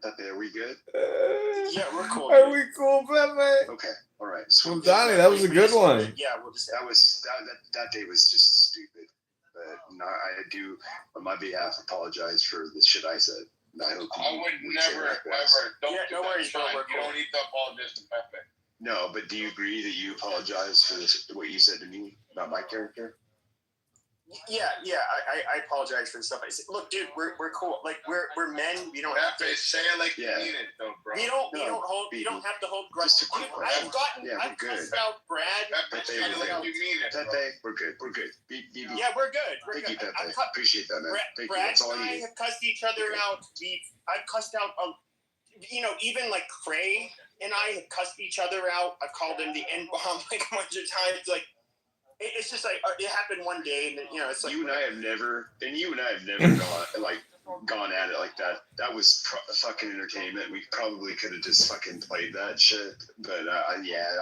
Pepe, are we good? Yeah, we're cool. Are we cool, Pepe? Okay, all right. Well, Donnie, that was a good one. Yeah, we'll just. That day was just stupid. But no, I do, on my behalf, apologize for the shit I said. I hope I would never, ever. Don't Yeah, no worries, bro. You don't need to apologize to Pepe. No, but do you agree that you apologize for what you said to me about my character? Yeah. I apologize for the stuff I said. Look, dude, we're cool. Like we're men. We don't have to say it like you mean it, though, bro. We don't hold. You don't have to hold grudges. I've cussed out Brad. Pepe, Say it like you mean it. Pepe, we're good. We're good. Yeah, we're good. Thank you, Pepe. Appreciate that, man. Thank you. Brad That's all and I I need. have cussed each other out. I've cussed out. Even like Cray and I have cussed each other out. I've called him the N-bomb like a bunch of times. Like it's just like it happened one day, and it's like you and I have never gone at it like that. That was fucking entertainment. We probably could have just fucking played that shit. But I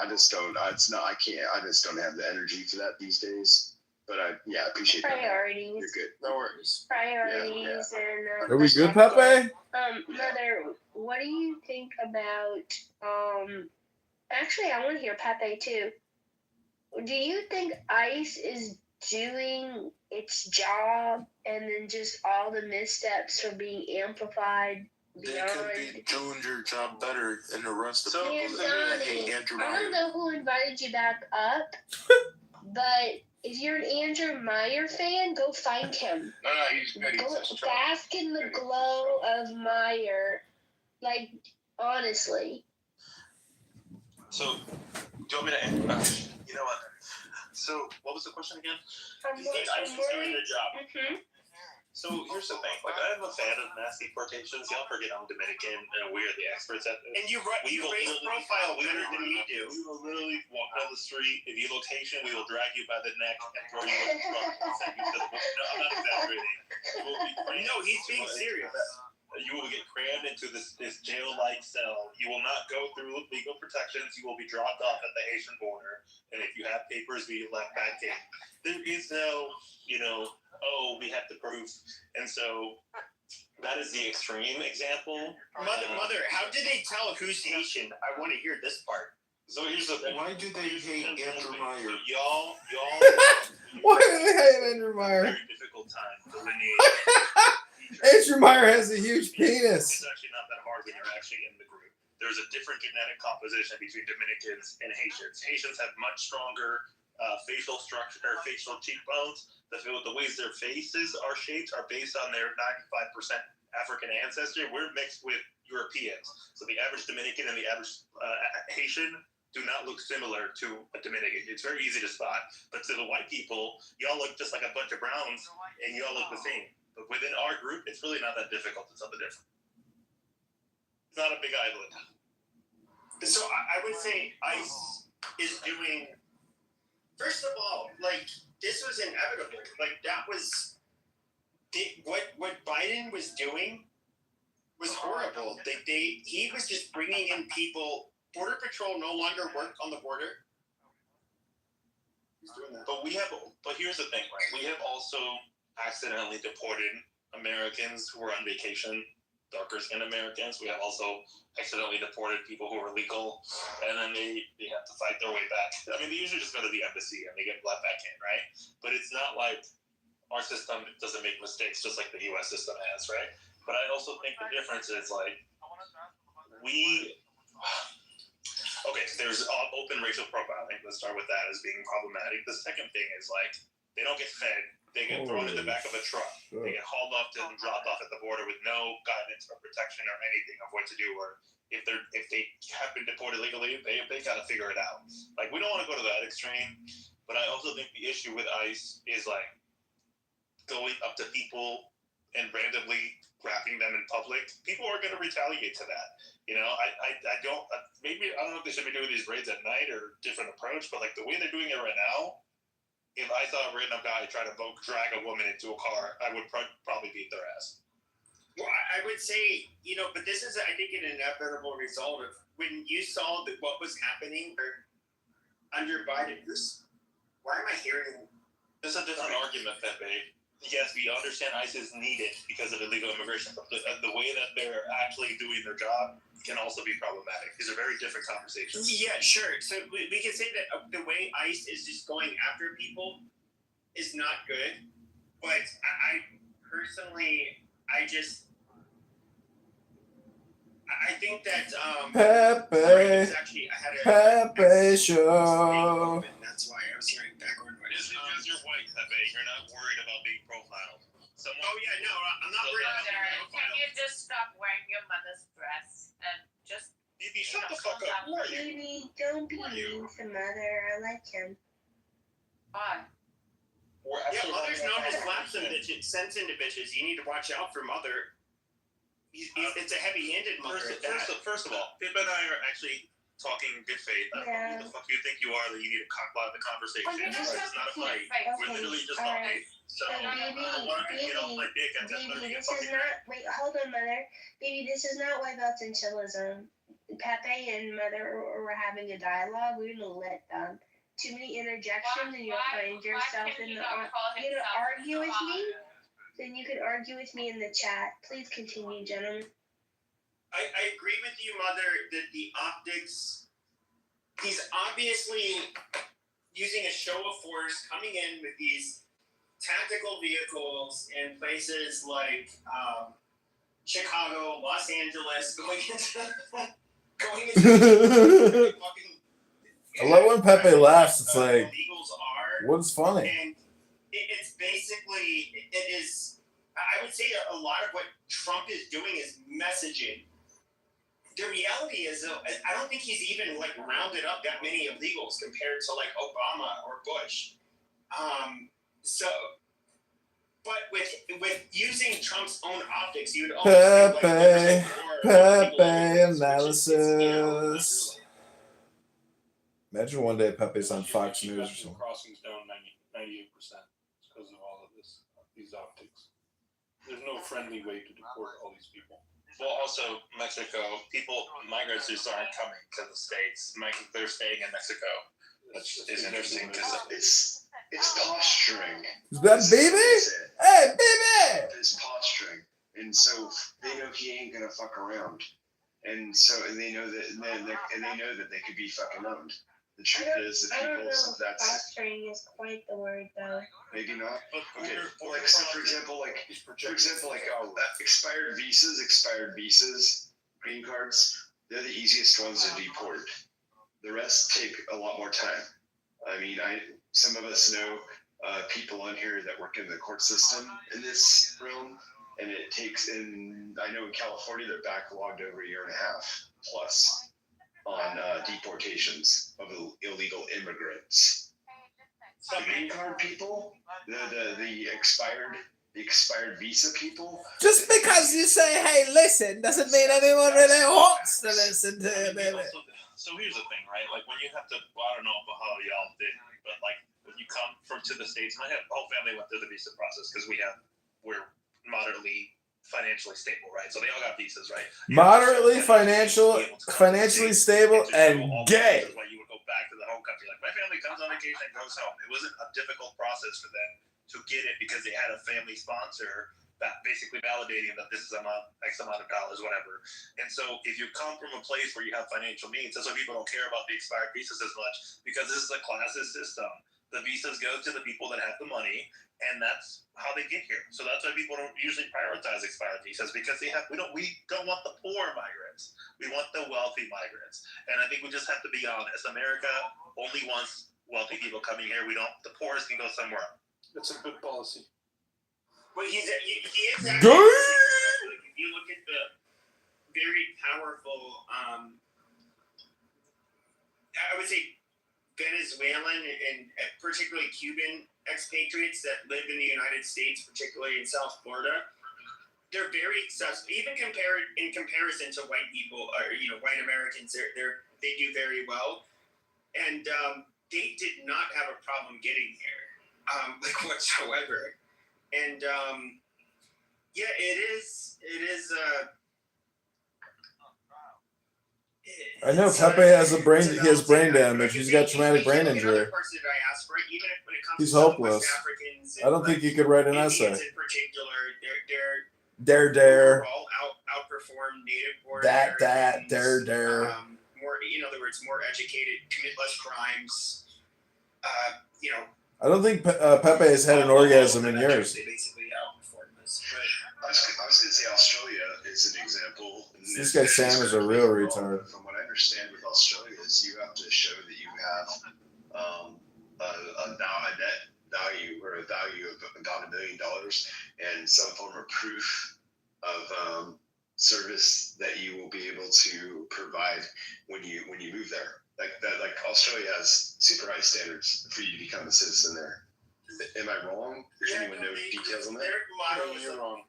just don't. It's not. I can't. I just don't have the energy for that these days. But I appreciate that. Priorities. You're good. No worries. Priorities and. Are we good, Pepe? Mother, what do you think about? Actually, I want to hear Pepe too. Do you think ICE is doing its job, and then just all the missteps are being amplified They beyond? could be doing your job better than the rest of the Hey, people that hate Donnie, Andrew I Meyer. don't know who invited you back up, but if you're an Andrew Meyer fan, go find him. No, he's good. He's Go just bask in the glow of Meyer. Like, honestly. So, do you want me to you know what? So, what was the question again? ICE is doing their job. So here's the thing. Like, I'm a fan of mass deportations. Y'all forget I'm Dominican, and we are the experts at this. And you raise profile better than we do. We will literally walk down the street. If you look Haitian, we will drag you by the neck and throw you in the truck and send you to the bush. No, I'm not exaggerating. You will be crammed. No, he's being serious. You will get crammed into this jail-like cell. You will not go through legal protections. You will be dropped off at the Haitian border. And if you have papers, be left back in. There is no, we have to prove. And so that is the extreme example. Mother, how did they tell who's Haitian? I want to hear this part. So here's the thing. Why do they hate Andrew Meyer? Y'all. Why do they hate Andrew Meyer? Very difficult time delineating. Andrew Meyer has a huge penis. It's actually not that hard when you're actually in the group. There's a different genetic composition between Dominicans and Haitians. Haitians have much stronger facial structure or facial cheekbones. The ways their faces are shaped are based on their 95% African ancestry. We're mixed with Europeans. So the average Dominican and the average Haitian do not look similar to a Dominican. It's very easy to spot. But to the white people, y'all look just like a bunch of browns and y'all look the same. But within our group, it's really not that difficult to tell the difference. It's not a big island. So I would say ICE is doing, first of all, this was inevitable. That was, what Biden was doing was horrible. He was just bringing in people. Border Patrol no longer work on the border. He's doing that. But here's the thing, right? We have also accidentally deported Americans who were on vacation, darker-skinned Americans. We have also accidentally deported people who were legal, and then they have to fight their way back. I mean, they usually just go to the embassy and they get let back in, right? But it's not like our system doesn't make mistakes, just like the U.S. system has, right? But I also think the difference is there's open racial profiling. Let's start with that as being problematic. The second thing is they don't get fed. They get thrown in the back of a truck. Sure. They get hauled off and dropped off at the border with no guidance or protection or anything of what to do. Or if they have been deported legally, they got to figure it out. We don't want to go to that extreme. But I also think the issue with ICE is going up to people and randomly grabbing them in public. People are going to retaliate to that. I don't know if they should be doing these raids at night or different approach, but the way they're doing it right now, if I saw a random guy try to drag a woman into a car, I would probably beat their ass. Well, I would say, but this is, I think, an inevitable result of when you saw what was happening under Biden. Why am I hearing? There's a different argument, Pepe. Yes, we understand ICE is needed because of illegal immigration, but the way that they're actually doing their job can also be problematic. These are very different conversations. Yeah, sure. So we can say that the way ICE is just going after people is not good, but I personally, I think that Pepe Show. That's why I was hearing backward. Because you're white, Pepe, you're not worried about being profiled. I'm not worried about being profiled. Can you just stop wearing your mother's dress and just... Bibi, shut the fuck up. Who are you? Baby, don't be mean to Mother. I like him. Why? Yeah, Mother's known to slap some bitches, sense into bitches. You need to watch out for Mother. It's a heavy-handed Mother. First of all, Pip and I are actually talking in good faith. I don't know who the fuck you think you are that you need to cockblock the conversation. This is not a fight. We're literally just talking. So I don't want to get off my dick. Baby, this is not. Wait, hold on, Mother. Baby, this is not White Belts and Chillism. Pepe and Mother were having a dialogue. We're gonna let too many interjections, and you'll find yourself in the. You gonna argue with me? Then you can argue with me in the chat. Please continue, gentlemen. I agree with you, Mother, that the optics, he's obviously using a show of force, coming in with these tactical vehicles in places like Chicago, Los Angeles, going into I love when Pepe laughs. It's what's funny? And it's basically, it is, I would say a lot of what Trump is doing is messaging. The reality is, I don't think he's even rounded up that many illegals compared to Obama or Bush. But with using Trump's own optics, you would almost think like there's like more Pepe analysis. Imagine one day Pepe's on Fox News or something. Crossings down 98% because of all of these optics. There's no friendly way to deport all these people. Well, also Mexico, migrants just aren't coming to the States. They're staying in Mexico, which is interesting because it's posturing. Is that baby? Hey, baby! It's posturing, and so they know he ain't gonna fuck around, and they know that they could be fucking owned. The truth is, the people. Posturing is quite the word, though. Maybe not. Okay. Like, so for example, expired visas, green cards. They're the easiest ones to deport. The rest take a lot more time. I mean, some of us know people on here that work in the court system in this realm, and it takes. I know in California they're backlogged over a year and a half plus on deportations of illegal immigrants. The green card people, the expired visa people. Just because you say, "Hey, listen," doesn't mean anyone really wants to listen to you, baby. So here's the thing, right? Like when you have to, I don't know how y'all did, but like when you come to the States, and the whole family went through the visa process because we're moderately financially stable, right? So they all got visas, right? Moderately financially stable and gay. That's why you would go back to the home country. Like my family comes on vacation and goes home. It wasn't a difficult process for them to get it because they had a family sponsor that basically validating that this is X amount of dollars, whatever. And so if you come from a place where you have financial means, that's why people don't care about the expired visas as much, because this is a classist system. The visas go to the people that have the money, and that's how they get here. So that's why people don't usually prioritize expired visas, because we don't want the poor migrants. We want the wealthy migrants. And I think we just have to be honest. America only wants wealthy people coming here. The poorest can go somewhere. That's a good policy. But he is actually, if you look at the very powerful, I would say Venezuelan and particularly Cuban expatriates that live in the United States, particularly in South Florida, they're very successful. Even in comparison to white people or white Americans, they do very well, and they did not have a problem getting here, whatsoever. And it is. I know Pepe has he has brain damage. He's got traumatic brain injury. He's hopeless. I don't think he could write an essay. In particular, Dare. All outperform native born Dare. More, in other words, more educated, commit less crimes. I don't think Pepe has had an orgasm in years. They basically outperform this. I was going to say Australia is an example. This guy Sam is a real retard. From what I understand with Australia is you have to show that you have a net value or a value of about $1 million and some form of proof of service that you will be able to provide when you move there. Like Australia has super high standards for you to become a citizen there. Am I wrong? Does anyone know details on that? You're wrong.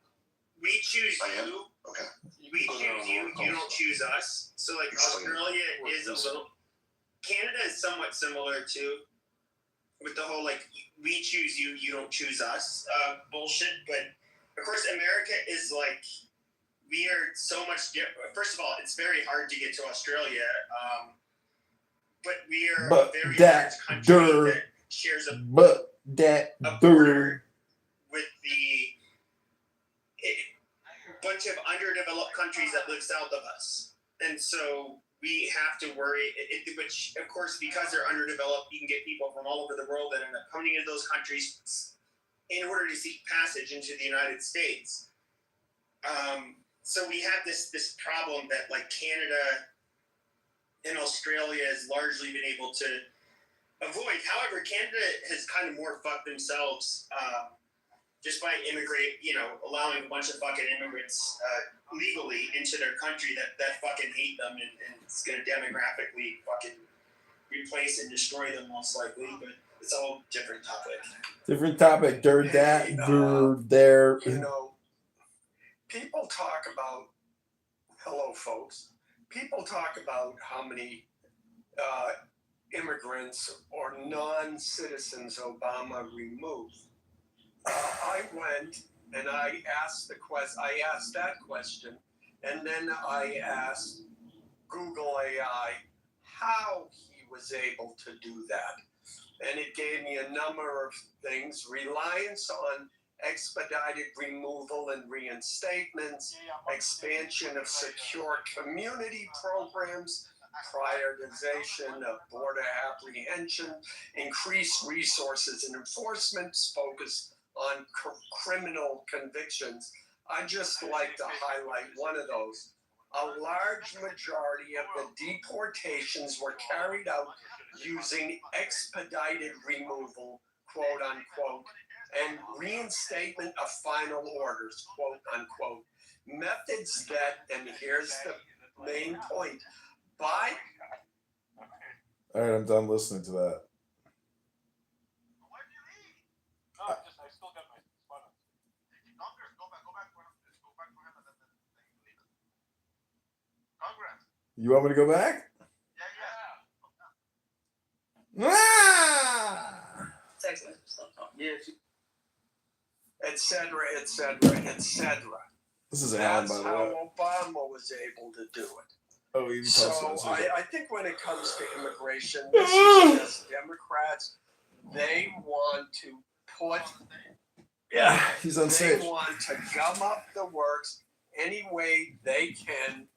We choose you. Okay. We choose you. You don't choose us. So Australia is a little. Canada is somewhat similar too, with the whole we choose you, you don't choose us bullshit. But of course, America is we are so much different. First of all, it's very hard to get to Australia. But we are a very large country that shares a border with the bunch of underdeveloped countries that live south of us. And so we have to worry, which of course, because they're underdeveloped, you can get people from all over the world that end up coming into those countries in order to seek passage into the United States. So we have this problem that Canada and Australia has largely been able to avoid. However, Canada has kind of more fucked themselves just by allowing a bunch of fucking immigrants legally into their country that fucking hate them and it's going to demographically fucking replace and destroy them most likely. But It's a whole different topic. Different topic. There. You know, people talk about, hello folks, people talk about how many immigrants or non-citizens Obama removed. I went and I asked that question, and then I asked Google AI how he was able to do that. And it gave me a number of things: reliance on expedited removal and reinstatements, expansion of secure community programs, prioritization of border apprehension, increased resources and enforcement, focus on criminal convictions. I just like to highlight one of those. A large majority of the deportations were carried out using expedited removal, quote unquote, and reinstatement of final orders, quote unquote. Methods that, and here's the main point, by... All right, I'm done listening to that. You want me to go back? Et cetera, et cetera, et cetera. This is Alan, by That's the how way. Obama was able to do it. Oh, even So posted I think when it comes to immigration, this is just Democrats. They want to put. Yeah, he's on They stage. want to gum up the works any way they can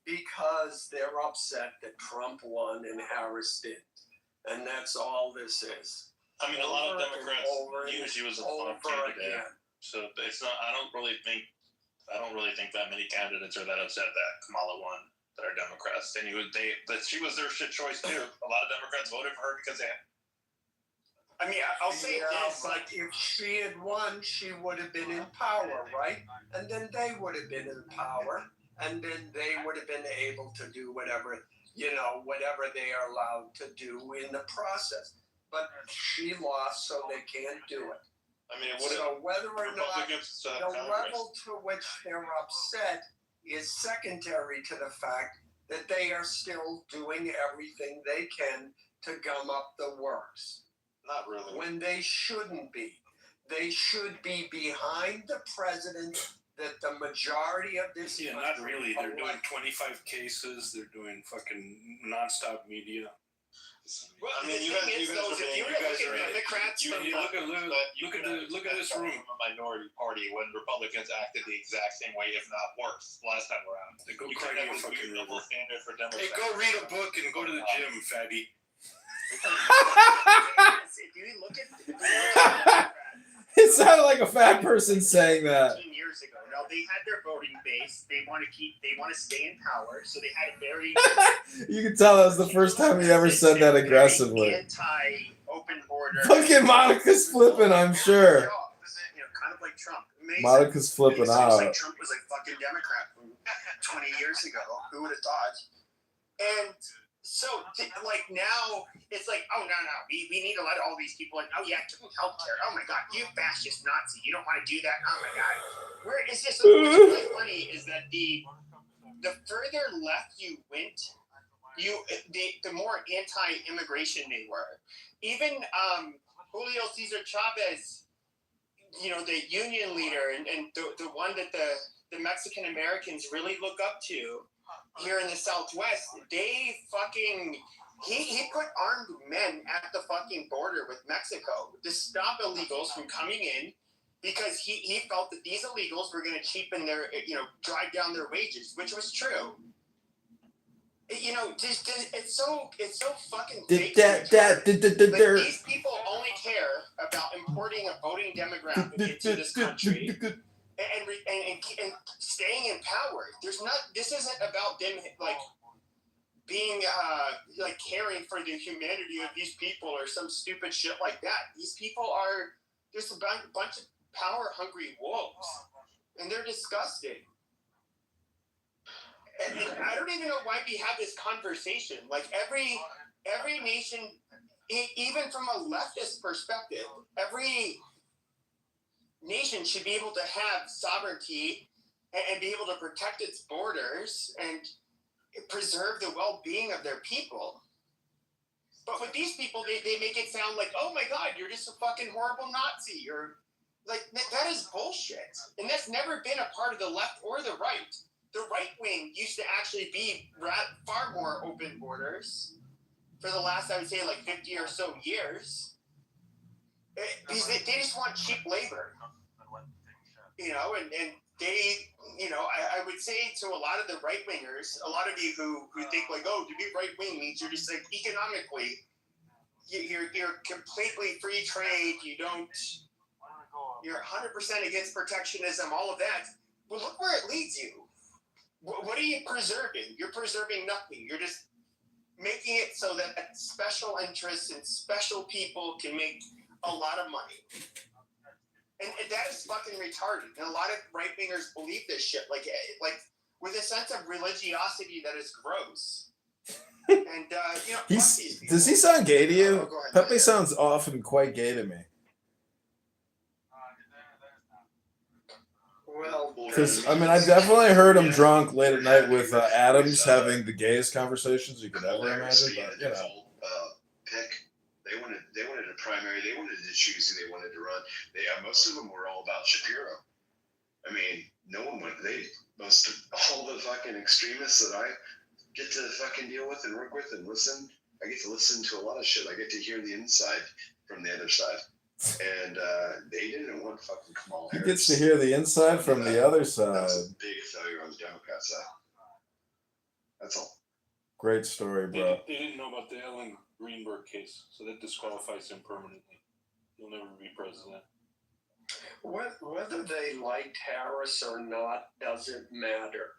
because they're upset that Trump won and Harris did, and that's all this is. I mean, a lot of Over and Democrats over knew and she was a over flop candidate, again. so it's not. I don't really think that many candidates are that upset that Kamala won that are Democrats. They knew that she was their shit choice too. A lot of Democrats voted for her because they. I mean, I'll say this: but if she had won, she would have been in power, right? And then they would have been in power, and then they would have been able to do whatever they are allowed to do in the process. But she lost, so they can't do it. I mean, so whether or not Republicans the level to which they're upset is secondary to the fact that they are still doing everything they can to gum up the works. Not really. When they shouldn't be. They should be behind the president that the majority of this Yeah, not really. They're doing 25 cases. They're doing fucking nonstop media. Well, I mean, if you were to look at Democrats, look at this room. A minority party when Republicans acted the exact same way, if not worse, last time around. They go You cry can to a never fucking do a double river. standard for Hey, Democrats. go read a book and go to the gym, fatty. if you look at It sounded like a fat person saying that. 15 years ago. Now they had their voting base. They want to stay in power, so they had a very You can tell that was the first time he ever said that aggressively. anti-open border. Fucking Monica's flipping, I'm sure. Kind of like Trump. Amazing. Monica's flipping It seems like out. Trump was a fucking Democrat from 20 years ago. Who would have thought? And so, like, now, it's like, oh, no, we need to let all these people in. Oh, yeah, give them healthcare. Oh, my God, you fascist Nazi. You don't want to do that. Oh, my God. It's just, what's really funny is that the further left you went, the more anti-immigration they were. Even Julio Cesar Chavez, the union leader and the one that the Mexican Americans really look up to here in the Southwest, they fucking he put armed men at the fucking border with Mexico to stop illegals from coming in because he felt that these illegals were going to cheapen their drive down their wages, which was true. It's so fucking fake. These people only care about importing a voting demographic into this country and staying in power. This isn't about them being caring for the humanity of these people or some stupid shit like that. These people are just a bunch of power hungry wolves, and they're disgusting. And I don't even know why we have this conversation. Like every nation even from a leftist perspective, every nation should be able to have sovereignty and be able to protect its borders and preserve the well-being of their people. But with these people, they make it sound like, oh my God, you're just a fucking horrible Nazi. You're like, that is bullshit. And that's never been a part of the left or the right. The right wing used to actually be far more open borders for the last, I would say, like 50 or so years. Because they just want cheap labor. You know, and they, you know, I would say to a lot of the right wingers, a lot of you who think like, oh, to be right wing means you're just like economically, you're completely free trade. You're 100% against protectionism, all of that. Well, look where it leads you. What are you preserving? You're preserving nothing. You're just making it so that special interests and special people can make a lot of money. And that is fucking retarded. And a lot of right-wingers believe this shit, like with a sense of religiosity that is gross. And, you know, Does he sound gay to you? Pepe sounds often quite gay to me. Well, because I mean, I definitely heard him drunk late at night with Adams having the gayest conversations you could ever imagine. But you know, pick. They wanted a primary. They wanted to choose who they wanted to run. Most of them were all about Shapiro. I mean, no one went. All the fucking extremists that I get to fucking deal with and work with and listen. I get to listen to a lot of shit. I get to hear the inside from the other side. And they didn't want fucking Kamala Harris. He gets to hear the inside from the other side. That was a big failure on the Democrat side. That's all. Great story, bro. They didn't know about the Ellen Greenberg case, so that disqualifies him permanently. He'll never be president. Whether they liked Harris or not doesn't matter.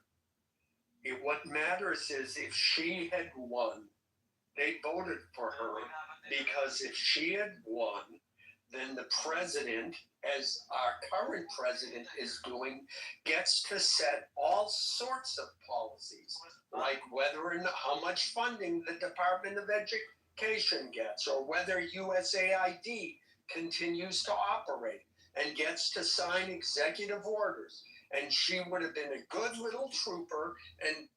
What matters is if she had won, they voted for her, because if she had won, then the president, as our current president is doing, gets to set all sorts of policies, like whether and how much funding the Department of Education gets, or whether USAID continues to operate, and gets to sign executive orders. And she would have been a good little trooper and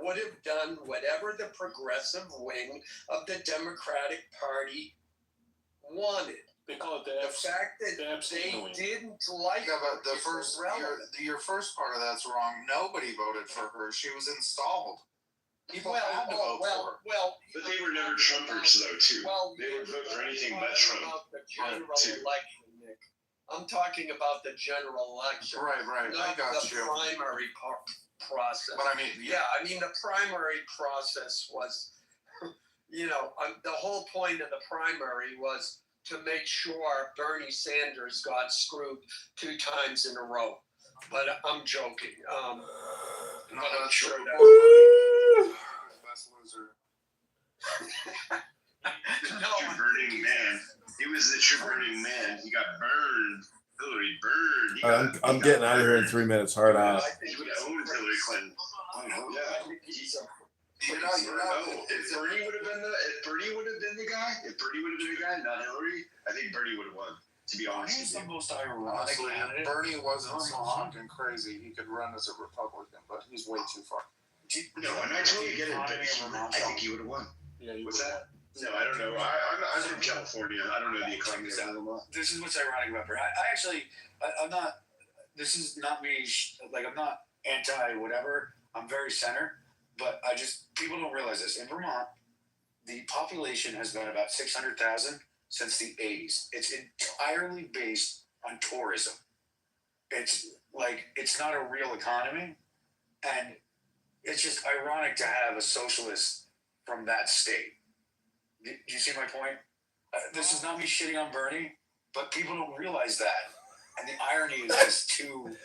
would have done whatever the progressive wing of the Democratic Party wanted. They call it the fact that they didn't like but the first your first part of that's wrong. Nobody voted for her. She was installed. People had to vote for her. But they were never Trumpers, though, too. They would vote for anything but Trump. About the general election, Nick. I'm talking about the general election. Right. Not I got the you. primary process. But I mean, I mean, the primary process was, the whole point of the primary was to make sure Bernie Sanders got screwed 2 times in a row. But I'm joking. But I'm sure that best loser. True burning man. He was the true burning man. He got burned. Hillary burned. I'm getting out of here in 3 minutes. Hard out. He would have owned Hillary Clinton. If Bernie would have been the guy, not Hillary, I think Bernie would have won. To be honest, He's the most ironic. Honestly, Bernie wasn't so fucking crazy. He could run as a Republican, but he's way too far. No, and I totally get it, but I think he would have won. Yeah, what's that? No, I don't know. I'm from California. I don't know the economy that well. This is what's ironic about Bernie. I'm not. This is not me. I'm not anti whatever. I'm very center. But people don't realize this. In Vermont, the population has been about 600,000 since the 80s. It's entirely based on tourism. It's not a real economy. And it's just ironic to have a socialist from that state. Do you see my point? This is not me shitting on Bernie, but people don't realize that. And the irony is just too...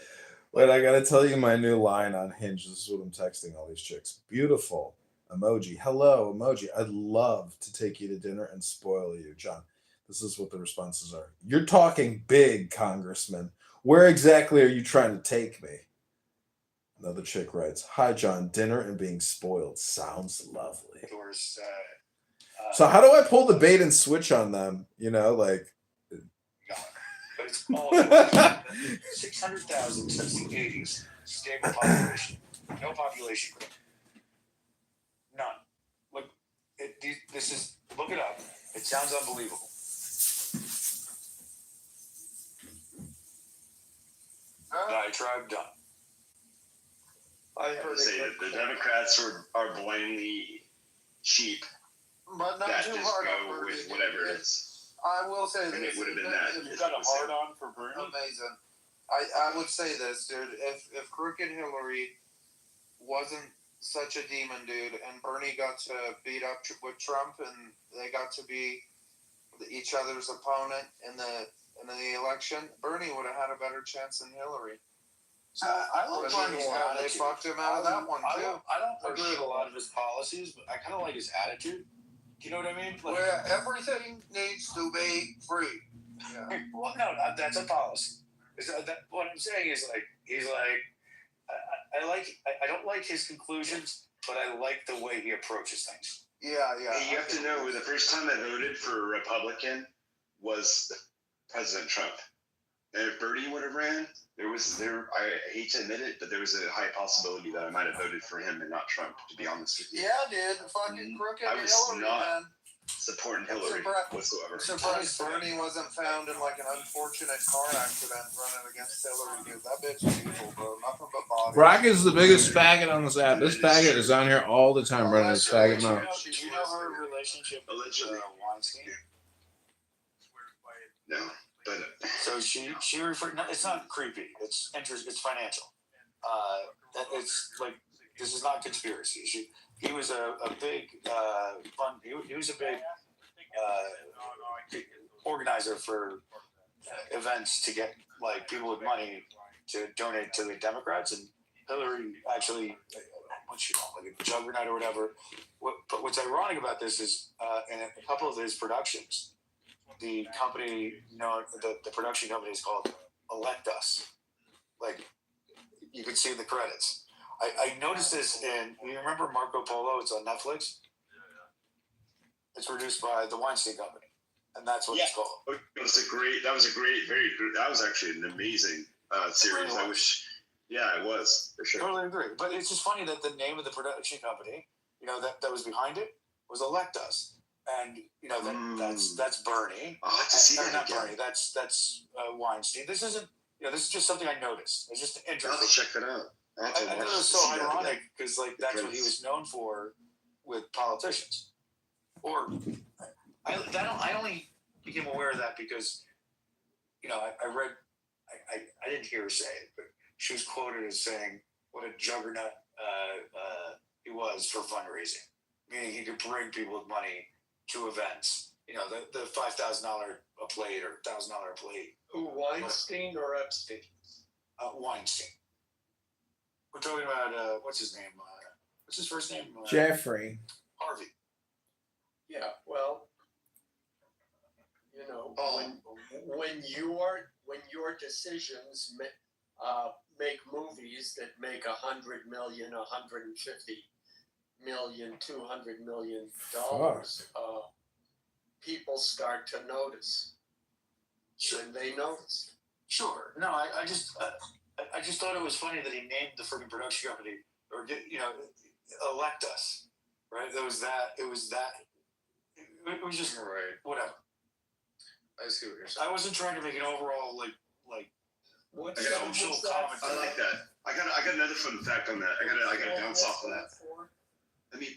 Wait, I gotta tell you my new line on Hinge. This is what I'm texting all these chicks. Beautiful emoji. Hello emoji. I'd love to take you to dinner and spoil you, John. This is what the responses are. You're talking big, Congressman. Where exactly are you trying to take me? Another chick writes, hi, John. Dinner and being spoiled sounds lovely. So how do I pull the bait and switch on them? You know, like. But it's all 600,000 since the 80s. Stable population. No population growth. None. Look, this is, look it up. It sounds unbelievable. Diatribe done. I heard say that the Democrats are blindly cheap. But not that too just hard go on Bernie. with whatever it is. I will say And this. it would have been that. You've got a hard on for Bernie? Amazing. I would say this, dude. If crooked Hillary wasn't such a demon, dude, and Bernie got to beat up with Trump, and they got to be each other's opponent in the election, Bernie would have had a better chance than Hillary. I like Bernie's attitude. They fucked him out of that one too. I don't agree with a lot of his policies, but I kind of like his attitude. Do you know what I mean? Like, Where everything needs to be free. Yeah. Well, no, that's a policy. What I'm saying is, like, he's like, I don't like his conclusions, but I like the way he approaches things. Yeah. You have to know, the first time I voted for a Republican was President Trump. And if Bernie would have ran, I hate to admit it, but there was a high possibility that I might have voted for him and not Trump, to be honest with you. Yeah, dude. Fucking crooked I was Hillary, not man. supporting Hillary whatsoever. Surprised Bernie wasn't found in like an unfortunate car accident running against Hillary, dude. That bitch is evil, bro. Nothing but body. Brock is the biggest faggot on this app. This faggot is on here all the time running his faggot mouth. Did you know her relationship with Weinstein? No, but so she referred. No, it's not creepy. It's interest. It's financial. It's like, this is not conspiracy. He was a big fund. He was a big organizer for events to get like people with money to donate to the Democrats, and Hillary actually, what's she called, like a juggernaut or whatever. But what's ironic about this is in a couple of his productions, the company, the production company is called Elect Us. Like, you can see in the credits. I noticed this you remember Marco Polo? It's on Netflix. It's produced by the Weinstein Company, and that's what it's called. That was actually an amazing series. I wish, it was for sure. Totally agree. But it's just funny that the name of the production company, that was behind it, was Elect Us, and that's Bernie. I'll have to see that not again. Bernie. That's Weinstein. This isn't. This is just something I noticed. It's just interesting. I'll have to check that out. I thought it was so ironic because that's what he was known for with politicians. Or I only became aware of that because I read I didn't hear her say it, but she was quoted as saying what a juggernaut he was for fundraising, meaning he could bring people with money to events. The $5,000 a plate or $1,000 a plate. Who, Weinstein or Epstein? Weinstein. We're talking about what's his name? What's his first name? Jeffrey. Harvey. Yeah, well, when your decisions make movies that make $100 million, $150 million, $200 million, people start to notice. And they noticed. Sure. No, I just thought it was funny that he named the freaking production company, or Elect Us, right? It was just whatever. I see what you're saying. I wasn't trying to make an overall like social comment. I like that. I got another fun fact on that. I gotta bounce off of that.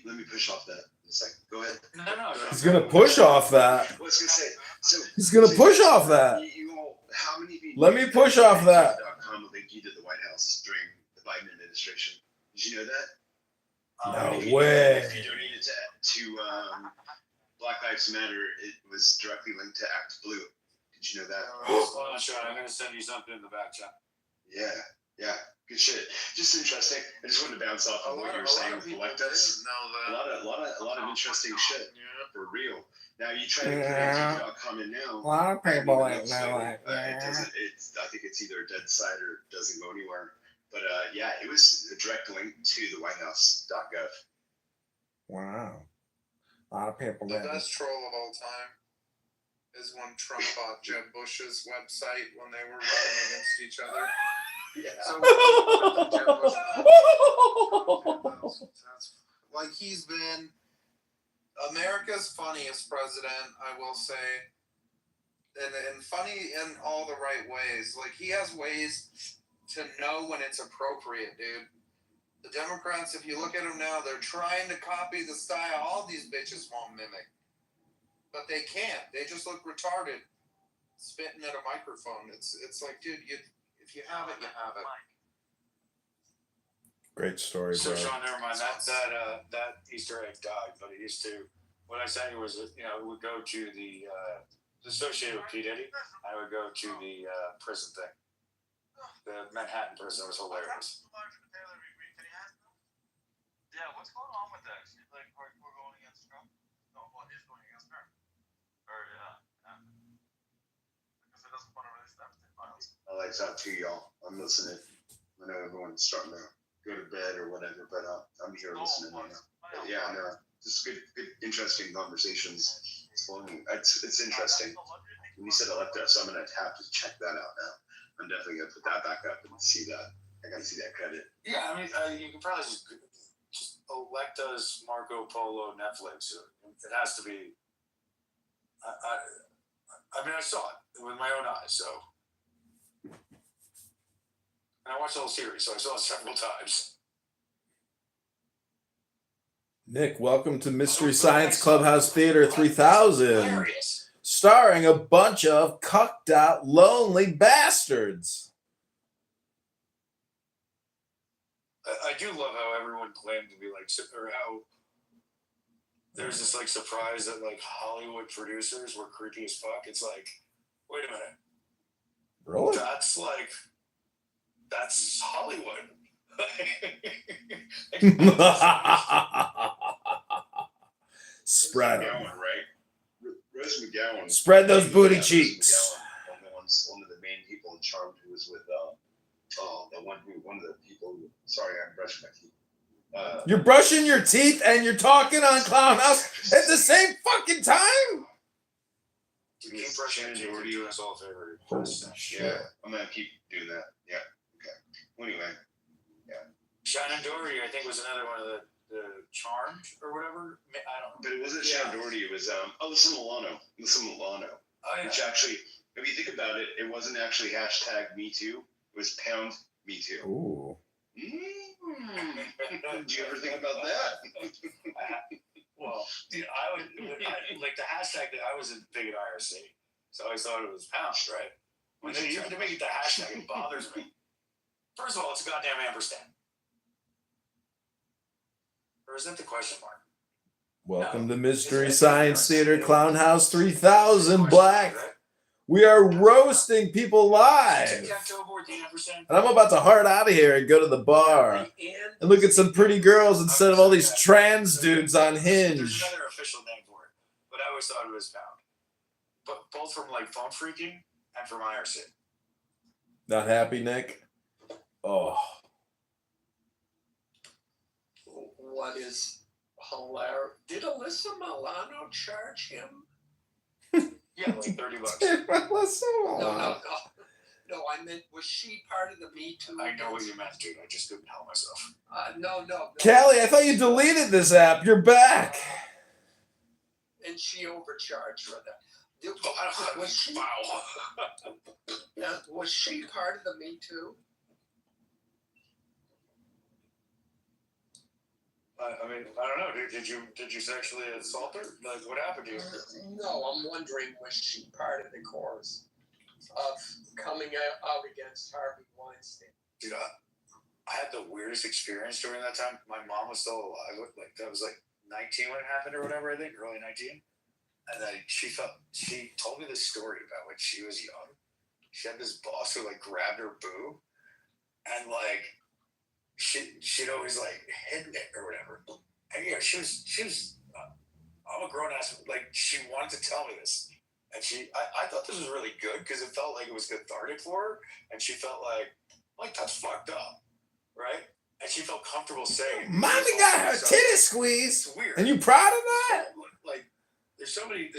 Let me push off that in a second. Go ahead. No. He's gonna push off that. I was gonna say. So he's gonna push off that. How many people? Let me push off that. .com leaked at the White House during the Biden administration. Did you know that? No way. If you donated to Black Lives Matter, it was directly linked to Act Blue. Did you know that? Hold on, Sean. I'm going to send you something in the back chat. Yeah. Good shit. Just interesting. I just wanted to bounce off of what you were saying with Elect Us. A lot of interesting shit. For real. Now you try to get .com in now. A lot of people ain't know I think it's either a dead site or doesn't go anywhere. But it was a direct link to the WhiteHouse.gov. Wow. A lot of people The did. best troll of all time is when Trump bought Jeb Bush's website when they were running against each other. So Jeb Bush, like he's been America's funniest president, I will say, and funny in all the right ways. Like he has ways to know when it's appropriate, dude. The Democrats, if you look at them now, they're trying to copy the style all these bitches won't mimic. But they can't. They just look retarded spitting at a microphone. It's like, dude, if you have it, you have it. Great story, So bro. Sean, never mind. That Easter egg died, but it used to. What I said was, it would go to the associated with P Diddy. I would go to the prison thing. The Manhattan prison was hilarious. Yeah, what's going on with that? Like, we're going against Trump? No, what is going against Trump? Or, because it doesn't want to release everything. I like that too, y'all. I'm listening. I know everyone's starting to go to bed or whatever, but I'm here listening right now. But yeah, no, just good, interesting conversations. It's interesting. When you said electo, so I'm gonna have to check that out now. I'm definitely gonna put that back up and see that. I gotta see that credit. Yeah, I mean, you can probably just Electa's Marco Polo Netflix. It has to be. I mean, I saw it with my own eyes, so. And I watched the whole series, so I saw it several times. Nick, welcome to Mystery Science Clubhouse Theater 3000. Starring a bunch of cucked out, lonely bastards. I do love how everyone claimed to be like, or how there's this like surprise that like Hollywood producers were creepy as fuck. It's like, wait a minute. Really? That's Hollywood. Spread McGowan, right? Rose McGowan. Spread those booty cheeks. One of the main people in Charmed who was with one of the people. Sorry, I'm brushing my teeth. You're brushing your teeth and you're talking on Clown House at the same fucking time. Keep brushing your teeth. Do us all a favor. Yeah, I'm gonna keep doing that. Yeah. Okay. Well, anyway. Yeah. Shannon Doherty, I think, was another one of the Charmed or whatever. I don't know. But it wasn't Shannon Doherty. It was Alyssa Milano. Oh, yeah. Which actually, if you think about it, it wasn't actually #MeToo. It was #MeToo. Ooh. Did you ever think about that? Well, I would like the hashtag that I was a big at IRC, so I always thought it was pound, right? When they make it the hashtag, it bothers me. First of all, it's a goddamn ampersand. Or is that the question mark? Welcome to Mystery Science Theater Clown House 3000 Black. We are roasting people live. And I'm about to heart out of here and go to the bar and look at some pretty girls instead of all these trans dudes on Hinge. There's another official name for it, but I always thought it was pound. But both from like phone freaking and from IRC. Not happy, Nick? Oh. What is hilarious? Did Alyssa Milano charge him? Yeah, like $30. No, I meant, was she part of the Me Too? I know what you meant, dude. I just couldn't help myself. No. Callie, I thought you deleted this app. You're back. And she overcharged for that. Was she part of the Me Too? I mean, I don't know. Did you sexually assault her? Like, what happened to you? No, I'm wondering, was she part of the chorus of coming out against Harvey Weinstein? Dude, I had the weirdest experience during that time. My mom was still alive. Like, that was like 19 when it happened or whatever, I think, early 19. And then she told me this story about when she was young. She had this boss who like grabbed her boob and like she'd always like hidden it or whatever. And yeah, she was I'm a grown ass, like she wanted to tell me this. And I thought this was really good because it felt like it was cathartic for her. And she felt like that's fucked up, right? And she felt comfortable saying, Mommy got her titty squeezed. It's weird. And you proud of that? like there's so many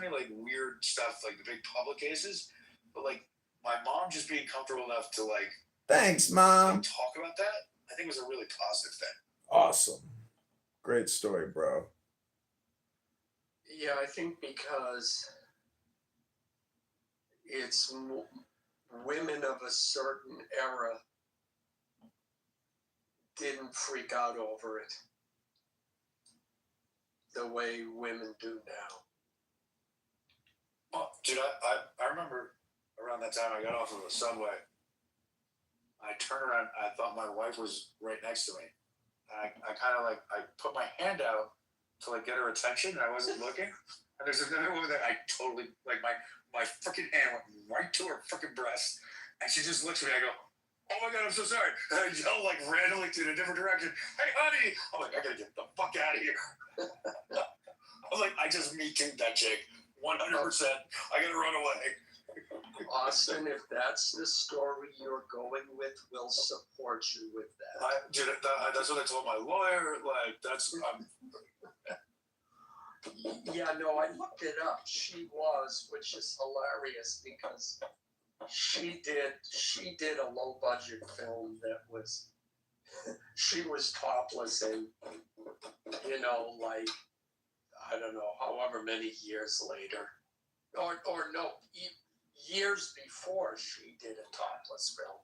like weird stuff, like the big public cases, but like my mom just being comfortable enough to like Thanks, Mom. talk about that, I think was a really positive thing. Awesome. Great story, bro. Yeah, I think because it's women of a certain era didn't freak out over it the way women do now. Oh, dude, I remember around that time I got off of a subway. I turned around. I thought my wife was right next to me. And I kind of like I put my hand out to like get her attention. And I wasn't looking. And there's another woman that I totally like my freaking hand went right to her freaking breast, and she just looks at me. I go, "Oh my god, I'm so sorry." And I yell like randomly to a different direction. "Hey, honey!" I'm like, "I gotta get the fuck out of here." I was like, I just me too that chick. 100%. I gotta run away. Austin, if that's the story you're going with, we'll support you with that. Dude, that's what I told my lawyer. Like, that's. Yeah, no, I looked it up. She was, which is hilarious because she did a low budget film that was. She was topless in, like, I don't know, however many years later, or no, years before she did a topless film.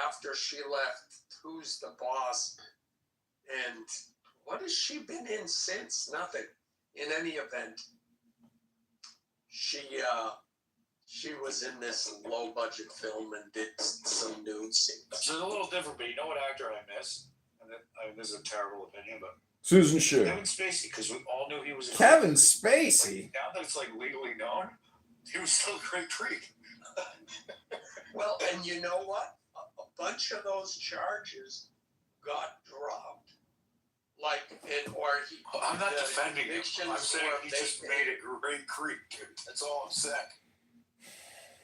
After she left Who's the Boss, and what has she been in since? Nothing. In any event, she was in this low budget film and did some nude scenes. So it's a little different, but you know what actor I miss? And this is a terrible opinion, but Susan Shu. Kevin Spacey, because we all knew he was a Kevin creep. Spacey. Like, now that it's like legally known, he was still a great creep. Well, and you know what? A bunch of those charges got dropped. I'm not defending him. I'm saying he just made a great creep, dude. That's all I'm saying.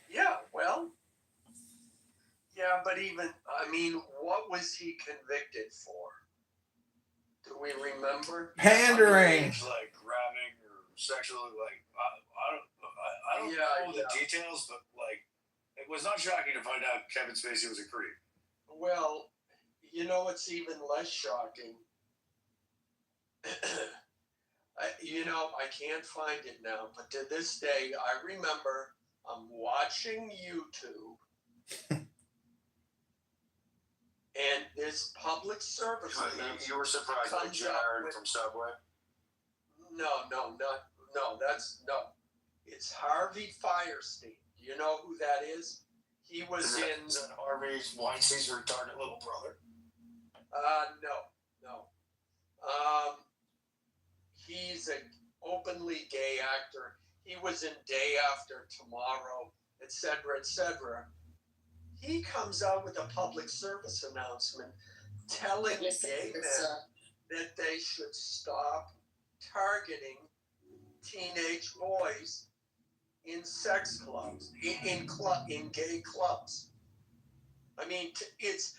Yeah, well, yeah, but what was he convicted for? Do we remember? Pandering. Like grabbing or sexually, like I don't know the details, but like it was not shocking to find out Kevin Spacey was a creep. Well, it's even less shocking. I can't find it now, but to this day, I remember I'm watching YouTube, and this public service. You were surprised by Jared from Subway? No. It's Harvey Firestein. Do you know who that is? He was Is that Harvey Weinstein's retarded little brother? No. He's an openly gay actor. He was in Day After Tomorrow, etc., etc. He comes out with a public service announcement telling gay men that they should stop targeting teenage boys in sex clubs, in gay clubs. I mean, it's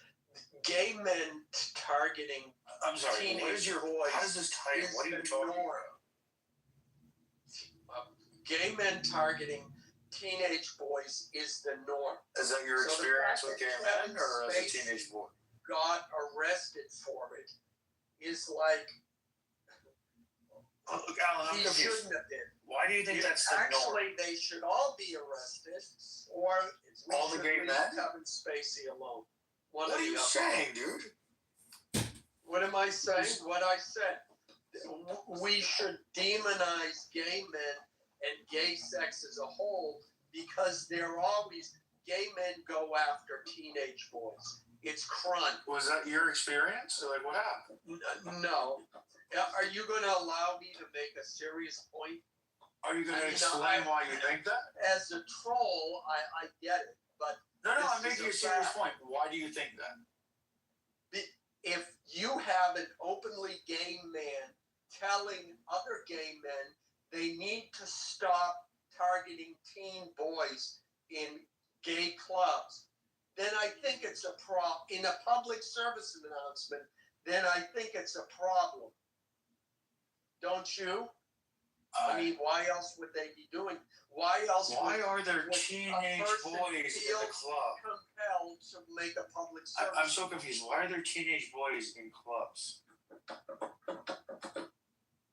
gay men targeting. I'm sorry. Teenage what is your boys? How does this tie in? What are you talking about? Gay men targeting teenage boys is the norm. Is that your experience with gay men, or as a teenage boy? Got arrested for it is like. Look, Alan, I'm confused. Shouldn't have been. Why do you think that's the norm? Actually, they should all be arrested, or all the gay men? Kevin Spacey alone. What are you saying, dude? What am I saying? What I said. We should demonize gay men and gay sex as a whole because gay men go after teenage boys. It's crime. Was that your experience? Or like, what happened? No. Are you going to allow me to make a serious point? Are you going to explain why you think that? As a troll, I get it, but no, I'm making a serious point. Why do you think that? If you have an openly gay man telling other gay men they need to stop targeting teen boys in gay clubs, then I think it's a problem. In a public service announcement, then I think it's a problem. Don't you? I mean, why else would they be doing? Why else? Why are there would teenage a person boys in feel the club? compelled to make a public service? I'm so confused. Why are there teenage boys in clubs?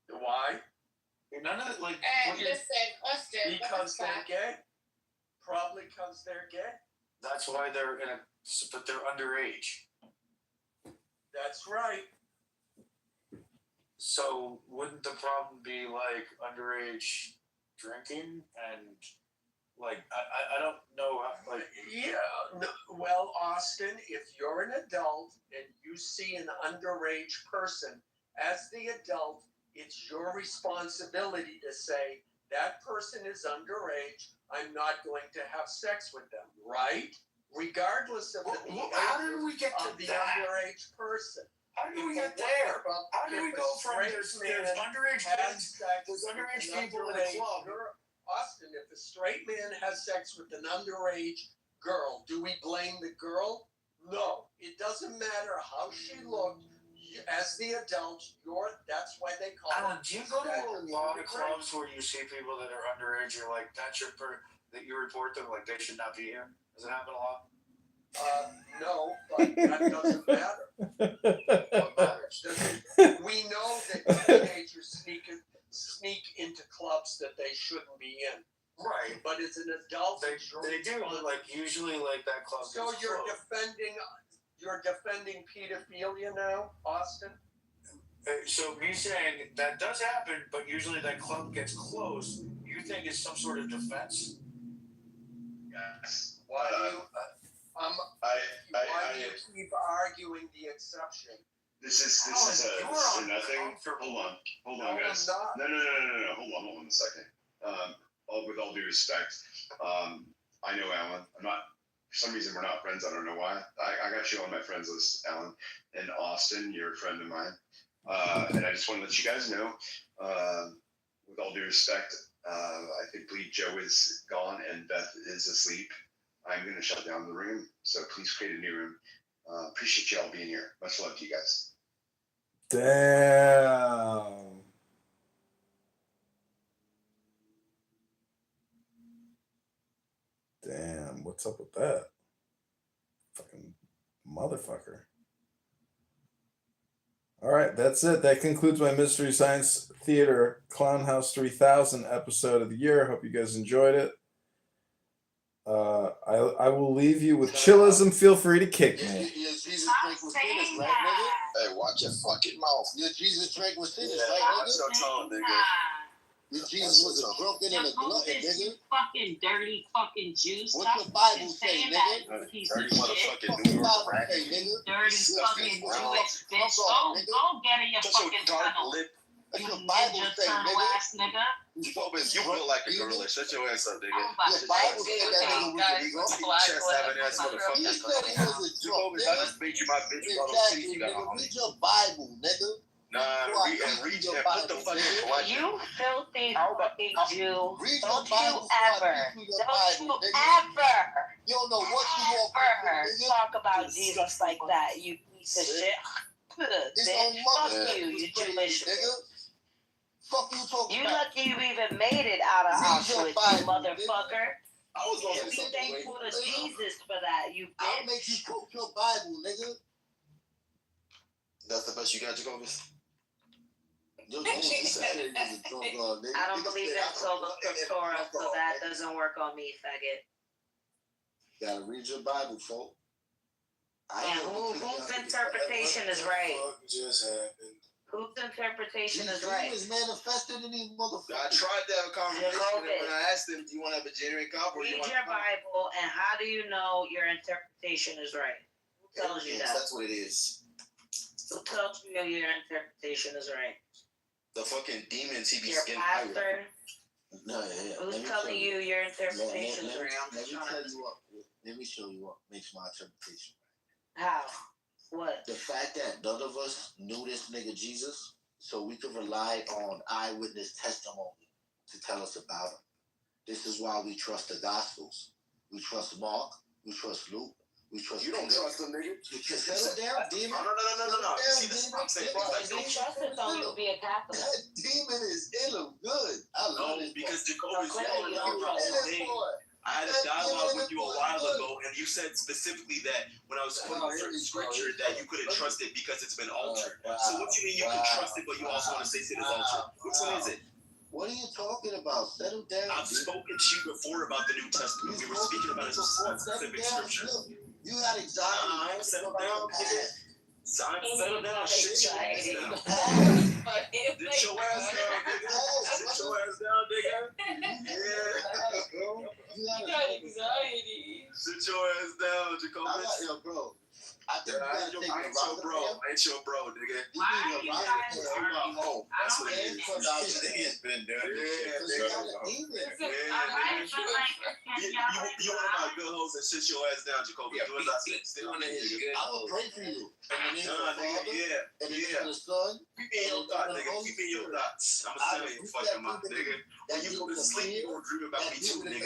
Why? None of it, like. Austin. Because they're gay. Probably because they're gay. That's why they're but they're underage. That's right. So wouldn't the problem be like underage drinking and like I don't know how, like well, Austin, if you're an adult and you see an underage person, as the adult, it's your responsibility to say that person is underage. I'm not going to have sex with them, right? Regardless of the behavior how did we get to of the that? underage person. How did we get there? How did we go from there's underage kids, there's underage people in a club? Austin, if a straight man has sex with an underage girl, do we blame the girl? No. It doesn't matter how she looked. As the adult, that's why they call Alan, it. do you go to a lot of clubs where you see people that are underage? You're like, that's your that you report them like they should not be here? Does it happen a lot? No, but that doesn't matter. What matters? We know that teenagers sneak into clubs that they shouldn't be in. Right. But as an adult, they do. Like usually, like that club. So you're defending pedophilia now, Austin? So me saying that does happen, but usually that club gets closed. You think it's some sort of defense? Yes. Why do you keep arguing the exception? This is nothing. Hold on, guys. No. Hold on a second. With all due respect, I know Alan. I'm not. For some reason, we're not friends. I don't know why. I got you on my friends list, Alan. And Austin, you're a friend of mine. And I just want to let you guys know, with all due respect, I believe Joe is gone and Beth is asleep. I'm going to shut down the room. So please create a new room. Appreciate y'all being here. Much love to you guys. Damn. Damn, what's up with that? Fucking motherfucker. All right, that's it. That concludes my Mystery Science Theater Clown House 3000 episode of the year. Hope you guys enjoyed it. I will leave you with chillism. Feel free to kick me. Your Jesus drink was finished, right, nigga? Hey, watch your fucking mouth. Your Jesus drink was finished, right, nigga? Watch your tongue, nigga. Your Jesus was a drunken and a glutton, nigga. Fucking dirty fucking juice. What's your Bible say, nigga? Dirty motherfucking New York rat. Dirty fucking Jewish bitch. Go get in your fucking tunnel. What's your Bible say, nigga? You built like a gorilla. Shut your ass up, nigga. Your Bible say that nigga was chest having ass motherfucker. You said he was a drunk, nigga. I just made you my bitch. Exactly, nigga. Read your Bible, nigga. Nah, read and put the fucking blood. You filthy fucking Jew. Read Don't your Bible. you ever. Don't you ever. You don't know what you want ever talk about Jesus like that, you piece of shit. Bitch. Fuck you, you Jewish nigga. Fuck you talking You about? lucky you even made it out of Auschwitz, you motherfucker. I was gonna say You something. thankful to Jesus for that, you bitch. I'll make you quote your Bible, nigga. That's the best you got, Jacobus? Your Jesus said he was a drunk, nigga. I don't believe in sola scriptura, so that doesn't work on me, faggot. You gotta read your Bible, folk. And whose interpretation is right? Just happened. Whose interpretation is right? He was manifested in these motherfuckers. I tried to have a conversation with him when I asked him, do you want to have a genuine conversation? Read your Bible, and how do you know your interpretation is right? Who tells you that? That's what it is. Who tells you your interpretation is right? The fucking demons he be Your skinning. pastor? No, yeah. Who's telling you your interpretation is right? Let me show you what makes my interpretation right. How? What? The fact that none of us knew this nigga Jesus, so we could rely on eyewitness testimony to tell us about him. This is why we trust the Gospels. We trust Mark, we trust Luke, We trust You don't trust them, nigga. Settle down, demon. No. See, this is what I'm saying. If you trust him, so you'll be a Catholic. That demon is in him good. I love it. Because Jacoby's clearly you don't wrong. trust him. I had a dialogue with you a while ago, and you said specifically that when I was quoting certain scripture that you couldn't trust it because it's been altered. So what do you mean you can trust it, but you also want to say it is altered? Which one is it? What are you talking about? Settle down. I've spoken to you before about the New Testament. We were speaking about a specific scripture. You got anxiety. Settle down, nigga. Settle down. Shit your ass down. Sit your ass down, nigga. Sit your ass down, nigga. Yeah. You got anxiety. Sit your ass down, Jacoby. Yo, bro. I think I ain't your bro. I ain't your bro, nigga. Why are you guys arguing? That's what it is. Nigga's been doing this shit. You one of my good hoes that sit your ass down, Jacoby. Do as I said. Stay on that nigga. I will pray for you. In the name of the Father, yeah. and in the name of the Son, Keep me in your thoughts, nigga. Keep me in your thoughts. I'ma tell you, fucking mouth, nigga. When you go to sleep, you gonna dream about me too, nigga.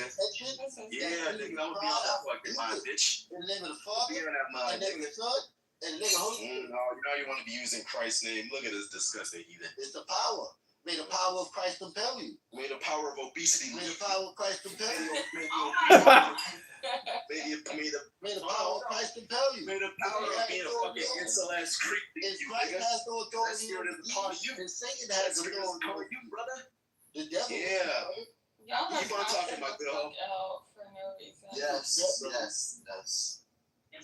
Yeah, nigga. I'm gonna be on that fucking mind, bitch. in the name of the Father, Be on that in mind, the name of nigga. the Son, and the name of the Holy Spirit. No, you know you want to be using Christ's name. Look at this disgusting heathen. It's the power. May the power of Christ compel you. May the power of obesity May leave the power of Christ compel you. May the power of Christ compel you. May the power of being a fucking incel ass creep leave If you, Christ nigga. has no That authority spirit over is part of you. and Satan That has spirit is authority part over of you, brother. the devil. Yeah. Y'all Keep on talking, my girl. out for no reason. Yes. That's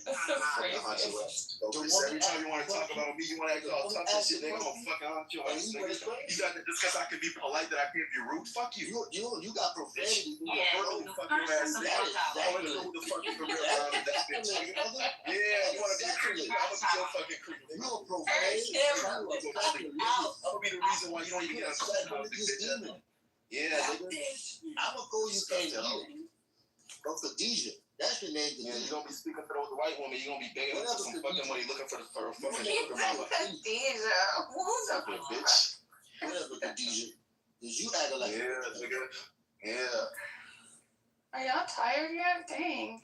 so crazy. Every time you want to talk about me, you want to act all tough and shit, nigga. I'm gonna fucking haunt your ass, nigga. You got just because I can be polite that I can't be rude. Fuck you. You got profanity. Fuck your ass, nigga. I want to know who the fuck you can be around that bitch, nigga. Yeah, you want to be a creep? I'm gonna be your fucking creep. You a profane. I'm gonna be the reason why you don't even get a clubhouse, bitch. Yeah, nigga. I'm gonna call you Khadijah. Or Khadijah. That's your name. Yeah, you're gonna be speaking for those white women. You're gonna be begging for some fucking money, looking for a fucking sugar mama. Who's a Bitch. Whatever, Khadijah. Cause you acting like nigga. Yeah. Are y'all tired yet? Dang.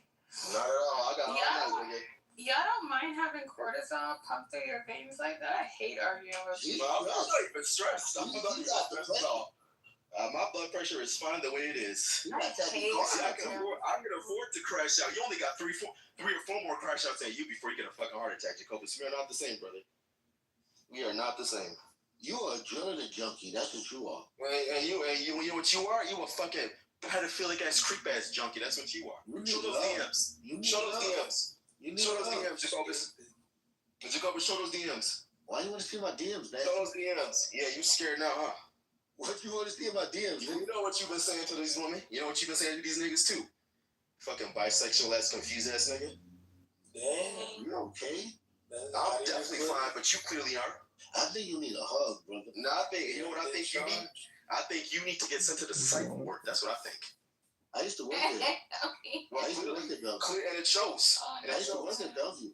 Not at all. I got all night, nigga. Y'all don't mind having cortisol pumped through your veins like that? I hate arguing with people. I'm not even stressed. I'm not even stressed at all. My blood pressure is fine the way it is. I can afford to crash out. You only got three or four more crash outs than you before you get a fucking heart attack, Jacoby. So we're not the same, brother. We are not the same. You are a adrenaline junkie. That's what you are. And you know what you are? You a fucking pedophilic ass creep ass junkie. That's what you are. Show those DMs. Show those DMs. Show those DMs, Jacoby. Jacoby, show those DMs. Why you want to see my DMs, man? Show those DMs. Yeah, you scared now, huh? What you want to see about DMs? You know what you've been saying to these women? You know what you've been saying to these niggas too? Fucking bisexual ass, confused ass nigga. Damn, you okay? I'm definitely fine, but you clearly aren't. I think you need a hug, brother. No, you know what I think you need? I think you need to get sent to the psych ward. That's what I think. I used to work there. I used to work at Bellevue. Clear, and it shows. I used to work at Bellevue.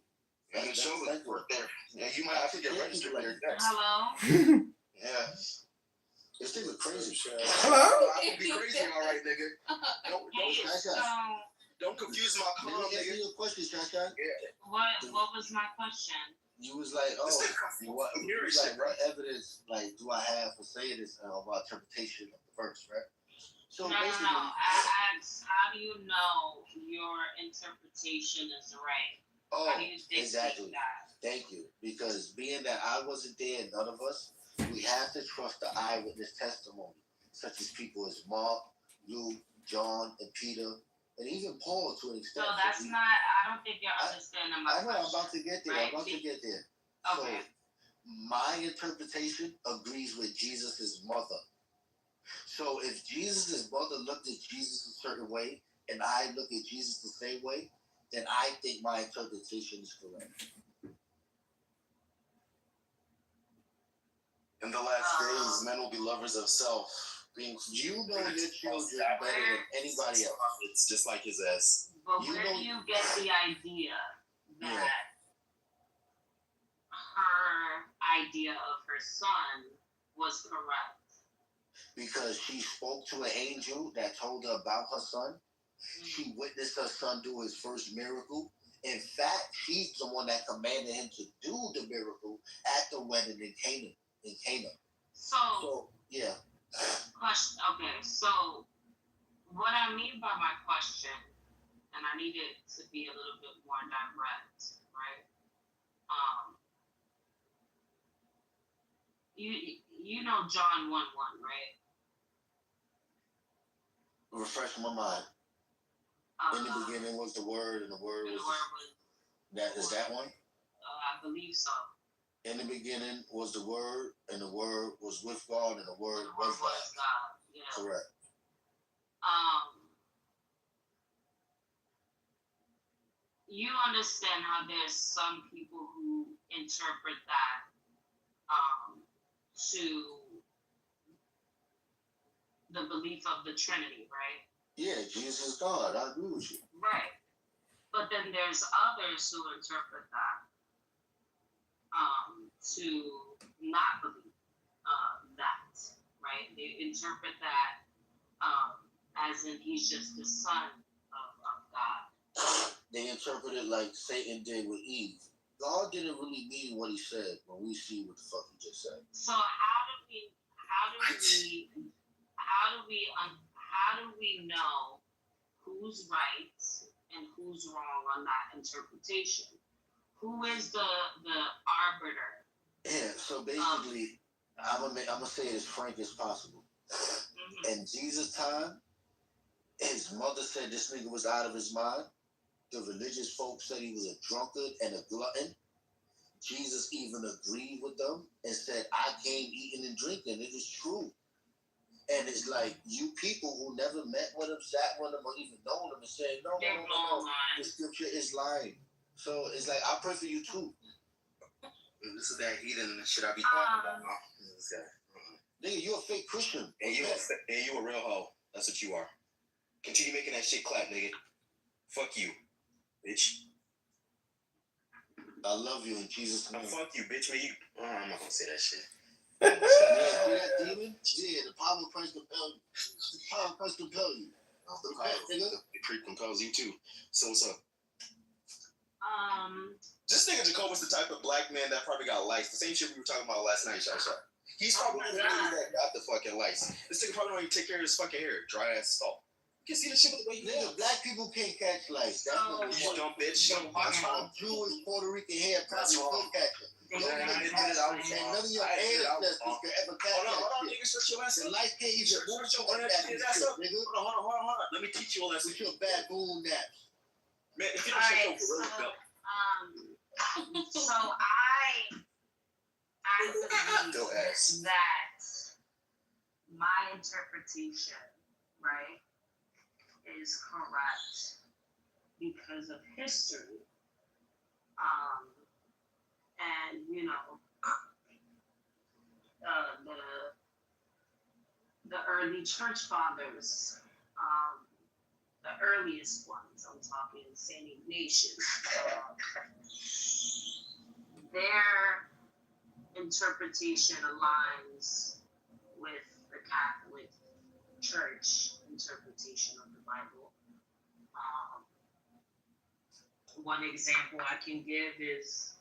And it shows that you work there. Yeah, you might have to get registered there next. Hello? Yeah. This thing was crazy. Hello? I can be crazy, all right, nigga. Don't confuse my calm, nigga. Your question, Shasha. What was my question? You was like, what evidence, like, do I have for saying this about interpretation of the verse, right? So no. I asked, how do you know your interpretation is right? Oh, how do you exactly. That? Thank you. Because being that I wasn't there, none of us, we have to trust the eyewitness testimony, such as people as Mark, Luke, John, and Peter, and even Paul to an extent. So that's not, I don't think you're understanding my question. I know, I'm about to get there. Right? Okay. So, my interpretation agrees with Jesus' mother. So, if Jesus' mother looked at Jesus a certain way, and I look at Jesus the same way, then I think my interpretation is correct. In the last days, men will be lovers of self. You know your children better than anybody else. It's just like his ass. But where do you get the idea that her idea of her son was correct? Because she spoke to an angel that told her about her son. She witnessed her son do his first miracle, In fact, she's the one that commanded him to do the miracle at the wedding in Cana. So yeah. Question. Okay, so what I mean by my question, and I need it to be a little bit more direct, right? You know John 1:1, right? Refresh my mind. In the beginning was the Word, and the Word was. Is that one? I believe so. In the beginning was the Word, and the Word was with God, and the Word was God. Yeah. Correct. You understand how there's some people who interpret that to the belief of the Trinity, right? Yeah, Jesus is God. I agree with you. Right. But then there's others who interpret that to not believe that, right? They interpret that as in he's just the son of God. They interpret it like Satan did with Eve. God didn't really mean what he said when we see what the fuck he just said. So how do we know who's right and who's wrong on that interpretation? Who is the arbiter? Yeah, so basically, I'm gonna say it as frank as possible. Mm-hmm. In Jesus' time, his mother said this nigga was out of his mind. The religious folks said he was a drunkard and a glutton. Jesus even agreed with them and said, I came eating and drinking. It is true. And it's like, you people who never met with him, sat with him, or even known him and saying, no. The scripture is lying. So it's like, I pray for you too. This is that heathen shit I be talking about. This guy. Nigga, you a fake Christian. And you a real hoe. That's what you are. Continue making that shit clap, nigga. Fuck you, bitch. I love you in Jesus' name. Fuck you, bitch. Man, I'm not gonna say that shit. Yeah, see that demon? Yeah, the power of Christ compel you. The power of Christ compel you. The creep compels you too. So what's up? This nigga Jacoba's the type of black man that probably got lice. The same shit we were talking about last night, Shasha. He's probably the nigga that got the fucking lice. This nigga probably don't even take care of his fucking hair. Dry ass salt. You can see the shit with the way you live. Black people can't catch lice. That's what you dumb bitch. That's why Jewish Puerto Rican hair probably could catch it. None of your ancestors could ever catch that. Hold on, nigga, shut your ass up. The light can't even move your ass up, nigga. Hold on. Let me teach you a lesson. With your baboon naps. Man, if you don't shut your really go. So I believe that my interpretation, right, is correct because of history. And you know, the early church fathers, the earliest ones, I'm talking St. Ignatius, their interpretation aligns with the Catholic Church interpretation of the Bible. One example I can give is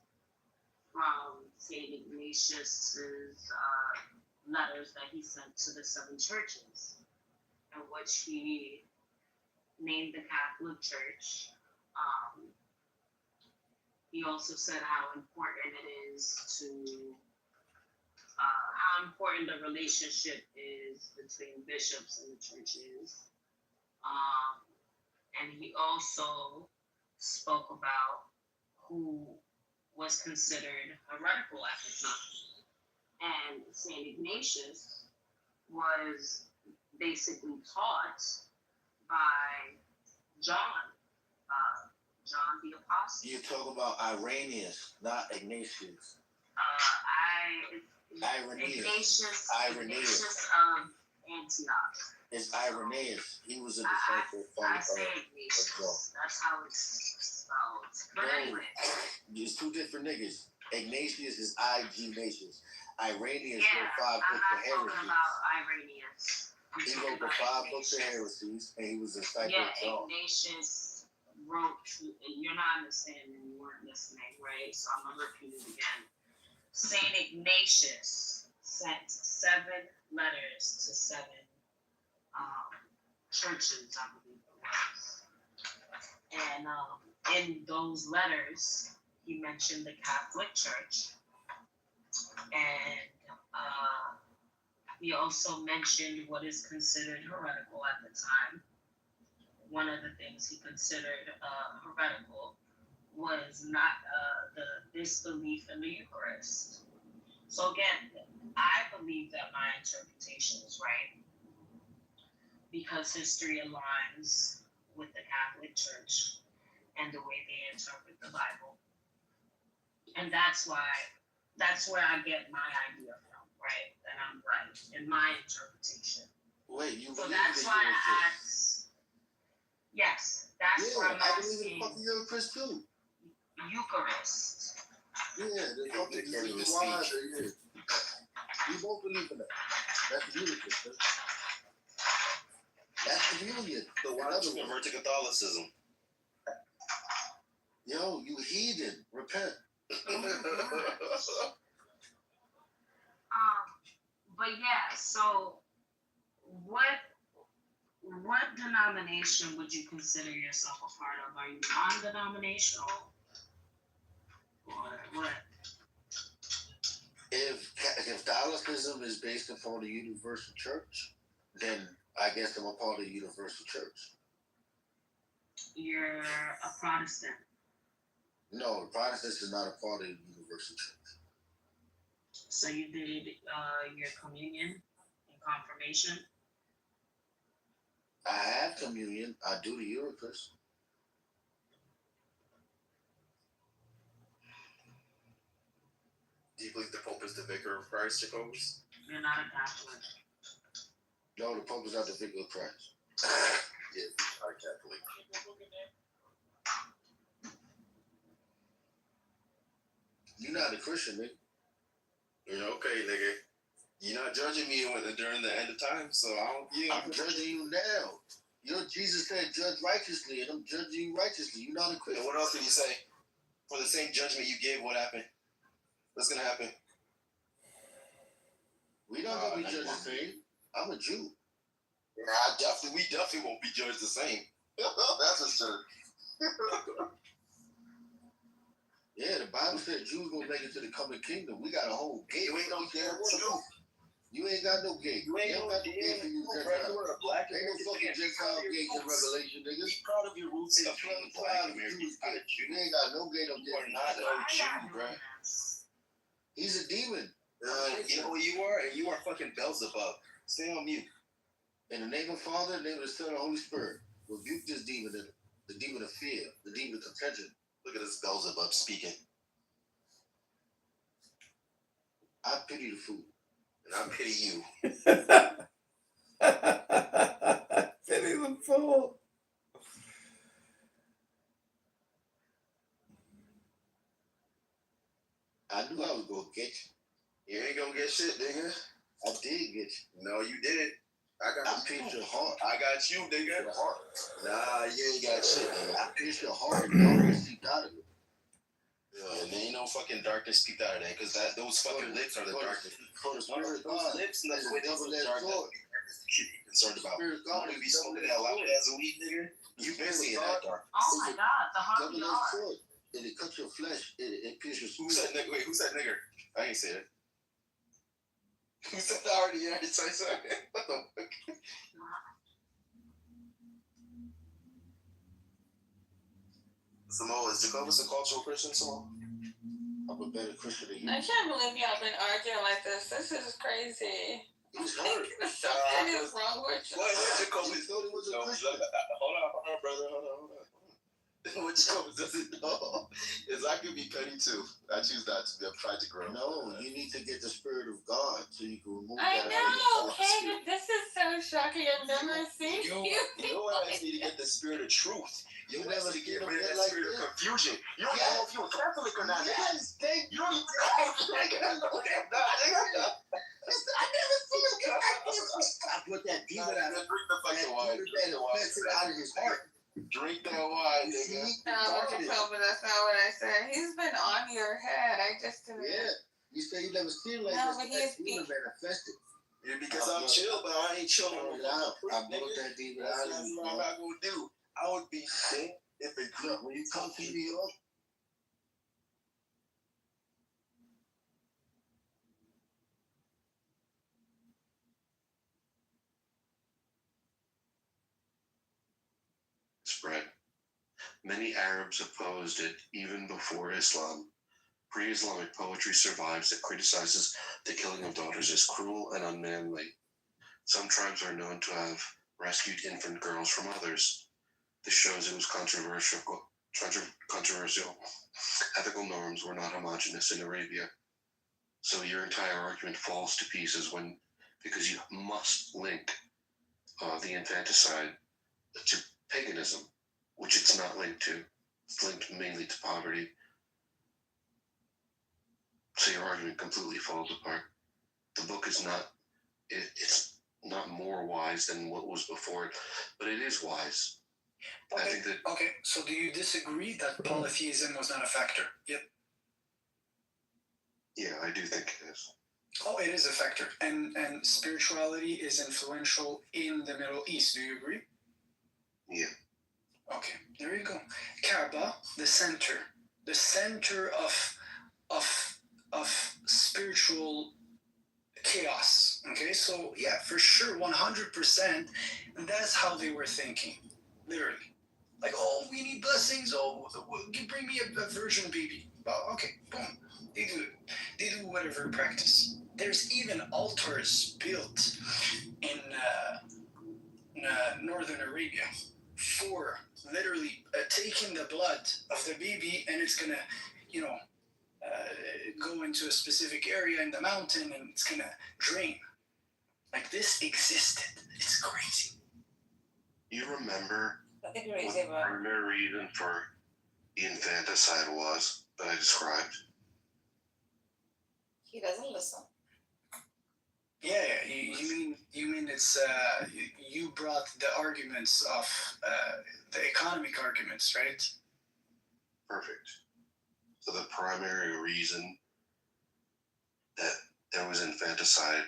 from St. Ignatius's letters that he sent to the 7 churches, in which he named the Catholic Church. He also said how important it is to, how important the relationship is between bishops and the churches. And he also spoke about who was considered heretical at the time. And St. Ignatius was basically taught by John the Apostle. You're talking about Irenaeus, not Ignatius. Ignatius of Antioch. It's Irenaeus. He was a disciple of Ignatius. That's how it's spelled. But anyway. There's 2 different niggas. Ignatius is Ignatius. Irenaeus wrote 5 books of heresies. I'm talking about Irenaeus. He wrote the 5 books of heresies, and he was a disciple of John. Ignatius wrote, you're not understanding, you weren't listening, right? So I'm going to repeat it again. St. Ignatius sent 7 letters to 7 churches, I believe it was. And in those letters, he mentioned the Catholic Church, and he also mentioned what is considered heretical at the time. One of the things he considered heretical was not the disbelief in the Eucharist. So again, I believe that my interpretation is right because history aligns with the Catholic Church and the way they interpret the Bible. And that's where I get my idea from, right? That I'm right in my interpretation. Wait, you so believe that's in why the I asked. Yes, that's why I'm I asking. believe in fucking Eucharist too. Eucharist. Yeah, the fucking wise. Yeah. We both believe in that. That's the Eucharist. That's the union. So why don't you convert to Catholicism? Yo, you heathen, repent. But yeah, so what denomination would you consider yourself a part of? Are you non-denominational? Or what? If Catholicism is based upon the universal church, then I guess I'm a part of the universal church. You're a Protestant. No, Protestants is not a part of the universal church. So you did your communion and confirmation? I have communion. I do the Eucharist. Do you believe the Pope is the vicar of Christ, Jacobus? You're not a Catholic. No, the Pope is not the vicar of Christ. Yeah, not a Catholic. You're not a Christian, nigga. You're okay, nigga. You're not judging me during the end of time, so I don't. Yeah, I'm judging you now. Jesus said, "Judge righteously," and I'm judging you righteously. You're not a Christian. And what else did he say? For the same judgment you gave, what happened? What's gonna happen? We not gonna be judged the same. I'm a Jew. We definitely won't be judged the same. That's for sure. Yeah, the Bible said Jews gonna make it to the coming kingdom. We got a whole gate. You ain't no damn Jew. You ain't got no gate. You ain't no got no gate for you Gentiles. Ain't no fucking Gentile gate in Revelation, niggas. Be proud of your roots. It's 12 tribes of Jews. You ain't got no gate up You there. are not no Jew, bro. He's a demon. You know what you are? And you are fucking Beelzebub. Stay on mute. In the name of the Father, in the name of the Son, and the Holy Spirit, rebuke this demon, the demon of fear, the demon of contention. Look at this Beelzebub speaking. I pity the fool. And I pity you. Pity the fool. I knew I was gonna get you. You ain't gonna get shit, nigga. I did get you. No, you didn't. I pierced your heart. I got you, nigga. Your heart. Nah, you ain't got shit, nigga. I pierced your heart and darkness seeped out of it. Yeah, and there ain't no fucking darkness peeped out of that, because those fucking lips are the darkness. Those lips and those lips are the darkness. Shit you concerned about. You want to be smoking that loud ass a weed, nigga? You been seeing that dark. Oh my God, the heart of double-edged sword. And it cuts your flesh. It pierces your Who said nigga? Wait, who said nigger? I ain't say it. Who said that already? You already said something. What the fuck? Samoa, is Jacobus a cultural Christian, Samoa? I'm a better Christian than you. I can't believe y'all been arguing like this. This is crazy. He's hurt. Something is wrong with you. What Jacobus? Hold on, brother. Hold on. What Jacobus doesn't know is I can be petty too. I choose not to be. I'm trying to grow. No, you need to get the Spirit of God so you can remove I that. know, okay? This is so shocking. I've never seen you. You asked me to get the spirit of truth. You never to get rid of that like spirit this. of confusion. You don't know if you're a Catholic or not. Yes, thank You don't even know that. I never seen him get like this. I put that demon out of Drink the fucking water. out of his heart. Drink Drink that wine, nigga. But that's not what I said. He's been on your head. I just didn't. Yeah. You say you never seen like No, this. but he's You manifested. Yeah, because I'm chill, but I ain't chilling with I that. broke that demon That's out of what you, I'm bro. not gonna do. I would be sick if it Look, when you come to New York, spread. Many Arabs opposed it even before Islam. Pre-Islamic poetry survives that criticizes the killing of daughters as cruel and unmanly. Some tribes are known to have rescued infant girls from others. This shows it was controversial. Ethical norms were not homogeneous in Arabia. So your entire argument falls to pieces because you must link the infanticide to paganism, which it's not linked to. It's linked mainly to poverty. So your argument completely falls apart. The book is not, it's not more wise than what was before it, but it is wise. Okay. I think that. Okay, so do you disagree that polytheism was not a factor? Yep. Yeah, I do think it is. Oh, it is a factor, and spirituality is influential in the Middle East. Do you agree? Yeah. Okay, there you go. Kaaba, the center of spiritual chaos. Okay, so yeah, for sure, 100%. That's how they were thinking, literally. Like, oh, we need blessings. Oh, bring me a virgin baby. Oh, okay, boom. They do it. They do whatever practice. There's even altars built in northern Arabia for literally taking the blood of the baby, and it's gonna, go into a specific area in the mountain, and it's gonna drain. Like, this existed. It's crazy. You remember what the primary reason for the infanticide was that I described? He doesn't listen. Yeah, you mean it's you brought the arguments of the economic arguments, right? Perfect. So the primary reason that there was infanticide,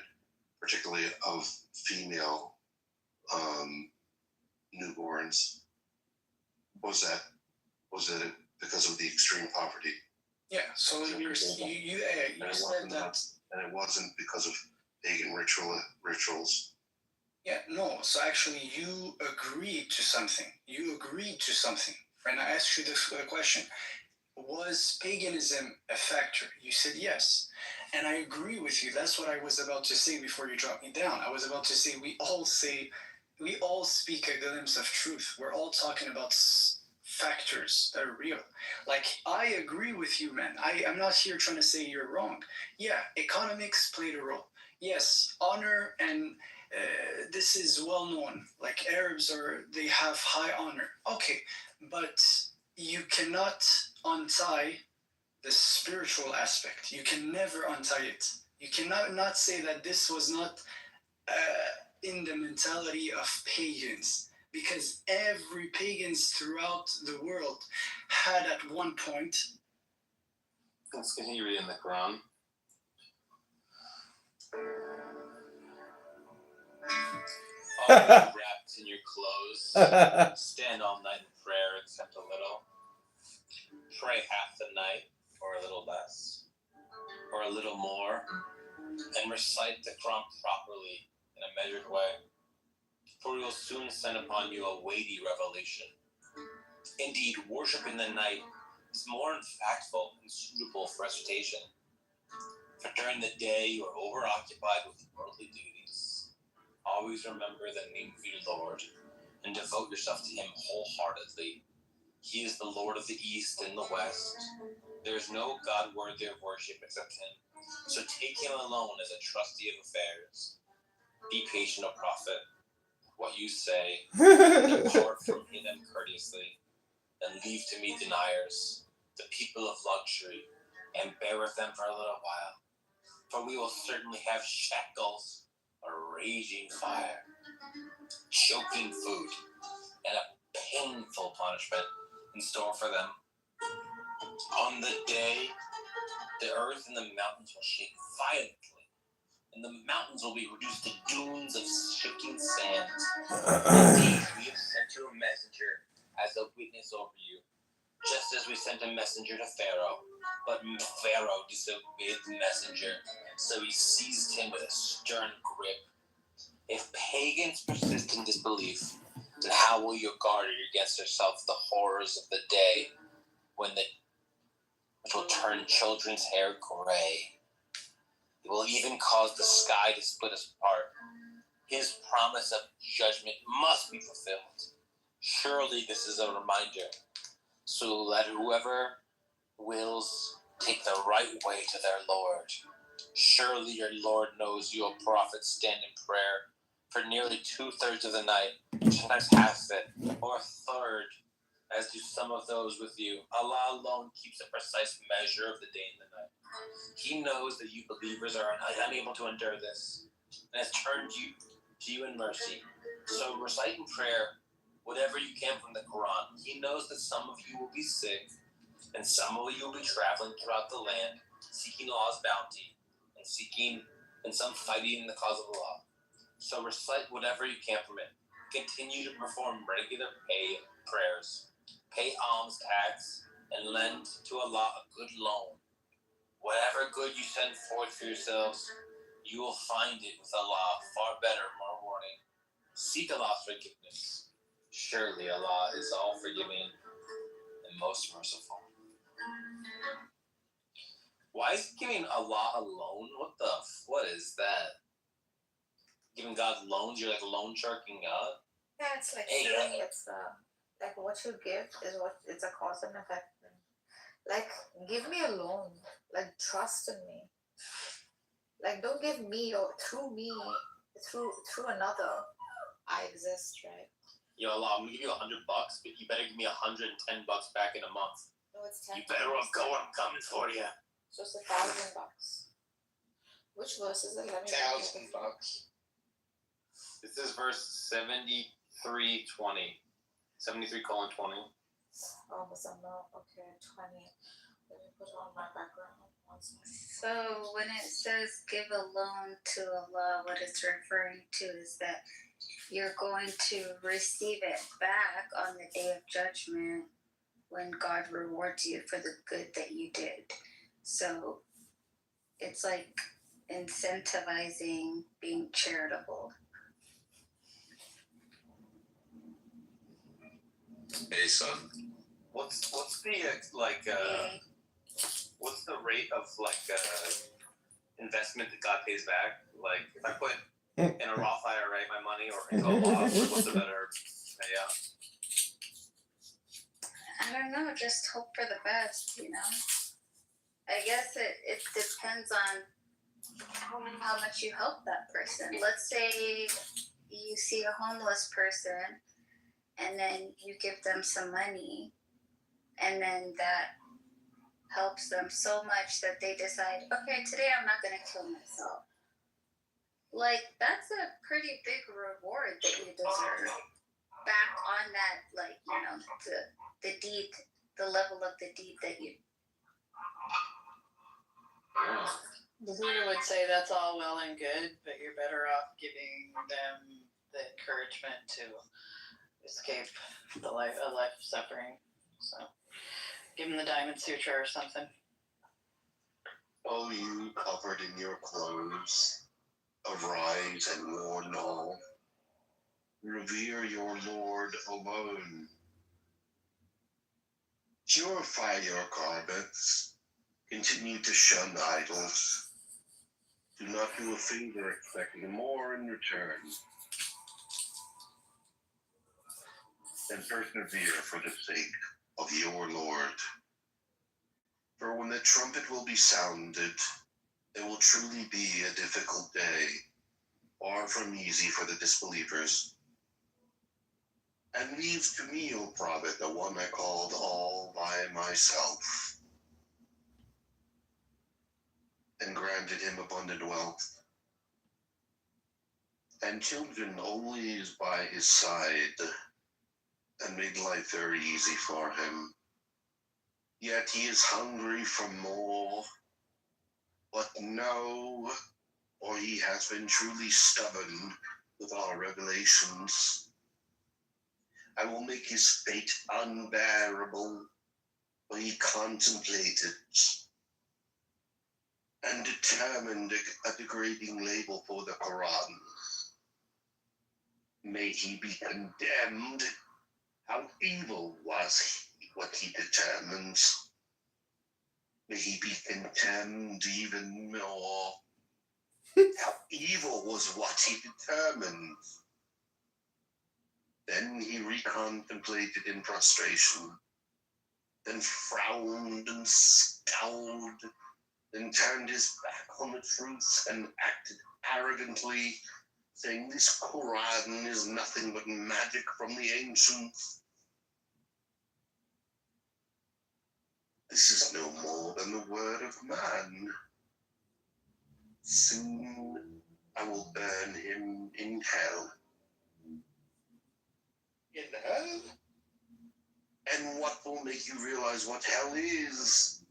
particularly of female newborns, was that it because of the extreme poverty? Yeah. So you said that, and it wasn't because of pagan rituals. Yeah. No. So actually, you agreed to something. And I asked you the question: was paganism a factor? You said yes. And I agree with you. That's what I was about to say before you dropped me down. I was about to say we all speak a glimpse of truth. We're all talking about factors that are real. Like, I agree with you, man. I'm not here trying to say you're wrong. Yeah, economics played a role. Yes, honor, and this is well known. Like, Arabs they have high honor. Okay, but you cannot untie the spiritual aspect. You can never untie it. You cannot not say that this was not in the mentality of pagans, because every pagans throughout the world had at one point. Let's continue reading the Quran. All you wrapped in your clothes, stand all night in prayer except a little. Pray half the night, or a little less, or a little more, and recite the Quran properly in a measured way, for we will soon send upon you a weighty revelation. Indeed, worship in the night is more impactful and suitable for recitation, for during the day you are overoccupied with worldly duties. Always remember the name of your Lord, and devote yourself to him wholeheartedly. He is the Lord of the East and the West. There is no God worthy of worship except him, so take him alone as a trustee of affairs. Be patient, O Prophet. What you say, depart from them courteously, and leave to me deniers, the people of luxury, and bear with them for a little while. For we will certainly have shackles, a raging fire, choking food, and a painful punishment in store for them. On the day, the earth and the mountains will shake violently, and the mountains will be reduced to dunes of shifting sand. Indeed, we have sent you a messenger as a witness over you, just as we sent a messenger to Pharaoh. But Pharaoh disobeyed the messenger, so he seized him with a stern grip. If pagans persist in disbelief, then how will you guard against yourself the horrors of the day which will turn children's hair gray? It will even cause the sky to split us apart. His promise of judgment must be fulfilled. Surely this is a reminder. So let whoever wills take the right way to their Lord. Surely your Lord knows you, a prophet, stand in prayer for nearly 2/3 of the night, sometimes half of it, or a third, as do some of those with you. Allah alone keeps a precise measure of the day and the night. He knows that you believers are unable to endure this, and has turned to you in mercy. So recite in prayer whatever you can from the Quran. He knows that some of you will be sick, and some of you will be traveling throughout the land, seeking Allah's bounty, and some fighting in the cause of Allah. So recite whatever you can from it. Continue to perform regular prayers. Pay alms tax, and lend to Allah a good loan. Whatever good you send forth for yourselves, you will find it with Allah far better, more rewarding. Seek Allah's forgiveness. Surely Allah is all forgiving and most merciful. Why is he giving Allah a loan? What is that? Giving God loans? You're like loan sharking God? Yeah, it's like saying it's like what you give is what it's a cause and effect. Like, give me a loan. Like, trust in me. Like, don't give me or through me, through another. I exist, right? Yo, Allah, I'm gonna give you $100, but you better give me $110 back in a month. No, it's 10. You better off go. I'm coming for you. So it's $1,000. Which verse is it? Let me $1,000. This is verse 73:20. 73:20. Oh, okay, 20. Let me put on my background. So when it says give a loan to Allah, what it's referring to is that you're going to receive it back on the day of judgment when God rewards you for the good that you did. So it's like incentivizing being charitable. Hey, son. What's the what's the rate of investment that God pays back? Like if I put in a Roth IRA my money or into Allah, what's a better payout? I don't know, just hope for the best, you know? I guess it depends on how much you help that person. Let's say you see a homeless person and then you give them some money and then that helps them so much that they decide, okay, today I'm not going to kill myself. Like, that's a pretty big reward that you deserve back on that, like, you know, the deed, the level of the deed that you. The Buddha would say that's all well and good, but you're better off giving them the encouragement to escape a life of suffering. So, give them the Diamond Sutra or something. O you covered in your clothes, arise and warn all. Revere your Lord alone. Purify your garments. Continue to shun idols. Do not do a favor expecting more in return. And persevere for the sake of your Lord. For when the trumpet will be sounded, it will truly be a difficult day, far from easy for the disbelievers. And leave to me, O Prophet, the one I called all by myself, and granted him abundant wealth, and children always by his side, and made life very easy for him. Yet he is hungry for more. But no, or he has been truly stubborn with our revelations. I will make his fate unbearable, for he contemplated and determined a degrading label for the Quran. May he be condemned. How evil was he, what he determines. May he be condemned even more. How evil was what he determined. Then he recontemplated in frustration, then frowned and scowled, then turned his back on the truth and acted arrogantly, saying this Quran is nothing but magic from the ancients. This is no more than the word of man. Soon I will burn him in hell. In hell? And what will make you realize what hell is?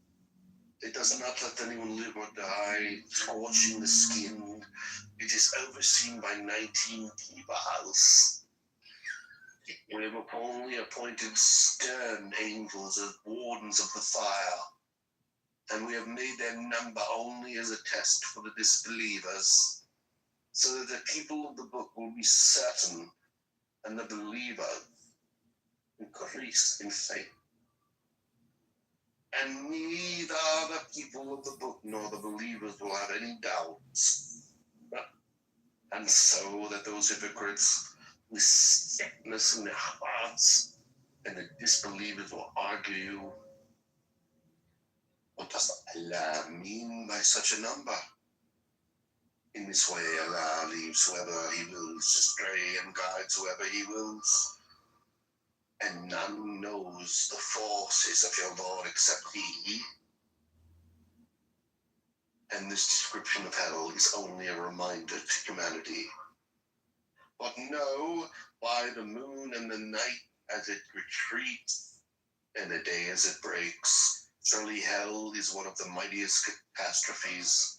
It does not let anyone live or die, scorching the skin. It is overseen by 19 Kibals. We have only appointed stern angels as wardens of the fire, and we have made their number only as a test for the disbelievers, so that the people of the book will be certain, and the believers increase in faith. And neither the people of the book nor the believers will have any doubts. And so that those hypocrites with sickness in their hearts and the disbelievers will argue, what does Allah mean by such a number? In this way, Allah leaves whoever he wills astray and guides whoever he wills. And none knows the forces of your Lord except he. And this description of hell is only a reminder to humanity. But know, by the moon and the night as it retreats, and the day as it breaks, surely hell is one of the mightiest catastrophes.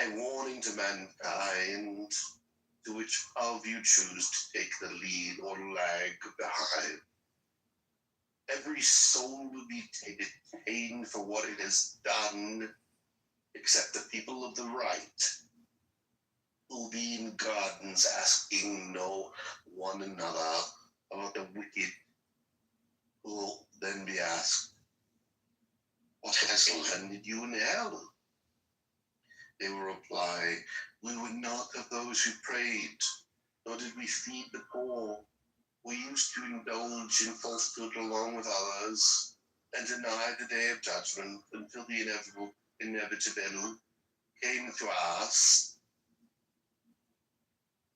A warning to mankind, to which of you choose to take the lead or lag behind. Every soul will be detained for what it has done, except the people of the right, who will be in gardens asking no one another about the wicked, who will then be asked, what has landed you in hell? They will reply, we were not of those who prayed, nor did we feed the poor. We used to indulge in falsehood along with others, and deny the day of judgment until the inevitable came to us.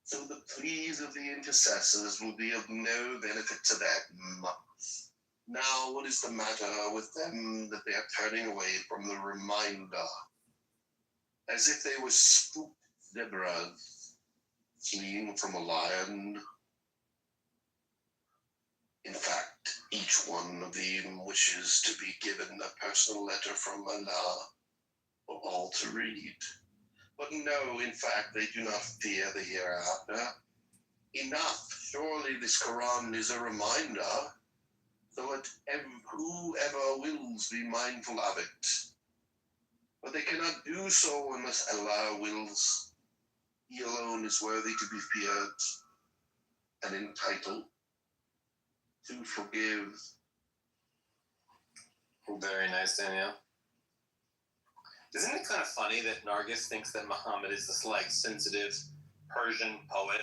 So the pleas of the intercessors will be of no benefit to them. Now what is the matter with them that they are turning away from the reminder? As if they were spooked zebras fleeing from a lion. In fact, each one of them wishes to be given a personal letter from Allah for all to read. But no, in fact, they do not fear the hereafter. Enough, surely this Quran is a reminder, so let whoever wills be mindful of it. But they cannot do so unless Allah wills. He alone is worthy to be feared and entitled to forgive. Very nice, Danielle. Isn't it kind of funny that Nargis thinks that Muhammad is this like sensitive Persian poet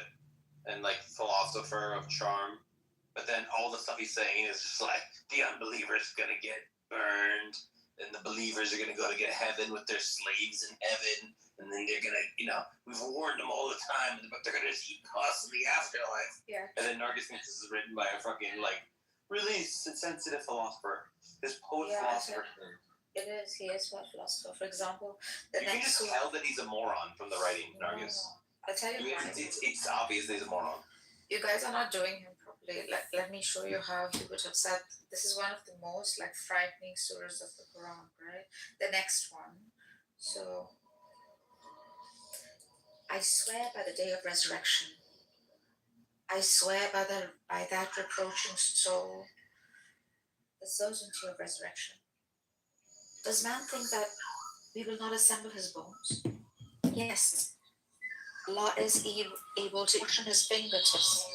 and like philosopher of charm, but then all the stuff he's saying is just like the unbeliever's gonna get burned and the believers are gonna go to get heaven with their slaves in heaven, and then they're gonna, we've warned them all the time, but they're gonna eat costs in the afterlife. Yeah. And then Nargis thinks this is written by a fucking like really sensitive philosopher. This poet philosopher. It is. He is a philosopher. For example, the You can next just tell that he's a moron from the writing, Nargis. I'll tell you why. It's obvious that he's a moron. You guys are not doing him properly. Let me show you how he would have said. This is one of the most like frightening surahs of the Quran, right? The next one. So, I swear by the day of resurrection. I swear by that reproaching soul that sows into your resurrection. Does man think that we will not assemble his bones? Yes. Allah is able to push on his fingertips